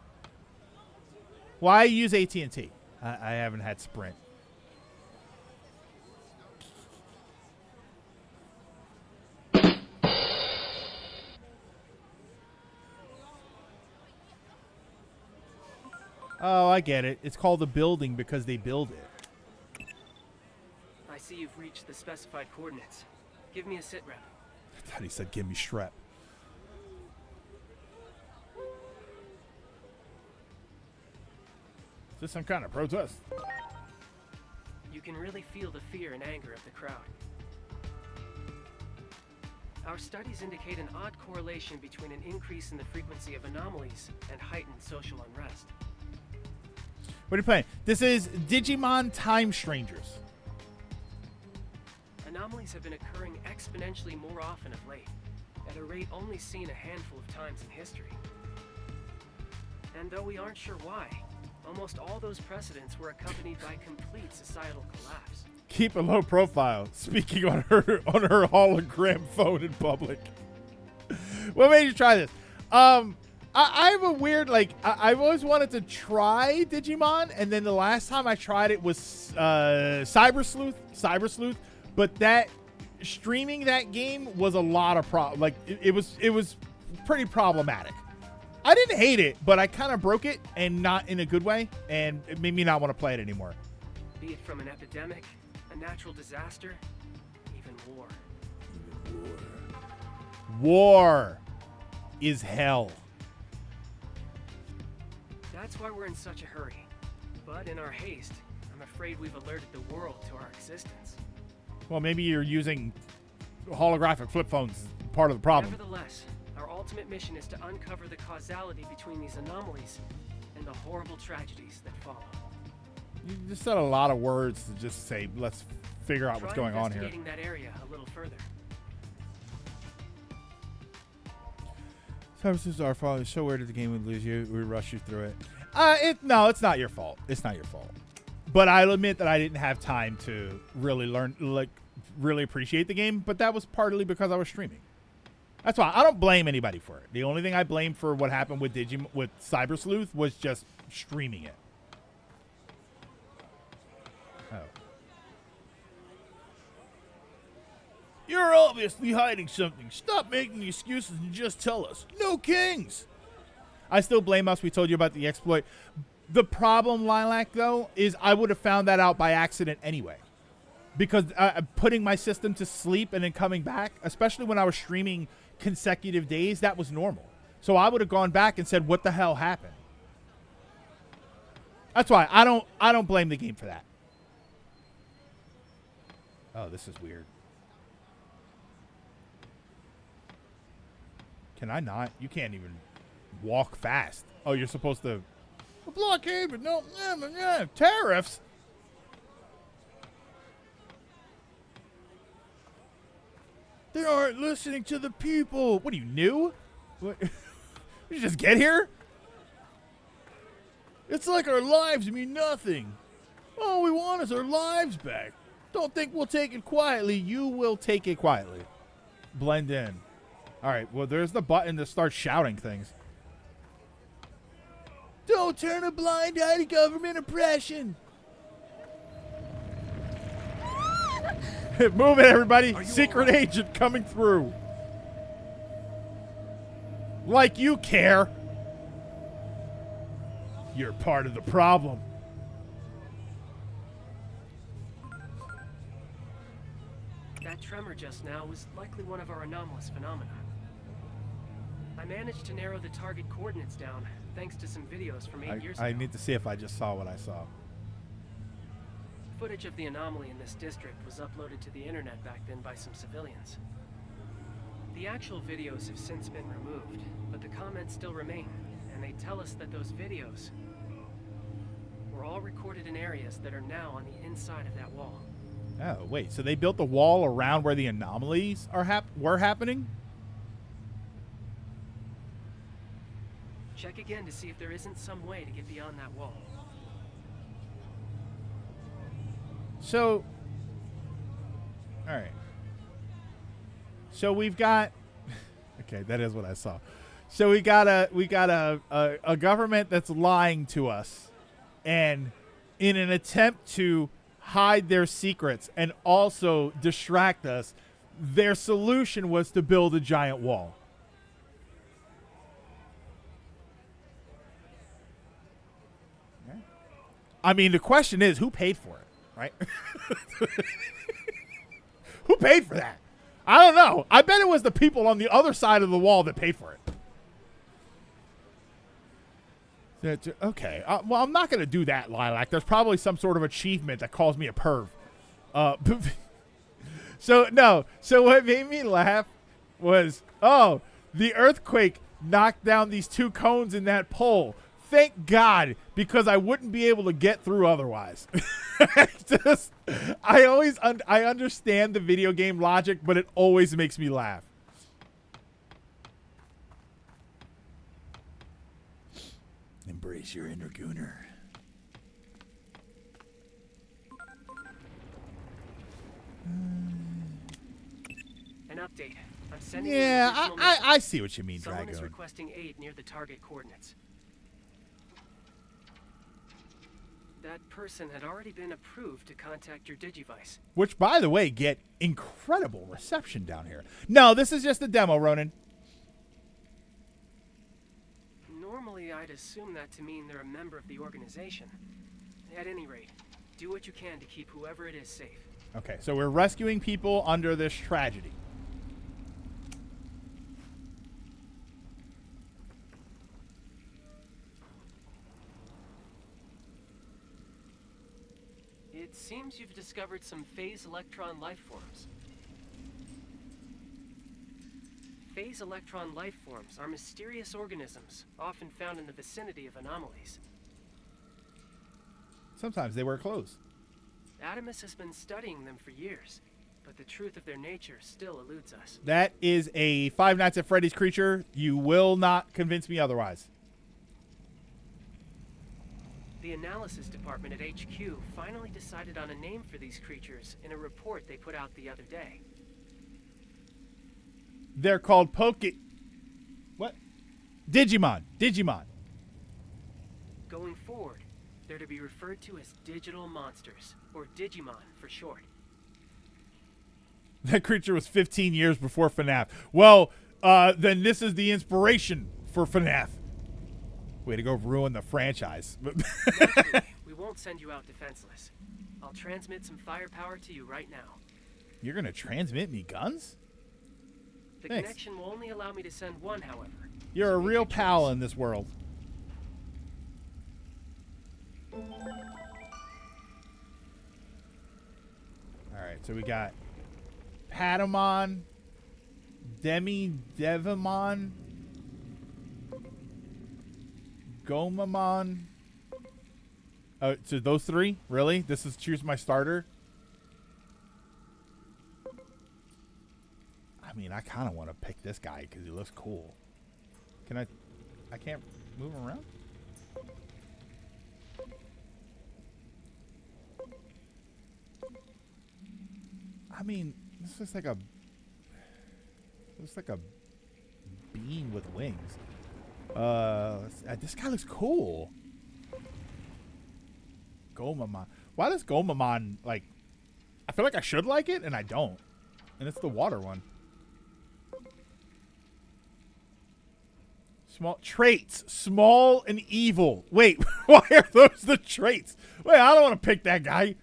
Well, I use AT&T. I haven't had Sprint. Oh, I get it. It's called a building because they build it. I see you've reached the specified coordinates. Give me a sit rep. I thought he said give me Shrep. Is this some kind of protest? You can really feel the fear and anger of the crowd. Our studies indicate an odd correlation between an increase in the frequency of anomalies and heightened social unrest. What are you playing? This is Digimon Time Strangers. Anomalies have been occurring exponentially more often of late, at a rate only seen a handful of times in history. And though we aren't sure why, almost all those precedents were accompanied by complete societal collapse. Keep a low profile. Speaking on her hologram phone in public. What made you try this? I have a weird, like, I've always wanted to try Digimon, and then the last time I tried it was Cyber Sleuth, but that streaming that game was a lot of it was pretty problematic. I didn't hate it, but I kind of broke it, and not in a good way, and it made me not want to play it anymore. Be it from an epidemic, a natural disaster, even war. War is hell. That's why we're in such a hurry. But in our haste, I'm afraid we've alerted the world to our existence. Well, maybe you're using holographic flip phones as part of the problem. Nevertheless, our ultimate mission is to uncover the causality between these anomalies and the horrible tragedies that follow. You just said a lot of words to just say, let's figure out what's going on here. Investigating that area a little further. Services are following. It's so weird that the game would lose you. We rush you through it. No, it's not your fault. It's not your fault. But I'll admit that I didn't have time to really learn, really appreciate the game. But that was partly because I was streaming. That's why I don't blame anybody for it. The only thing I blame for what happened with Cyber Sleuth was just streaming it. Oh. You're obviously hiding something. Stop making excuses and just tell us. No kings. I still blame us. We told you about the exploit. The problem, Lilac, though, is I would have found that out by accident anyway. Because putting my system to sleep and then coming back, especially when I was streaming consecutive days, that was normal. So I would have gone back and said, what the hell happened? That's why I don't blame the game for that. Oh, this is weird. Can I not? You can't even walk fast. Oh, you're supposed to... A blockade, but no... tariffs? They aren't listening to the people. What, are you new? What? Did you just get here? It's like our lives mean nothing. All we want is our lives back. Don't think we'll take it quietly. You will take it quietly. Blend in. All right, well, there's the button to start shouting things. Don't turn a blind eye to government oppression. Move it, everybody. Secret agent coming through. Like you care. You're part of the problem. That tremor just now was likely one of our anomalous phenomena. I managed to narrow the target coordinates down thanks to some videos from 8 years ago. I need to see if I just saw what I saw. Footage of the anomaly in this district was uploaded to the internet back then by some civilians. The actual videos have since been removed, but the comments still remain, and they tell us that those videos were all recorded in areas that are now on the inside of that wall. Oh, wait. So they built the wall around where the anomalies were happening? Check again to see if there isn't some way to get beyond that wall. So, all right. So we've got, okay, that is what I saw. So we got a government that's lying to us, and in an attempt to hide their secrets and also distract us, their solution was to build a giant wall. I mean, the question is, who paid for it, right? Who paid for that? I don't know. I bet it was the people on the other side of the wall that paid for it. Okay. Well, I'm not going to do that, Lilac. There's probably some sort of achievement that calls me a perv. So what made me laugh was, oh, the earthquake knocked down these 2 cones in that pole. Thank God, because I wouldn't be able to get through otherwise. I understand the video game logic, but it always makes me laugh. Embrace your inner gooner. An update. I'm sending Yeah, you an additional mission. I see what you mean, Someone is Drago. requesting aid near the target coordinates. That person had already been approved to contact your Digivice. Which, by the way, get incredible reception down here. No, this is just a demo, Ronan. Normally, I'd assume that to mean they're a member of the organization. At any rate, do what you can to keep whoever it is safe. Okay, so we're rescuing people under this tragedy. It seems you've discovered some phase electron life forms. Phase electron life forms are mysterious organisms, often found in the vicinity of anomalies. Sometimes they wear clothes. Adamus has been studying them for years, but the truth of their nature still eludes us. That is a Five Nights at Freddy's creature. You will not convince me otherwise. The analysis department at HQ finally decided on a name for these creatures in a report they put out the other day. They're called What? Digimon. Digimon. Going forward, they're to be referred to as digital monsters, or Digimon for short. That creature was 15 years before FNAF. Well, then this is the inspiration for FNAF. Way to go ruin the franchise. Naturally, we won't send you out defenseless. I'll transmit some firepower to you right now. You're going to transmit me guns? The Thanks. connection will only allow me to send one, however. You're a real pal in this world. Alright, so we got Patamon, Devimon, Gomamon. Oh, so those 3? Really? This is choose my starter? I mean, I kind of want to pick this guy because he looks cool. Can I can't move him around? I mean, this looks like a bean with wings. This guy looks cool. Gomamon. Why does Gomamon, like, I feel like I should like it and I don't. And it's the water one. Small traits. Small and evil. Wait, why are those the traits? Wait, I don't want to pick that guy.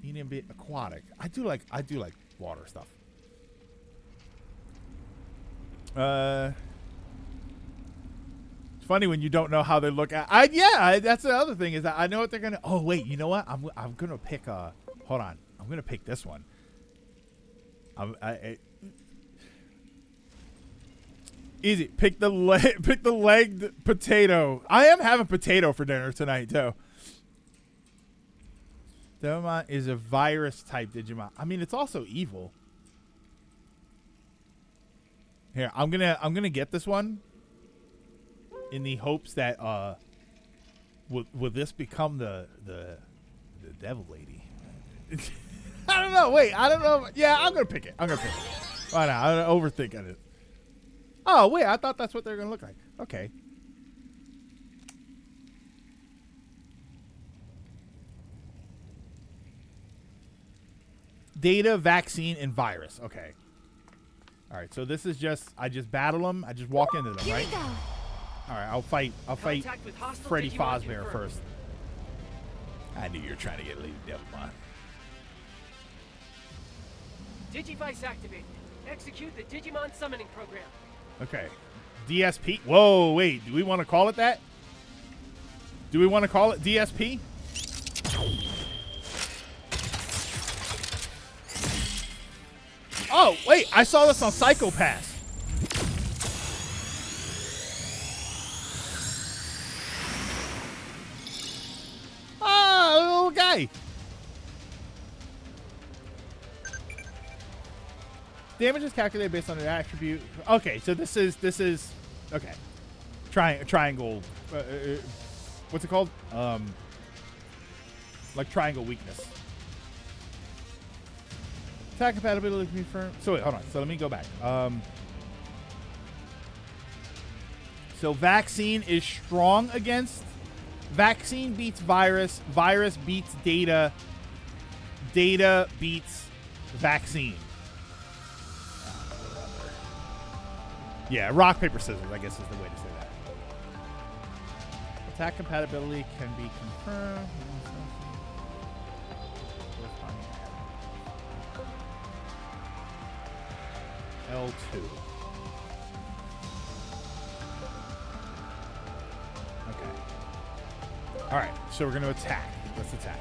He didn't be aquatic. I do like water stuff. It's funny when you don't know how they look at. That's the other thing is that I know what they're gonna. Oh wait, you know what? I'm gonna pick. Hold on. I'm gonna pick this one. Easy. Pick the legged potato. I am having potato for dinner tonight too. Devimon is a virus type Digimon. I mean, it's also evil. Here, I'm gonna get this one in the hopes that will this become the devil lady? I don't know. Wait, I don't know. Yeah, I'm gonna pick it. Why not? I'm gonna overthink it. Oh wait, I thought that's what they're gonna look like. Okay. Data, vaccine, and virus. Okay. All right. So this is I just battle them. I just walk into them, right? All right. I'll fight Freddy Fazbear first. I knew you were trying to get Lady Devimon. Digivice activated. Execute the Digimon summoning program. Okay. DSP. Whoa, wait. Do we want to call it that? Do we want to call it DSP? Oh, wait. I saw this on Psycho Pass. Ah, a little guy. Damage is calculated based on an attribute. Okay, so this is okay. Triangle. What's it called? Like triangle weakness. Attack compatibility confirmed. So wait, hold on. So let me go back. So vaccine is strong against. Vaccine beats virus. Virus beats data. Data beats vaccine. Yeah, rock, paper, scissors, I guess is the way to say that. Attack compatibility can be confirmed. L2. Okay. Alright, so we're going to attack. Let's attack.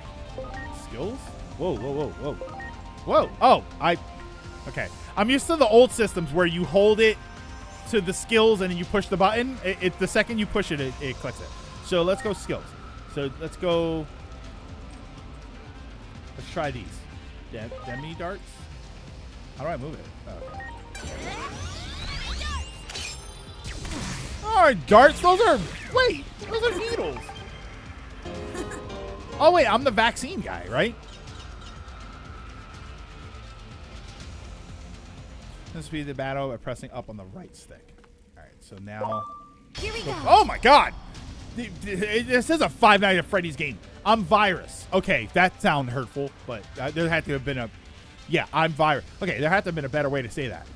Skills? Whoa, whoa, whoa, whoa. Whoa! Oh, okay. I'm used to the old systems where you hold it to the skills and then you push the button. The second you push it, it clicks it. So let's go skills. So let's go. Let's try these. Demi darts. How do I move it? Oh, okay. Oh, darts. Those are needles. Oh wait, I'm the vaccine guy, right? Speed the battle by pressing up on the right stick. All right, so now. Here we go. Oh my God! This is a Five Nights at Freddy's game. I'm Virus. Okay, that sounds hurtful, but there had to have been a. Yeah, I'm Virus. Okay, there had to have been a better way to say that.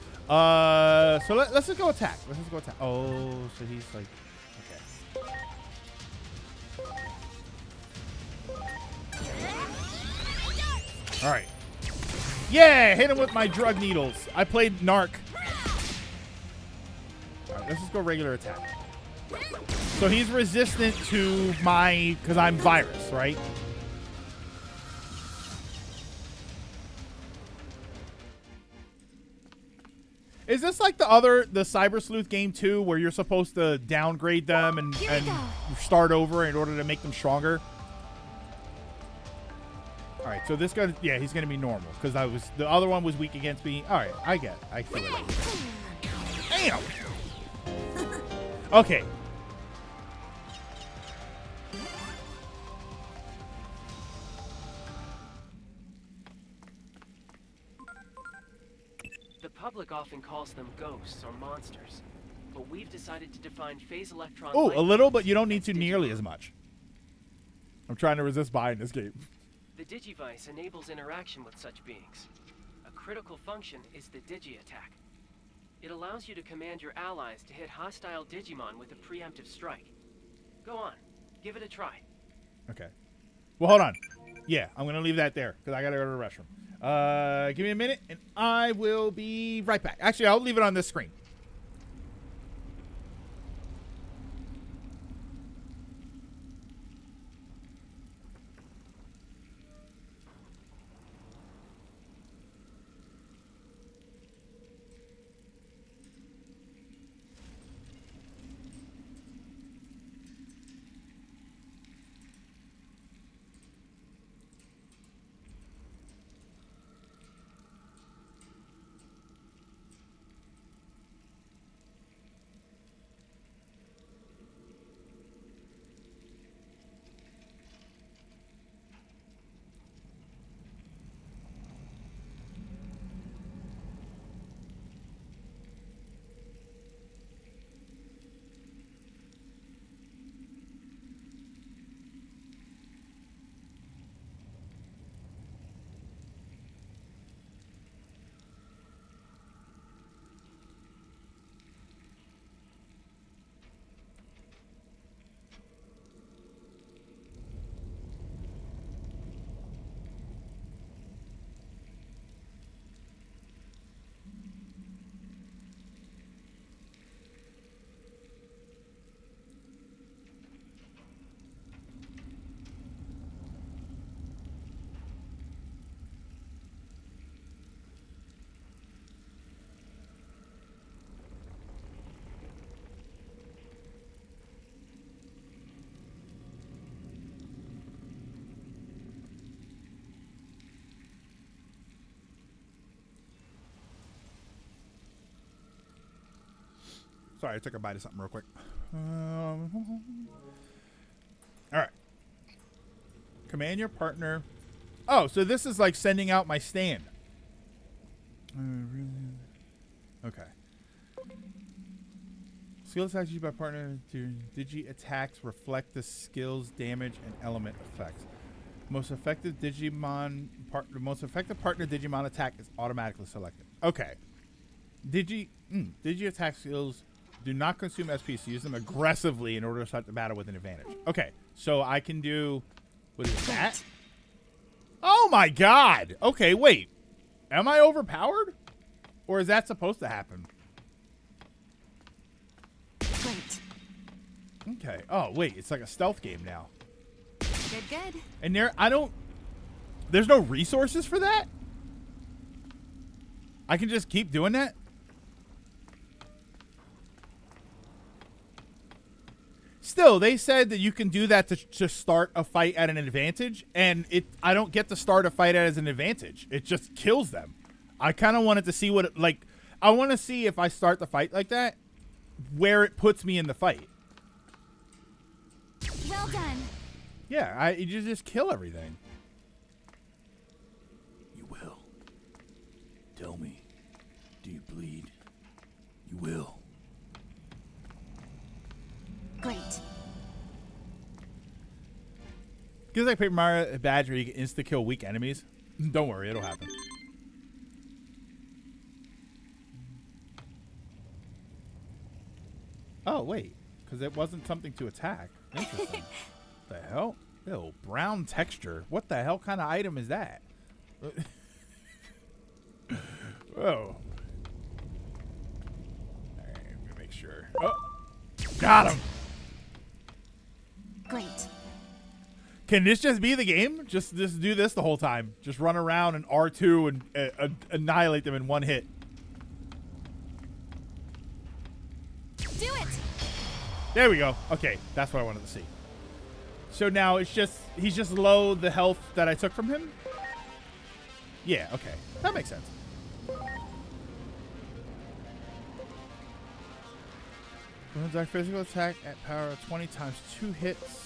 So let's just go attack. Let's just go attack. Oh, so he's like. Okay. All right. Yeah, hit him with my drug needles. I played Narc. All right, let's just go regular attack. So he's resistant to my, because I'm virus, right? Is this like the Cyber Sleuth game too, where you're supposed to downgrade them and start over in order to make them stronger? All right, so this guy, yeah, he's gonna be normal because the other one was weak against me. All right, I feel it. Damn. Okay. The public often calls them ghosts or monsters, but we've decided to define phase electron. Oh, a little, but you don't need to nearly as much. I'm trying to resist buying this game. The Digivice enables interaction with such beings. A critical function is the Digi-Attack. It allows you to command your allies to hit hostile Digimon with a preemptive strike. Go on, give it a try. Okay. Well, hold on. Yeah, I'm going to leave that there because I got to go to the restroom. Give me a minute, and I will be right back. Actually, I'll leave it on this screen. Sorry, I took a bite of something real quick. All right. Command your partner. Oh, so this is like sending out my stand. Okay. Skill attacks used by partner to digi attacks reflect the skill's damage and element effects. Most effective partner Digimon attack is automatically selected. Okay. Digi attack skills do not consume SP, so use them aggressively in order to start the battle with an advantage. Okay, so I can do, what is that? Oh my god! Okay, wait. Am I overpowered? Or is that supposed to happen? Great. Okay. Oh, wait, it's like a stealth game now. Good. And there's no resources for that? I can just keep doing that? Still, they said that you can do that to start a fight at an advantage, and I don't get to start a fight as an advantage. It just kills them. I kind of wanted to see I want to see if I start the fight like that, where it puts me in the fight. Well done. Yeah, you just kill everything. You will. Tell me, do you bleed? You will. Great. Gives like Paper Mario badge where you can insta-kill weak enemies. Don't worry, it'll happen. Oh, wait. Because it wasn't something to attack. Interesting. The hell? Ew, brown texture. What the hell kind of item is that? Oh. Alright, I'm gonna make sure. Oh! Got him! Great. Can this just be the game? Just do this the whole time. Just run around and R2 and annihilate them in one hit. Do it! There we go. Okay, that's what I wanted to see. So now it's just, he's just low the health that I took from him? Yeah, okay. That makes sense. Runs our physical attack at power of 20 times 2 hits.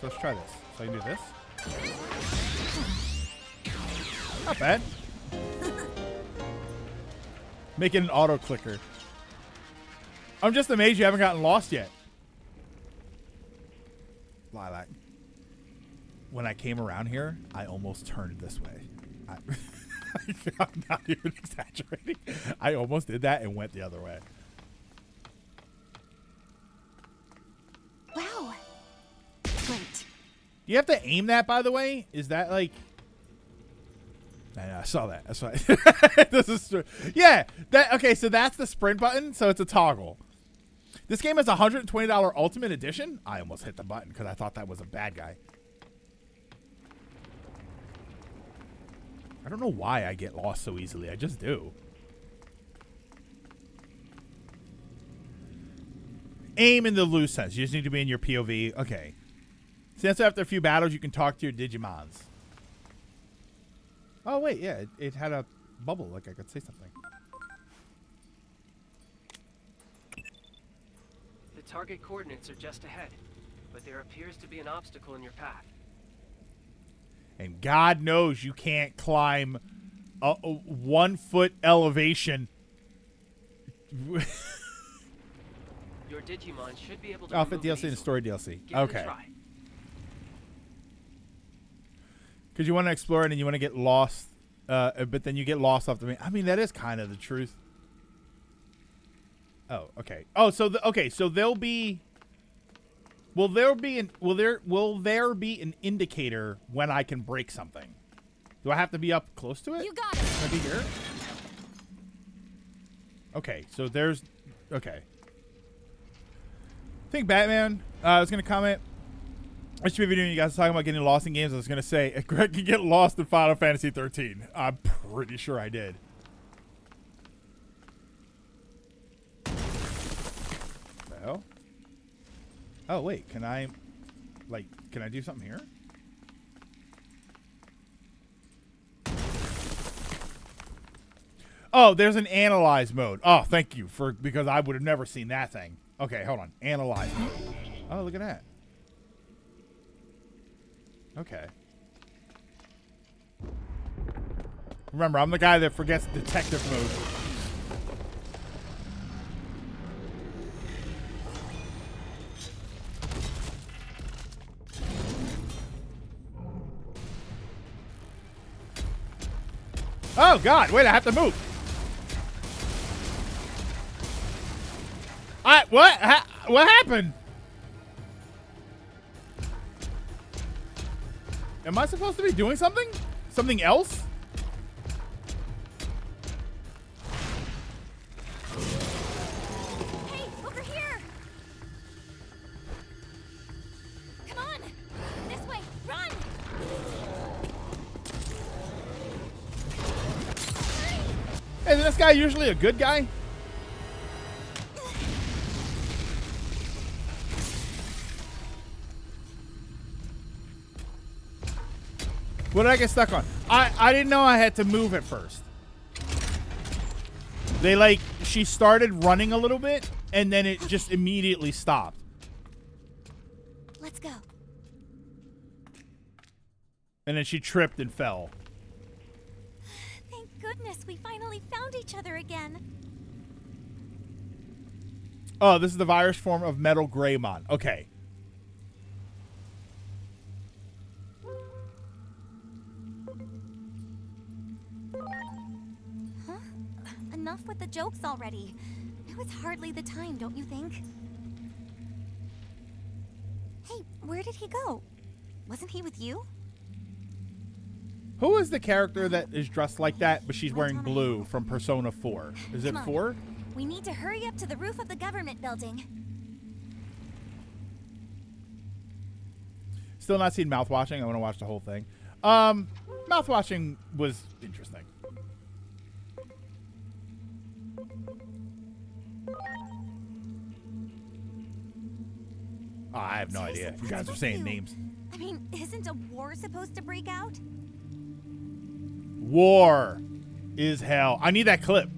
So let's try this. So I can do this. Not bad. Make it an auto clicker. I'm just amazed you haven't gotten lost yet. Lilac. When I came around here, I almost turned this way. I'm not even exaggerating. I almost did that and went the other way. Wow. Great. Do you have to aim that, by the way? Is that like... I saw that. That's why. This is... Yeah. Okay, so that's the sprint button, so it's a toggle. This game has a $120 Ultimate Edition. I almost hit the button because I thought that was a bad guy. I don't know why I get lost so easily. I just do. Aim in the loose sense. You just need to be in your POV. Okay. Since after a few battles, you can talk to your Digimons. Oh, wait. Yeah, it had a bubble. Like I could say something. The target coordinates are just ahead, but there appears to be an obstacle in your path. And God knows you can't climb a 1 foot elevation. Your Digimon should be able to Outfit remove DLC and story DLC. Give it a Okay. try. Because you want to explore it and you want to get lost, but then you get lost off the main. I mean, that is kind of the truth. Oh, okay. Oh, so so there'll be. Will there be an indicator when I can break something? Do I have to be up close to it? You got it. Can I be here? Okay, so there's. Okay. I think Batman. I was gonna comment. I should be videoing you guys talking about getting lost in games. I was gonna say Greg could get lost in Final Fantasy 13. I'm pretty sure I did. The hell? Oh wait, can I do something here? Oh, there's an analyze mode. Oh, thank you because I would have never seen that thing. Okay, hold on. Analyze mode. Oh, look at that. Okay. Remember, I'm the guy that forgets detective mode. Oh, God. Wait, I have to move. What happened? Am I supposed to be doing something? Something else? Hey, over here! Come on! This way! Run! Hey, is this guy usually a good guy? What did I get stuck on? I didn't know I had to move at first. She started running a little bit, and then it just immediately stopped. Let's go. And then she tripped and fell. Thank goodness we finally found each other again. Oh, this is the virus form of Metal Greymon. Okay. Enough with the jokes already. Now it's hardly the time, don't you think? Hey, where did he go? Wasn't he with you? Who is the character that is dressed like that, but she's wearing blue from Persona 4? Is it 4? We need to hurry up to the roof of the government building. Still not seen Mouthwashing. I want to watch the whole thing. Mouthwashing was interesting. Oh, I have no idea. You guys are saying names. I mean, isn't a war supposed to break out? War is hell. I need that clip.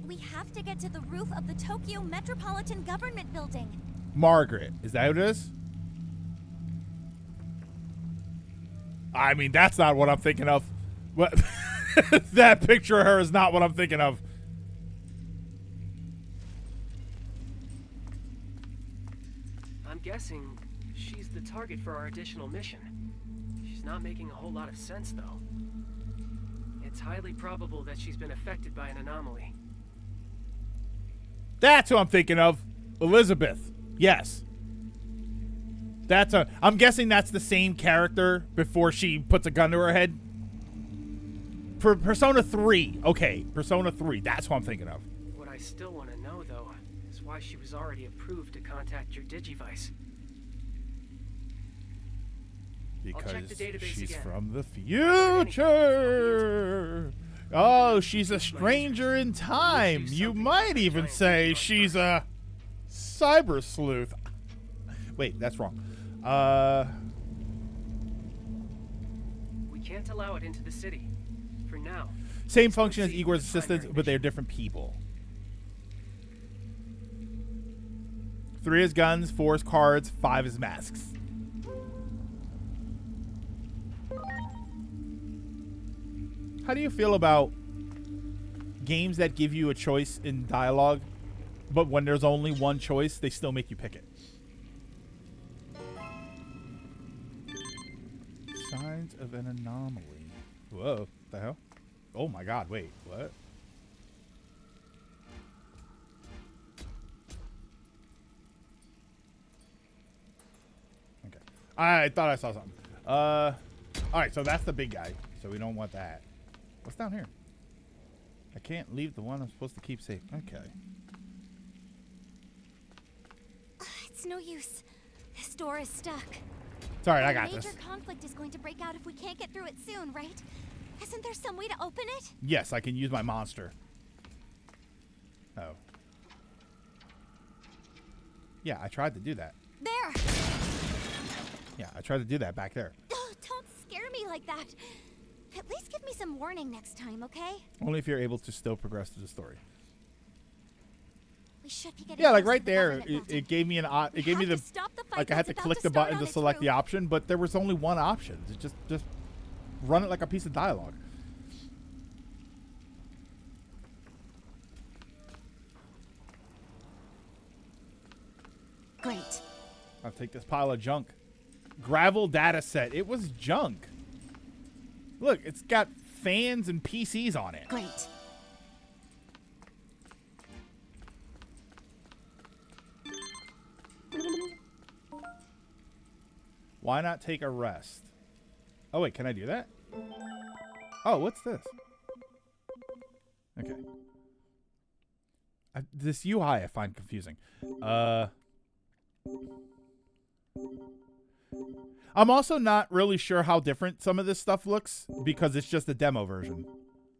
We have to get to the roof of the Tokyo Metropolitan Government Building. Margaret. Is that what it is? I mean, that's not what I'm thinking of. What? That picture of her is not what I'm thinking of. I'm guessing she's the target for our additional mission. She's not making a whole lot of sense, though. It's highly probable that she's been affected by an anomaly. That's who I'm thinking of. Elizabeth. Yes. I'm guessing that's the same character before she puts a gun to her head. For Persona 3. Okay, Persona 3. That's what I'm thinking of. What I still want to know, though, is why she was already approved to contact your Digivice. Because she's again. from the future. Oh, she's a stranger in time. You might even say she's a cyber sleuth. Wait, that's wrong. We can't allow it into the city. For now. Same function as Igor's assistants, but they're different people. 3 is guns, 4 is cards, 5 is masks. How do you feel about games that give you a choice in dialogue, but when there's only one choice, they still make you pick it? Signs of an anomaly. Whoa, what the hell? Oh my god, wait, what? Okay. I thought I saw something. Alright, so that's the big guy. So we don't want that. What's down here? I can't leave the one I'm supposed to keep safe. Okay. It's no use. This door is stuck. Sorry, I got this. A major conflict is going to break out if we can't get through it soon, right? Isn't there some way to open it? Yes, I can use my monster. Oh. Yeah, I tried to do that. There! Yeah, I tried to do that back there. Oh, don't scare me like that. At least give me some warning next time, okay? Only if you're able to still progress through the story. We should be getting Yeah, like close right to the there, government building. it gave me it gave me have the to stop the fight like I had that's to about click to the start button on to its select the roof. option, but there was only one option. It just run it like a piece of dialogue. Great. I'll take this pile of junk. Gravel data set. It was junk. Look, it's got fans and PCs on it. Great. Why not take a rest? Oh, wait, can I do that? Oh, what's this? Okay. This UI I find confusing. I'm also not really sure how different some of this stuff looks because it's just a demo version.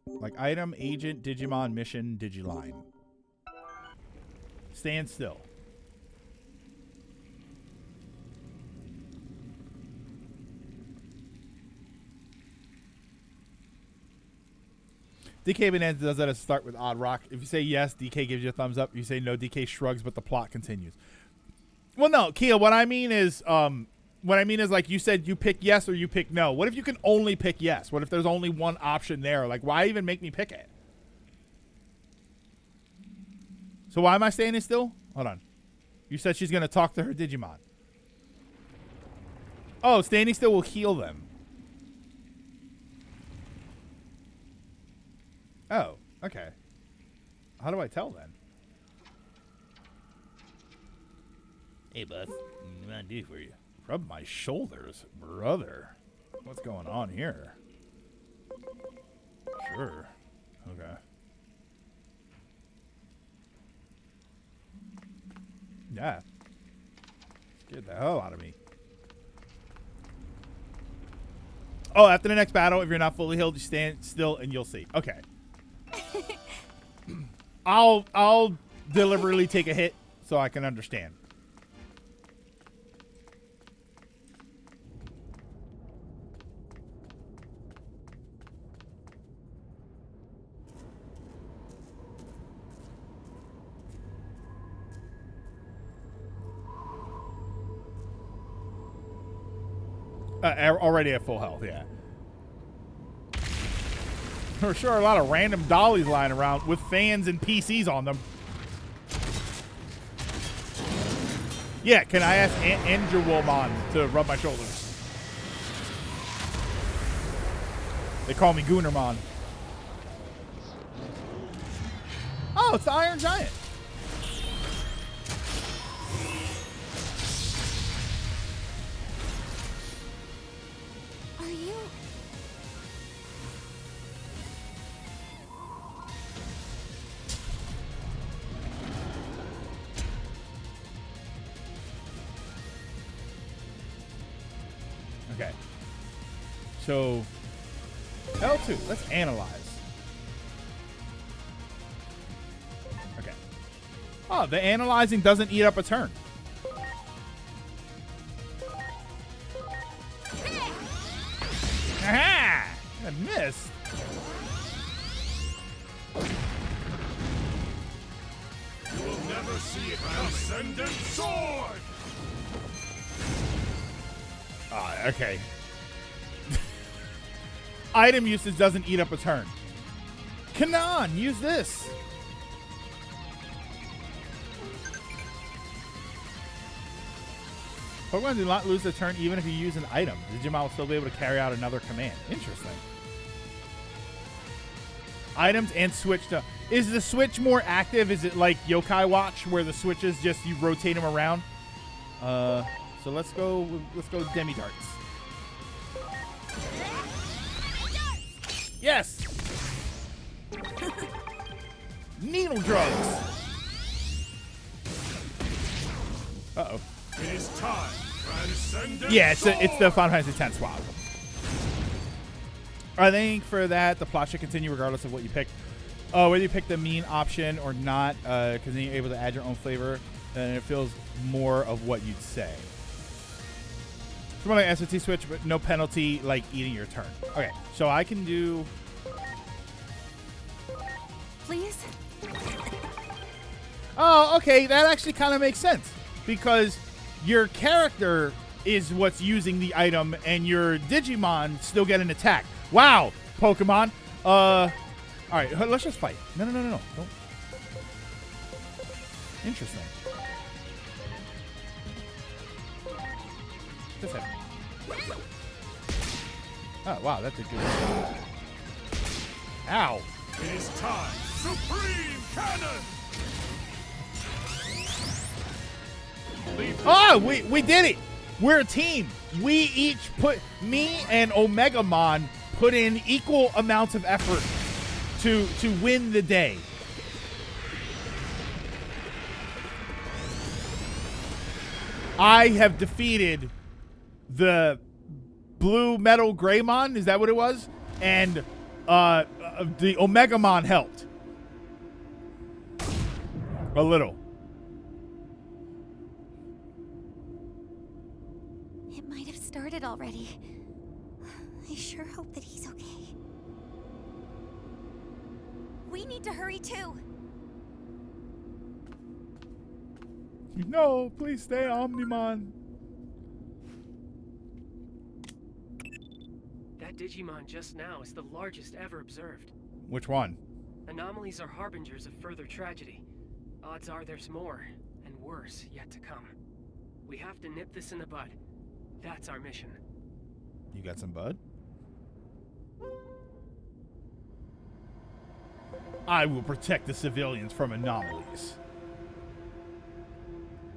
Like item, agent, Digimon, mission, Digiline. Stand still. DK Bonanza does that at start with Odd Rock. If you say yes, DK gives you a thumbs up. If you say no, DK shrugs, but the plot continues. Well, no, Kia, what I mean is like you said you pick yes or you pick no. What if you can only pick yes? What if there's only one option there? Like, why even make me pick it? So why am I standing still? Hold on. You said she's going to talk to her Digimon. Oh, standing still will heal them. Oh, okay. How do I tell then? Hey, bud. What can I do for you? Rub my shoulders, brother. What's going on here? Sure. Okay. Yeah. Scared the hell out of me. Oh, after the next battle, if you're not fully healed, you stand still and you'll see. Okay. I'll deliberately take a hit so I can understand. Already at full health, yeah. For sure, a lot of random dollies lying around with fans and PCs on them. Yeah, can I ask Angelwolmon to rub my shoulders? They call me Goonermon. Oh, it's the Iron Giant. Are you... Okay. So, L2, let's analyze. Okay. Oh, the analyzing doesn't eat up a turn. Aha! I missed. You will never see a transcendent sword! Ah, okay. Item usage doesn't eat up a turn. Kanon, use this. Pokemon do not lose a turn even if you use an item. Digimon will still be able to carry out another command. Interesting. Items and switch to... Is the switch more active? Is it like Yokai Watch where the switches just you rotate them around? So let's go Demi Darts. Yes! Needle drugs! Uh-oh. It is time. Transcendent Yeah, it's the sword! Final Fantasy X swap. I think for that, the plot should continue regardless of what you pick. Whether you pick the mean option or not, because then you're able to add your own flavor, and it feels more of what you'd say. It's more like SOT switch, but no penalty, like eating your turn. Okay, so I can do please? Oh, okay. That actually kind of makes sense because your character is what's using the item and your Digimon still get an attack. Wow, Pokemon. All right, let's just fight. No. Don't. Interesting. Just hit. Oh, wow, that's a good one. Ow. It is time. Supreme Cannon! Oh, we did it. We're a team. We each me and Omegamon put in equal amounts of effort to win the day. I have defeated the blue metal Greymon. Is that what it was? And the Omegamon helped. A little. It might have started already. I sure hope that he's okay. We need to hurry too. No, please stay, Omnimon. That Digimon just now is the largest ever observed. Which one? Anomalies are harbingers of further tragedy. Odds are there's more, and worse, yet to come. We have to nip this in the bud. That's our mission. You got some bud? I will protect the civilians from anomalies.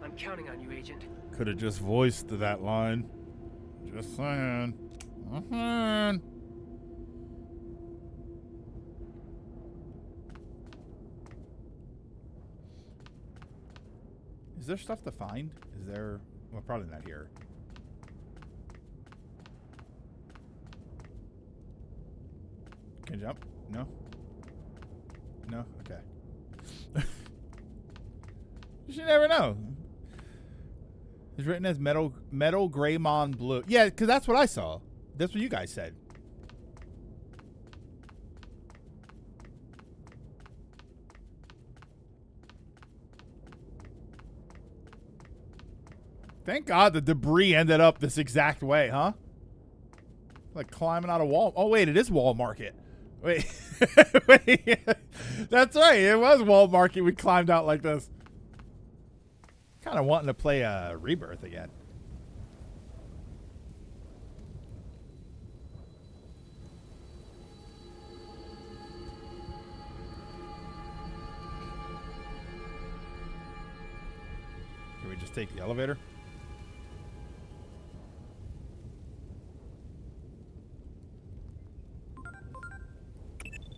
I'm counting on you, Agent. Could have just voiced that line. Just saying. Is there stuff to find? Is there... Well, probably not here. Can you jump? No? No? Okay. You never know. It's written as Metal Greymon Blue. Yeah, because that's what I saw. That's what you guys said. Thank God the debris ended up this exact way, huh? Like climbing out of wall. Oh, wait, it is Wall Market. Wait. Wait. That's right. It was Wall Market. We climbed out like this. Kind of wanting to play Rebirth again. Can we just take the elevator?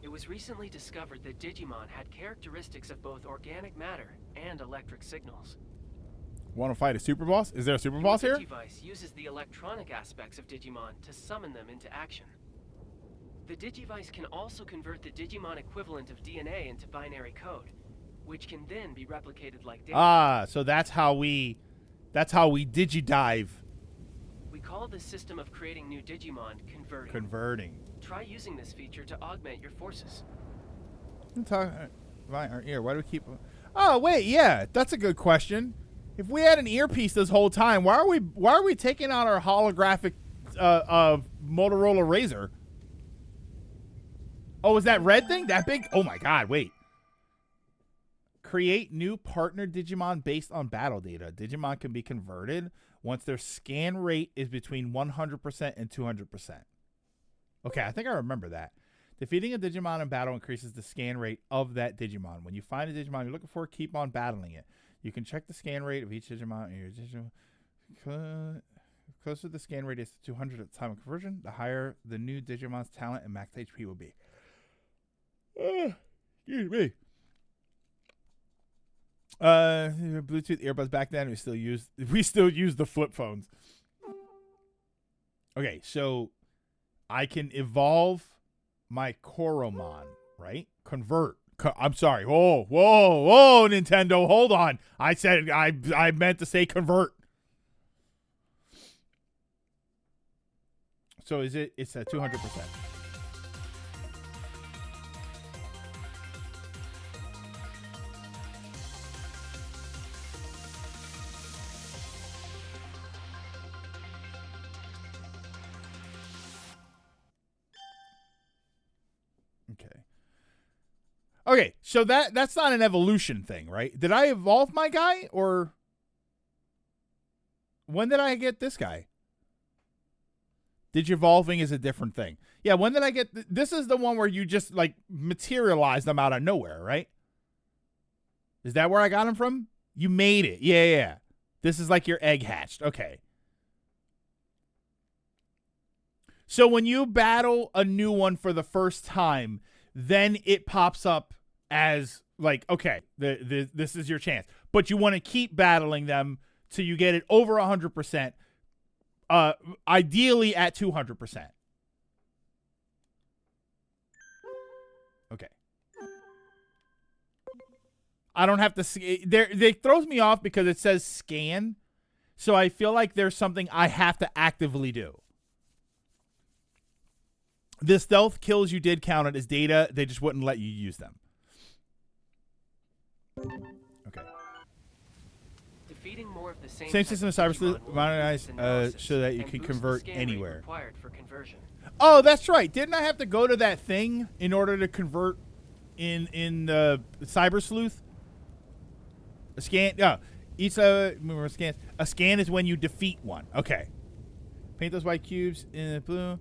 It was recently discovered that Digimon had characteristics of both organic matter and electric signals. Want to fight a super boss? Is there a super boss here? Digivice uses the electronic aspects of Digimon to summon them into action. The Digivice can also convert the Digimon equivalent of DNA into binary code, which can then be replicated like data. Ah, so that's how we digidive. We call this system of creating new Digimon converting. Converting. Try using this feature to augment your forces. Right, our ear. Why do we keep? Oh wait, yeah, that's a good question. If we had an earpiece this whole time, why are we taking out our holographic Motorola Razr? Oh, is that red thing that big? Oh my God! Wait. Create new partner Digimon based on battle data. Digimon can be converted once their scan rate is between 100% and 200%. Okay, I think I remember that. Defeating a Digimon in battle increases the scan rate of that Digimon. When you find a Digimon you're looking for, keep on battling it. You can check the scan rate of each Digimon in your Digimon. Closer the scan rate is to 200 at the time of conversion, the higher the new Digimon's talent and max HP will be. Excuse me. Bluetooth earbuds back then we still use the flip phones. Okay, so I can evolve my Koromon, right? Convert. I'm sorry. Whoa, Nintendo, hold on. I said I meant to say convert. So it's at 200%. Okay. Okay, so that's not an evolution thing, right? Did I evolve my guy, or when did I get this guy? Digivolving is a different thing. Yeah, when did I get... This is the one where you just, like, materialize them out of nowhere, right? Is that where I got him from? You made it. Yeah. This is like your egg hatched. Okay. So when you battle a new one for the first time, then it pops up as, like, okay, this is your chance. But you want to keep battling them till you get it over 100%. Ideally at 200%. Okay. I don't have to see they throws me off because it says scan. So I feel like there's something I have to actively do. The stealth kills you did count it as data. They just wouldn't let you use them. Okay. Defeating more of the same system of cyber modernized so that you can convert anywhere. For conversion. Oh, that's right. Didn't I have to go to that thing in order to convert in the Cyber Sleuth? A scan. Yeah. Remember scans. A scan is when you defeat one. Okay. Paint those white cubes in the blue.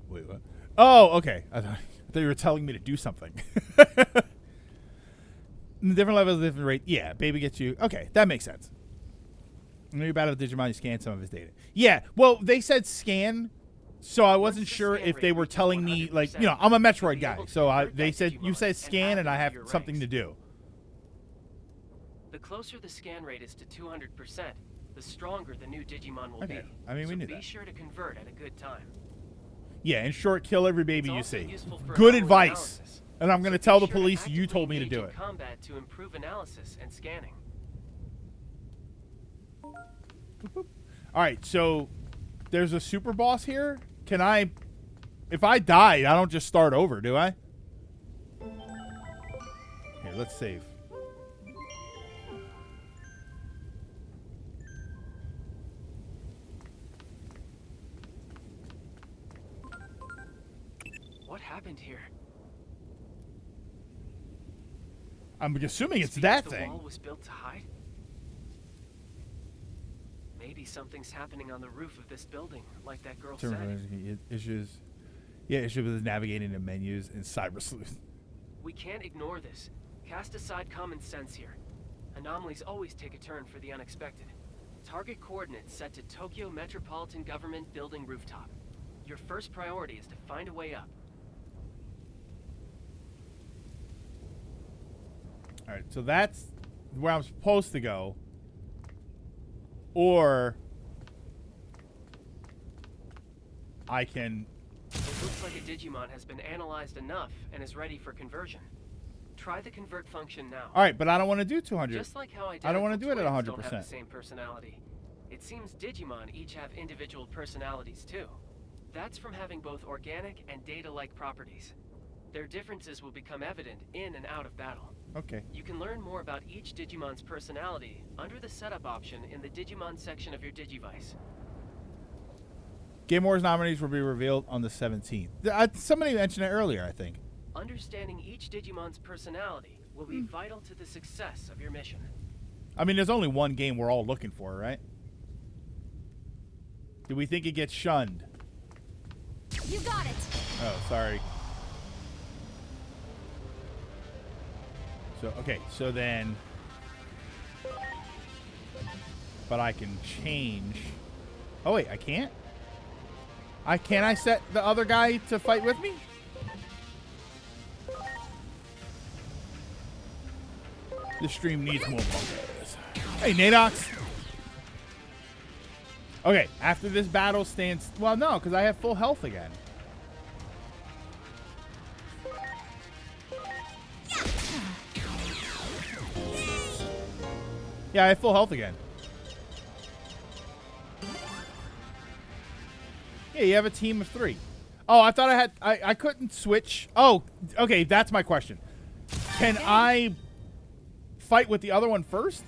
Wait, what? Oh, okay. I thought you were telling me to do something. Different levels, different rate. Yeah, baby gets you. Okay, that makes sense. When you're about to Digimon, you scan some of his data. Yeah, well, they said scan, so I wasn't sure if they were telling me, like, you know, I'm a Metroid guy, so they said, you said scan and I have something to do. The closer the scan rate is to 200%, the stronger the new Digimon will be. I mean, we knew be that. sure to convert at a good time. Yeah, in short, kill every baby you see. Good advice. And I'm going to tell the police you told me to do it. Combat to improve analysis and scanning. All right, so there's a super boss here. Can I... If I die, I don't just start over, do I? Here, let's save. What happened here? I'm assuming it's that the thing. Wall was built to hide? Maybe something's happening on the roof of this building, like that girl said. Issues. Yeah, issues with navigating the menus in Cyber Sleuth. We can't ignore this. Cast aside common sense here. Anomalies always take a turn for the unexpected. Target coordinates set to Tokyo Metropolitan Government Building rooftop. Your first priority is to find a way up. All right, so that's where I'm supposed to go. Or I can... It looks like a Digimon has been analyzed enough and is ready for conversion. Try the convert function now. All right, but I don't want to do 200. Just like how I don't want to do it at 100%. Don't have the same personality. It seems Digimon each have individual personalities too. That's from having both organic and data-like properties. Their differences will become evident in and out of battle. Okay. You can learn more about each Digimon's personality under the setup option in the Digimon section of your Digivice. Game Wars nominees will be revealed on the 17th. Somebody mentioned it earlier, I think. Understanding each Digimon's personality will be vital to the success of your mission. I mean, there's only one game we're all looking for, right? Do we think it gets shunned? You got it. Oh, sorry. So, okay, so then... But I can change... Oh, wait, I can't? Can I set the other guy to fight with me? This stream needs more bunkers. Hey, Nadox! Okay, after this battle stands... Well, no, because I have full health again. Yeah, I have full health again. Yeah, you have a team of 3. Oh, I thought I had... I couldn't switch. Oh, okay, that's my question. Can I fight with the other one first?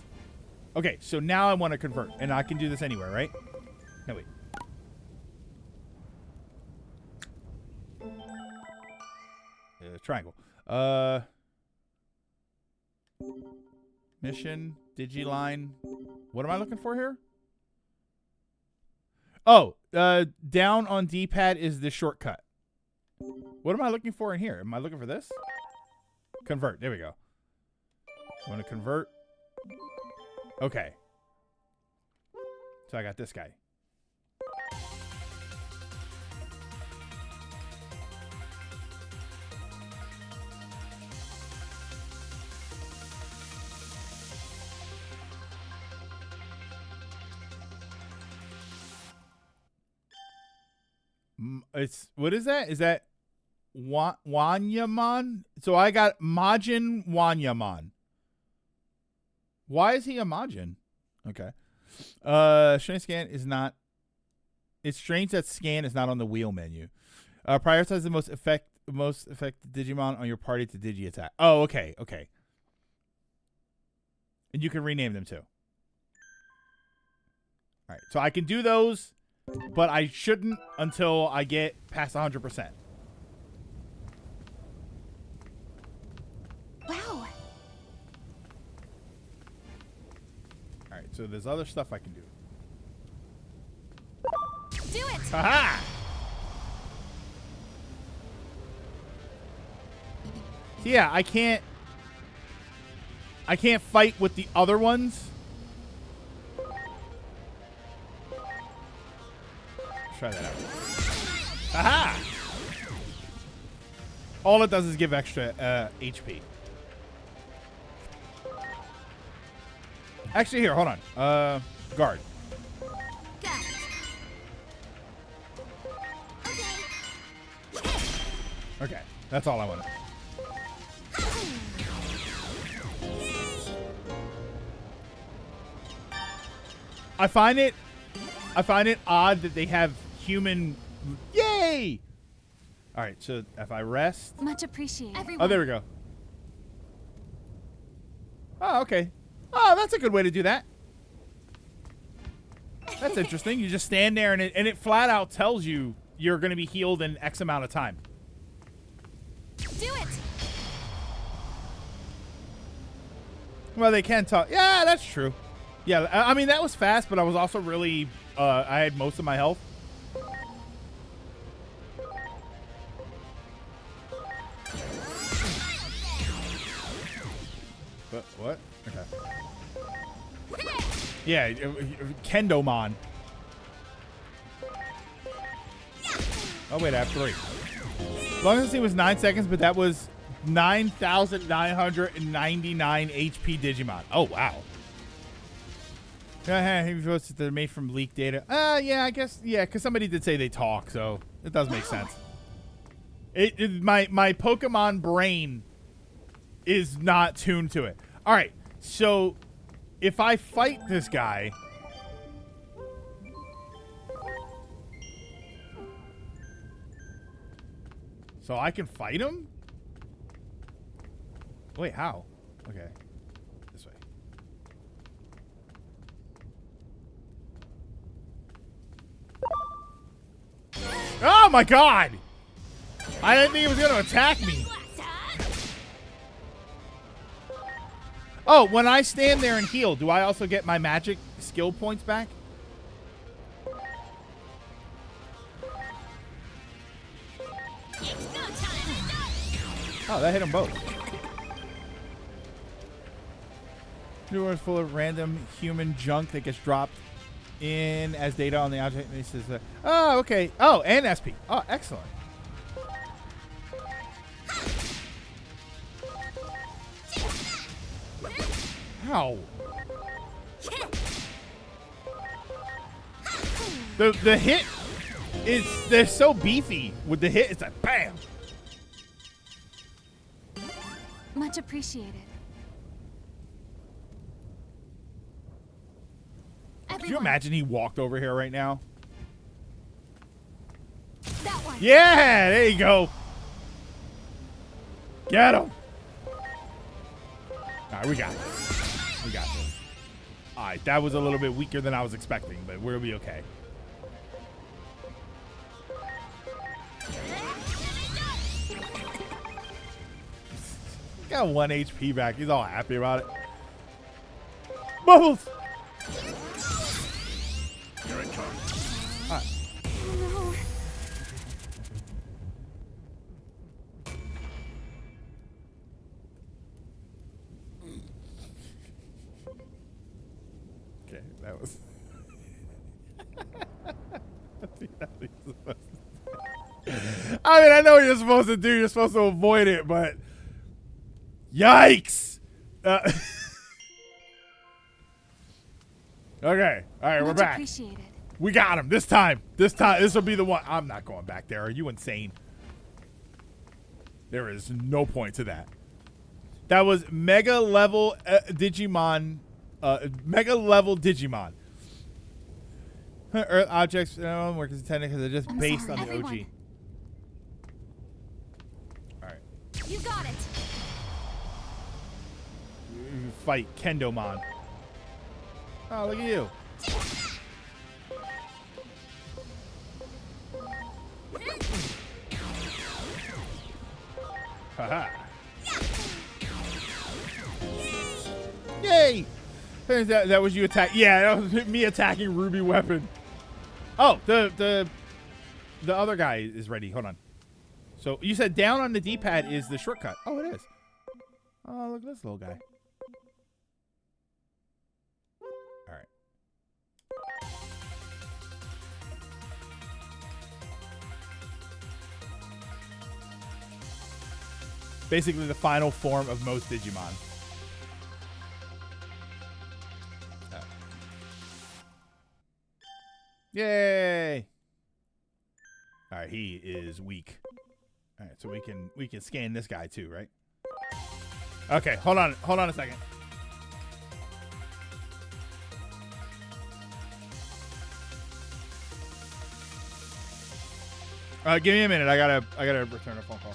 Okay, so now I want to convert. And I can do this anywhere, right? No, wait. triangle. Mission, Digiline. What am I looking for here? Oh, down on D-pad is the shortcut. What am I looking for in here? Am I looking for this? Convert. There we go. I want to convert. Okay. So I got this guy. It's what is that? Is that Wanyaman? So I got Majin Wanyaman. Why is he a Majin? Okay. Strange scan is not. It's strange that scan is not on the wheel menu. Prioritize the most effective Digimon on your party to Digi attack. Oh, okay, okay. And you can rename them too. All right, so I can do those. But I shouldn't until I get past 100%. Wow. All right, so there's other stuff I can do. Do it. Haha! So yeah, I can't fight with the other ones. Try that out. Aha! All it does is give extra HP. Actually, here, hold on. Guard. Got it. Okay, that's all I wanted. I find it odd that they have human. Yay! All right, so if I rest. Much appreciated. Oh, there we go. Oh, okay. Oh, that's a good way to do that. That's interesting. You just stand there and it flat out tells you you're going to be healed in X amount of time. Do it. Well, they can talk. Yeah, that's true. Yeah, I mean, that was fast, but I was also really, I had most of my health. But what? Okay. Yeah, Kendomon. Oh, wait, I have 3. Longest it was 9 seconds, but that was 9,999 HP Digimon. Oh, wow. They're made from leaked data. Yeah, I guess. Yeah, because somebody did say they talk, so it does make sense. My Pokemon brain is not tuned to it. All right, so if I fight this guy, so I can fight him? Wait, how? Okay, this way. Oh my god! I didn't think he was going to attack me. Oh, when I stand there and heal, do I also get my magic skill points back? Oh, that hit them both. New world full of random human junk that gets dropped in as data on the object. And he says, oh, okay. Oh, and SP. Oh, excellent. Ow. The hit is, they're so beefy with the hit. It's like bam. Much appreciated. Could you imagine he walked over here right now? That one. Yeah, there you go. Get him. All right, we got this. We got this. All right, that was a little bit weaker than I was expecting, but we'll be okay. got 1 HP back. He's all happy about it. Bubbles! Here it comes. All right. Oh, Okay, that was. I mean, I know what you're supposed to do. You're supposed to avoid it, but yikes! Okay, all right, we're back. Appreciated. We got him this time. This will be the one. I'm not going back there. Are you insane? There is no point to that. That was mega level Digimon. Mega level Digimon. Earth objects don't work as intended because they're just based on the OG. All right. You got it. Fight Kendomon. Oh, look at you. Haha. Yay! That was you attack. Yeah, that was me attacking Ruby Weapon. Oh, the other guy is ready. Hold on. So you said down on the D-pad is the shortcut. Oh, it is. Oh, look at this little guy. All right. Basically the final form of most Digimon. Yay! All right, he is weak. All right, so we can scan this guy too, right? Okay, hold on a second. Give me a minute. I gotta return a phone call.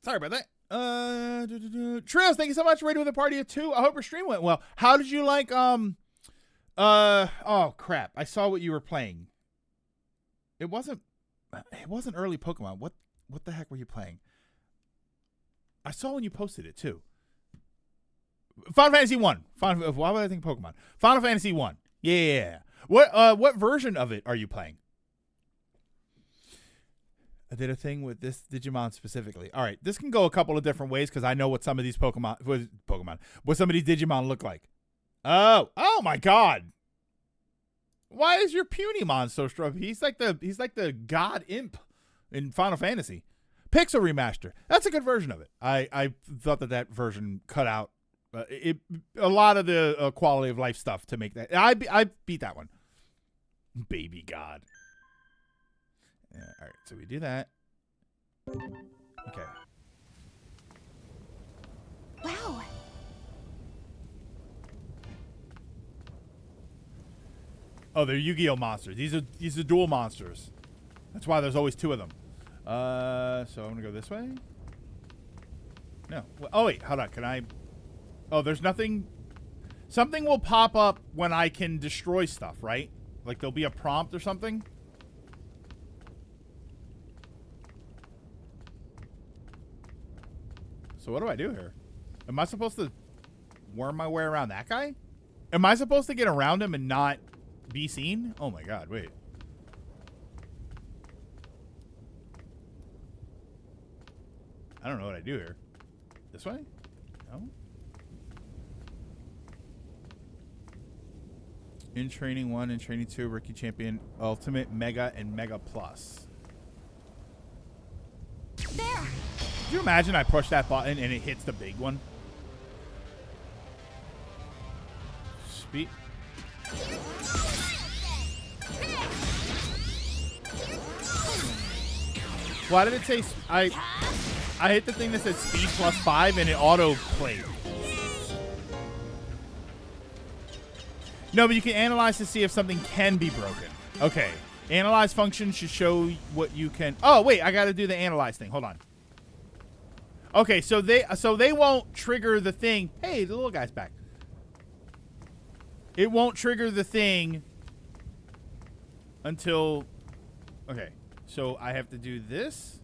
Sorry about that. Trails, thank you so much. Ready with a party of 2. I hope your stream went well. How did you like oh crap. I saw what you were playing. It wasn't early Pokemon. What the heck were you playing? I saw when you posted it too. Final Fantasy 1. Why would I think Pokemon? Final Fantasy 1. Yeah. What version of it are you playing? I did a thing with this Digimon specifically. All right, this can go a couple of different ways because I know what some of these what some of these Digimon look like. Oh my God! Why is your Punimon so strong? He's like the God Imp in Final Fantasy. Pixel Remaster. That's a good version of it. I thought that version cut out a lot of the quality of life stuff to make that. I beat that one. Baby God. Yeah, all right, so we do that. Okay. Wow. Oh, they're Yu-Gi-Oh monsters. These are dual monsters. That's why there's always 2 of them. So I'm gonna go this way. No. Oh wait, hold on. Can I? Oh, there's nothing. Something will pop up when I can destroy stuff, right? Like there'll be a prompt or something. So what do I do here? Am I supposed to worm my way around that guy? Am I supposed to get around him and not be seen? Oh my god, wait. I don't know what I do here. This way? No? In Training 1 and Training 2, Rookie Champion, Ultimate, Mega, and Mega Plus. There! Could you imagine I push that button and it hits the big one? Speed. Why did it say... I hit the thing that said speed +5 and it auto-played. No, but you can analyze to see if something can be broken. Okay. Analyze function should show what you can... Oh, wait. I got to do the analyze thing. Hold on. Okay, so they won't trigger the thing. Hey, the little guy's back. It won't trigger the thing until... Okay. So I have to do this.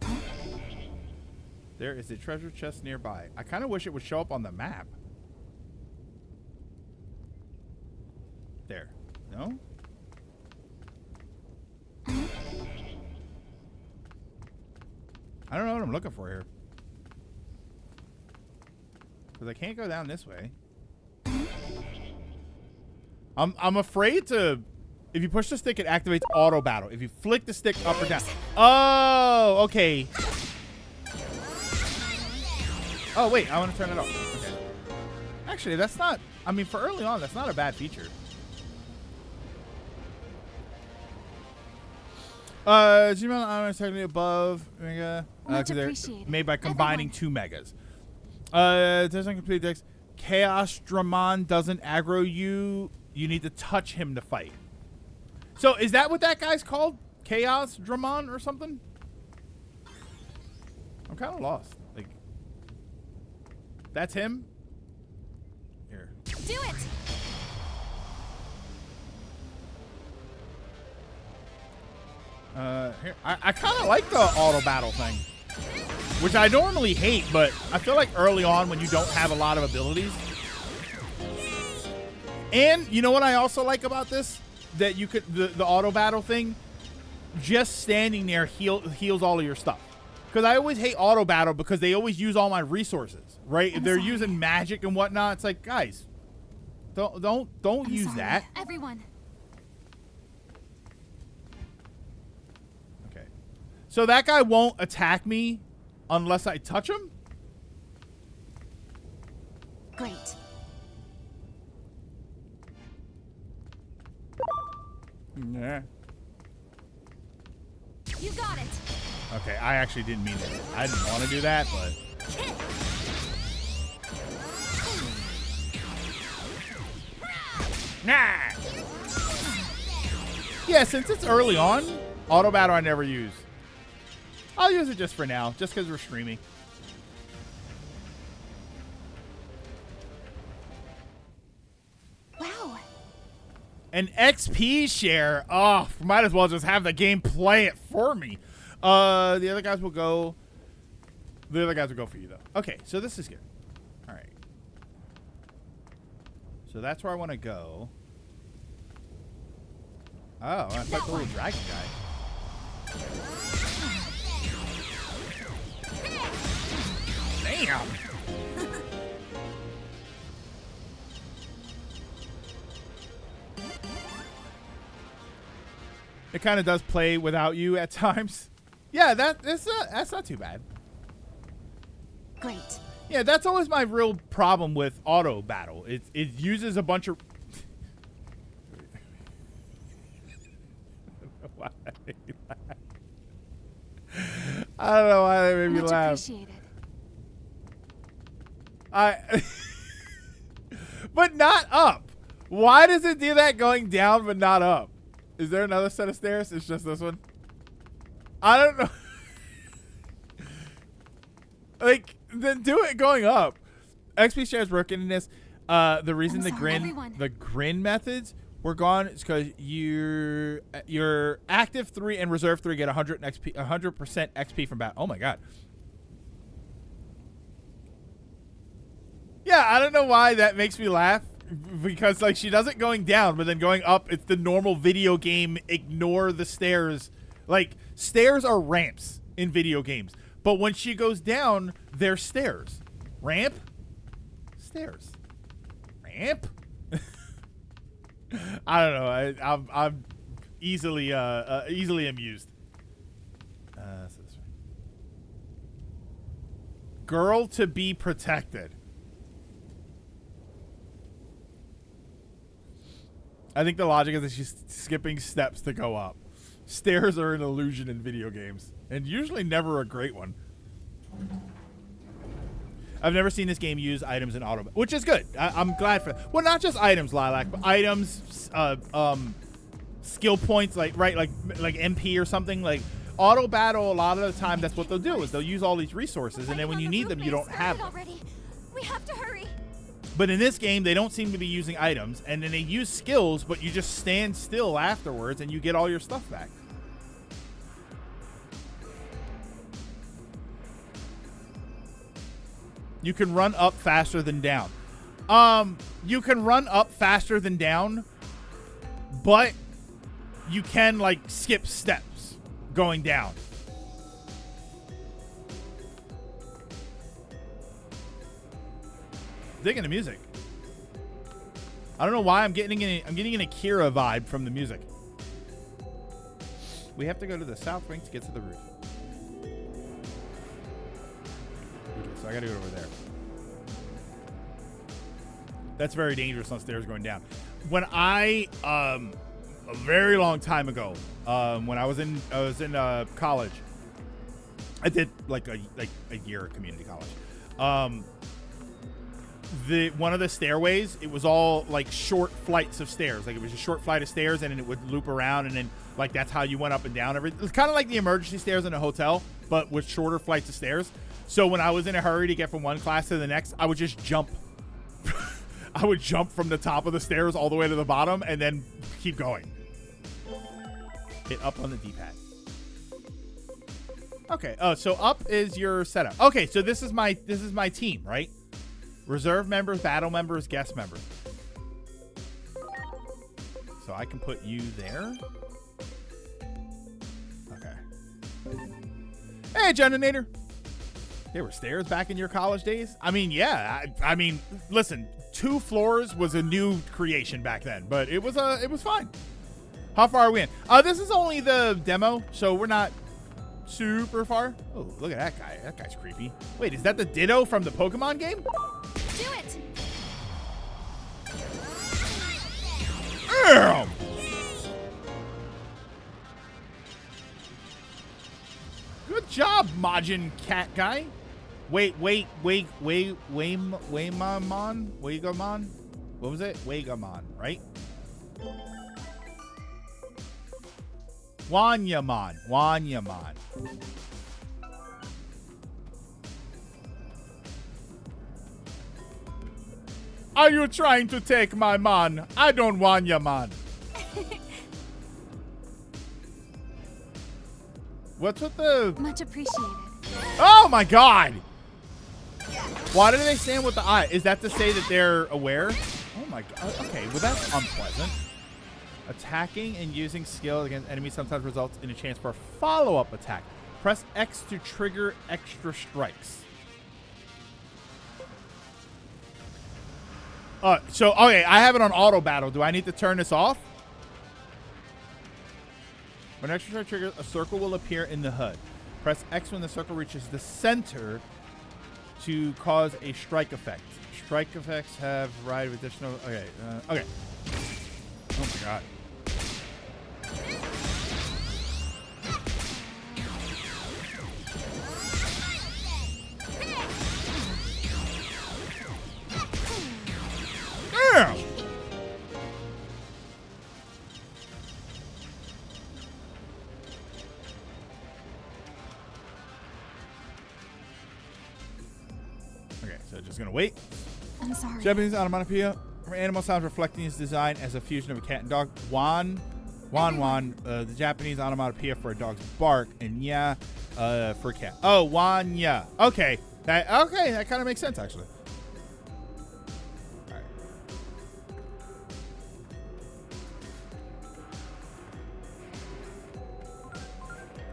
There is a treasure chest nearby. I kind of wish it would show up on the map. There. No? I don't know what I'm looking for here. Because I can't go down this way. I'm afraid to... If you push the stick, it activates auto battle. If you flick the stick up or down... Oh, okay. Oh, wait. I want to turn it off. Okay. Actually, that's not... I mean, for early on, that's not a bad feature. Gmail honor is technically above Mega. Much appreciated. Made by combining 2 megas. It doesn't complete decks. Chaos Dramon doesn't aggro you. You need to touch him to fight. So is that what that guy's called? Chaos Dramon or something? I'm kind of lost. Like, that's him? Here. Do it! Here. I kind of like the auto battle thing, which I normally hate, but I feel like early on when you don't have a lot of abilities. And you know what I also like about this? That you could, the auto battle thing, just standing there heals all of your stuff. Because I always hate auto battle because they always use all my resources, right? If they're using magic and whatnot, it's like, guys, don't use that. Everyone. Okay. So that guy won't attack me unless I touch him? Great. Yeah. You got it. Okay, I actually didn't mean it. I didn't want to do that, but... Nah! Yeah, since it's early on, auto battle I never use. I'll use it just for now, just because we're streaming. Wow. An XP share. Oh, might as well just have the game play it for me. The other guys will go. The other guys will go for you, though. Okay, so this is good. All right. So that's where I want to go. Oh, I fight the little dragon guy. Damn. It kind of does play without you at times. Yeah, that's not too bad. Great. Yeah, that's always my real problem with auto battle. It uses a bunch of. I don't know why they made me laugh. Appreciated. But not up. Why does it do that going down but not up? Is there another set of stairs? It's just this one? I don't know. Like, then do it going up. XP shares working in this. The reason the grin methods were gone is because your active 3 and reserve 3 get 100% XP from battle. Oh my god. Yeah, I don't know why that makes me laugh, because like she does it going down, but then going up, it's the normal video game ignore the stairs. Like, stairs are ramps in video games, but when she goes down, they're stairs. Ramp, stairs, ramp. I don't know. I'm easily amused. So this way. Girl to be protected. I think the logic is that she's skipping steps to go up. Stairs are an illusion in video games, and usually never a great one. I've never seen this game use items in auto, which is good. I'm glad for that. Well, not just items, Lilac, but items, skill points, like MP or something. Like auto battle, a lot of the time, that's what they'll do is they'll use all these resources, and then when you need them, you don't have them. We have to hurry. But in this game, they don't seem to be using items, and then they use skills, but you just stand still afterwards, and you get all your stuff back. You can run up faster than down. You can run up faster than down, but you can, like, skip steps going down. Digging the music. I don't know why I'm getting an Akira vibe from the music. We have to go to the south wing to get to the roof. Okay, so I gotta go over there. That's very dangerous on stairs going down. When I a very long time ago, when I was in college, I did like a year of community college. One of the stairways, it was all like short flights of stairs. Like it was a short flight of stairs, and then it would loop around, and then like that's how you went up and down. It was kind of like the emergency stairs in a hotel, but with shorter flights of stairs. So when I was in a hurry to get from one class to the next, I would just jump. I would jump from the top of the stairs all the way to the bottom, and then keep going. Hit up on the D-pad. Okay. Oh, so up is your setup. Okay, so this is my team, right? Reserve members, battle members, guest members. So I can put you there. Okay. Hey, Generator. There were stairs back in your college days? I mean, yeah. I mean, listen, 2 floors was a new creation back then, but it was fine. How far are we in? This is only the demo, so we're not super far. Oh, look at that guy. That guy's creepy. Wait, is that the Ditto from the Pokemon game? Do it! Damn! Good job, Majin Cat Guy. Weigamon? What was it? Weigamon, right? Wanyamon. Are you trying to take my man? I don't want your man. What's with the... Much appreciated. Oh my god! Why do they stand with the eye? Is that to say that they're aware? Oh my god. Okay, well that's unpleasant. Attacking and using skill against enemies sometimes results in a chance for a follow-up attack. Press X to trigger extra strikes. So, okay, I have it on auto battle. Do I need to turn this off? When extra strike triggers, a circle will appear in the HUD. Press X when the circle reaches the center to cause a strike effect. Strike effects have a variety of additional... Okay, okay. Oh my god. Damn! So just gonna wait. I'm sorry. Japanese onomatopoeia. Animal sounds reflecting its design as a fusion of a cat and dog. Wan, the Japanese onomatopoeia for a dog's bark, and ya for a cat. Oh, wan ya. Okay, that kind of makes sense actually. All right.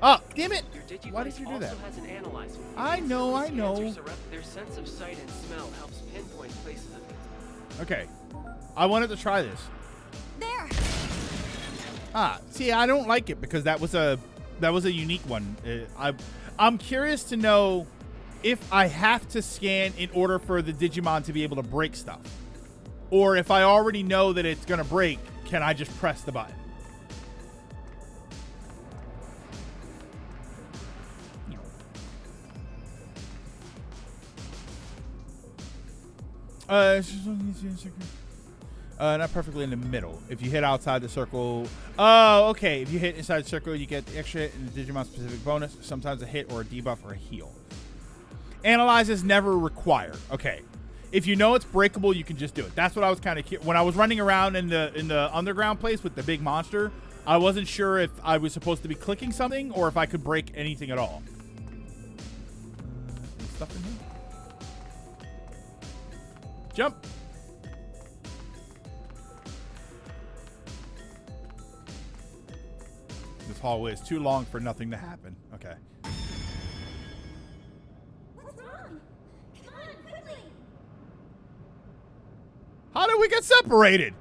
Oh, damn it! Why did you do that? Also has an analyzer. I know. Their sense of sight and smell helps pinpoint places of it. Okay, I wanted to try this. There. See, I don't like it because that was a unique one. I'm curious to know if I have to scan in order for the Digimon to be able to break stuff, or if I already know that it's gonna break, can I just press the button? Not perfectly in the middle. If you hit outside the circle. Oh, okay. If you hit inside the circle, you get the extra hit and the Digimon specific bonus. Sometimes a hit or a debuff or a heal. Analyze is never required. Okay. If you know it's breakable, you can just do it. That's what I was kind of when I was running around in the underground place with the big monster. I wasn't sure if I was supposed to be clicking something or if I could break anything at all. Stuff in here. Jump. This hallway is too long for nothing to happen. Okay. What's wrong? Come on, quickly. How did we get separated?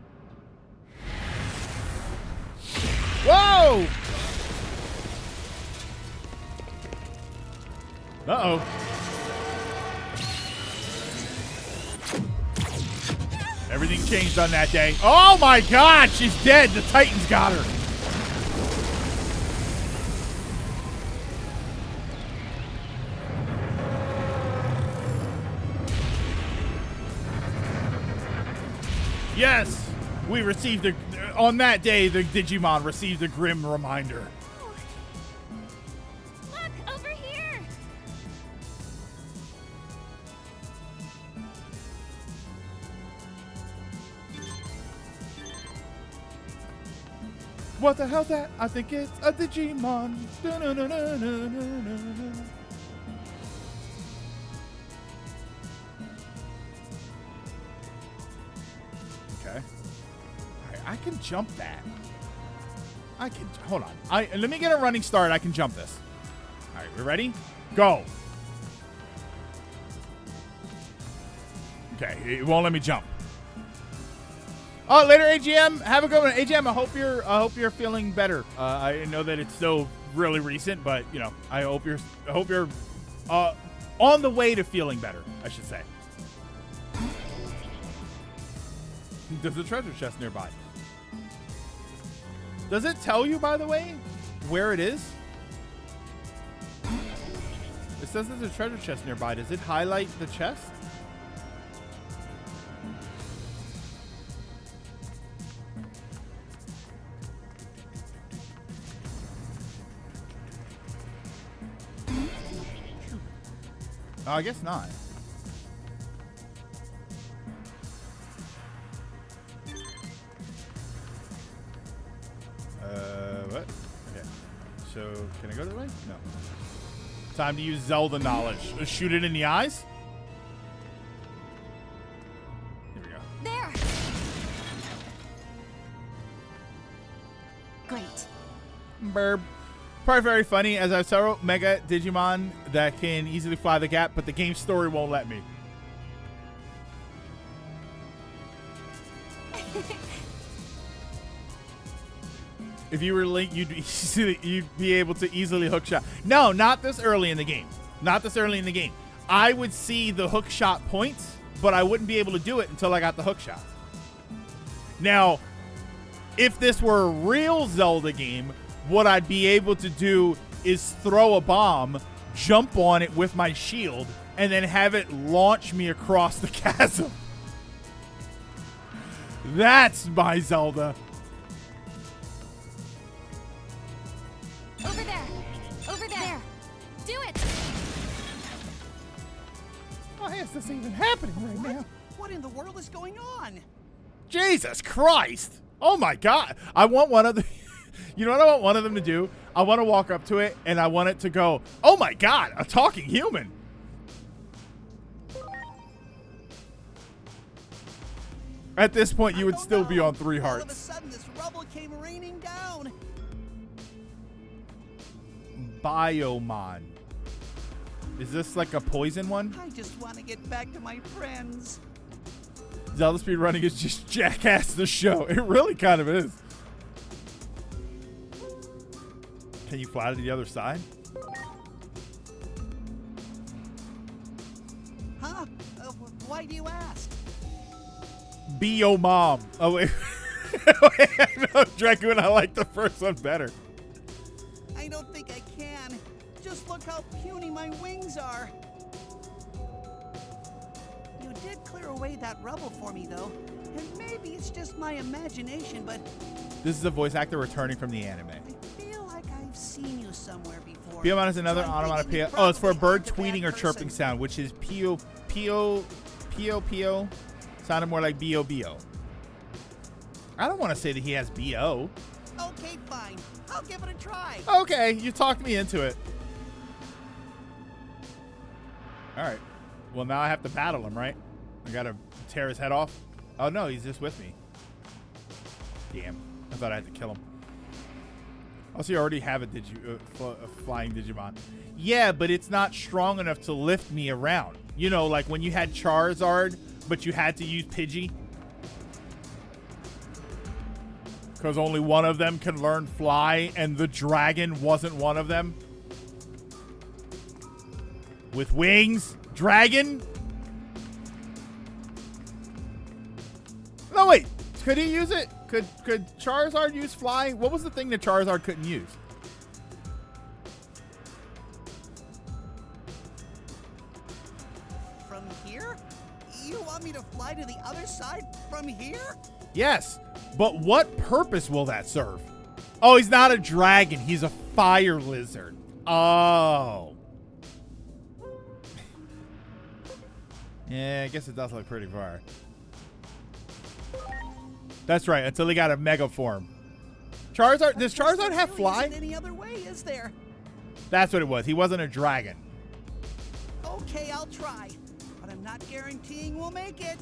Whoa! Uh-oh. Everything changed on that day. Oh my God, she's dead. The Titans got her. Yes, we received on that day, the Digimon received a grim reminder. Look, over here. What the hell's that? I think it's a Digimon. Okay. Alright, I can jump that. Hold on. Let me get a running start. I can jump this. Alright, we ready? Go. Okay, it won't let me jump. Oh, later, AGM. Have a good one, AGM. I hope you're feeling better. I know that it's still really recent, but you know, I hope you're on the way to feeling better, I should say. There's a treasure chest nearby. Does it tell you, by the way, where it is? It says there's a treasure chest nearby. Does it highlight the chest? I guess not. What? Okay. So, can I go that way? No. Time to use Zelda knowledge. Shoot it in the eyes? Here we go. There. Great. Burb. Probably very funny, as I have several Mega Digimon that can easily fly the gap, but the game story won't let me. If you were Link, you'd be able to easily hookshot. No, not this early in the game. Not this early in the game. I would see the hookshot points, but I wouldn't be able to do it until I got the hookshot. Now, if this were a real Zelda game, what I'd be able to do is throw a bomb, jump on it with my shield, and then have it launch me across the chasm. That's my Zelda. Over there. Over there. Do it. Oh, Why is this even happening right now? What in the world is going on? Jesus Christ! Oh my God! I want one of the. You know what I want one of them to do? I want to walk up to it and I want it to go, "Oh my God, a talking human!" At this point, you would still be on 3 hearts. All of a sudden, this rubble came raining down. Biomon. Is this like a poison one? I just want to get back to my friends. Zelda speedrunning is just Jackass the show. It really kind of is. Can you fly to the other side? Huh? Why do you ask? Be your mom. Oh, wait. No, Dragoon, I like the first one better. I don't think I can. Just look how puny my wings are. You did clear away that rubble for me, though. And maybe it's just my imagination, but... This is a voice actor returning from the anime. I feel like I've seen you somewhere before. Biomon is another onomatopoeia. Oh, it's for a bird tweeting or chirping sound, which is pio, pio, pio, pio. Sounded more like B-O-B-O. I don't want to say that he has B-O. Okay, fine. I'll give it a try. Okay, you talked me into it. All right. Well, now I have to battle him, right? I got to tear his head off. Oh, no, he's just with me. Damn. I thought I had to kill him. Also, you already have a flying Digimon. Yeah, but it's not strong enough to lift me around. You know, like when you had Charizard, but you had to use Pidgey. Because only one of them can learn fly, and the dragon wasn't one of them. With wings? Dragon? No, wait. Could he use it? Could Charizard use flying? What was the thing that Charizard couldn't use? From here? You want me to fly to the other side from here? Yes, but what purpose will that serve? Oh, he's not a dragon. He's a fire lizard. Oh. Yeah, I guess it does look pretty far. That's right, until he got a mega form. Charizard, does Charizard have fly? Isn't any other way, is there? That's what it was. He wasn't a dragon. Okay, I'll try, but I'm not guaranteeing we'll make it.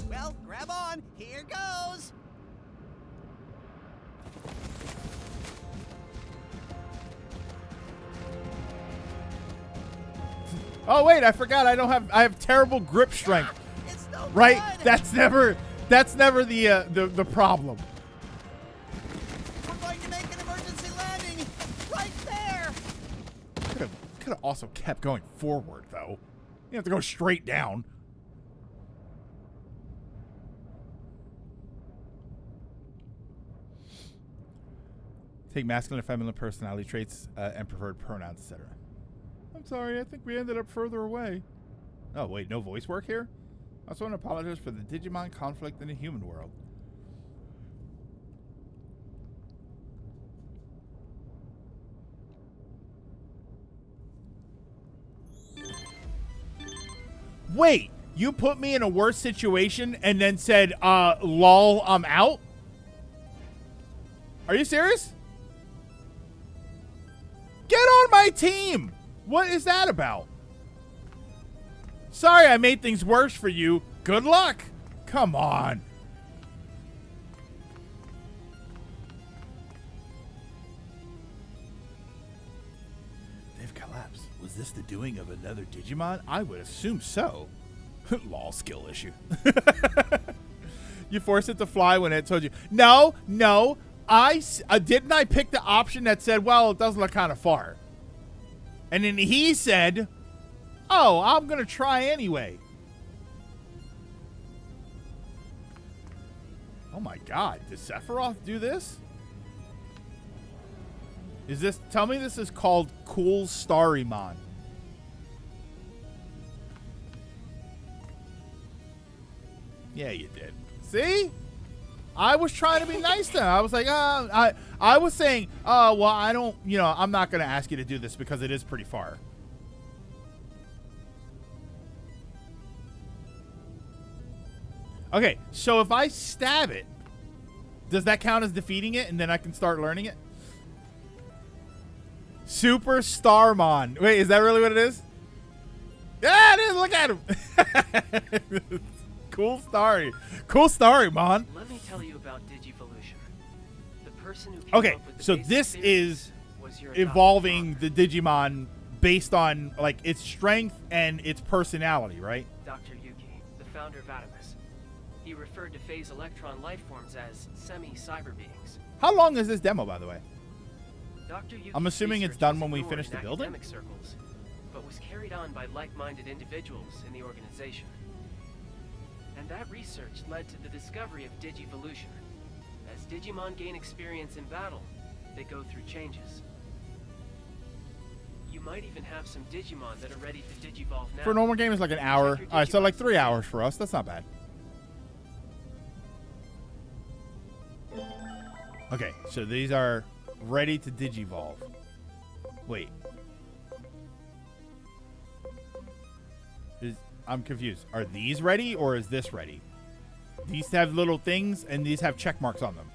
Well, grab on. Here goes. Oh wait, I forgot. I have terrible grip strength. It's no right? good. That's never the problem. We're going to make an emergency landing right there. Could have also kept going forward though. You have to go straight down. Take masculine and feminine personality traits and preferred pronouns, etc. I'm sorry, I think we ended up further away. Oh, wait, no voice work here? I also want to apologize for the Digimon conflict in the human world. Wait, you put me in a worse situation and then said, lol, I'm out? Are you serious? Get on my team! What is that about? Sorry I made things worse for you. Good luck. Come on. They've collapsed. Was this the doing of another Digimon? I would assume so. Lol, skill issue. You forced it to fly when it told you. No. Didn't I pick the option that said, well, it does look kind of far. And then he said, oh, I'm going to try anyway. Oh my God. Does Sephiroth do this? Tell me this is called Cool Starrymon. Yeah, you did. See? I was trying to be nice to him. I was like, I was saying, well, I don't, I'm not going to ask you to do this because it is pretty far. Okay, so if I stab it, does that count as defeating it, and then I can start learning it? Super Starmon. Wait, is that really what it is? Yeah, it is. Look at him. Cool story. Cool story, Mon. Let me tell you about Digivolution. The person who came Okay, up with the so basic this theory is was your adopted evolving father, the Digimon based on like its strength and its personality, right? Dr. Yuki, the founder of Adamus. He referred to phase electron life forms as semi-cyber beings. How long is this demo, by the way? Dr. Yuki's I'm assuming it's research done was when we ignored finish in the building? academic circles, but was carried on by like-minded individuals in the organization. And that research led to the discovery of Digivolution. As Digimon gain experience in battle, they go through changes. You might even have some Digimon that are ready to Digivolve now. For a normal game, it's like an hour. All right, so like 3 hours for us. That's not bad. Okay, so these are ready to Digivolve. Wait. I'm confused. Are these ready or is this ready? These have little things and these have check marks on them.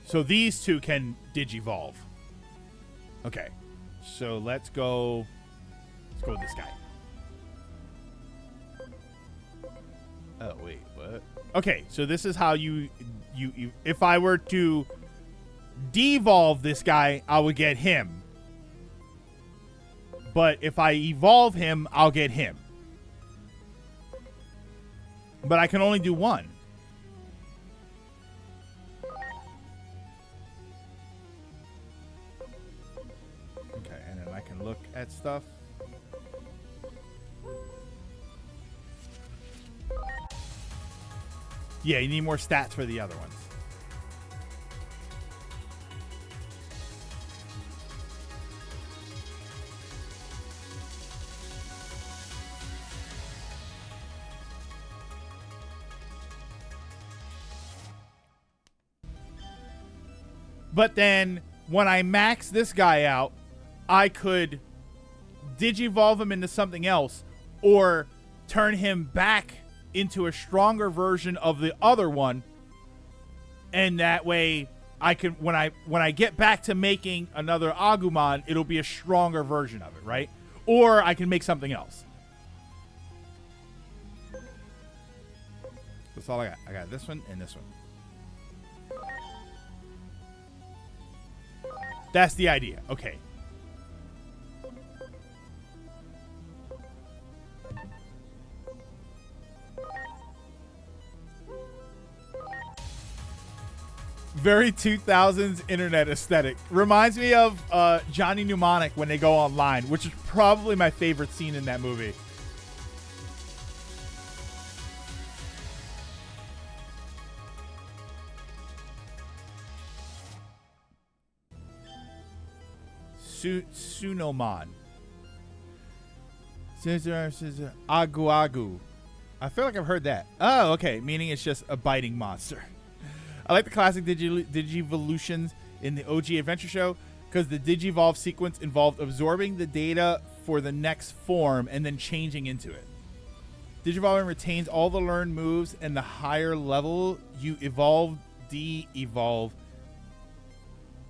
So these two can Digivolve. Okay. So let's go with this guy. Oh, wait, what? Okay, so this is how you if I were to devolve this guy, I would get him. But if I evolve him, I'll get him. But I can only do one. Okay, and then I can look at stuff. Yeah, you need more stats for the other ones. But then when I max this guy out, I could Digivolve him into something else or turn him back into a stronger version of the other one. And that way I can when I get back to making another Agumon, it'll be a stronger version of it, right? Or I can make something else. That's all I got. I got this one and this one. That's the idea. Okay. Very 2000s internet aesthetic. Reminds me of Johnny Mnemonic when they go online, which is probably my favorite scene in that movie. Sunomon. Agu Agu. I feel like I've heard that. Oh, okay. Meaning it's just a biting monster. I like the classic Digivolutions in the OG Adventure Show because the Digivolve sequence involved absorbing the data for the next form and then changing into it. Digivolving retains all the learned moves, and the higher level you evolve, de-evolve,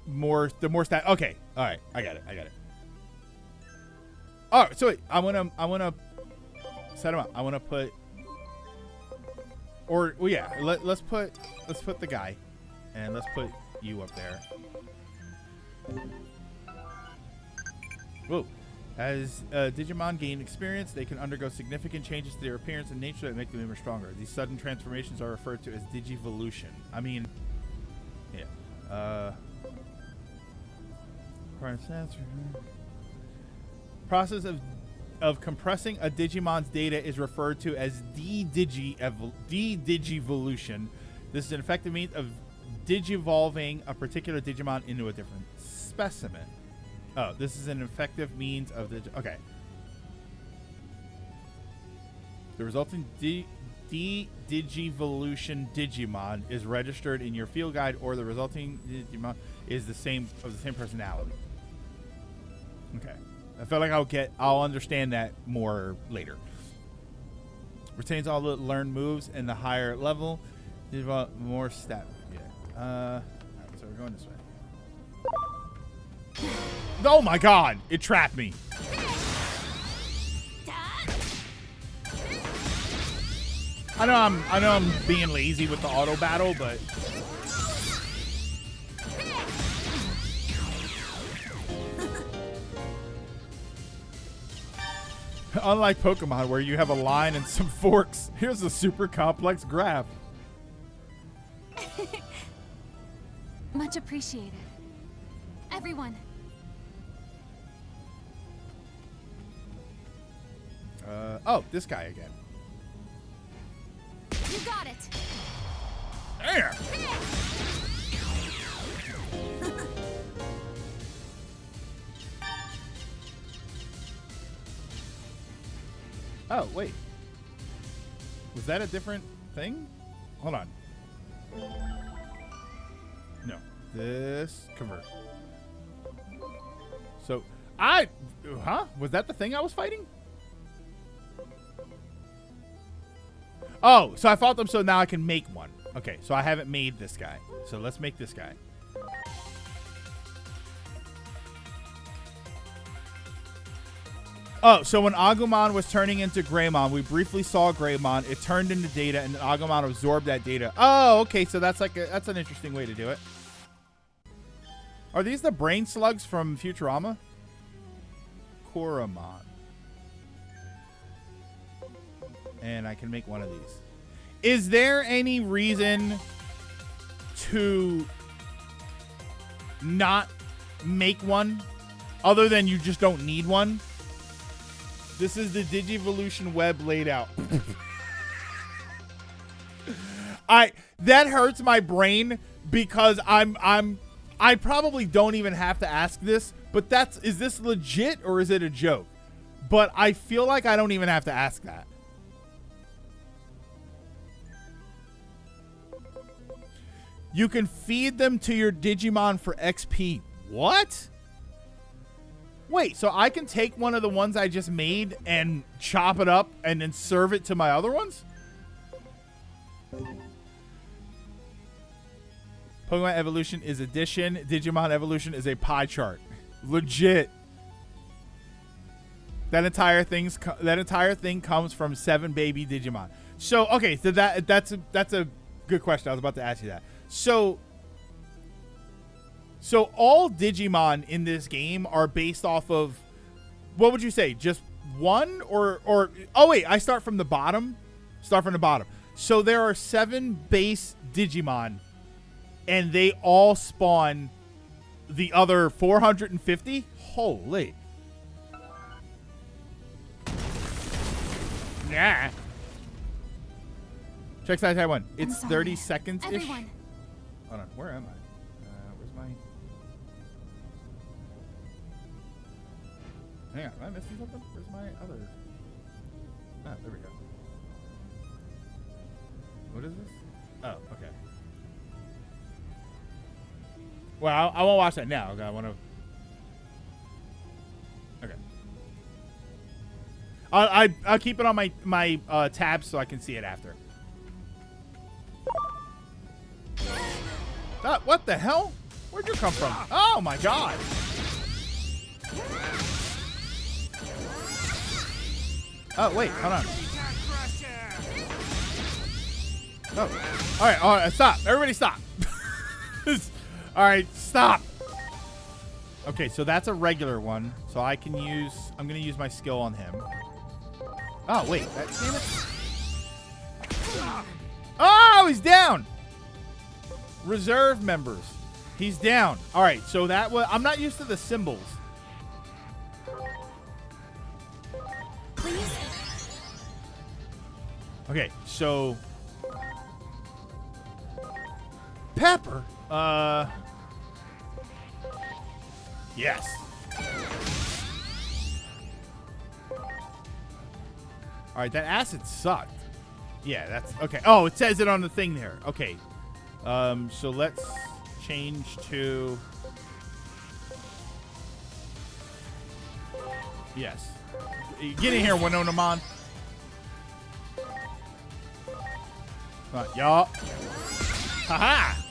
the more stat. Okay, all right, I got it. All right, so wait, I wanna set them up. I wanna put, or well, yeah, let's put the guy, and let's put you up there. Whoa. As Digimon gain experience, they can undergo significant changes to their appearance and nature that make them even stronger. These sudden transformations are referred to as Digivolution. I mean, yeah. Process of compressing a Digimon's data is referred to as de-Digivolution. This is an effective means of digivolving a particular Digimon into a different specimen. Oh, this is an effective means of okay. The resulting de-Digivolution Digimon is registered in your field guide, or the resulting Digimon is the same personality. Okay. I feel like I'll understand that more later. Retains all the learned moves in the higher level. Develop more stat. Yeah. All right, so we're going this way. Oh my god! It trapped me. I know I'm being lazy with the auto battle, but unlike Pokemon where you have a line and some forks, here's a super complex graph. Much appreciated. Everyone. Oh, this guy again. You got it. There. Oh, wait. Was that a different thing? Hold on. No. This convert. So, was that the thing I was fighting? Oh, so I fought them so now I can make one. Okay, so I haven't made this guy. So let's make this guy. Oh, so when Agumon was turning into Greymon, we briefly saw Greymon. It turned into data, and Agumon absorbed that data. Oh, okay, so that's that's an interesting way to do it. Are these the brain slugs from Futurama? Koromon. And I can make one of these. Is there any reason to not make one other than you just don't need one? This is the Digivolution web laid out. That hurts my brain because I probably don't even have to ask this, but is this legit or is it a joke? But I feel like I don't even have to ask that. You can feed them to your Digimon for XP. What? Wait, so I can take one of the ones I just made and chop it up and then serve it to my other ones? Pokemon Evolution is addition. Digimon Evolution is a pie chart. Legit. That entire thing comes from 7 baby Digimon. So okay, so that's a good question. I was about to ask you that. So all Digimon in this game are based off of, what would you say, just one or oh wait, I start from the bottom. So there are 7 base Digimon, and they all spawn the other 450. Holy. Nah. Check side Taiwan. It's 30 seconds ish. Hold on, where am I? Where's my? Hang on, am I missing something? Where's my other? Ah, there we go. What is this? Oh, okay. Well, I won't watch that now. I want to. Okay. I'll keep it on my tab so I can see it after. What the hell? Where'd you come from? Oh my god. Oh wait, hold on. Oh. All right, stop. Everybody stop. All right, stop. Okay, so that's a regular one. So I'm going to use my skill on him. Oh, wait. Damn it. Oh, he's down. Reserve members. He's down. All right, so that was... I'm not used to the symbols. Please. Okay, so... Pepper? Yes. All right, that acid sucked. Yeah, that's okay. Oh, it says it on the thing there. Okay. So let's change to Yes. Get in here, Winona Mon. Y'all. Haha.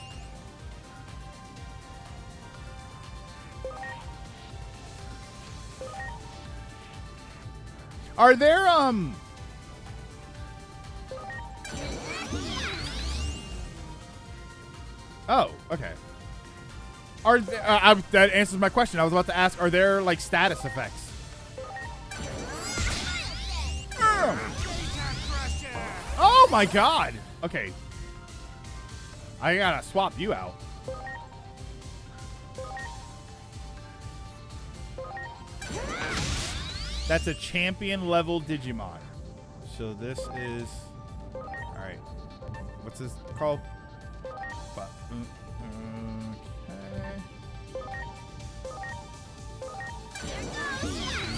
Are there Oh, okay. Are there, that answers my question. I was about to ask, are there like status effects? Oh my god. Okay. I gotta swap you out. That's a champion level Digimon. So this is... Alright. What's this called? Okay.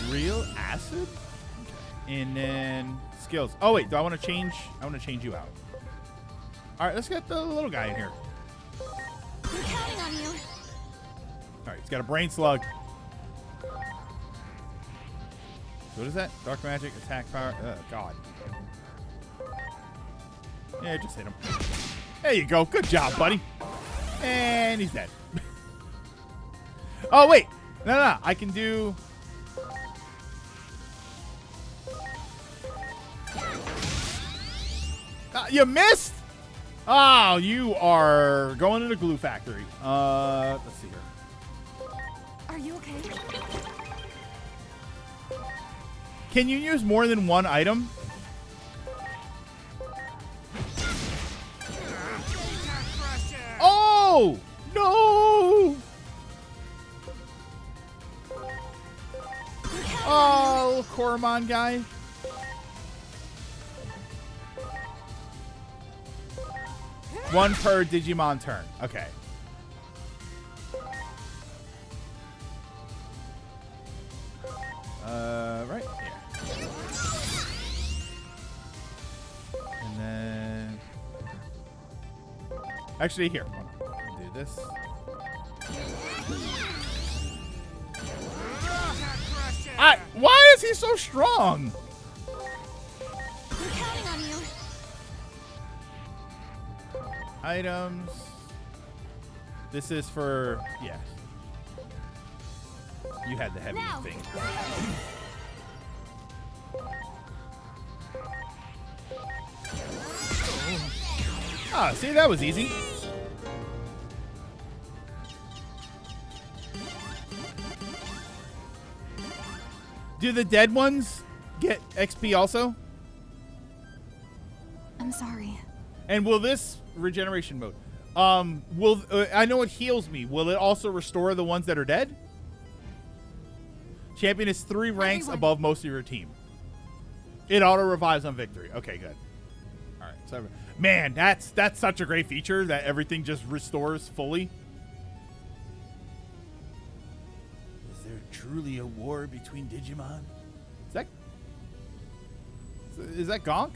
Real acid? And then skills. Oh wait, do I want to change? I want to change you out. All right, let's get the little guy in here. I'm counting on you. All right, he's got a brain slug. So what is that? Dark magic, attack power. Oh god. Yeah, just hit him. There you go. Good job, buddy. And he's dead. Oh wait, no, I can do. You missed? Oh, you are going to the glue factory. Let's see here. Are you okay? Can you use more than one item? Oh, no. Oh, Koromon guy. One per Digimon turn. Okay. Right here. And then... Actually, here. I'll do this. Why is he so strong? I'm counting on you. Items. This is for, yeah. You had the heavy thing. Ah, see, that was easy. Do the dead ones get XP also? I'm sorry. And will this regeneration mode? Will I know it heals me? Will it also restore the ones that are dead? Champion is 3 ranks above most of your team. It auto revives on victory. Okay, good. All right, so man, that's such a great feature that everything just restores fully. Is there truly a war between Digimon? Is that Gonk?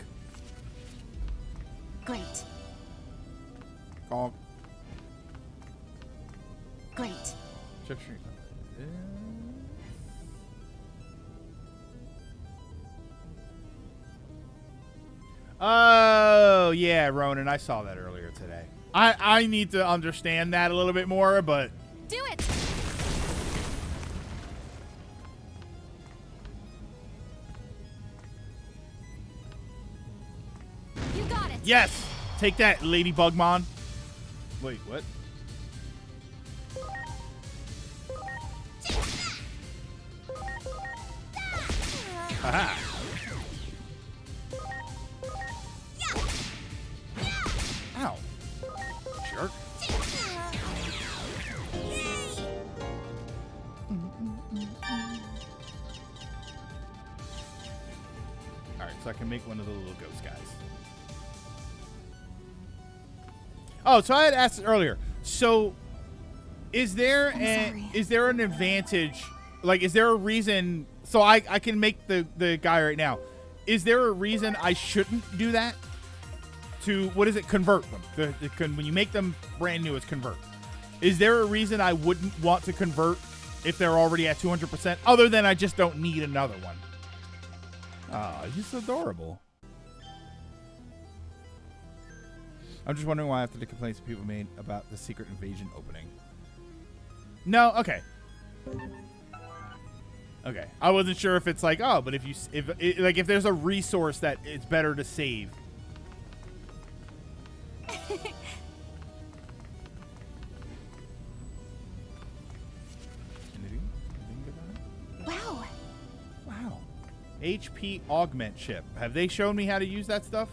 Great. Gonk. Great. Oh, yeah, Ronan, I saw that earlier today. I need to understand that a little bit more, but... Do it! You got it! Yes! Take that, Lady Bugmon. Wait, what? Aha! Ow. Jerk. Alright, so I can make one of the little ghost guys. Oh, so I had asked earlier. So is there an advantage? Like, is there a reason? So I can make the guy right now. Is there a reason I shouldn't do that? To, what is it? Convert them. When you make them brand new, it's convert. Is there a reason I wouldn't want to convert if they're already at 200%, other than I just don't need another one. Oh, he's adorable. I'm just wondering why after the complaints people made about the Secret Invasion opening. No, okay. Okay. I wasn't sure if it's like, oh, but if there's a resource that it's better to save. Wow. Wow. HP augment chip. Have they shown me how to use that stuff?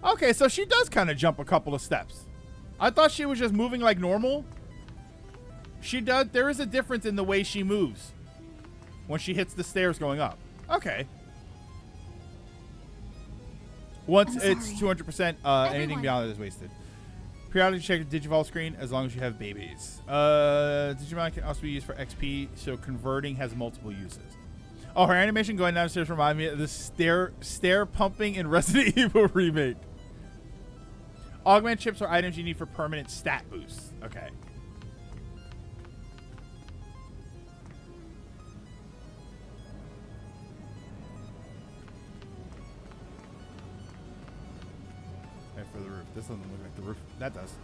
Okay, so she does kind of jump a couple of steps. I thought she was just moving like normal. She does. There is a difference in the way she moves when she hits the stairs going up. Okay. Once it's 200%, anything beyond it is wasted. Periodically check the Digivolve screen as long as you have babies. Digimon can also be used for XP, so converting has multiple uses. Oh, her animation going downstairs remind me of the stair pumping in Resident Evil Remake. Augment chips are items you need for permanent stat boosts. Okay. Okay, for the roof. This doesn't look like the roof. That does.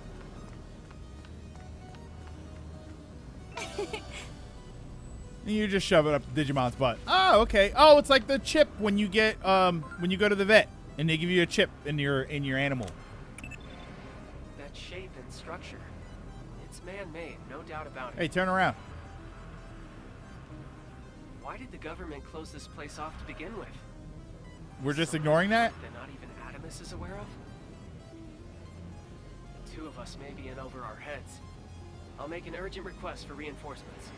You just shove it up Digimon's butt. Oh, okay. Oh, it's like the chip when you get when you go to the vet and they give you a chip in your animal. That shape and structure. It's man-made, no doubt about it. Hey, turn around. Why did the government close this place off to begin with? We're just ignoring that? That not even Adamus is aware of? The two of us may be in over our heads. I'll make an urgent request for reinforcements.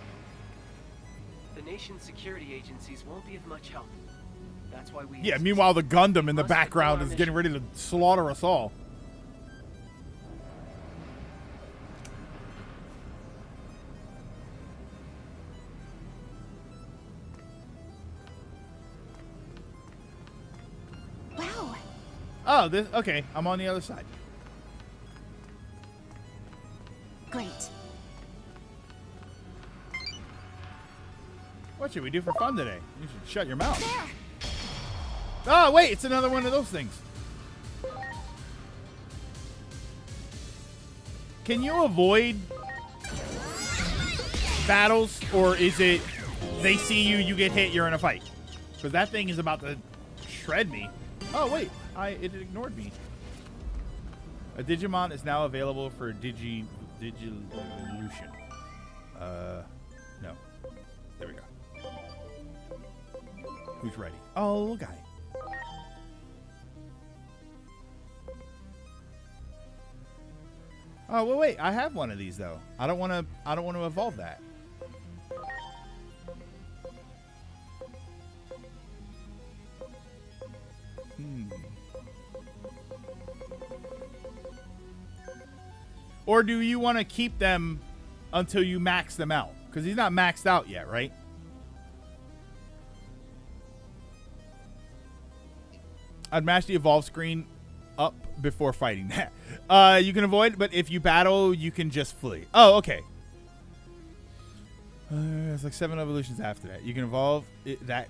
The nation's security agencies won't be of much help. That's why we... Yeah, meanwhile the Gundam in the background is getting ready to slaughter us all. Wow. Oh, this okay. I'm on the other side. Great. What should we do for fun today? You should shut your mouth. Oh, wait, it's another one of those things. Can you avoid battles, or is it they see you, you get hit, you're in a fight? Because that thing is about to shred me. Oh, wait, it ignored me. A Digimon is now available for Digivolution. No. There we go. Who's ready? Oh, little guy. Oh, well, wait. I have one of these though. I don't want to evolve that. Or do you want to keep them until you max them out? Because he's not maxed out yet, right? I'd mash the evolve screen up before fighting that. You can avoid, but if you battle, you can just flee. Oh, okay. It's like 7 evolutions after that. You can evolve that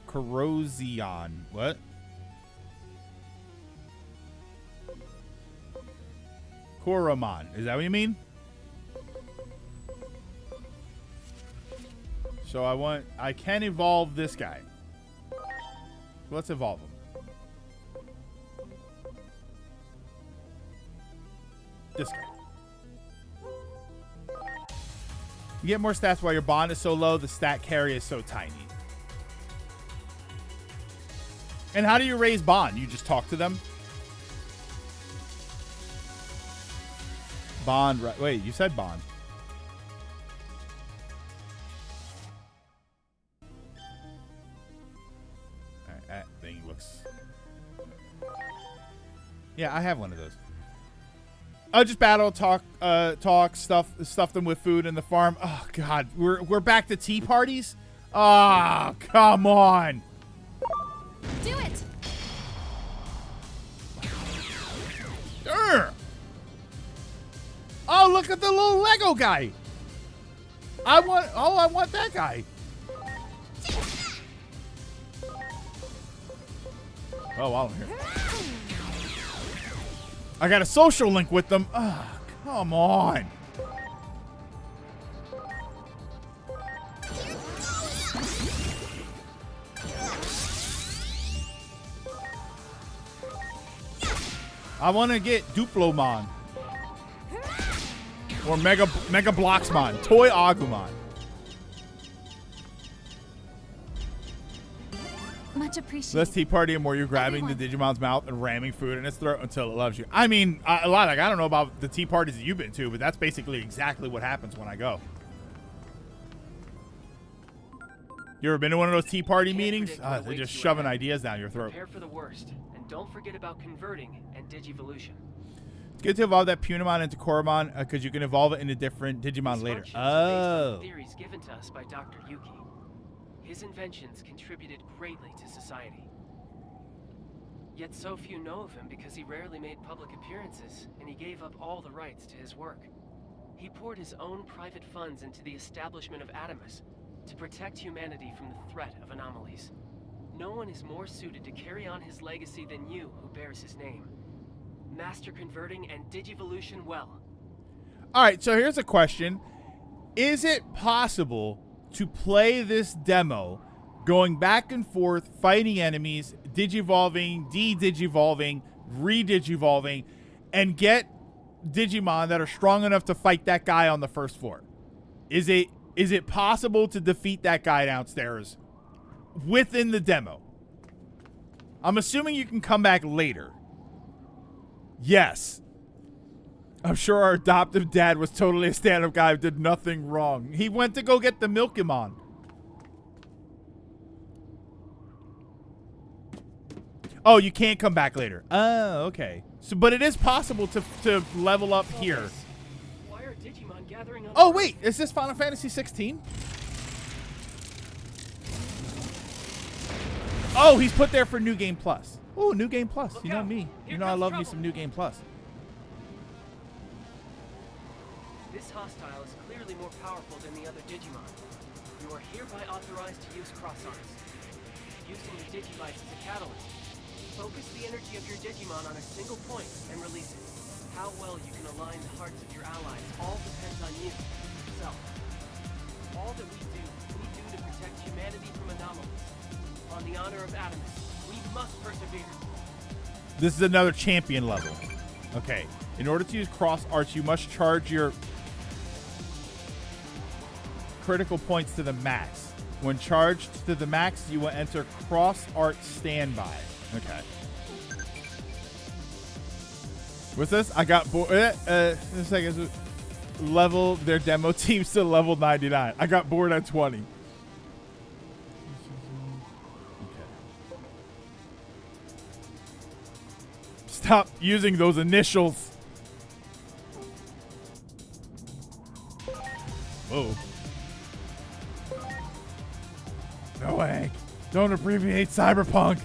Corrosion. What? Koromon. Is that what you mean? So I can evolve this guy. Let's evolve him. This guy. You get more stats while your bond is so low, the stat carry is so tiny. And how do you raise bond? You just talk to them? Bond, right? Wait, you said bond. Alright, that thing looks... Yeah, I have one of those. Oh, just battle, talk, stuff them with food in the farm. Oh God, we're back to tea parties. Ah, oh, come on. Do it. look at the little Lego guy. I want that guy. Oh, I don't hear. I got a social link with them. Ah, come on. I want to get Duplomon. Or Mega Bloxmon. Toy Agumon. Much appreciated. Less tea party and more you grabbing the Digimon's mouth and ramming food in its throat until it loves you. I mean, a lot. Like, I don't know about the tea parties that you've been to, but that's basically exactly what happens when I go. You ever been to one of those tea party meetings? They're just shoving ideas down your throat. Prepare for the worst, and don't forget about converting and Digivolution. It's good to evolve that Punamon into Koromon because you can evolve it into different Digimon later. Oh. Theories given to us by Dr. Yuki. His inventions contributed greatly to society. Yet so few know of him because he rarely made public appearances, and he gave up all the rights to his work. He poured his own private funds into the establishment of Adamus to protect humanity from the threat of anomalies. No one is more suited to carry on his legacy than you who bears his name. Master converting and Digivolution well. All right, so here's a question. Is it possible to play this demo going back and forth, fighting enemies, digivolving, de-digivolving, re-digivolving, and get Digimon that are strong enough to fight that guy on the first floor? Is it possible to defeat that guy downstairs within the demo? I'm assuming you can come back later. Yes. I'm sure our adoptive dad was totally a stand-up guy who did nothing wrong. He went to go get the Milkimon. Oh, you can't come back later. Oh, okay. So, but it is possible to level up here. Why are Digimon gathering on Oh, wait. Is this Final Fantasy 16? Oh, he's put there for New Game Plus. Oh, New Game Plus. You know me. You know I love me some New Game Plus. This hostile is clearly more powerful than the other Digimon. You are hereby authorized to use cross arts. Using the Digivice as a catalyst, focus the energy of your Digimon on a single point and release it. How well you can align the hearts of your allies all depends on you, yourself. All that we do to protect humanity from anomalies. On the honor of Adamus, we must persevere. This is another champion level. Okay. In order to use cross arts, you must charge your critical points to the max. When charged to the max, you will enter cross art standby. Okay. What's this? I got bored. Level their demo teams to level 99. I got bored at 20. Stop using those initials. Whoa. No way. Don't abbreviate Cyberpunk.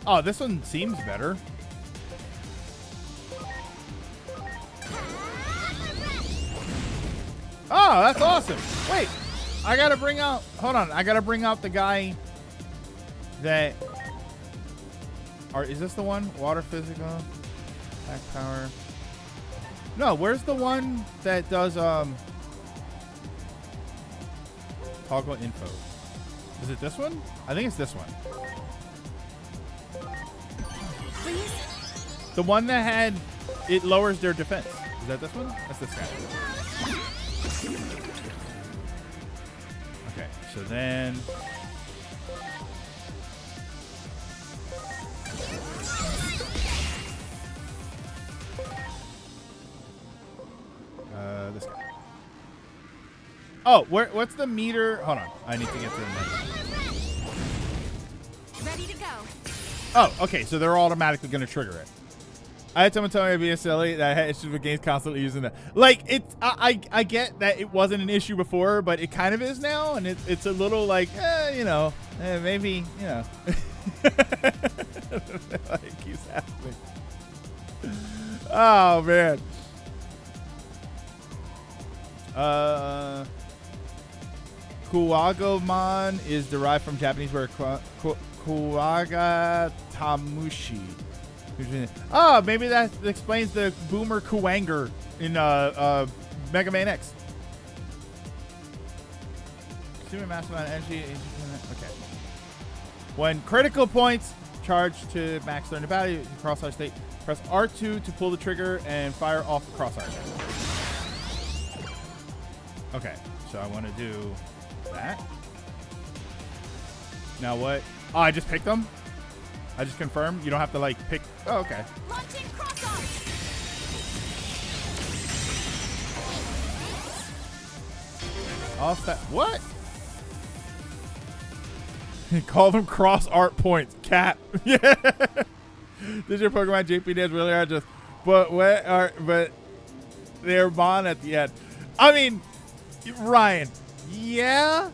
Oh, this one seems better. Oh, that's awesome. Wait. I gotta bring out, hold on, I gotta bring out the guy that, or is this the one? Water physical, attack power. No, where's the one that does, toggle info? Is it this one? I think it's this one. Please? The one that had, it lowers their defense. Is that this one? That's this guy. Okay, so then this guy. Oh, what's the meter? Hold on, I need to get to the meter. Ready to go. Oh, okay, so they're automatically going to trigger it. I had someone tell me it'd be silly that I had issues with games constantly using that. Like, it's, I get that it wasn't an issue before, but it kind of is now, and it's a little like, maybe, It keeps happening. Oh man. Kuwagomon is derived from Japanese word Kuwaga Tamushi. Oh, maybe that explains the Boomer Kuwanger in Mega Man X. Super massive amount of energy. Okay. When critical points charge to max during the battle, crossfire state, press R2 to pull the trigger and fire off the crossfire. Okay, so I want to do that. Now what? Oh, I just picked them? I just confirmed? You don't have to, like, pick... Oh, okay. Launching cross arm. All set. What? Call them cross art points. Cap. Yeah. Did your Pokemon JP dance really hard? Just, but what are? But they're Mon at the end. I mean, Ryan. Yeah.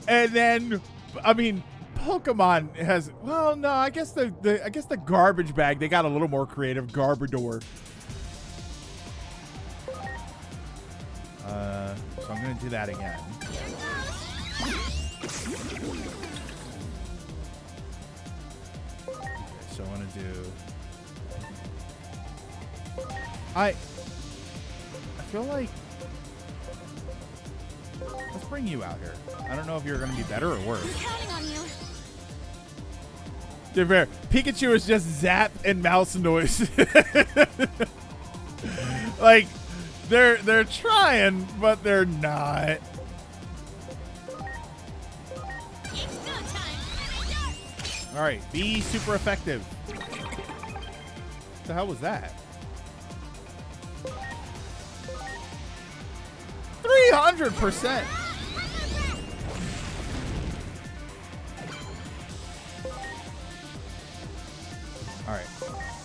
And then, I mean, Pokemon has. Well, no. I guess the garbage bag. They got a little more creative. Garbodor. So I'm gonna do that again. So I want to do. I feel like let's bring you out here. I don't know if you're going to be better or worse. I'm counting on you. To be fair, Pikachu is just zap and mouse noise. Like they're trying, but they're not. All right, be super effective. What the hell was that? 300%.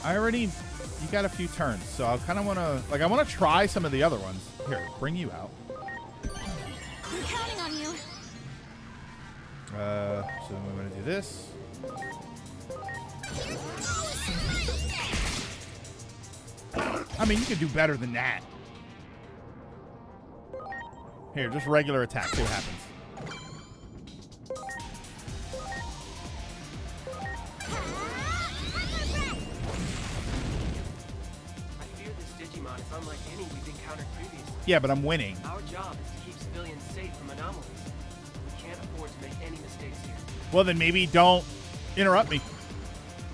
All right, you got a few turns, so I kind of want to, I want to try some of the other ones. Here, bring you out. I'm counting on you. So we're going to do this. I mean, you could do better than that. Here, just regular attack. See what happens. I fear this Digimon is unlike any we've encountered previously. Yeah, but I'm winning. Our job is to keep civilians safe from anomalies. We can't afford to make any mistakes here. Well, then maybe don't interrupt me.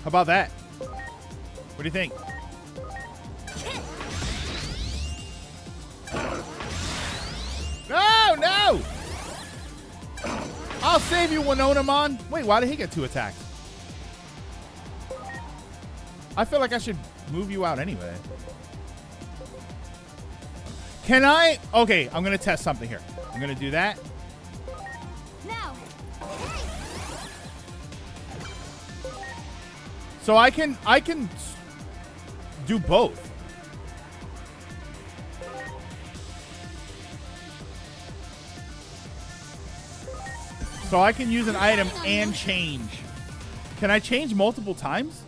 How about that? What do you think? No, no! I'll save you, Winonamon. Wait, why did he get 2 attacks? I feel like I should move you out anyway. Can I? Okay, I'm going to test something here. I'm going to do that. Now. So I can do both. So I can use an item and change. Can I change multiple times?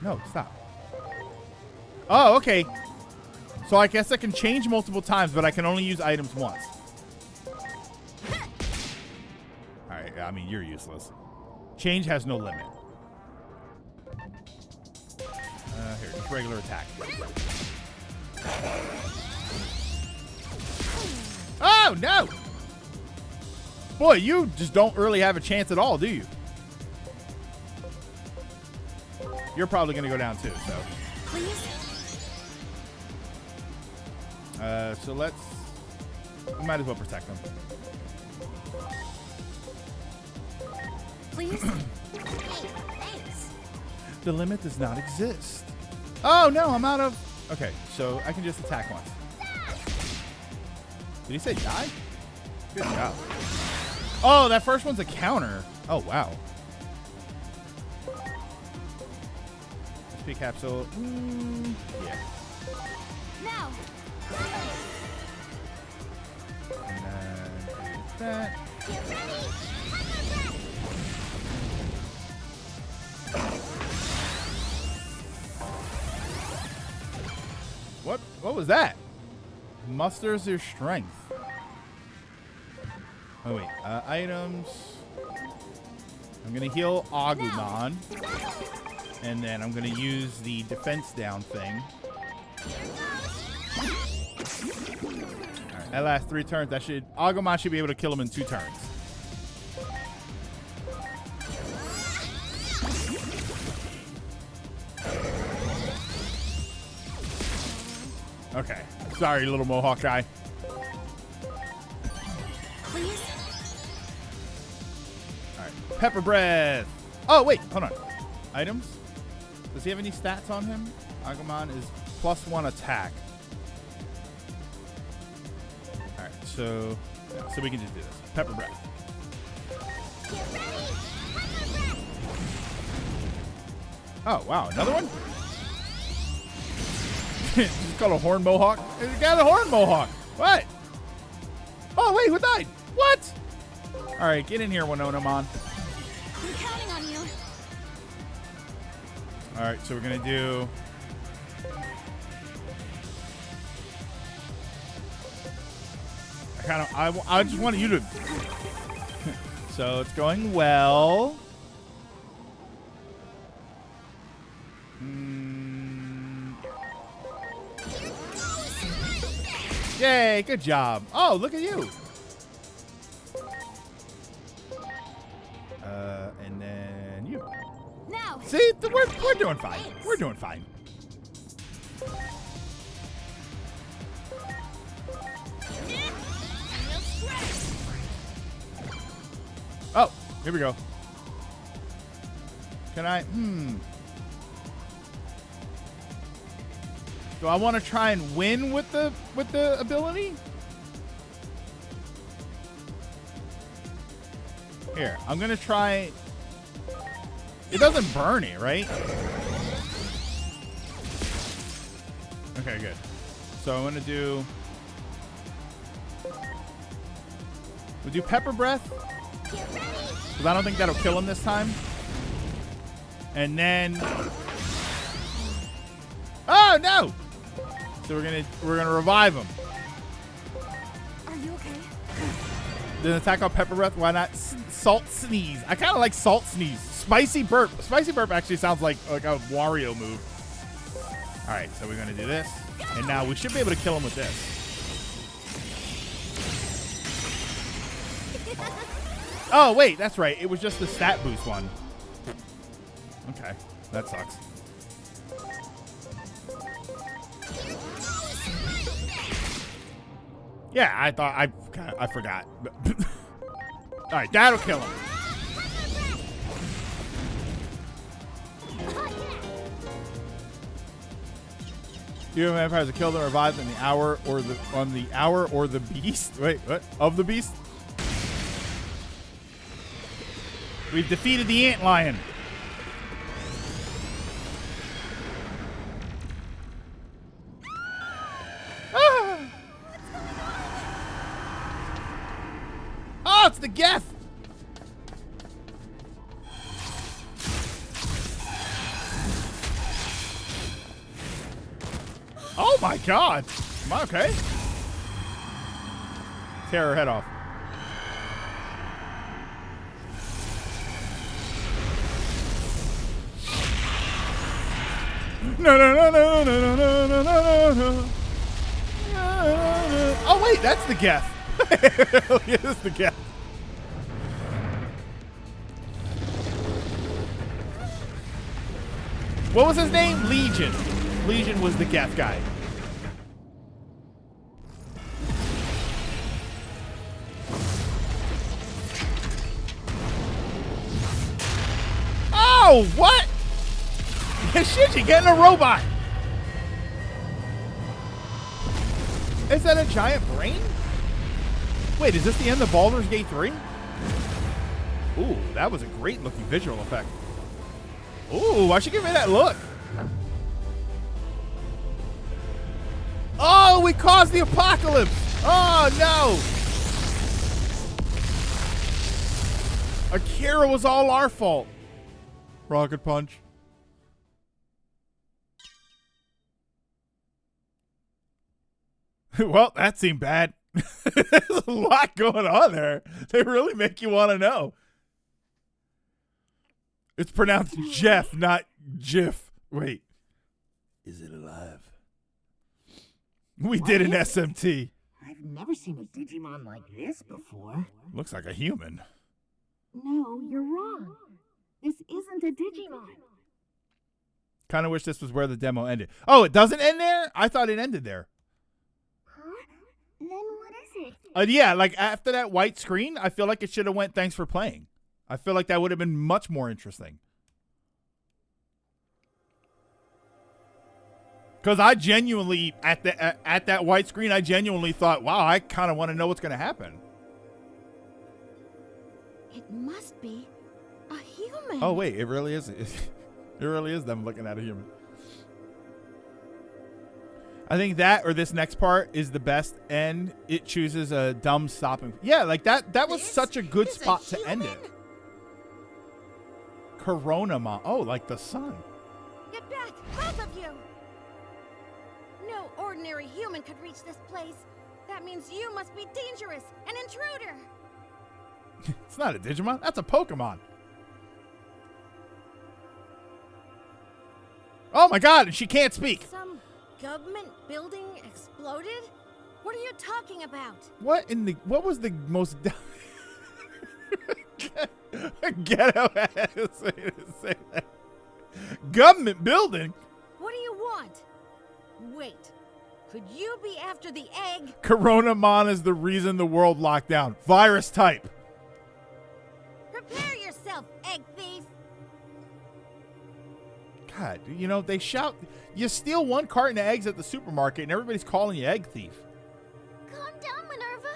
No, stop. Oh, okay. So I guess I can change multiple times, but I can only use items once. Alright, I mean, you're useless. Change has no limit. Here, just regular attack. Oh, no! Boy, you just don't really have a chance at all, do you? You're probably going to go down too, so. Please? So let's... We might as well protect them. Please? Thanks. The limit does not exist. Oh, no, I'm out of... Okay, so I can just attack once. Did he say die? Good job. Oh, that first one's a counter. Oh, wow. SP capsule. Yeah. Now. And then do that. What was that? Musters your strength. Oh wait, items. I'm gonna heal Agumon, and then I'm gonna use the defense down thing. Alright, that lasts 3 turns. That should Agumon should be able to kill him in 2 turns. Okay. Sorry, little Mohawk guy. Please? Alright. Pepper breath. Oh, wait. Hold on. Items? Does he have any stats on him? Agumon is +1 attack. Alright, so we can just do this. Pepper breath. Oh, wow. Another one? It's called a horn mohawk. It's got a horn mohawk. What? Oh, wait, who died? What? All right, get in here, Winonamon. I'm counting on you. All right, so we're going to do... I just wanted you to... So it's going well. Yay, good job. Oh, look at you. And then you. Now. See, we're doing fine. We're doing fine. Oh, here we go. Can I? Do I want to try and win with the ability? Here, I'm gonna try. It doesn't burn it, right? Okay, good. So I'm gonna do. We'll do pepper breath. Because I don't think that'll kill him this time. And then. Oh no! So we're gonna revive him. Are you okay? Then attack on pepper breath. Why not salt sneeze? I kind of like salt sneeze. Spicy burp. Spicy burp actually sounds like a Wario move. All right, so we're gonna do this, and now we should be able to kill him with this. Oh wait, that's right. It was just the stat boost one. Okay, that sucks. Yeah, I thought I forgot. All right, that'll kill him. You have vampires are killed and revived in the hour or the beast. Wait, what? Of the beast? We've defeated the antlion. Oh, it's the Geth! Oh my god! Am I okay? Tear her head off. No, no, no, no, no, no, no, no, no. Oh wait, that's the Geth. It is the Geth. What was his name? Legion. Legion was the Geth guy. Oh, what? Shit, you're getting a robot. Is that a giant brain? Wait, is this the end of Baldur's Gate 3? Ooh, that was a great looking visual effect. Ooh, why should you give me that look? Oh, we caused the apocalypse. Oh, no. Akira was all our fault. Rocket Punch. Well, that seemed bad. There's a lot going on there. They really make you want to know. It's pronounced Jeff, not Jiff. Wait. Is it alive? We did an SMT. I've never seen a Digimon like this before. Looks like a human. No, you're wrong. This isn't a Digimon. Kind of wish this was where the demo ended. Oh, it doesn't end there? I thought it ended there. Huh? Then what is it? Yeah, like after that white screen, I feel like it should have went thanks for playing. I feel like that would have been much more interesting. Because I genuinely, at that white screen, I genuinely thought, wow, I kind of want to know what's going to happen. It must be a human. Oh, wait, it really is. It really is them looking at a human. I think that or this next part is the best end. It chooses a dumb stopping. Yeah, like that was such a good spot to end it. Coronamon. Oh, like the sun. Get back, both of you! No ordinary human could reach this place. That means you must be dangerous, an intruder. It's not a Digimon. That's a Pokemon. Oh my God, and she can't speak. Some government building exploded? What are you talking about? What was the most ghetto ass way to say that? Government building? What do you want? Wait, could you be after the egg? Coronamon is the reason the world locked down. Virus type. Prepare yourself, egg thief. God, you know, they shout. You steal one carton of eggs at the supermarket and everybody's calling you egg thief. Calm down, Minerva.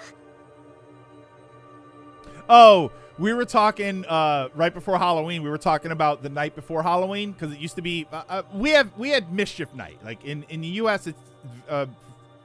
Oh, we were talking right before Halloween. We were talking about the night before Halloween because it used to be we had Mischief Night. Like in the U.S., it's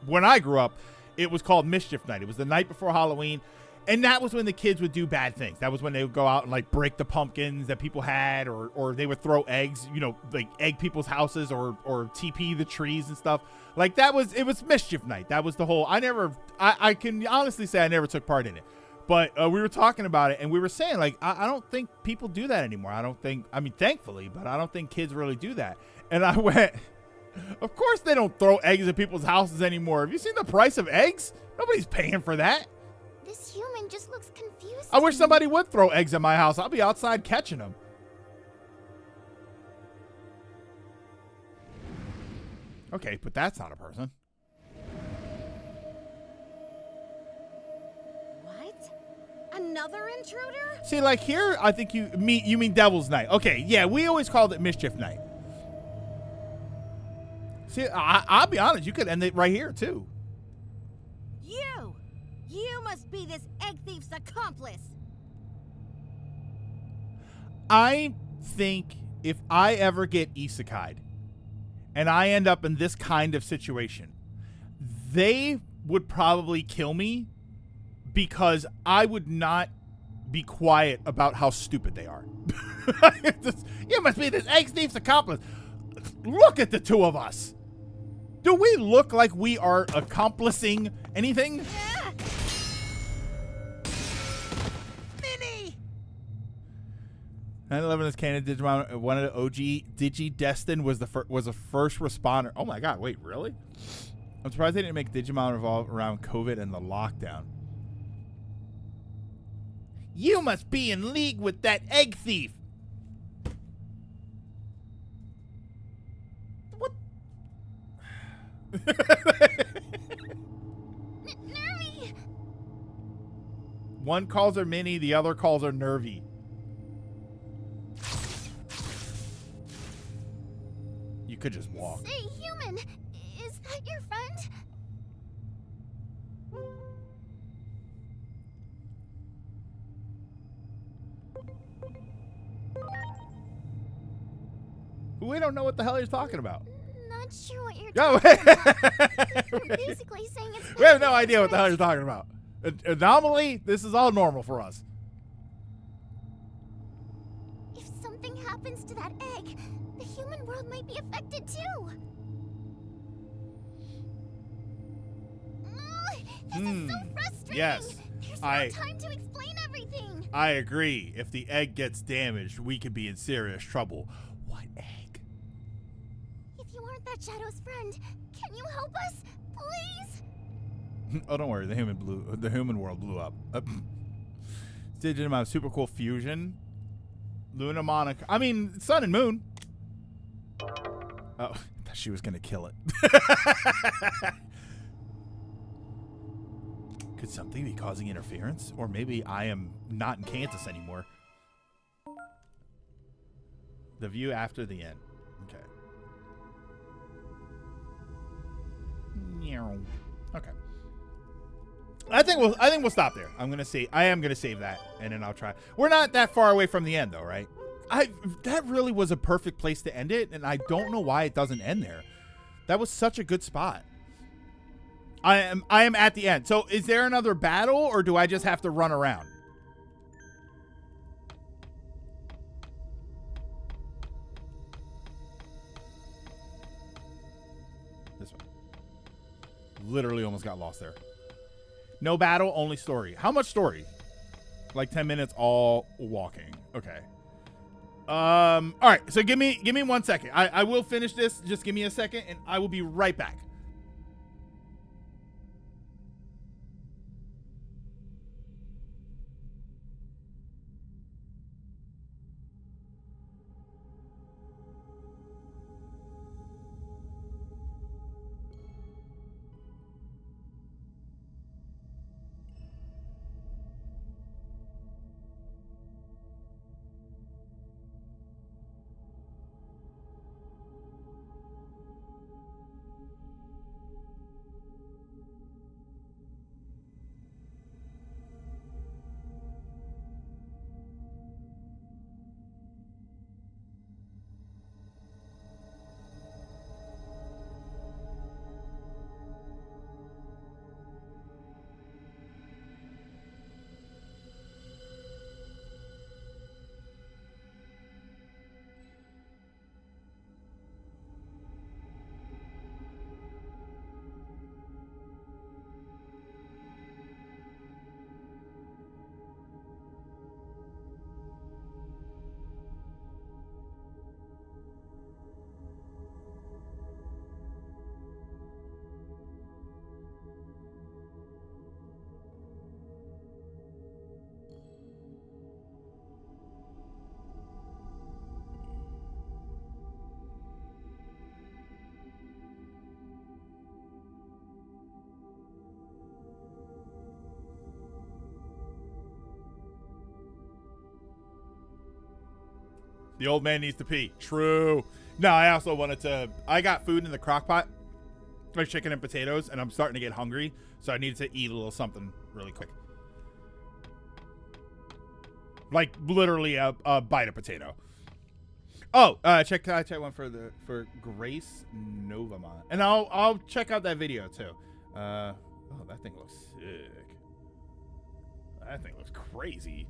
when I grew up, it was called Mischief Night. It was the night before Halloween, and that was when the kids would do bad things. That was when they would go out and like break the pumpkins that people had, or they would throw eggs, you know, like egg people's houses or TP the trees and stuff. Like it was Mischief Night. That was the whole. I can honestly say I never took part in it. But we were talking about it, and we were saying, like, I don't think people do that anymore. I mean, thankfully, but I don't think kids really do that. And I went, of course they don't throw eggs at people's houses anymore. Have you seen the price of eggs? Nobody's paying for that. This human just looks confused. I wish somebody would throw eggs at my house. I'll be outside catching them. Okay, but that's not a person. Another intruder? See, like here, I think you mean Devil's Night. Okay, yeah, we always called it Mischief Night. See, I'll be honest, you could end it right here too. You must be this egg thief's accomplice. I think if I ever get isekai'd and I end up in this kind of situation, they would probably kill me because I would not be quiet about how stupid they are. You must be this egg thief's accomplice. Look at the two of us. Do we look like we are accomplishing anything? Yeah. Minnie! 9/11 is canon. Digimon, one of the OG Digidestin was a first responder. Oh my God! Wait, really? I'm surprised they didn't make Digimon revolve around COVID and the lockdown. You must be in league with that egg thief. What? Nervy! One calls her Minnie, the other calls her Nervy. You could just walk. Say, human, is that your friend? We don't know what the hell he's talking about. Not sure what you're talking about. You're basically saying it's We have no idea what the hell you're talking about. Anomaly, this is all normal for us. happens to that egg, the human world might be affected too. This is so frustrating. Yes. There's no time to explain everything. I agree. If the egg gets damaged, we could be in serious trouble. What egg? If you aren't that Shadow's friend, can you help us, please? Oh, don't worry. The human world blew up. Digimon super cool fusion. Luna Monica. I mean, Sun and Moon. Oh, I thought she was gonna kill it. Could something be causing interference? Or maybe I am not in Kansas anymore. The view after the end. Okay. Okay. I think we'll stop there. I am gonna save that, and then I'll try. We're not that far away from the end, though, right? That really was a perfect place to end it, and I don't know why it doesn't end there. That was such a good spot. I am at the end. So is there another battle, or do I just have to run around? This one. Literally almost got lost there. No battle, only story. How much story? Like 10 minutes all walking. Okay. All right, so give me 1 second. I will finish this. Just give me a second and I will be right back. The old man needs to pee. True. No, I also wanted to... I got food in the crock pot, like chicken and potatoes, and I'm starting to get hungry, so I needed to eat a little something really quick. Like, literally a bite of potato. Oh, check one for Grace Novamon. And I'll check out that video, too. Oh, that thing looks sick. That thing looks crazy.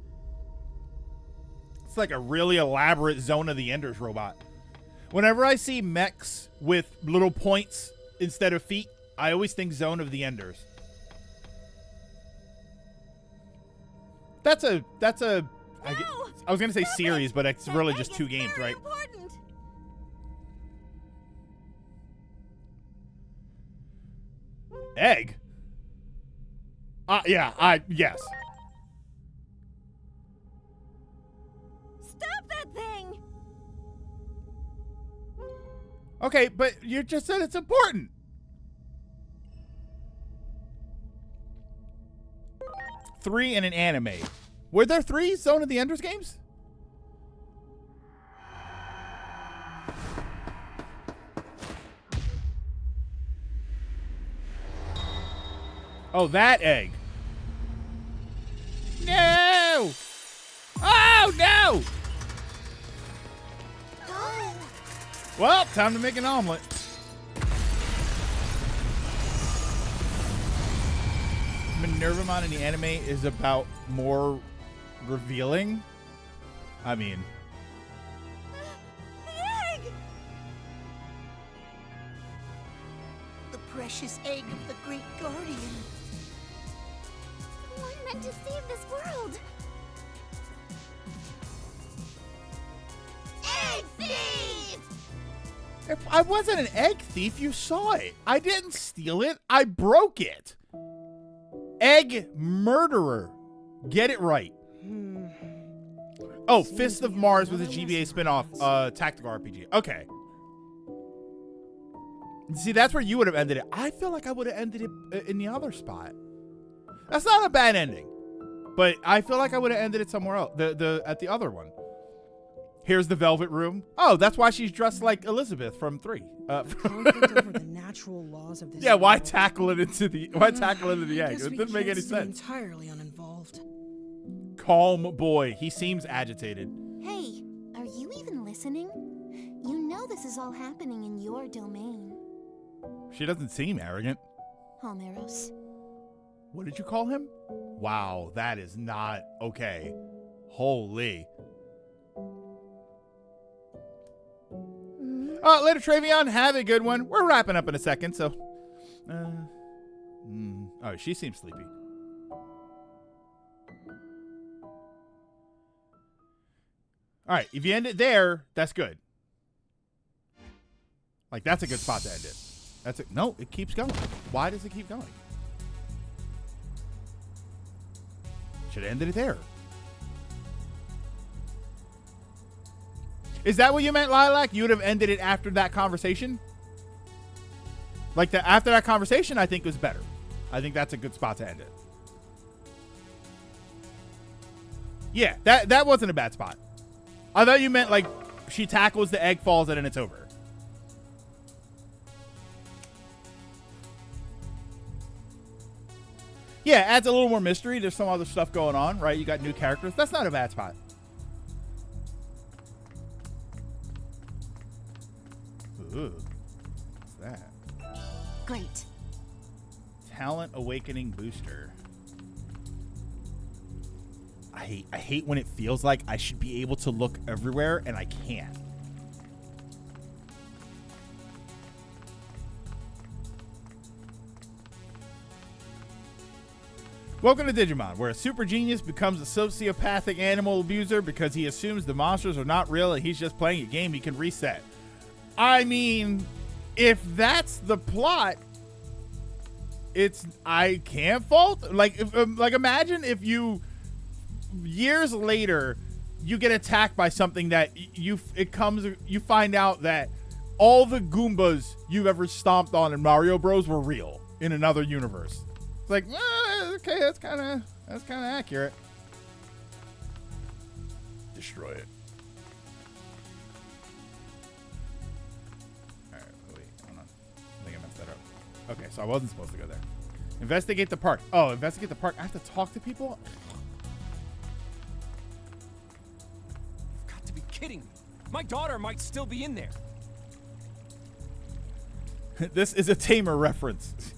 It's like a really elaborate Zone of the Enders robot. Whenever I see mechs with little points instead of feet, I always think Zone of the Enders. I was gonna say series, but it's really just 2 games, right? Important. Egg? Yes. Stop that thing! Okay, but you just said it's important. Three in an anime. Were there 3 Zone of the Enders games? Oh, that egg. No! Oh, no! Well, time to make an omelet. Minervamon in the anime is about more revealing. I mean, precious egg of the Great Guardian. We're meant to save this world. Egg thief! If I wasn't an egg thief, you saw it. I didn't steal it. I broke it. Egg murderer. Get it right. Oh, Fist of Mars was a GBA spinoff tactical RPG. Okay. See, that's where you would have ended it. I feel like I would have ended it in the other spot. That's not a bad ending, but I feel like I would have ended it somewhere else. At the other one. Here's the Velvet Room. Oh, that's why she's dressed like Elizabeth from 3. Conflict over the natural laws of this. Yeah, why tackle it into the egg? Guess It we didn't make can't any stay sense. Entirely uninvolved. Calm boy. He seems agitated. Hey, are you even listening? You know this is all happening in your domain. She doesn't seem arrogant. Homeros. What did you call him? Wow, that is not okay. Holy. Later, Travion. Have a good one. We're wrapping up in a second, so. Oh, she seems sleepy. All right, if you end it there, that's good. Like, that's a good spot to end it. That's it. No, it keeps going. Why does it keep going? Should have ended it there. Is that what you meant, Lilac? You would have ended it after that conversation? Like, after that conversation, I think was better. I think that's a good spot to end it. Yeah, that wasn't a bad spot. I thought you meant, like, she tackles the egg, falls in, and it's over. Yeah, adds a little more mystery. There's some other stuff going on, right? You got new characters. That's not a bad spot. Ooh, what's that? Great. Talent Awakening Booster. I hate when it feels like I should be able to look everywhere and I can't. Welcome to Digimon, where a super genius becomes a sociopathic animal abuser because he assumes the monsters are not real and he's just playing a game he can reset. I mean, if that's the plot, I can't fault. Like, imagine if you years later you get attacked by something that you find out that all the Goombas you've ever stomped on in Mario Bros were real in another universe. It's like, okay, that's kind of accurate. Destroy it. All right, wait, hold on. I think I messed that up. Okay, so I wasn't supposed to go there. Investigate the park. Oh, investigate the park. I have to talk to people? You've got to be kidding me. My daughter might still be in there. This is a Tamer reference.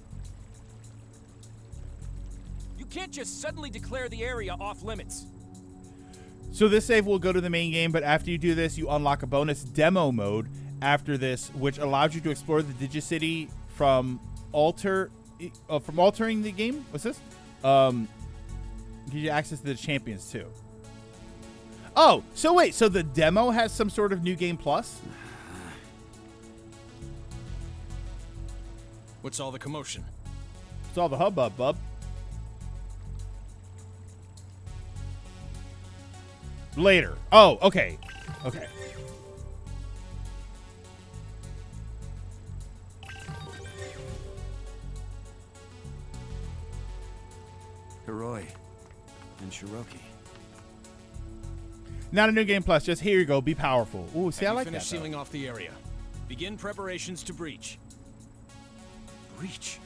You can't just suddenly declare the area off limits. So this save will go to the main game, but after you do this, you unlock a bonus demo mode after this, which allows you to explore the Digicity from altering the game. What's this? Gives you access to the champions too. Oh, so wait, so the demo has some sort of new game plus? What's all the commotion? It's all the hubbub, bub. Later. Oh, okay. Okay. Hiroi and Shiroki. Not a new game plus, just here you go, be powerful. Ooh, see, I like that. Finish sealing off the area. Begin preparations to breach. Breach?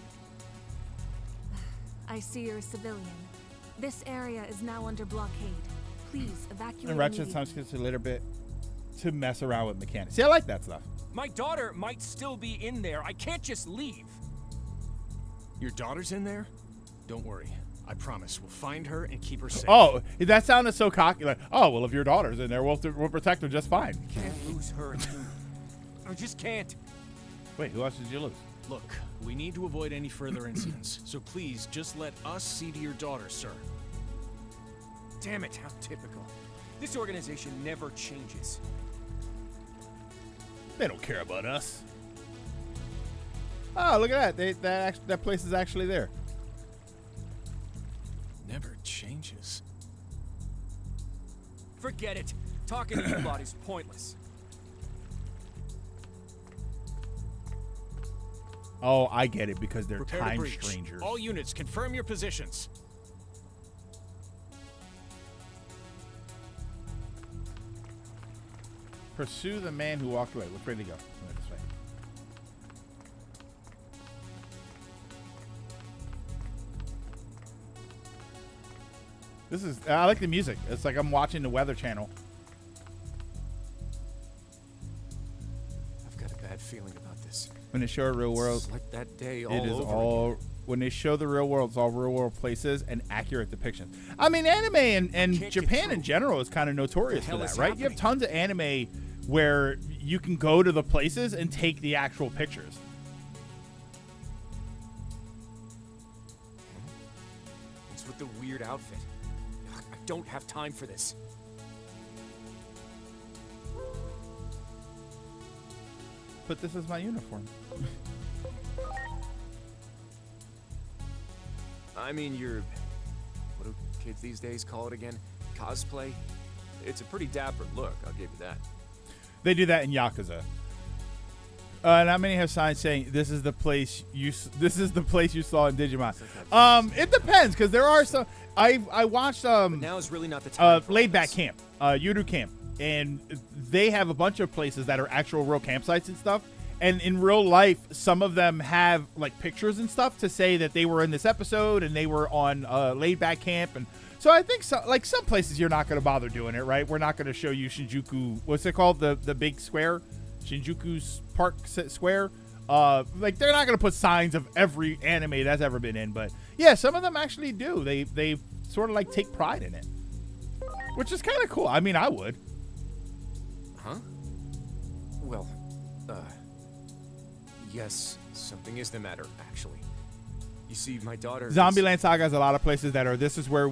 I see you're a civilian. This area is now under blockade. Please evacuate. And Ratchet sometimes gets a little bit to mess around with mechanics. See, I like that stuff. My daughter might still be in there. I can't just leave. Your daughter's in there? Don't worry. I promise we'll find her and keep her safe. Oh, that sounded so cocky. Like, oh, well, if your daughter's in there, we'll protect her just fine. Can't lose her too. I just can't. Wait, who else did you lose? Look, we need to avoid any further incidents, so please just let us see to your daughter, sir. Damn it, how typical. This organization never changes. They don't care about us. Oh, look at that. That place is actually there. Never changes. Forget it. Talking to you lot is pointless. Oh, I get it, because they're Prepare to time breach. strangers. All units, confirm your positions. Pursue the man who walked away. Which way to go? Go this way. This is, I like the music. It's like I'm watching the Weather Channel. I've got a bad feeling about this. When they show a real world, It's like that day all it is over all. When they show the real world, it's all real world places and accurate depictions. I mean, anime and Japan in general is kind of notorious for that, right? You have tons of anime where you can go to the places and take the actual pictures. What's with the weird outfit? I don't have time for this. But this is my uniform. I mean, you're... What do kids these days call it again? Cosplay? It's a pretty dapper look, I'll give you that. They do that in Yakuza. Not many have signs saying this is the place you saw in Digimon. It depends, because there are some. I watched But now is really not the time for Laid Back this. Camp, Yuru Camp, and they have a bunch of places that are actual real campsites and stuff. And in real life, some of them have like pictures and stuff to say that they were in this episode and they were on Laid Back Camp. And so I think some places you're not going to bother doing it, right? We're not going to show you Shinjuku. What's it called? The big square, Shinjuku's Park Square. Like they're not going to put signs of every anime that's ever been in, but yeah, some of them actually do. They sort of like take pride in it, which is kind of cool. I mean, I would. Huh? Well, yes, something is the matter, actually. You see, my daughter... Zombieland Saga has a lot of places that are. This is where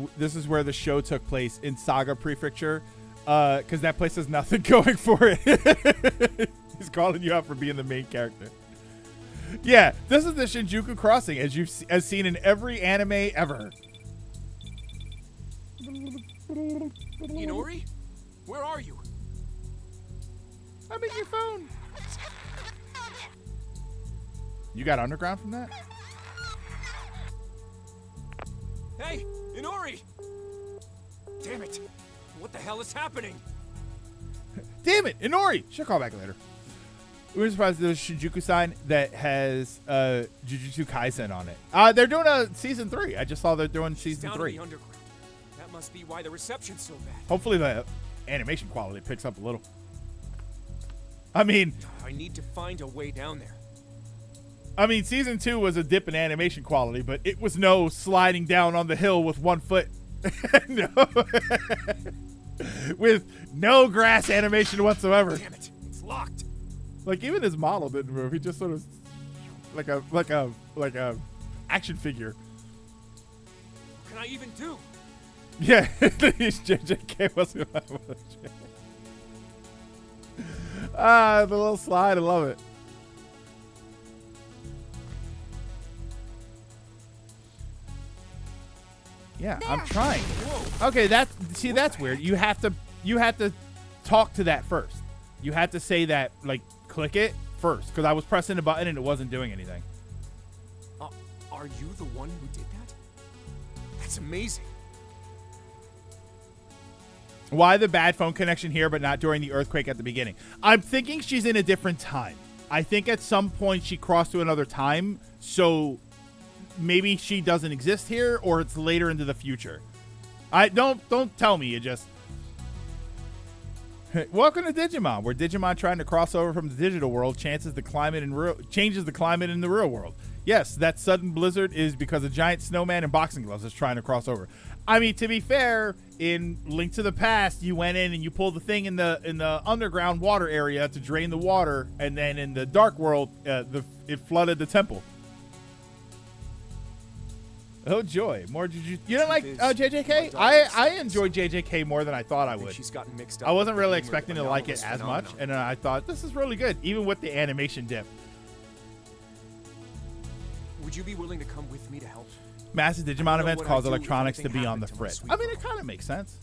the show took place in Saga Prefecture, because that place has nothing going for it. He's calling you out for being the main character. Yeah, this is the Shinjuku Crossing, as seen in every anime ever. Inori? Where are you? I'm in your phone. You got underground from that? Hey, Inori! Damn it! What the hell is happening? Damn it, Inori! She'll call back later. We were surprised there's a Shinjuku sign that has Jujutsu Kaisen on it. They're doing a season 3. I just saw they're doing season Down 3. in the underground. That must be why the reception's so bad. Hopefully the animation quality picks up a little. I mean, I need to find a way down there. Season 2 was a dip in animation quality, but it was no sliding down on the hill with 1 foot. No. With no grass animation whatsoever. Damn it, it's locked. Like even his model didn't move. He just sort of like a action figure. What can I even do? Yeah, JJK wasn't. The little slide, I love it. Yeah, I'm trying. Okay, that's weird. You have to talk to that first. You had to say that, like, click it first, because I was pressing the button and it wasn't doing anything. Are you the one who did that? That's amazing. Why the bad phone connection here, but not during the earthquake at the beginning? I'm thinking she's in a different time. I think at some point she crossed to another time, so maybe she doesn't exist here, or it's later into the future. Don't tell me. You just welcome to Digimon, where Digimon trying to cross over from the digital world changes the climate in the real world. Yes, that sudden blizzard is because a giant snowman in boxing gloves is trying to cross over. I mean, to be fair, in Link to the Past, you went in and you pulled the thing in the underground water area to drain the water, and then in the Dark World, it flooded the temple. Oh joy! More you don't like JJK? I enjoyed JJK more than I thought I would. She's gotten mixed up. I wasn't really expecting to like it as much, and I thought this is really good, even with the animation dip. Would you be willing to come with me to help? Massive Digimon events cause electronics to be on the fritz. I mean, it kind of makes sense.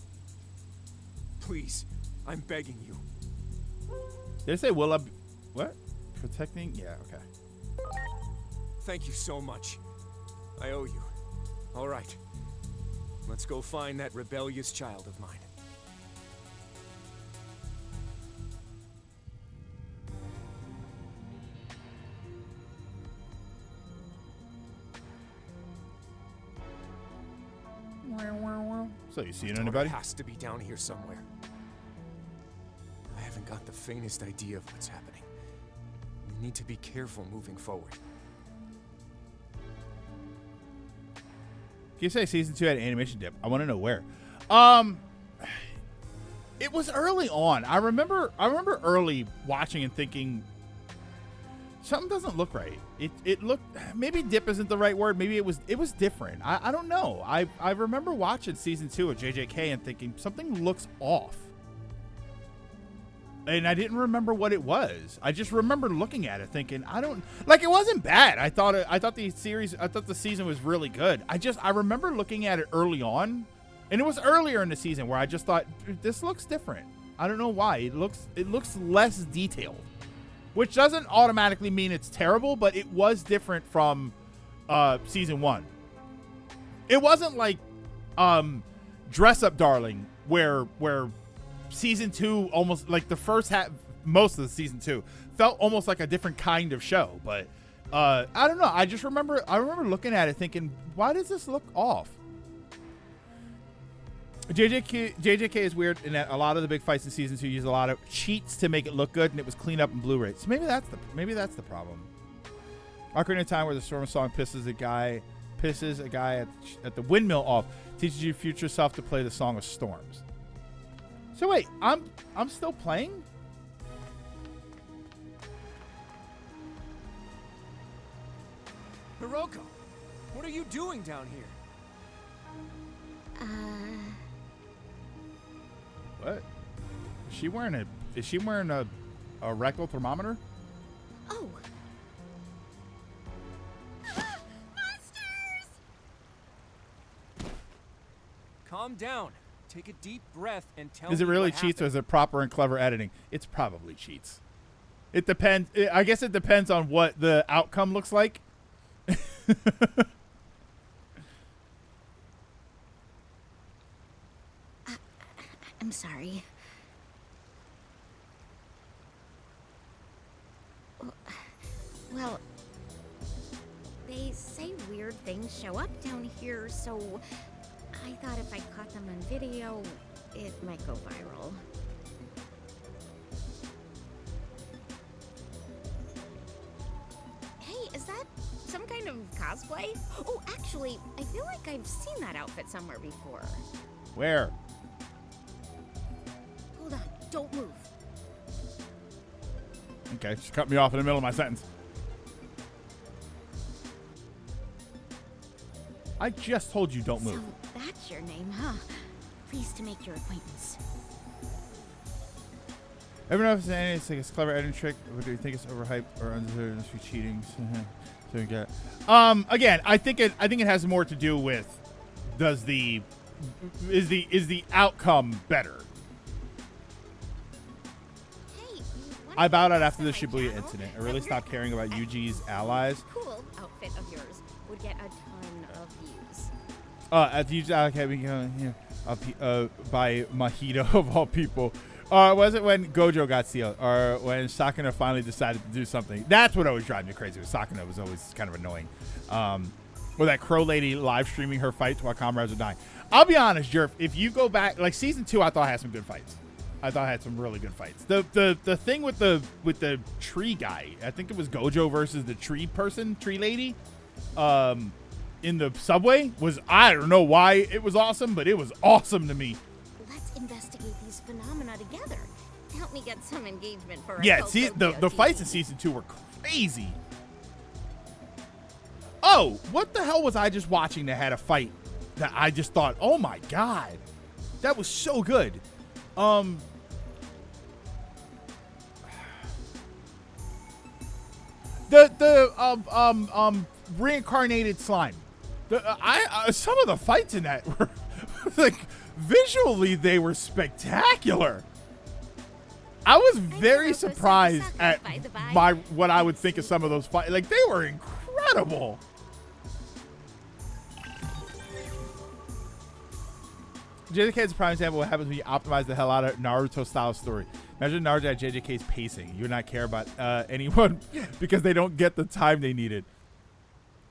Please, I'm begging you. Did it say will I? What? Protecting? Yeah. Okay. Thank you so much. I owe you. All right. Let's go find that rebellious child of mine. So you seen anybody? Has to be down here somewhere. I haven't got the faintest idea of what's happening. We need to be careful moving forward. You say season 2 had an animation dip. I want to know where. It was early on. I remember early watching and thinking something doesn't look right. It looked, maybe dip isn't the right word. Maybe it was different. I don't know. I remember watching season 2 of JJK and thinking something looks off. And I didn't remember what it was. I just remember looking at it thinking, it wasn't bad. I thought the season was really good. I remember looking at it early on, and it was earlier in the season where I just thought, this looks different. I don't know why. It looks less detailed, which doesn't automatically mean it's terrible, but it was different from season 1. It wasn't like Dress Up Darling where season 2 almost like the first half, most of the season 2 felt almost like a different kind of show. But I don't know. I remember looking at it thinking, why does this look off? JJK is weird in that a lot of the big fights in season 2 use a lot of cheats to make it look good, and it was cleaned up in Blu-ray. So maybe that's the problem. Ocarina of Time, where the Storm song pisses a guy at the windmill off, teaches your future self to play the Song of Storms. So wait, I'm still playing? Hiroko, what are you doing down here? What? Is she wearing a rectal thermometer? Oh. Calm down. Take a deep breath and tell me. Is it really what cheats or happened. is it proper and clever editing? It's probably cheats. It depends. I guess it depends on what the outcome looks like. I'm sorry. Well, they say weird things show up down here, so I thought if I caught them on video, it might go viral. Hey, is that some kind of cosplay? Oh, actually, I feel like I've seen that outfit somewhere before. Where? Hold on, don't move. Okay, she cut me off in the middle of my sentence. I just told you don't move. So that's your name, huh? Pleased to make your acquaintance. Everyone knows it's like a clever editing trick. Or do you think it's overhyped or undeserved? Must be cheating. So we get. Again, I think it has more to do with is the outcome better? I bowed out after the Shibuya incident. I really stopped caring about Yuji's allies. Cool outfit of yours would get a ton of views. At the Yuji's ally by Mahito of all people. Was it when Gojo got sealed, or when Sakuna finally decided to do something? That's what always drives me crazy. Sakuna was always kind of annoying. Or that crow lady live streaming her fights while comrades are dying. I'll be honest, Jerf. If you go back, like season 2, I thought had some good fights. I thought it had some really good fights. The thing with the tree guy, I think it was Gojo versus the tree lady, in the subway was, I don't know why it was awesome, but it was awesome to me. Let's investigate these phenomena together. Help me get some engagement for our Yeah, see, the fights in season 2 were crazy. Oh, what the hell was I just watching that had a fight that I just thought, oh my god, that was so good. The reincarnated slime. Some of the fights in that were like visually they were spectacular. I was very surprised at what I would think of some of those fights. Like they were incredible. JJK is a prime example of what happens when you optimize the hell out of Naruto-style story. Imagine Naruto at JJK's pacing. You would not care about anyone because they don't get the time they needed.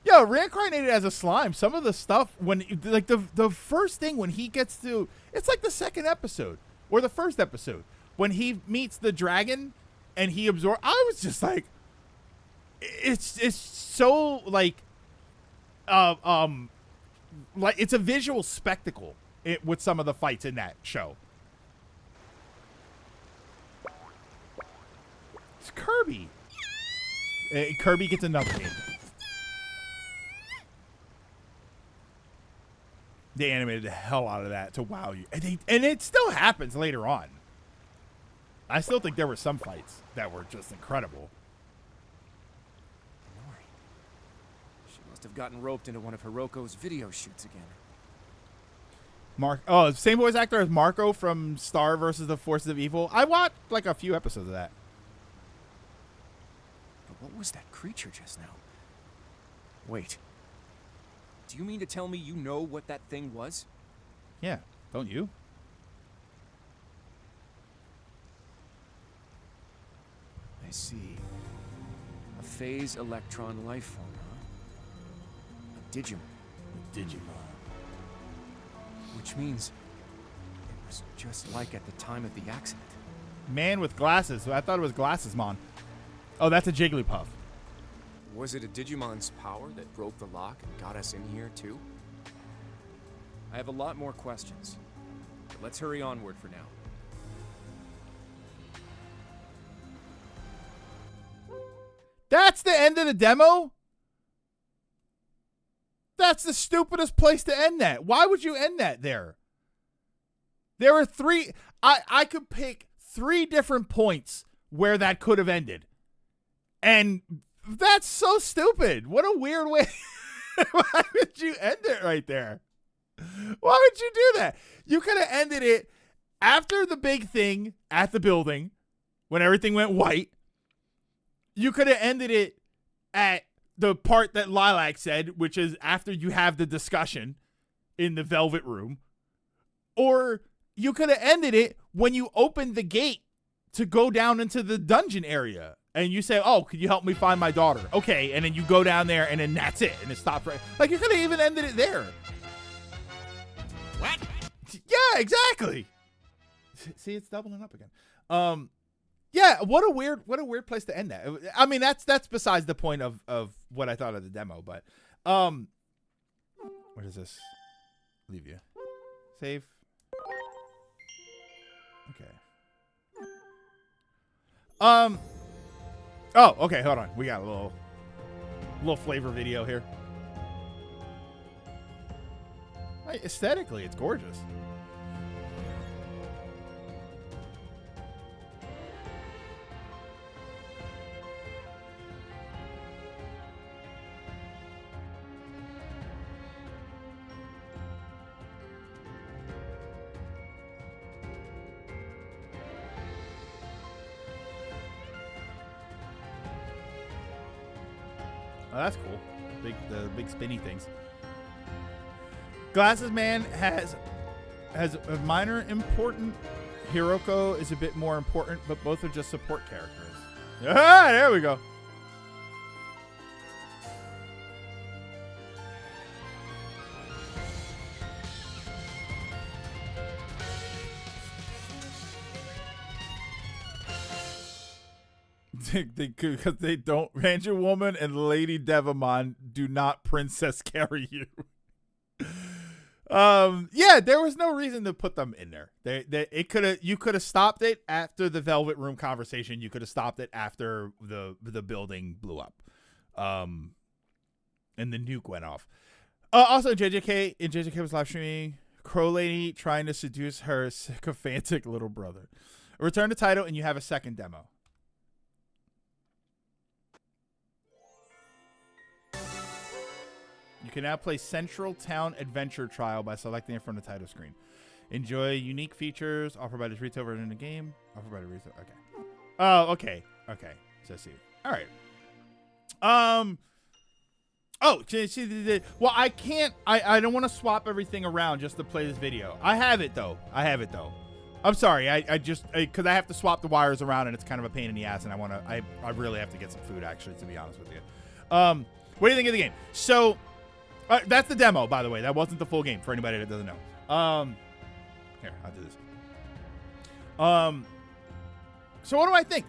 Yo, reincarnated as a slime. Some of the stuff when, like the first thing when he gets to, it's like the second episode or the first episode when he meets the dragon and he absorbs. I was just like, it's so like it's a visual spectacle. With some of the fights in that show. It's Kirby. Kirby gets another hit. They animated the hell out of that to wow you. And it still happens later on. I still think there were some fights that were just incredible. She must have gotten roped into one of Hiroko's video shoots again. Same voice actor as Marco from Star versus the Forces of Evil. I watched like a few episodes of that. But what was that creature just now? Wait. Do you mean to tell me you know what that thing was? Yeah, don't you? I see. A phase electron life form, huh? A Digimon. A Digimon. Which means it was just like at the time of the accident. Man with glasses. I thought it was Glassesmon. Oh, that's a Jigglypuff. Was it a Digimon's power that broke the lock and got us in here, too? I have a lot more questions, but let's hurry onward for now. That's the end of the demo? That's the stupidest place to end that. Why would you end that there? There are three. I could pick 3 different points where that could have ended. And that's so stupid. What a weird way. Why would you end it right there? Why would you do that? You could have ended it after the big thing at the building when everything went white. You could have ended it at the part that Lilac said, which is after you have the discussion in the Velvet Room. Or you could have ended it when you opened the gate to go down into the dungeon area. And you say, oh, could you help me find my daughter? Okay, and then you go down there, and then that's it. And it stops right. Like, you could have even ended it there. What? Yeah, exactly. See, it's doubling up again. Yeah, what a weird place to end that. I mean, that's besides the point of what I thought of the demo, but where does this leave you? Save. Okay. Oh, okay, hold on. We got a little flavor video here. Aesthetically, it's gorgeous. Oh, that's cool. The big spinny things. Glasses Man has a minor important. Hiroko is a bit more important, but both are just support characters. Ah, there we go. because they don't. Ranger Woman and Lady Devamon do not princess carry you. Yeah, there was no reason to put them in there. You could have stopped it after the Velvet Room conversation. You could have stopped it after the building blew up, and the nuke went off. Also, JJK was live streaming Crow Lady trying to seduce her sycophantic little brother. Return to title, and you have a second demo. You can now play Central Town Adventure Trial by selecting it from the title screen. Enjoy unique features offered by this retail version of the game. Offered by the retail. Okay. Oh, okay. Okay. So see. All right. Oh, well, I can't. I don't want to swap everything around just to play this video. I have it though. I'm sorry. I just because I have to swap the wires around and it's kind of a pain in the ass, and I really have to get some food actually, to be honest with you. What do you think of the game? So. That's the demo, by the way. That wasn't the full game for anybody that doesn't know. Here, I'll do this. So what do I think?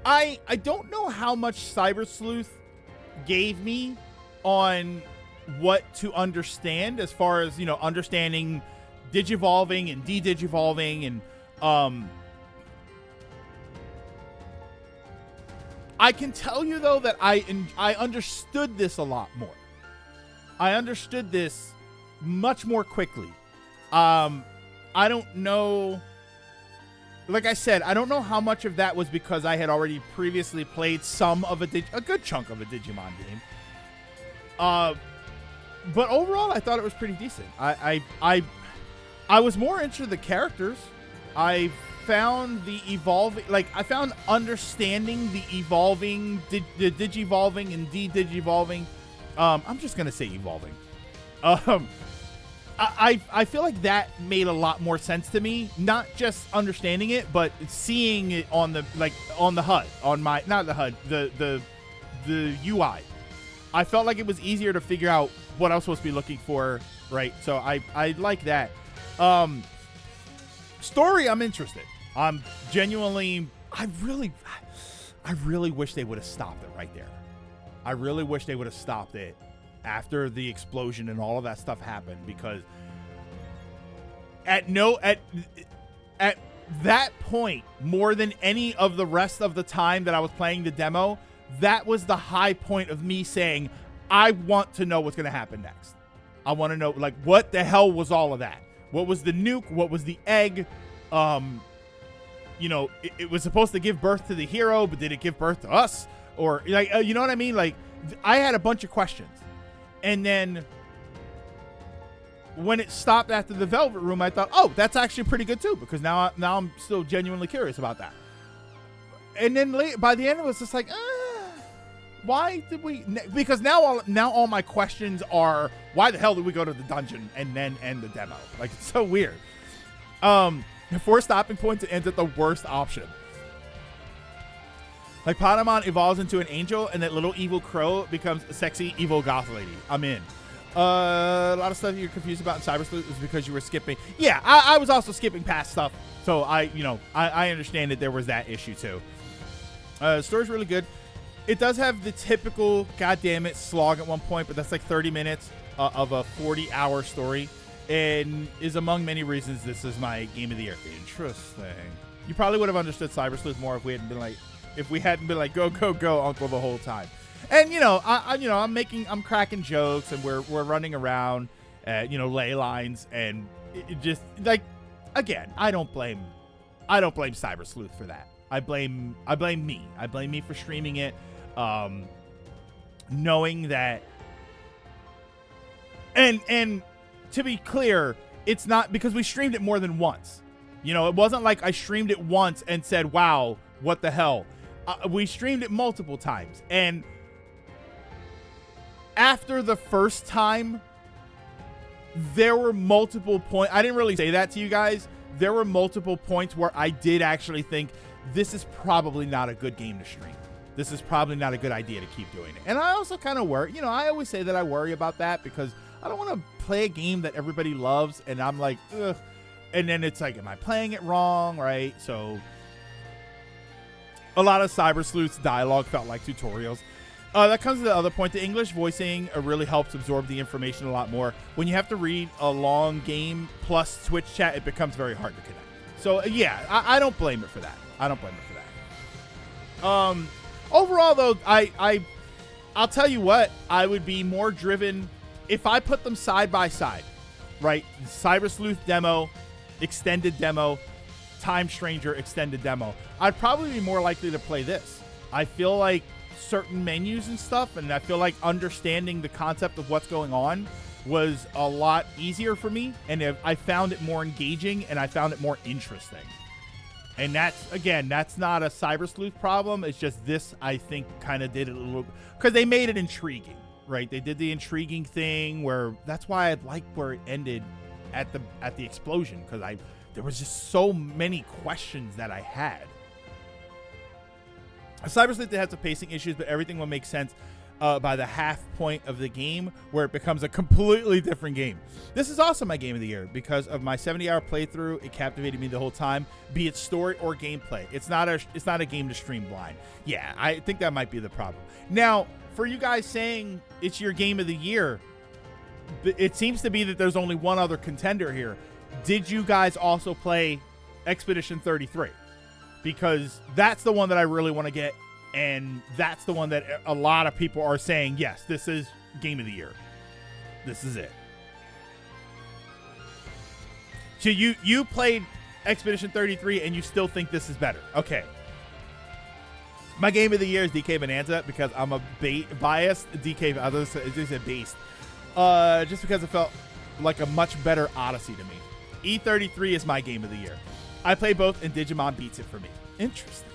I don't know how much Cyber Sleuth gave me on what to understand as far as, understanding digivolving and de-digivolving and I can tell you though that I understood this a lot more. I understood this much more quickly. I don't know. Like I said, I don't know how much of that was because I had already previously played some of a good chunk of a Digimon game. But overall, I thought it was pretty decent. I was more into the characters. I found the evolving, I found understanding the evolving, the digivolving and de-digivolving. I'm just gonna say evolving. I feel like that made a lot more sense to me. Not just understanding it, but seeing it on the HUD, the UI. I felt like it was easier to figure out what I was supposed to be looking for, right? So I like that. Story, I'm interested. I'm genuinely. I really wish they would have stopped it right there. I really wish they would have stopped it after the explosion and all of that stuff happened, because at that point, more than any of the rest of the time that I was playing the demo, that was the high point of me saying, I want to know what's going to happen next. I want to know, what the hell was all of that? What was the nuke? What was the egg? It was supposed to give birth to the hero, but did it give birth to us? Or you know what I mean? I had a bunch of questions, and then when it stopped after the Velvet Room, I thought, oh, that's actually pretty good too, because now I'm still genuinely curious about that. And then by the end, it was just like, why did we? Because now all my questions are, why the hell did we go to the dungeon and then end the demo? It's so weird. 4 stopping points to end at the worst option. Patamon evolves into an angel, and that little evil crow becomes a sexy evil goth lady. I'm in. A lot of stuff you're confused about in Cyber Sleuth is because you were skipping. Yeah, I was also skipping past stuff, so I understand that there was that issue too. The story's really good. It does have the typical goddammit slog at one point, but that's 30 minutes of a 40-hour story, and is among many reasons this is my game of the year. Interesting. You probably would have understood Cyber Sleuth more if we hadn't been go Uncle the whole time. And I'm cracking jokes, and we're running around, ley lines, and it just again, I don't blame Cyber Sleuth for that. I blame me. I blame me for streaming it, knowing that. And to be clear, it's not because we streamed it more than once. It wasn't like I streamed it once and said, "Wow, what the hell." We streamed it multiple times, and after the first time, there were multiple points. I didn't really say that to you guys. There were multiple points where I did actually think this is probably not a good game to stream. This is probably not a good idea to keep doing it. And I also kind of worry. I always say that I worry about that because I don't want to play a game that everybody loves, and I'm like, ugh. And then it's am I playing it wrong, right? So A lot of Cyber Sleuth's dialogue felt like tutorials. That comes to the other point. The English voicing really helps absorb the information a lot more. When you have to read a long game plus Twitch chat, it becomes very hard to connect. So, yeah, I don't blame it for that. I don't blame it for that. Overall, though, I'll tell you what, I would be more driven if I put them side by side, right? Cyber Sleuth demo, extended demo, Time Stranger extended demo. I'd probably be more likely to play this. I feel like certain menus and stuff, and I feel like understanding the concept of what's going on was a lot easier for me, and I found it more engaging, and I found it more interesting. And that's not a Cyber Sleuth problem. It's just this, I think, kind of did it a little, because they made it intriguing, right? They did the intriguing thing where, that's why I liked where it ended at the explosion, because there was just so many questions that I had. Cyber Sleuth, they had some pacing issues, but everything will make sense by the half point of the game, where it becomes a completely different game. This is also my game of the year because of my 70-hour playthrough. It captivated me the whole time, be it story or gameplay. It's not a game to stream blind. Yeah, I think that might be the problem. Now, for you guys saying it's your game of the year, it seems to be that there's only one other contender here. Did you guys also play Expedition 33? Because that's the one that I really want to get, and that's the one that a lot of people are saying, yes, this is game of the year. This is it. So you played Expedition 33 and you still think this is better. Okay. My game of the year is DK Bonanza because I'm a biased DK. Others say based. Just because it felt like a much better Odyssey to me. E33 is my game of the year. I play both, and Digimon beats it for me. Interesting.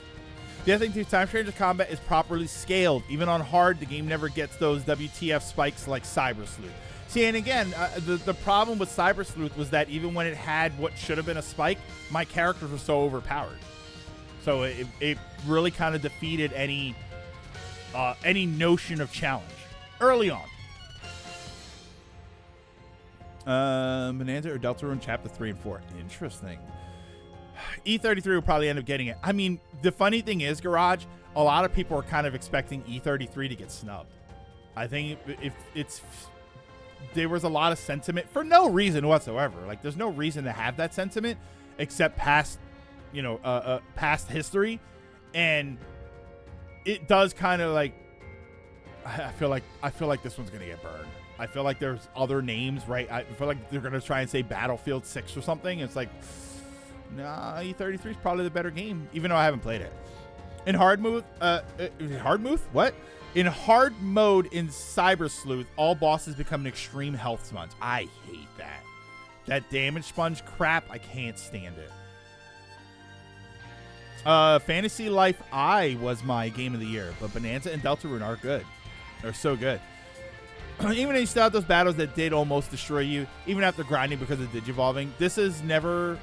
The other thing too, Time Stranger combat is properly scaled. Even on hard, the game never gets those WTF spikes like Cyber Sleuth. See, and again, the problem with Cyber Sleuth was that even when it had what should have been a spike, my characters were so overpowered. So it really kind of defeated any notion of challenge early on. Bonanza or Deltarune Chapter 3 and 4. Interesting. E33 will probably end up getting it. I mean, the funny thing is, Garage, a lot of people are kind of expecting E33 to get snubbed. I think there was a lot of sentiment for no reason whatsoever. Like, there's no reason to have that sentiment except past history. And it does kind of like, I feel like this one's going to get burned. I feel like there's other names, right? I feel like they're going to try and say Battlefield 6 or something. It's like, nah, E33 is probably the better game, even though I haven't played it. In hard mode, what? In hard mode in Cyber Sleuth, all bosses become an extreme health sponge. I hate that. That damage sponge crap, I can't stand it. Fantasy Life I was my game of the year, but Bonanza and Deltarune are good. They're so good. Even if you still have those battles that did almost destroy you, even after grinding because of Digivolving, this is never...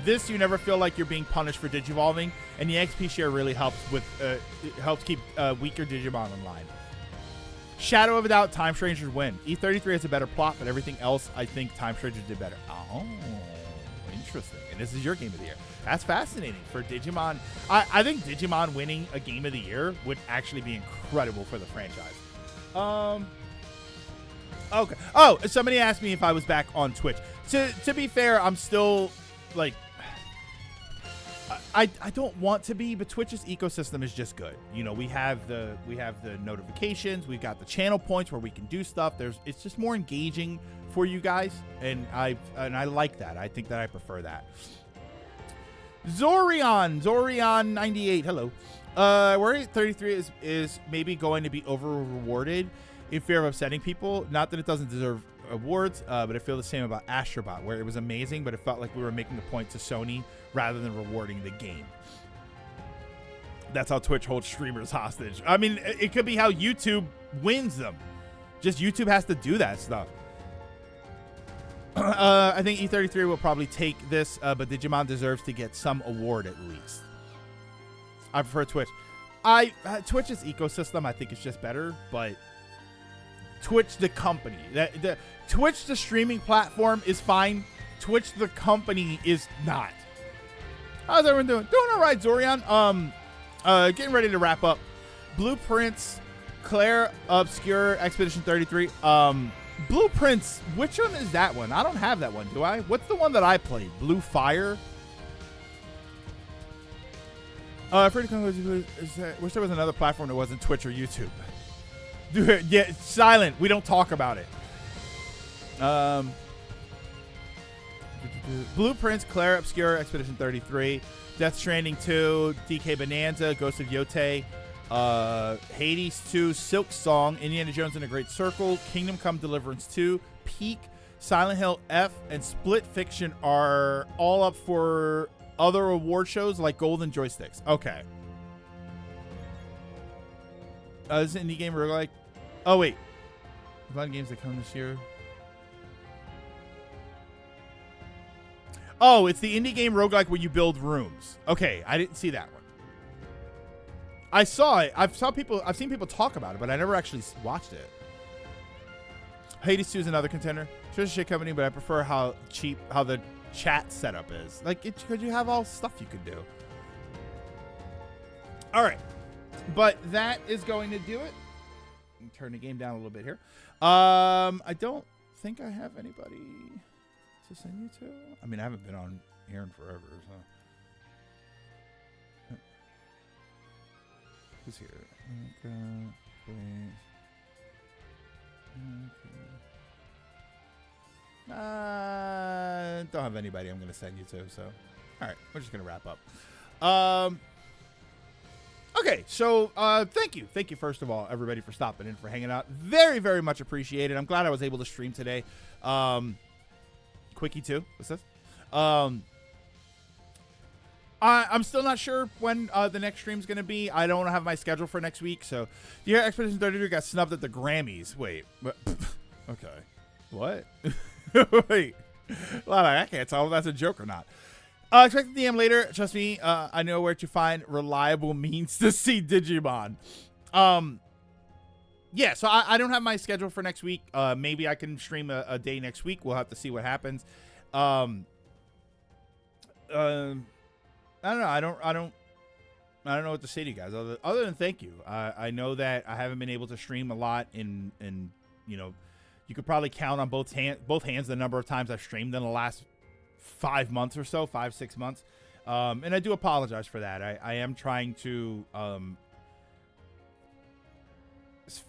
you never feel like you're being punished for Digivolving, and the XP share really helps with it helps keep weaker Digimon in line. Shadow of a doubt, Time Strangers win. E33 has a better plot, but everything else, I think Time Strangers did better. Oh, interesting. And this is your game of the year. That's fascinating for Digimon. I think Digimon winning a game of the year would actually be incredible for the franchise. Okay. Oh, somebody asked me if I was back on Twitch. To be fair, I'm still like, I don't want to be, but Twitch's ecosystem is just good. You know, we have the notifications, we've got the channel points where we can do stuff. It's just more engaging for you guys, and I like that. I think that I prefer that. Zorion 98. Hello. Where 33 is maybe going to be over rewarded in fear of upsetting people. Not that it doesn't deserve awards, but I feel the same about Astrobot, where it was amazing, but it felt like we were making the point to Sony rather than rewarding the game. That's how Twitch holds streamers hostage. I mean, it could be how YouTube wins them. Just YouTube has to do that stuff. I think E33 will probably take this, but Digimon deserves to get some award at least. I prefer Twitch. Twitch's ecosystem, I think, is just better, but Twitch the company, Twitch the streaming platform is fine. Twitch the company is not. How's everyone doing? Doing all right, Zorion. Getting ready to wrap up. Blueprints, Claire Obscure, Expedition 33. Blueprints, which one is that one? I don't have that one, do I? What's the one that I played? Blue Fire? Wish there was another platform that wasn't Twitch or YouTube. Dude, yeah, silent. We don't talk about it. Blueprints, Claire Obscure, Expedition 33, Death Stranding 2, DK Bonanza, Ghost of Yotei, Hades 2, Silk Song, Indiana Jones and the Great Circle, Kingdom Come Deliverance 2, Peak, Silent Hill F, and Split Fiction are all up for other award shows like Golden Joysticks. Okay. This is an indie game roguelike. Oh, wait. A lot of games that come this year. Oh, it's the indie game roguelike where you build rooms. Okay, I didn't see that one. I saw it. I've seen people talk about it, but I never actually watched it. Hades 2 is another contender. It's a shit company, but I prefer how the chat setup is. Like, because you have all stuff you could do. All right, but that is going to do it. Turn the game down a little bit here. I don't think I have anybody to send you to. I mean, I haven't been on here in forever, so. Who's here? Okay, please. Okay. Don't have anybody I'm going to send you to, so. All right, we're just going to wrap up. Okay, so thank you. Thank you, first of all, everybody, for stopping in, for hanging out. Very, very much appreciated. I'm glad I was able to stream today. Quickie, too. What's this? I'm still not sure when the next stream's going to be. I don't have my schedule for next week, so. The Expedition 33 got snubbed at the Grammys. Wait. Okay. What? Wait. Well, I can't tell if that's a joke or not. Expect the DM later. Trust me, I know where to find reliable means to see Digimon. Yeah, so I don't have my schedule for next week. Maybe I can stream a day next week. We'll have to see what happens. I don't know. I don't know what to say to you guys other than thank you. I know that I haven't been able to stream a lot in you know, you could probably count on both hands the number of times I've streamed in the last 5 months or so, 5-6 months. And I do apologize for that. I am trying to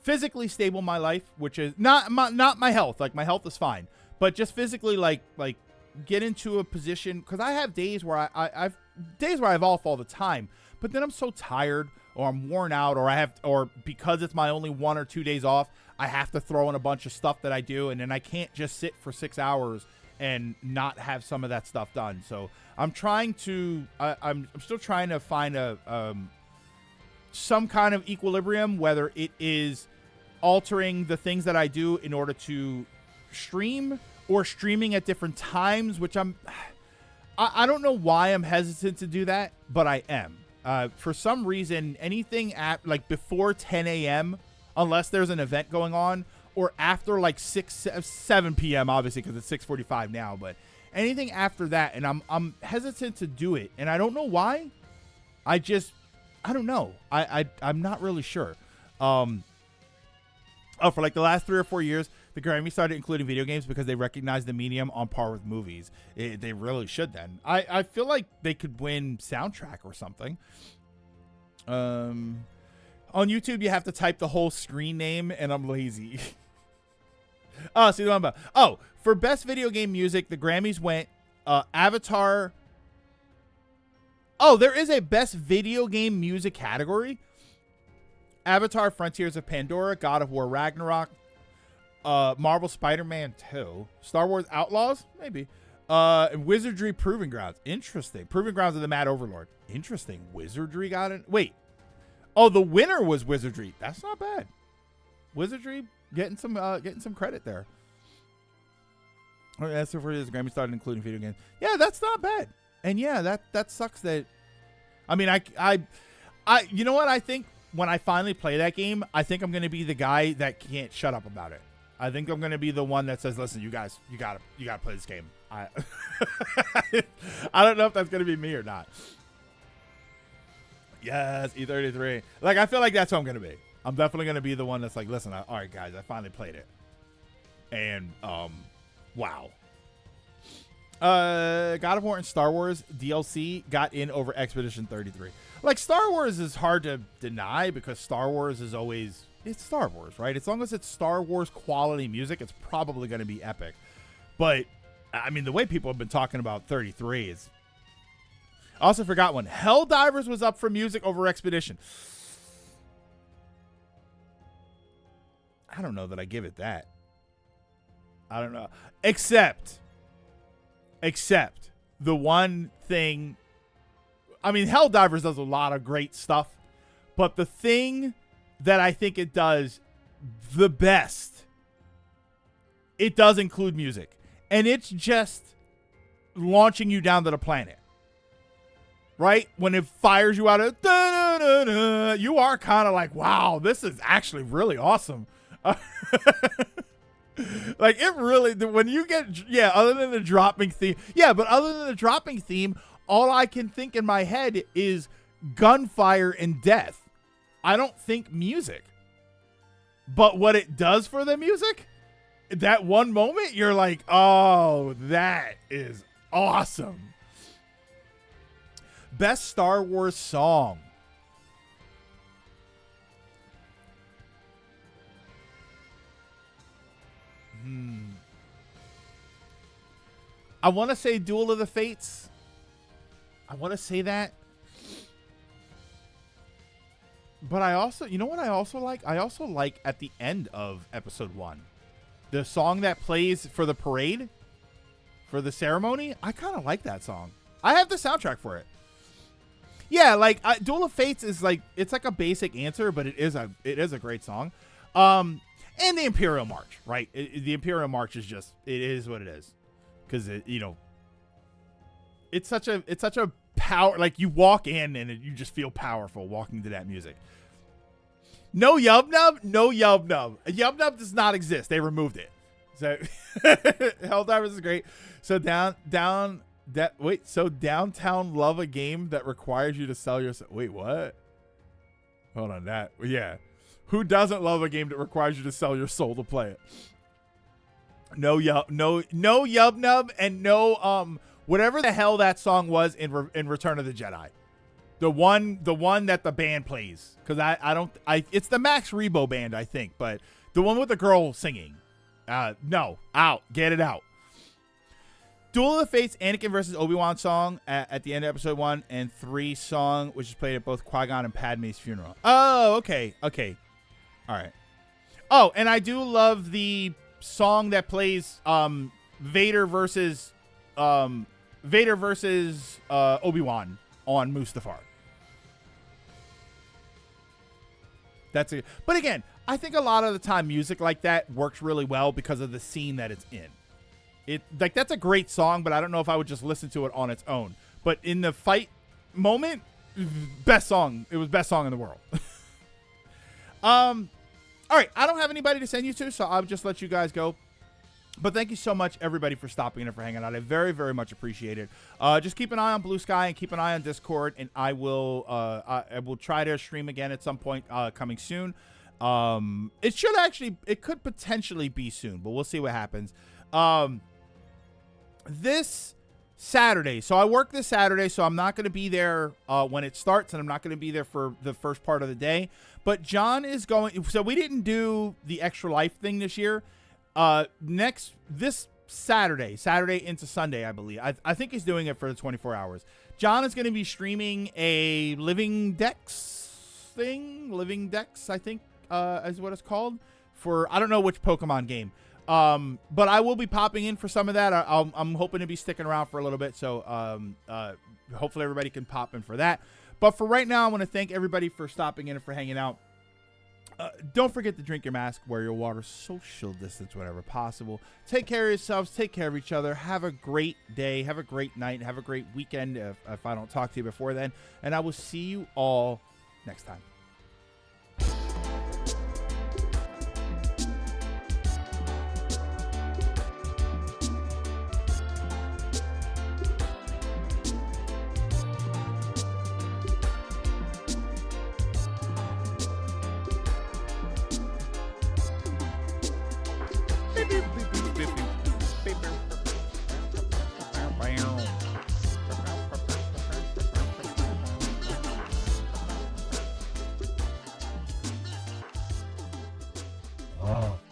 physically stable my life, which is not my health. Like, my health is fine, but just physically, like get into a position, because I have days where I've days where I have off all the time, but then I'm so tired, or I'm worn out, or because it's my only 1 or 2 days off, I have to throw in a bunch of stuff that I do, and then I can't just sit for 6 hours and not have some of that stuff done. So I'm trying to, I'm still trying to find some kind of equilibrium, whether it is altering the things that I do in order to stream, or streaming at different times, which I don't know why I'm hesitant to do that, but I am. For some reason, anything at like before 10 a.m., unless there's an event going on, or after like 7 p.m., obviously, because it's 6:45 now, but anything after that, and I'm hesitant to do it, and I don't know why. I don't know. I'm not really sure. For like the last 3 or 4 years, the Grammy started including video games because they recognize the medium on par with movies. They really should then. I feel like they could win soundtrack or something. On YouTube, you have to type the whole screen name, and I'm lazy. Oh, see what I'm about. Oh, for best video game music, the Grammys went Avatar. Oh, there is a best video game music category. Avatar: Frontiers of Pandora, God of War: Ragnarok, Marvel Spider-Man 2, Star Wars Outlaws, maybe, and Wizardry: Proving Grounds. Interesting. Proving Grounds of the Mad Overlord. Interesting. Wizardry got it. Wait. Oh, the winner was Wizardry. That's not bad. Wizardry getting some credit there. That's for the Grammy started including video games. Yeah, that's not bad. And yeah, that sucks. That, I mean, I you know what? I think when I finally play that game, I think I'm going to be the guy that can't shut up about it. I think I'm going to be the one that says, "Listen, you guys, you gotta play this game." I don't know if that's going to be me or not. Yes, E33. Like, I feel like that's who I'm going to be. I'm definitely going to be the one that's like, listen, all right, guys, I finally played it. And, wow. God of War and Star Wars DLC got in over Expedition 33. Like, Star Wars is hard to deny because Star Wars is always, it's Star Wars, right? As long as it's Star Wars quality music, it's probably going to be epic. But, I mean, the way people have been talking about 33 is... I also forgot one. Helldivers was up for music over Expedition. I don't know that I give it that. I don't know. Except the one thing... I mean, Helldivers does a lot of great stuff. But the thing that I think it does the best, it does include music. And it's just launching you down to the planet. Right? When it fires you out of, you are kind of like, wow, this is actually really awesome. Like, it really, when you get, other than the dropping theme. Yeah, but other than the dropping theme, all I can think in my head is gunfire and death. I don't think music. But what it does for the music, that one moment, you're like, oh, that is awesome. Best Star Wars song. I want to say Duel of the Fates. I want to say that. But I also, you know what I also like? I also like at the end of episode 1. The song that plays for the parade, for the ceremony. I kind of like that song. I have the soundtrack for it. Yeah, like Duel of Fates is like, it's like a basic answer, but it is a great song. And the Imperial March, right? The Imperial March is just, it is what it is. Because it's such a power, like you walk in and you just feel powerful walking to that music. No Yub Nub. Yub Nub does not exist. They removed it. So Helldivers is great. So downtown love a game that requires you to sell your... Wait, what? Hold on, that. Yeah. Who doesn't love a game that requires you to sell your soul to play it? No Yub Nub and no whatever the hell that song was in Return of the Jedi. The one that the band plays, because it's the Max Rebo band, I think, but the one with the girl singing. No, out, get it out. Duel of the Fates, Anakin versus Obi-Wan song at the end of episode 1, and 3 song, which is played at both Qui-Gon and Padme's funeral. Oh, okay. All right. Oh, and I do love the song that plays Vader versus Obi-Wan on Mustafar. That's it. But again, I think a lot of the time music like that works really well because of the scene that it's in. That's a great song, but I don't know if I would just listen to it on its own. But in the fight moment, best song. It was best song in the world. All right, I don't have anybody to send you to, so I'll just let you guys go. But thank you so much, everybody, for stopping in and for hanging out. I very, very much appreciate it. Just keep an eye on Blue Sky and keep an eye on Discord, and I will try to stream again at some point coming soon. It could potentially be soon, but we'll see what happens. This Saturday, so I work this Saturday, so I'm not going to be there when it starts, and I'm not going to be there for the first part of the day. But John is going, so we didn't do the Extra Life thing this year. This Saturday into Sunday, I believe. I think he's doing it for the 24 hours. John is going to be streaming a Living Dex thing. Living Dex, I think, is what it's called. For, I don't know which Pokemon game. But I will be popping in for some of that. I'm hoping to be sticking around for a little bit. So, hopefully everybody can pop in for that. But for right now, I want to thank everybody for stopping in and for hanging out. Don't forget to drink your mask, wear your water, social distance whenever possible. Take care of yourselves. Take care of each other. Have a great day. Have a great night. Have a great weekend if I don't talk to you before then. And I will see you all next time. Oh.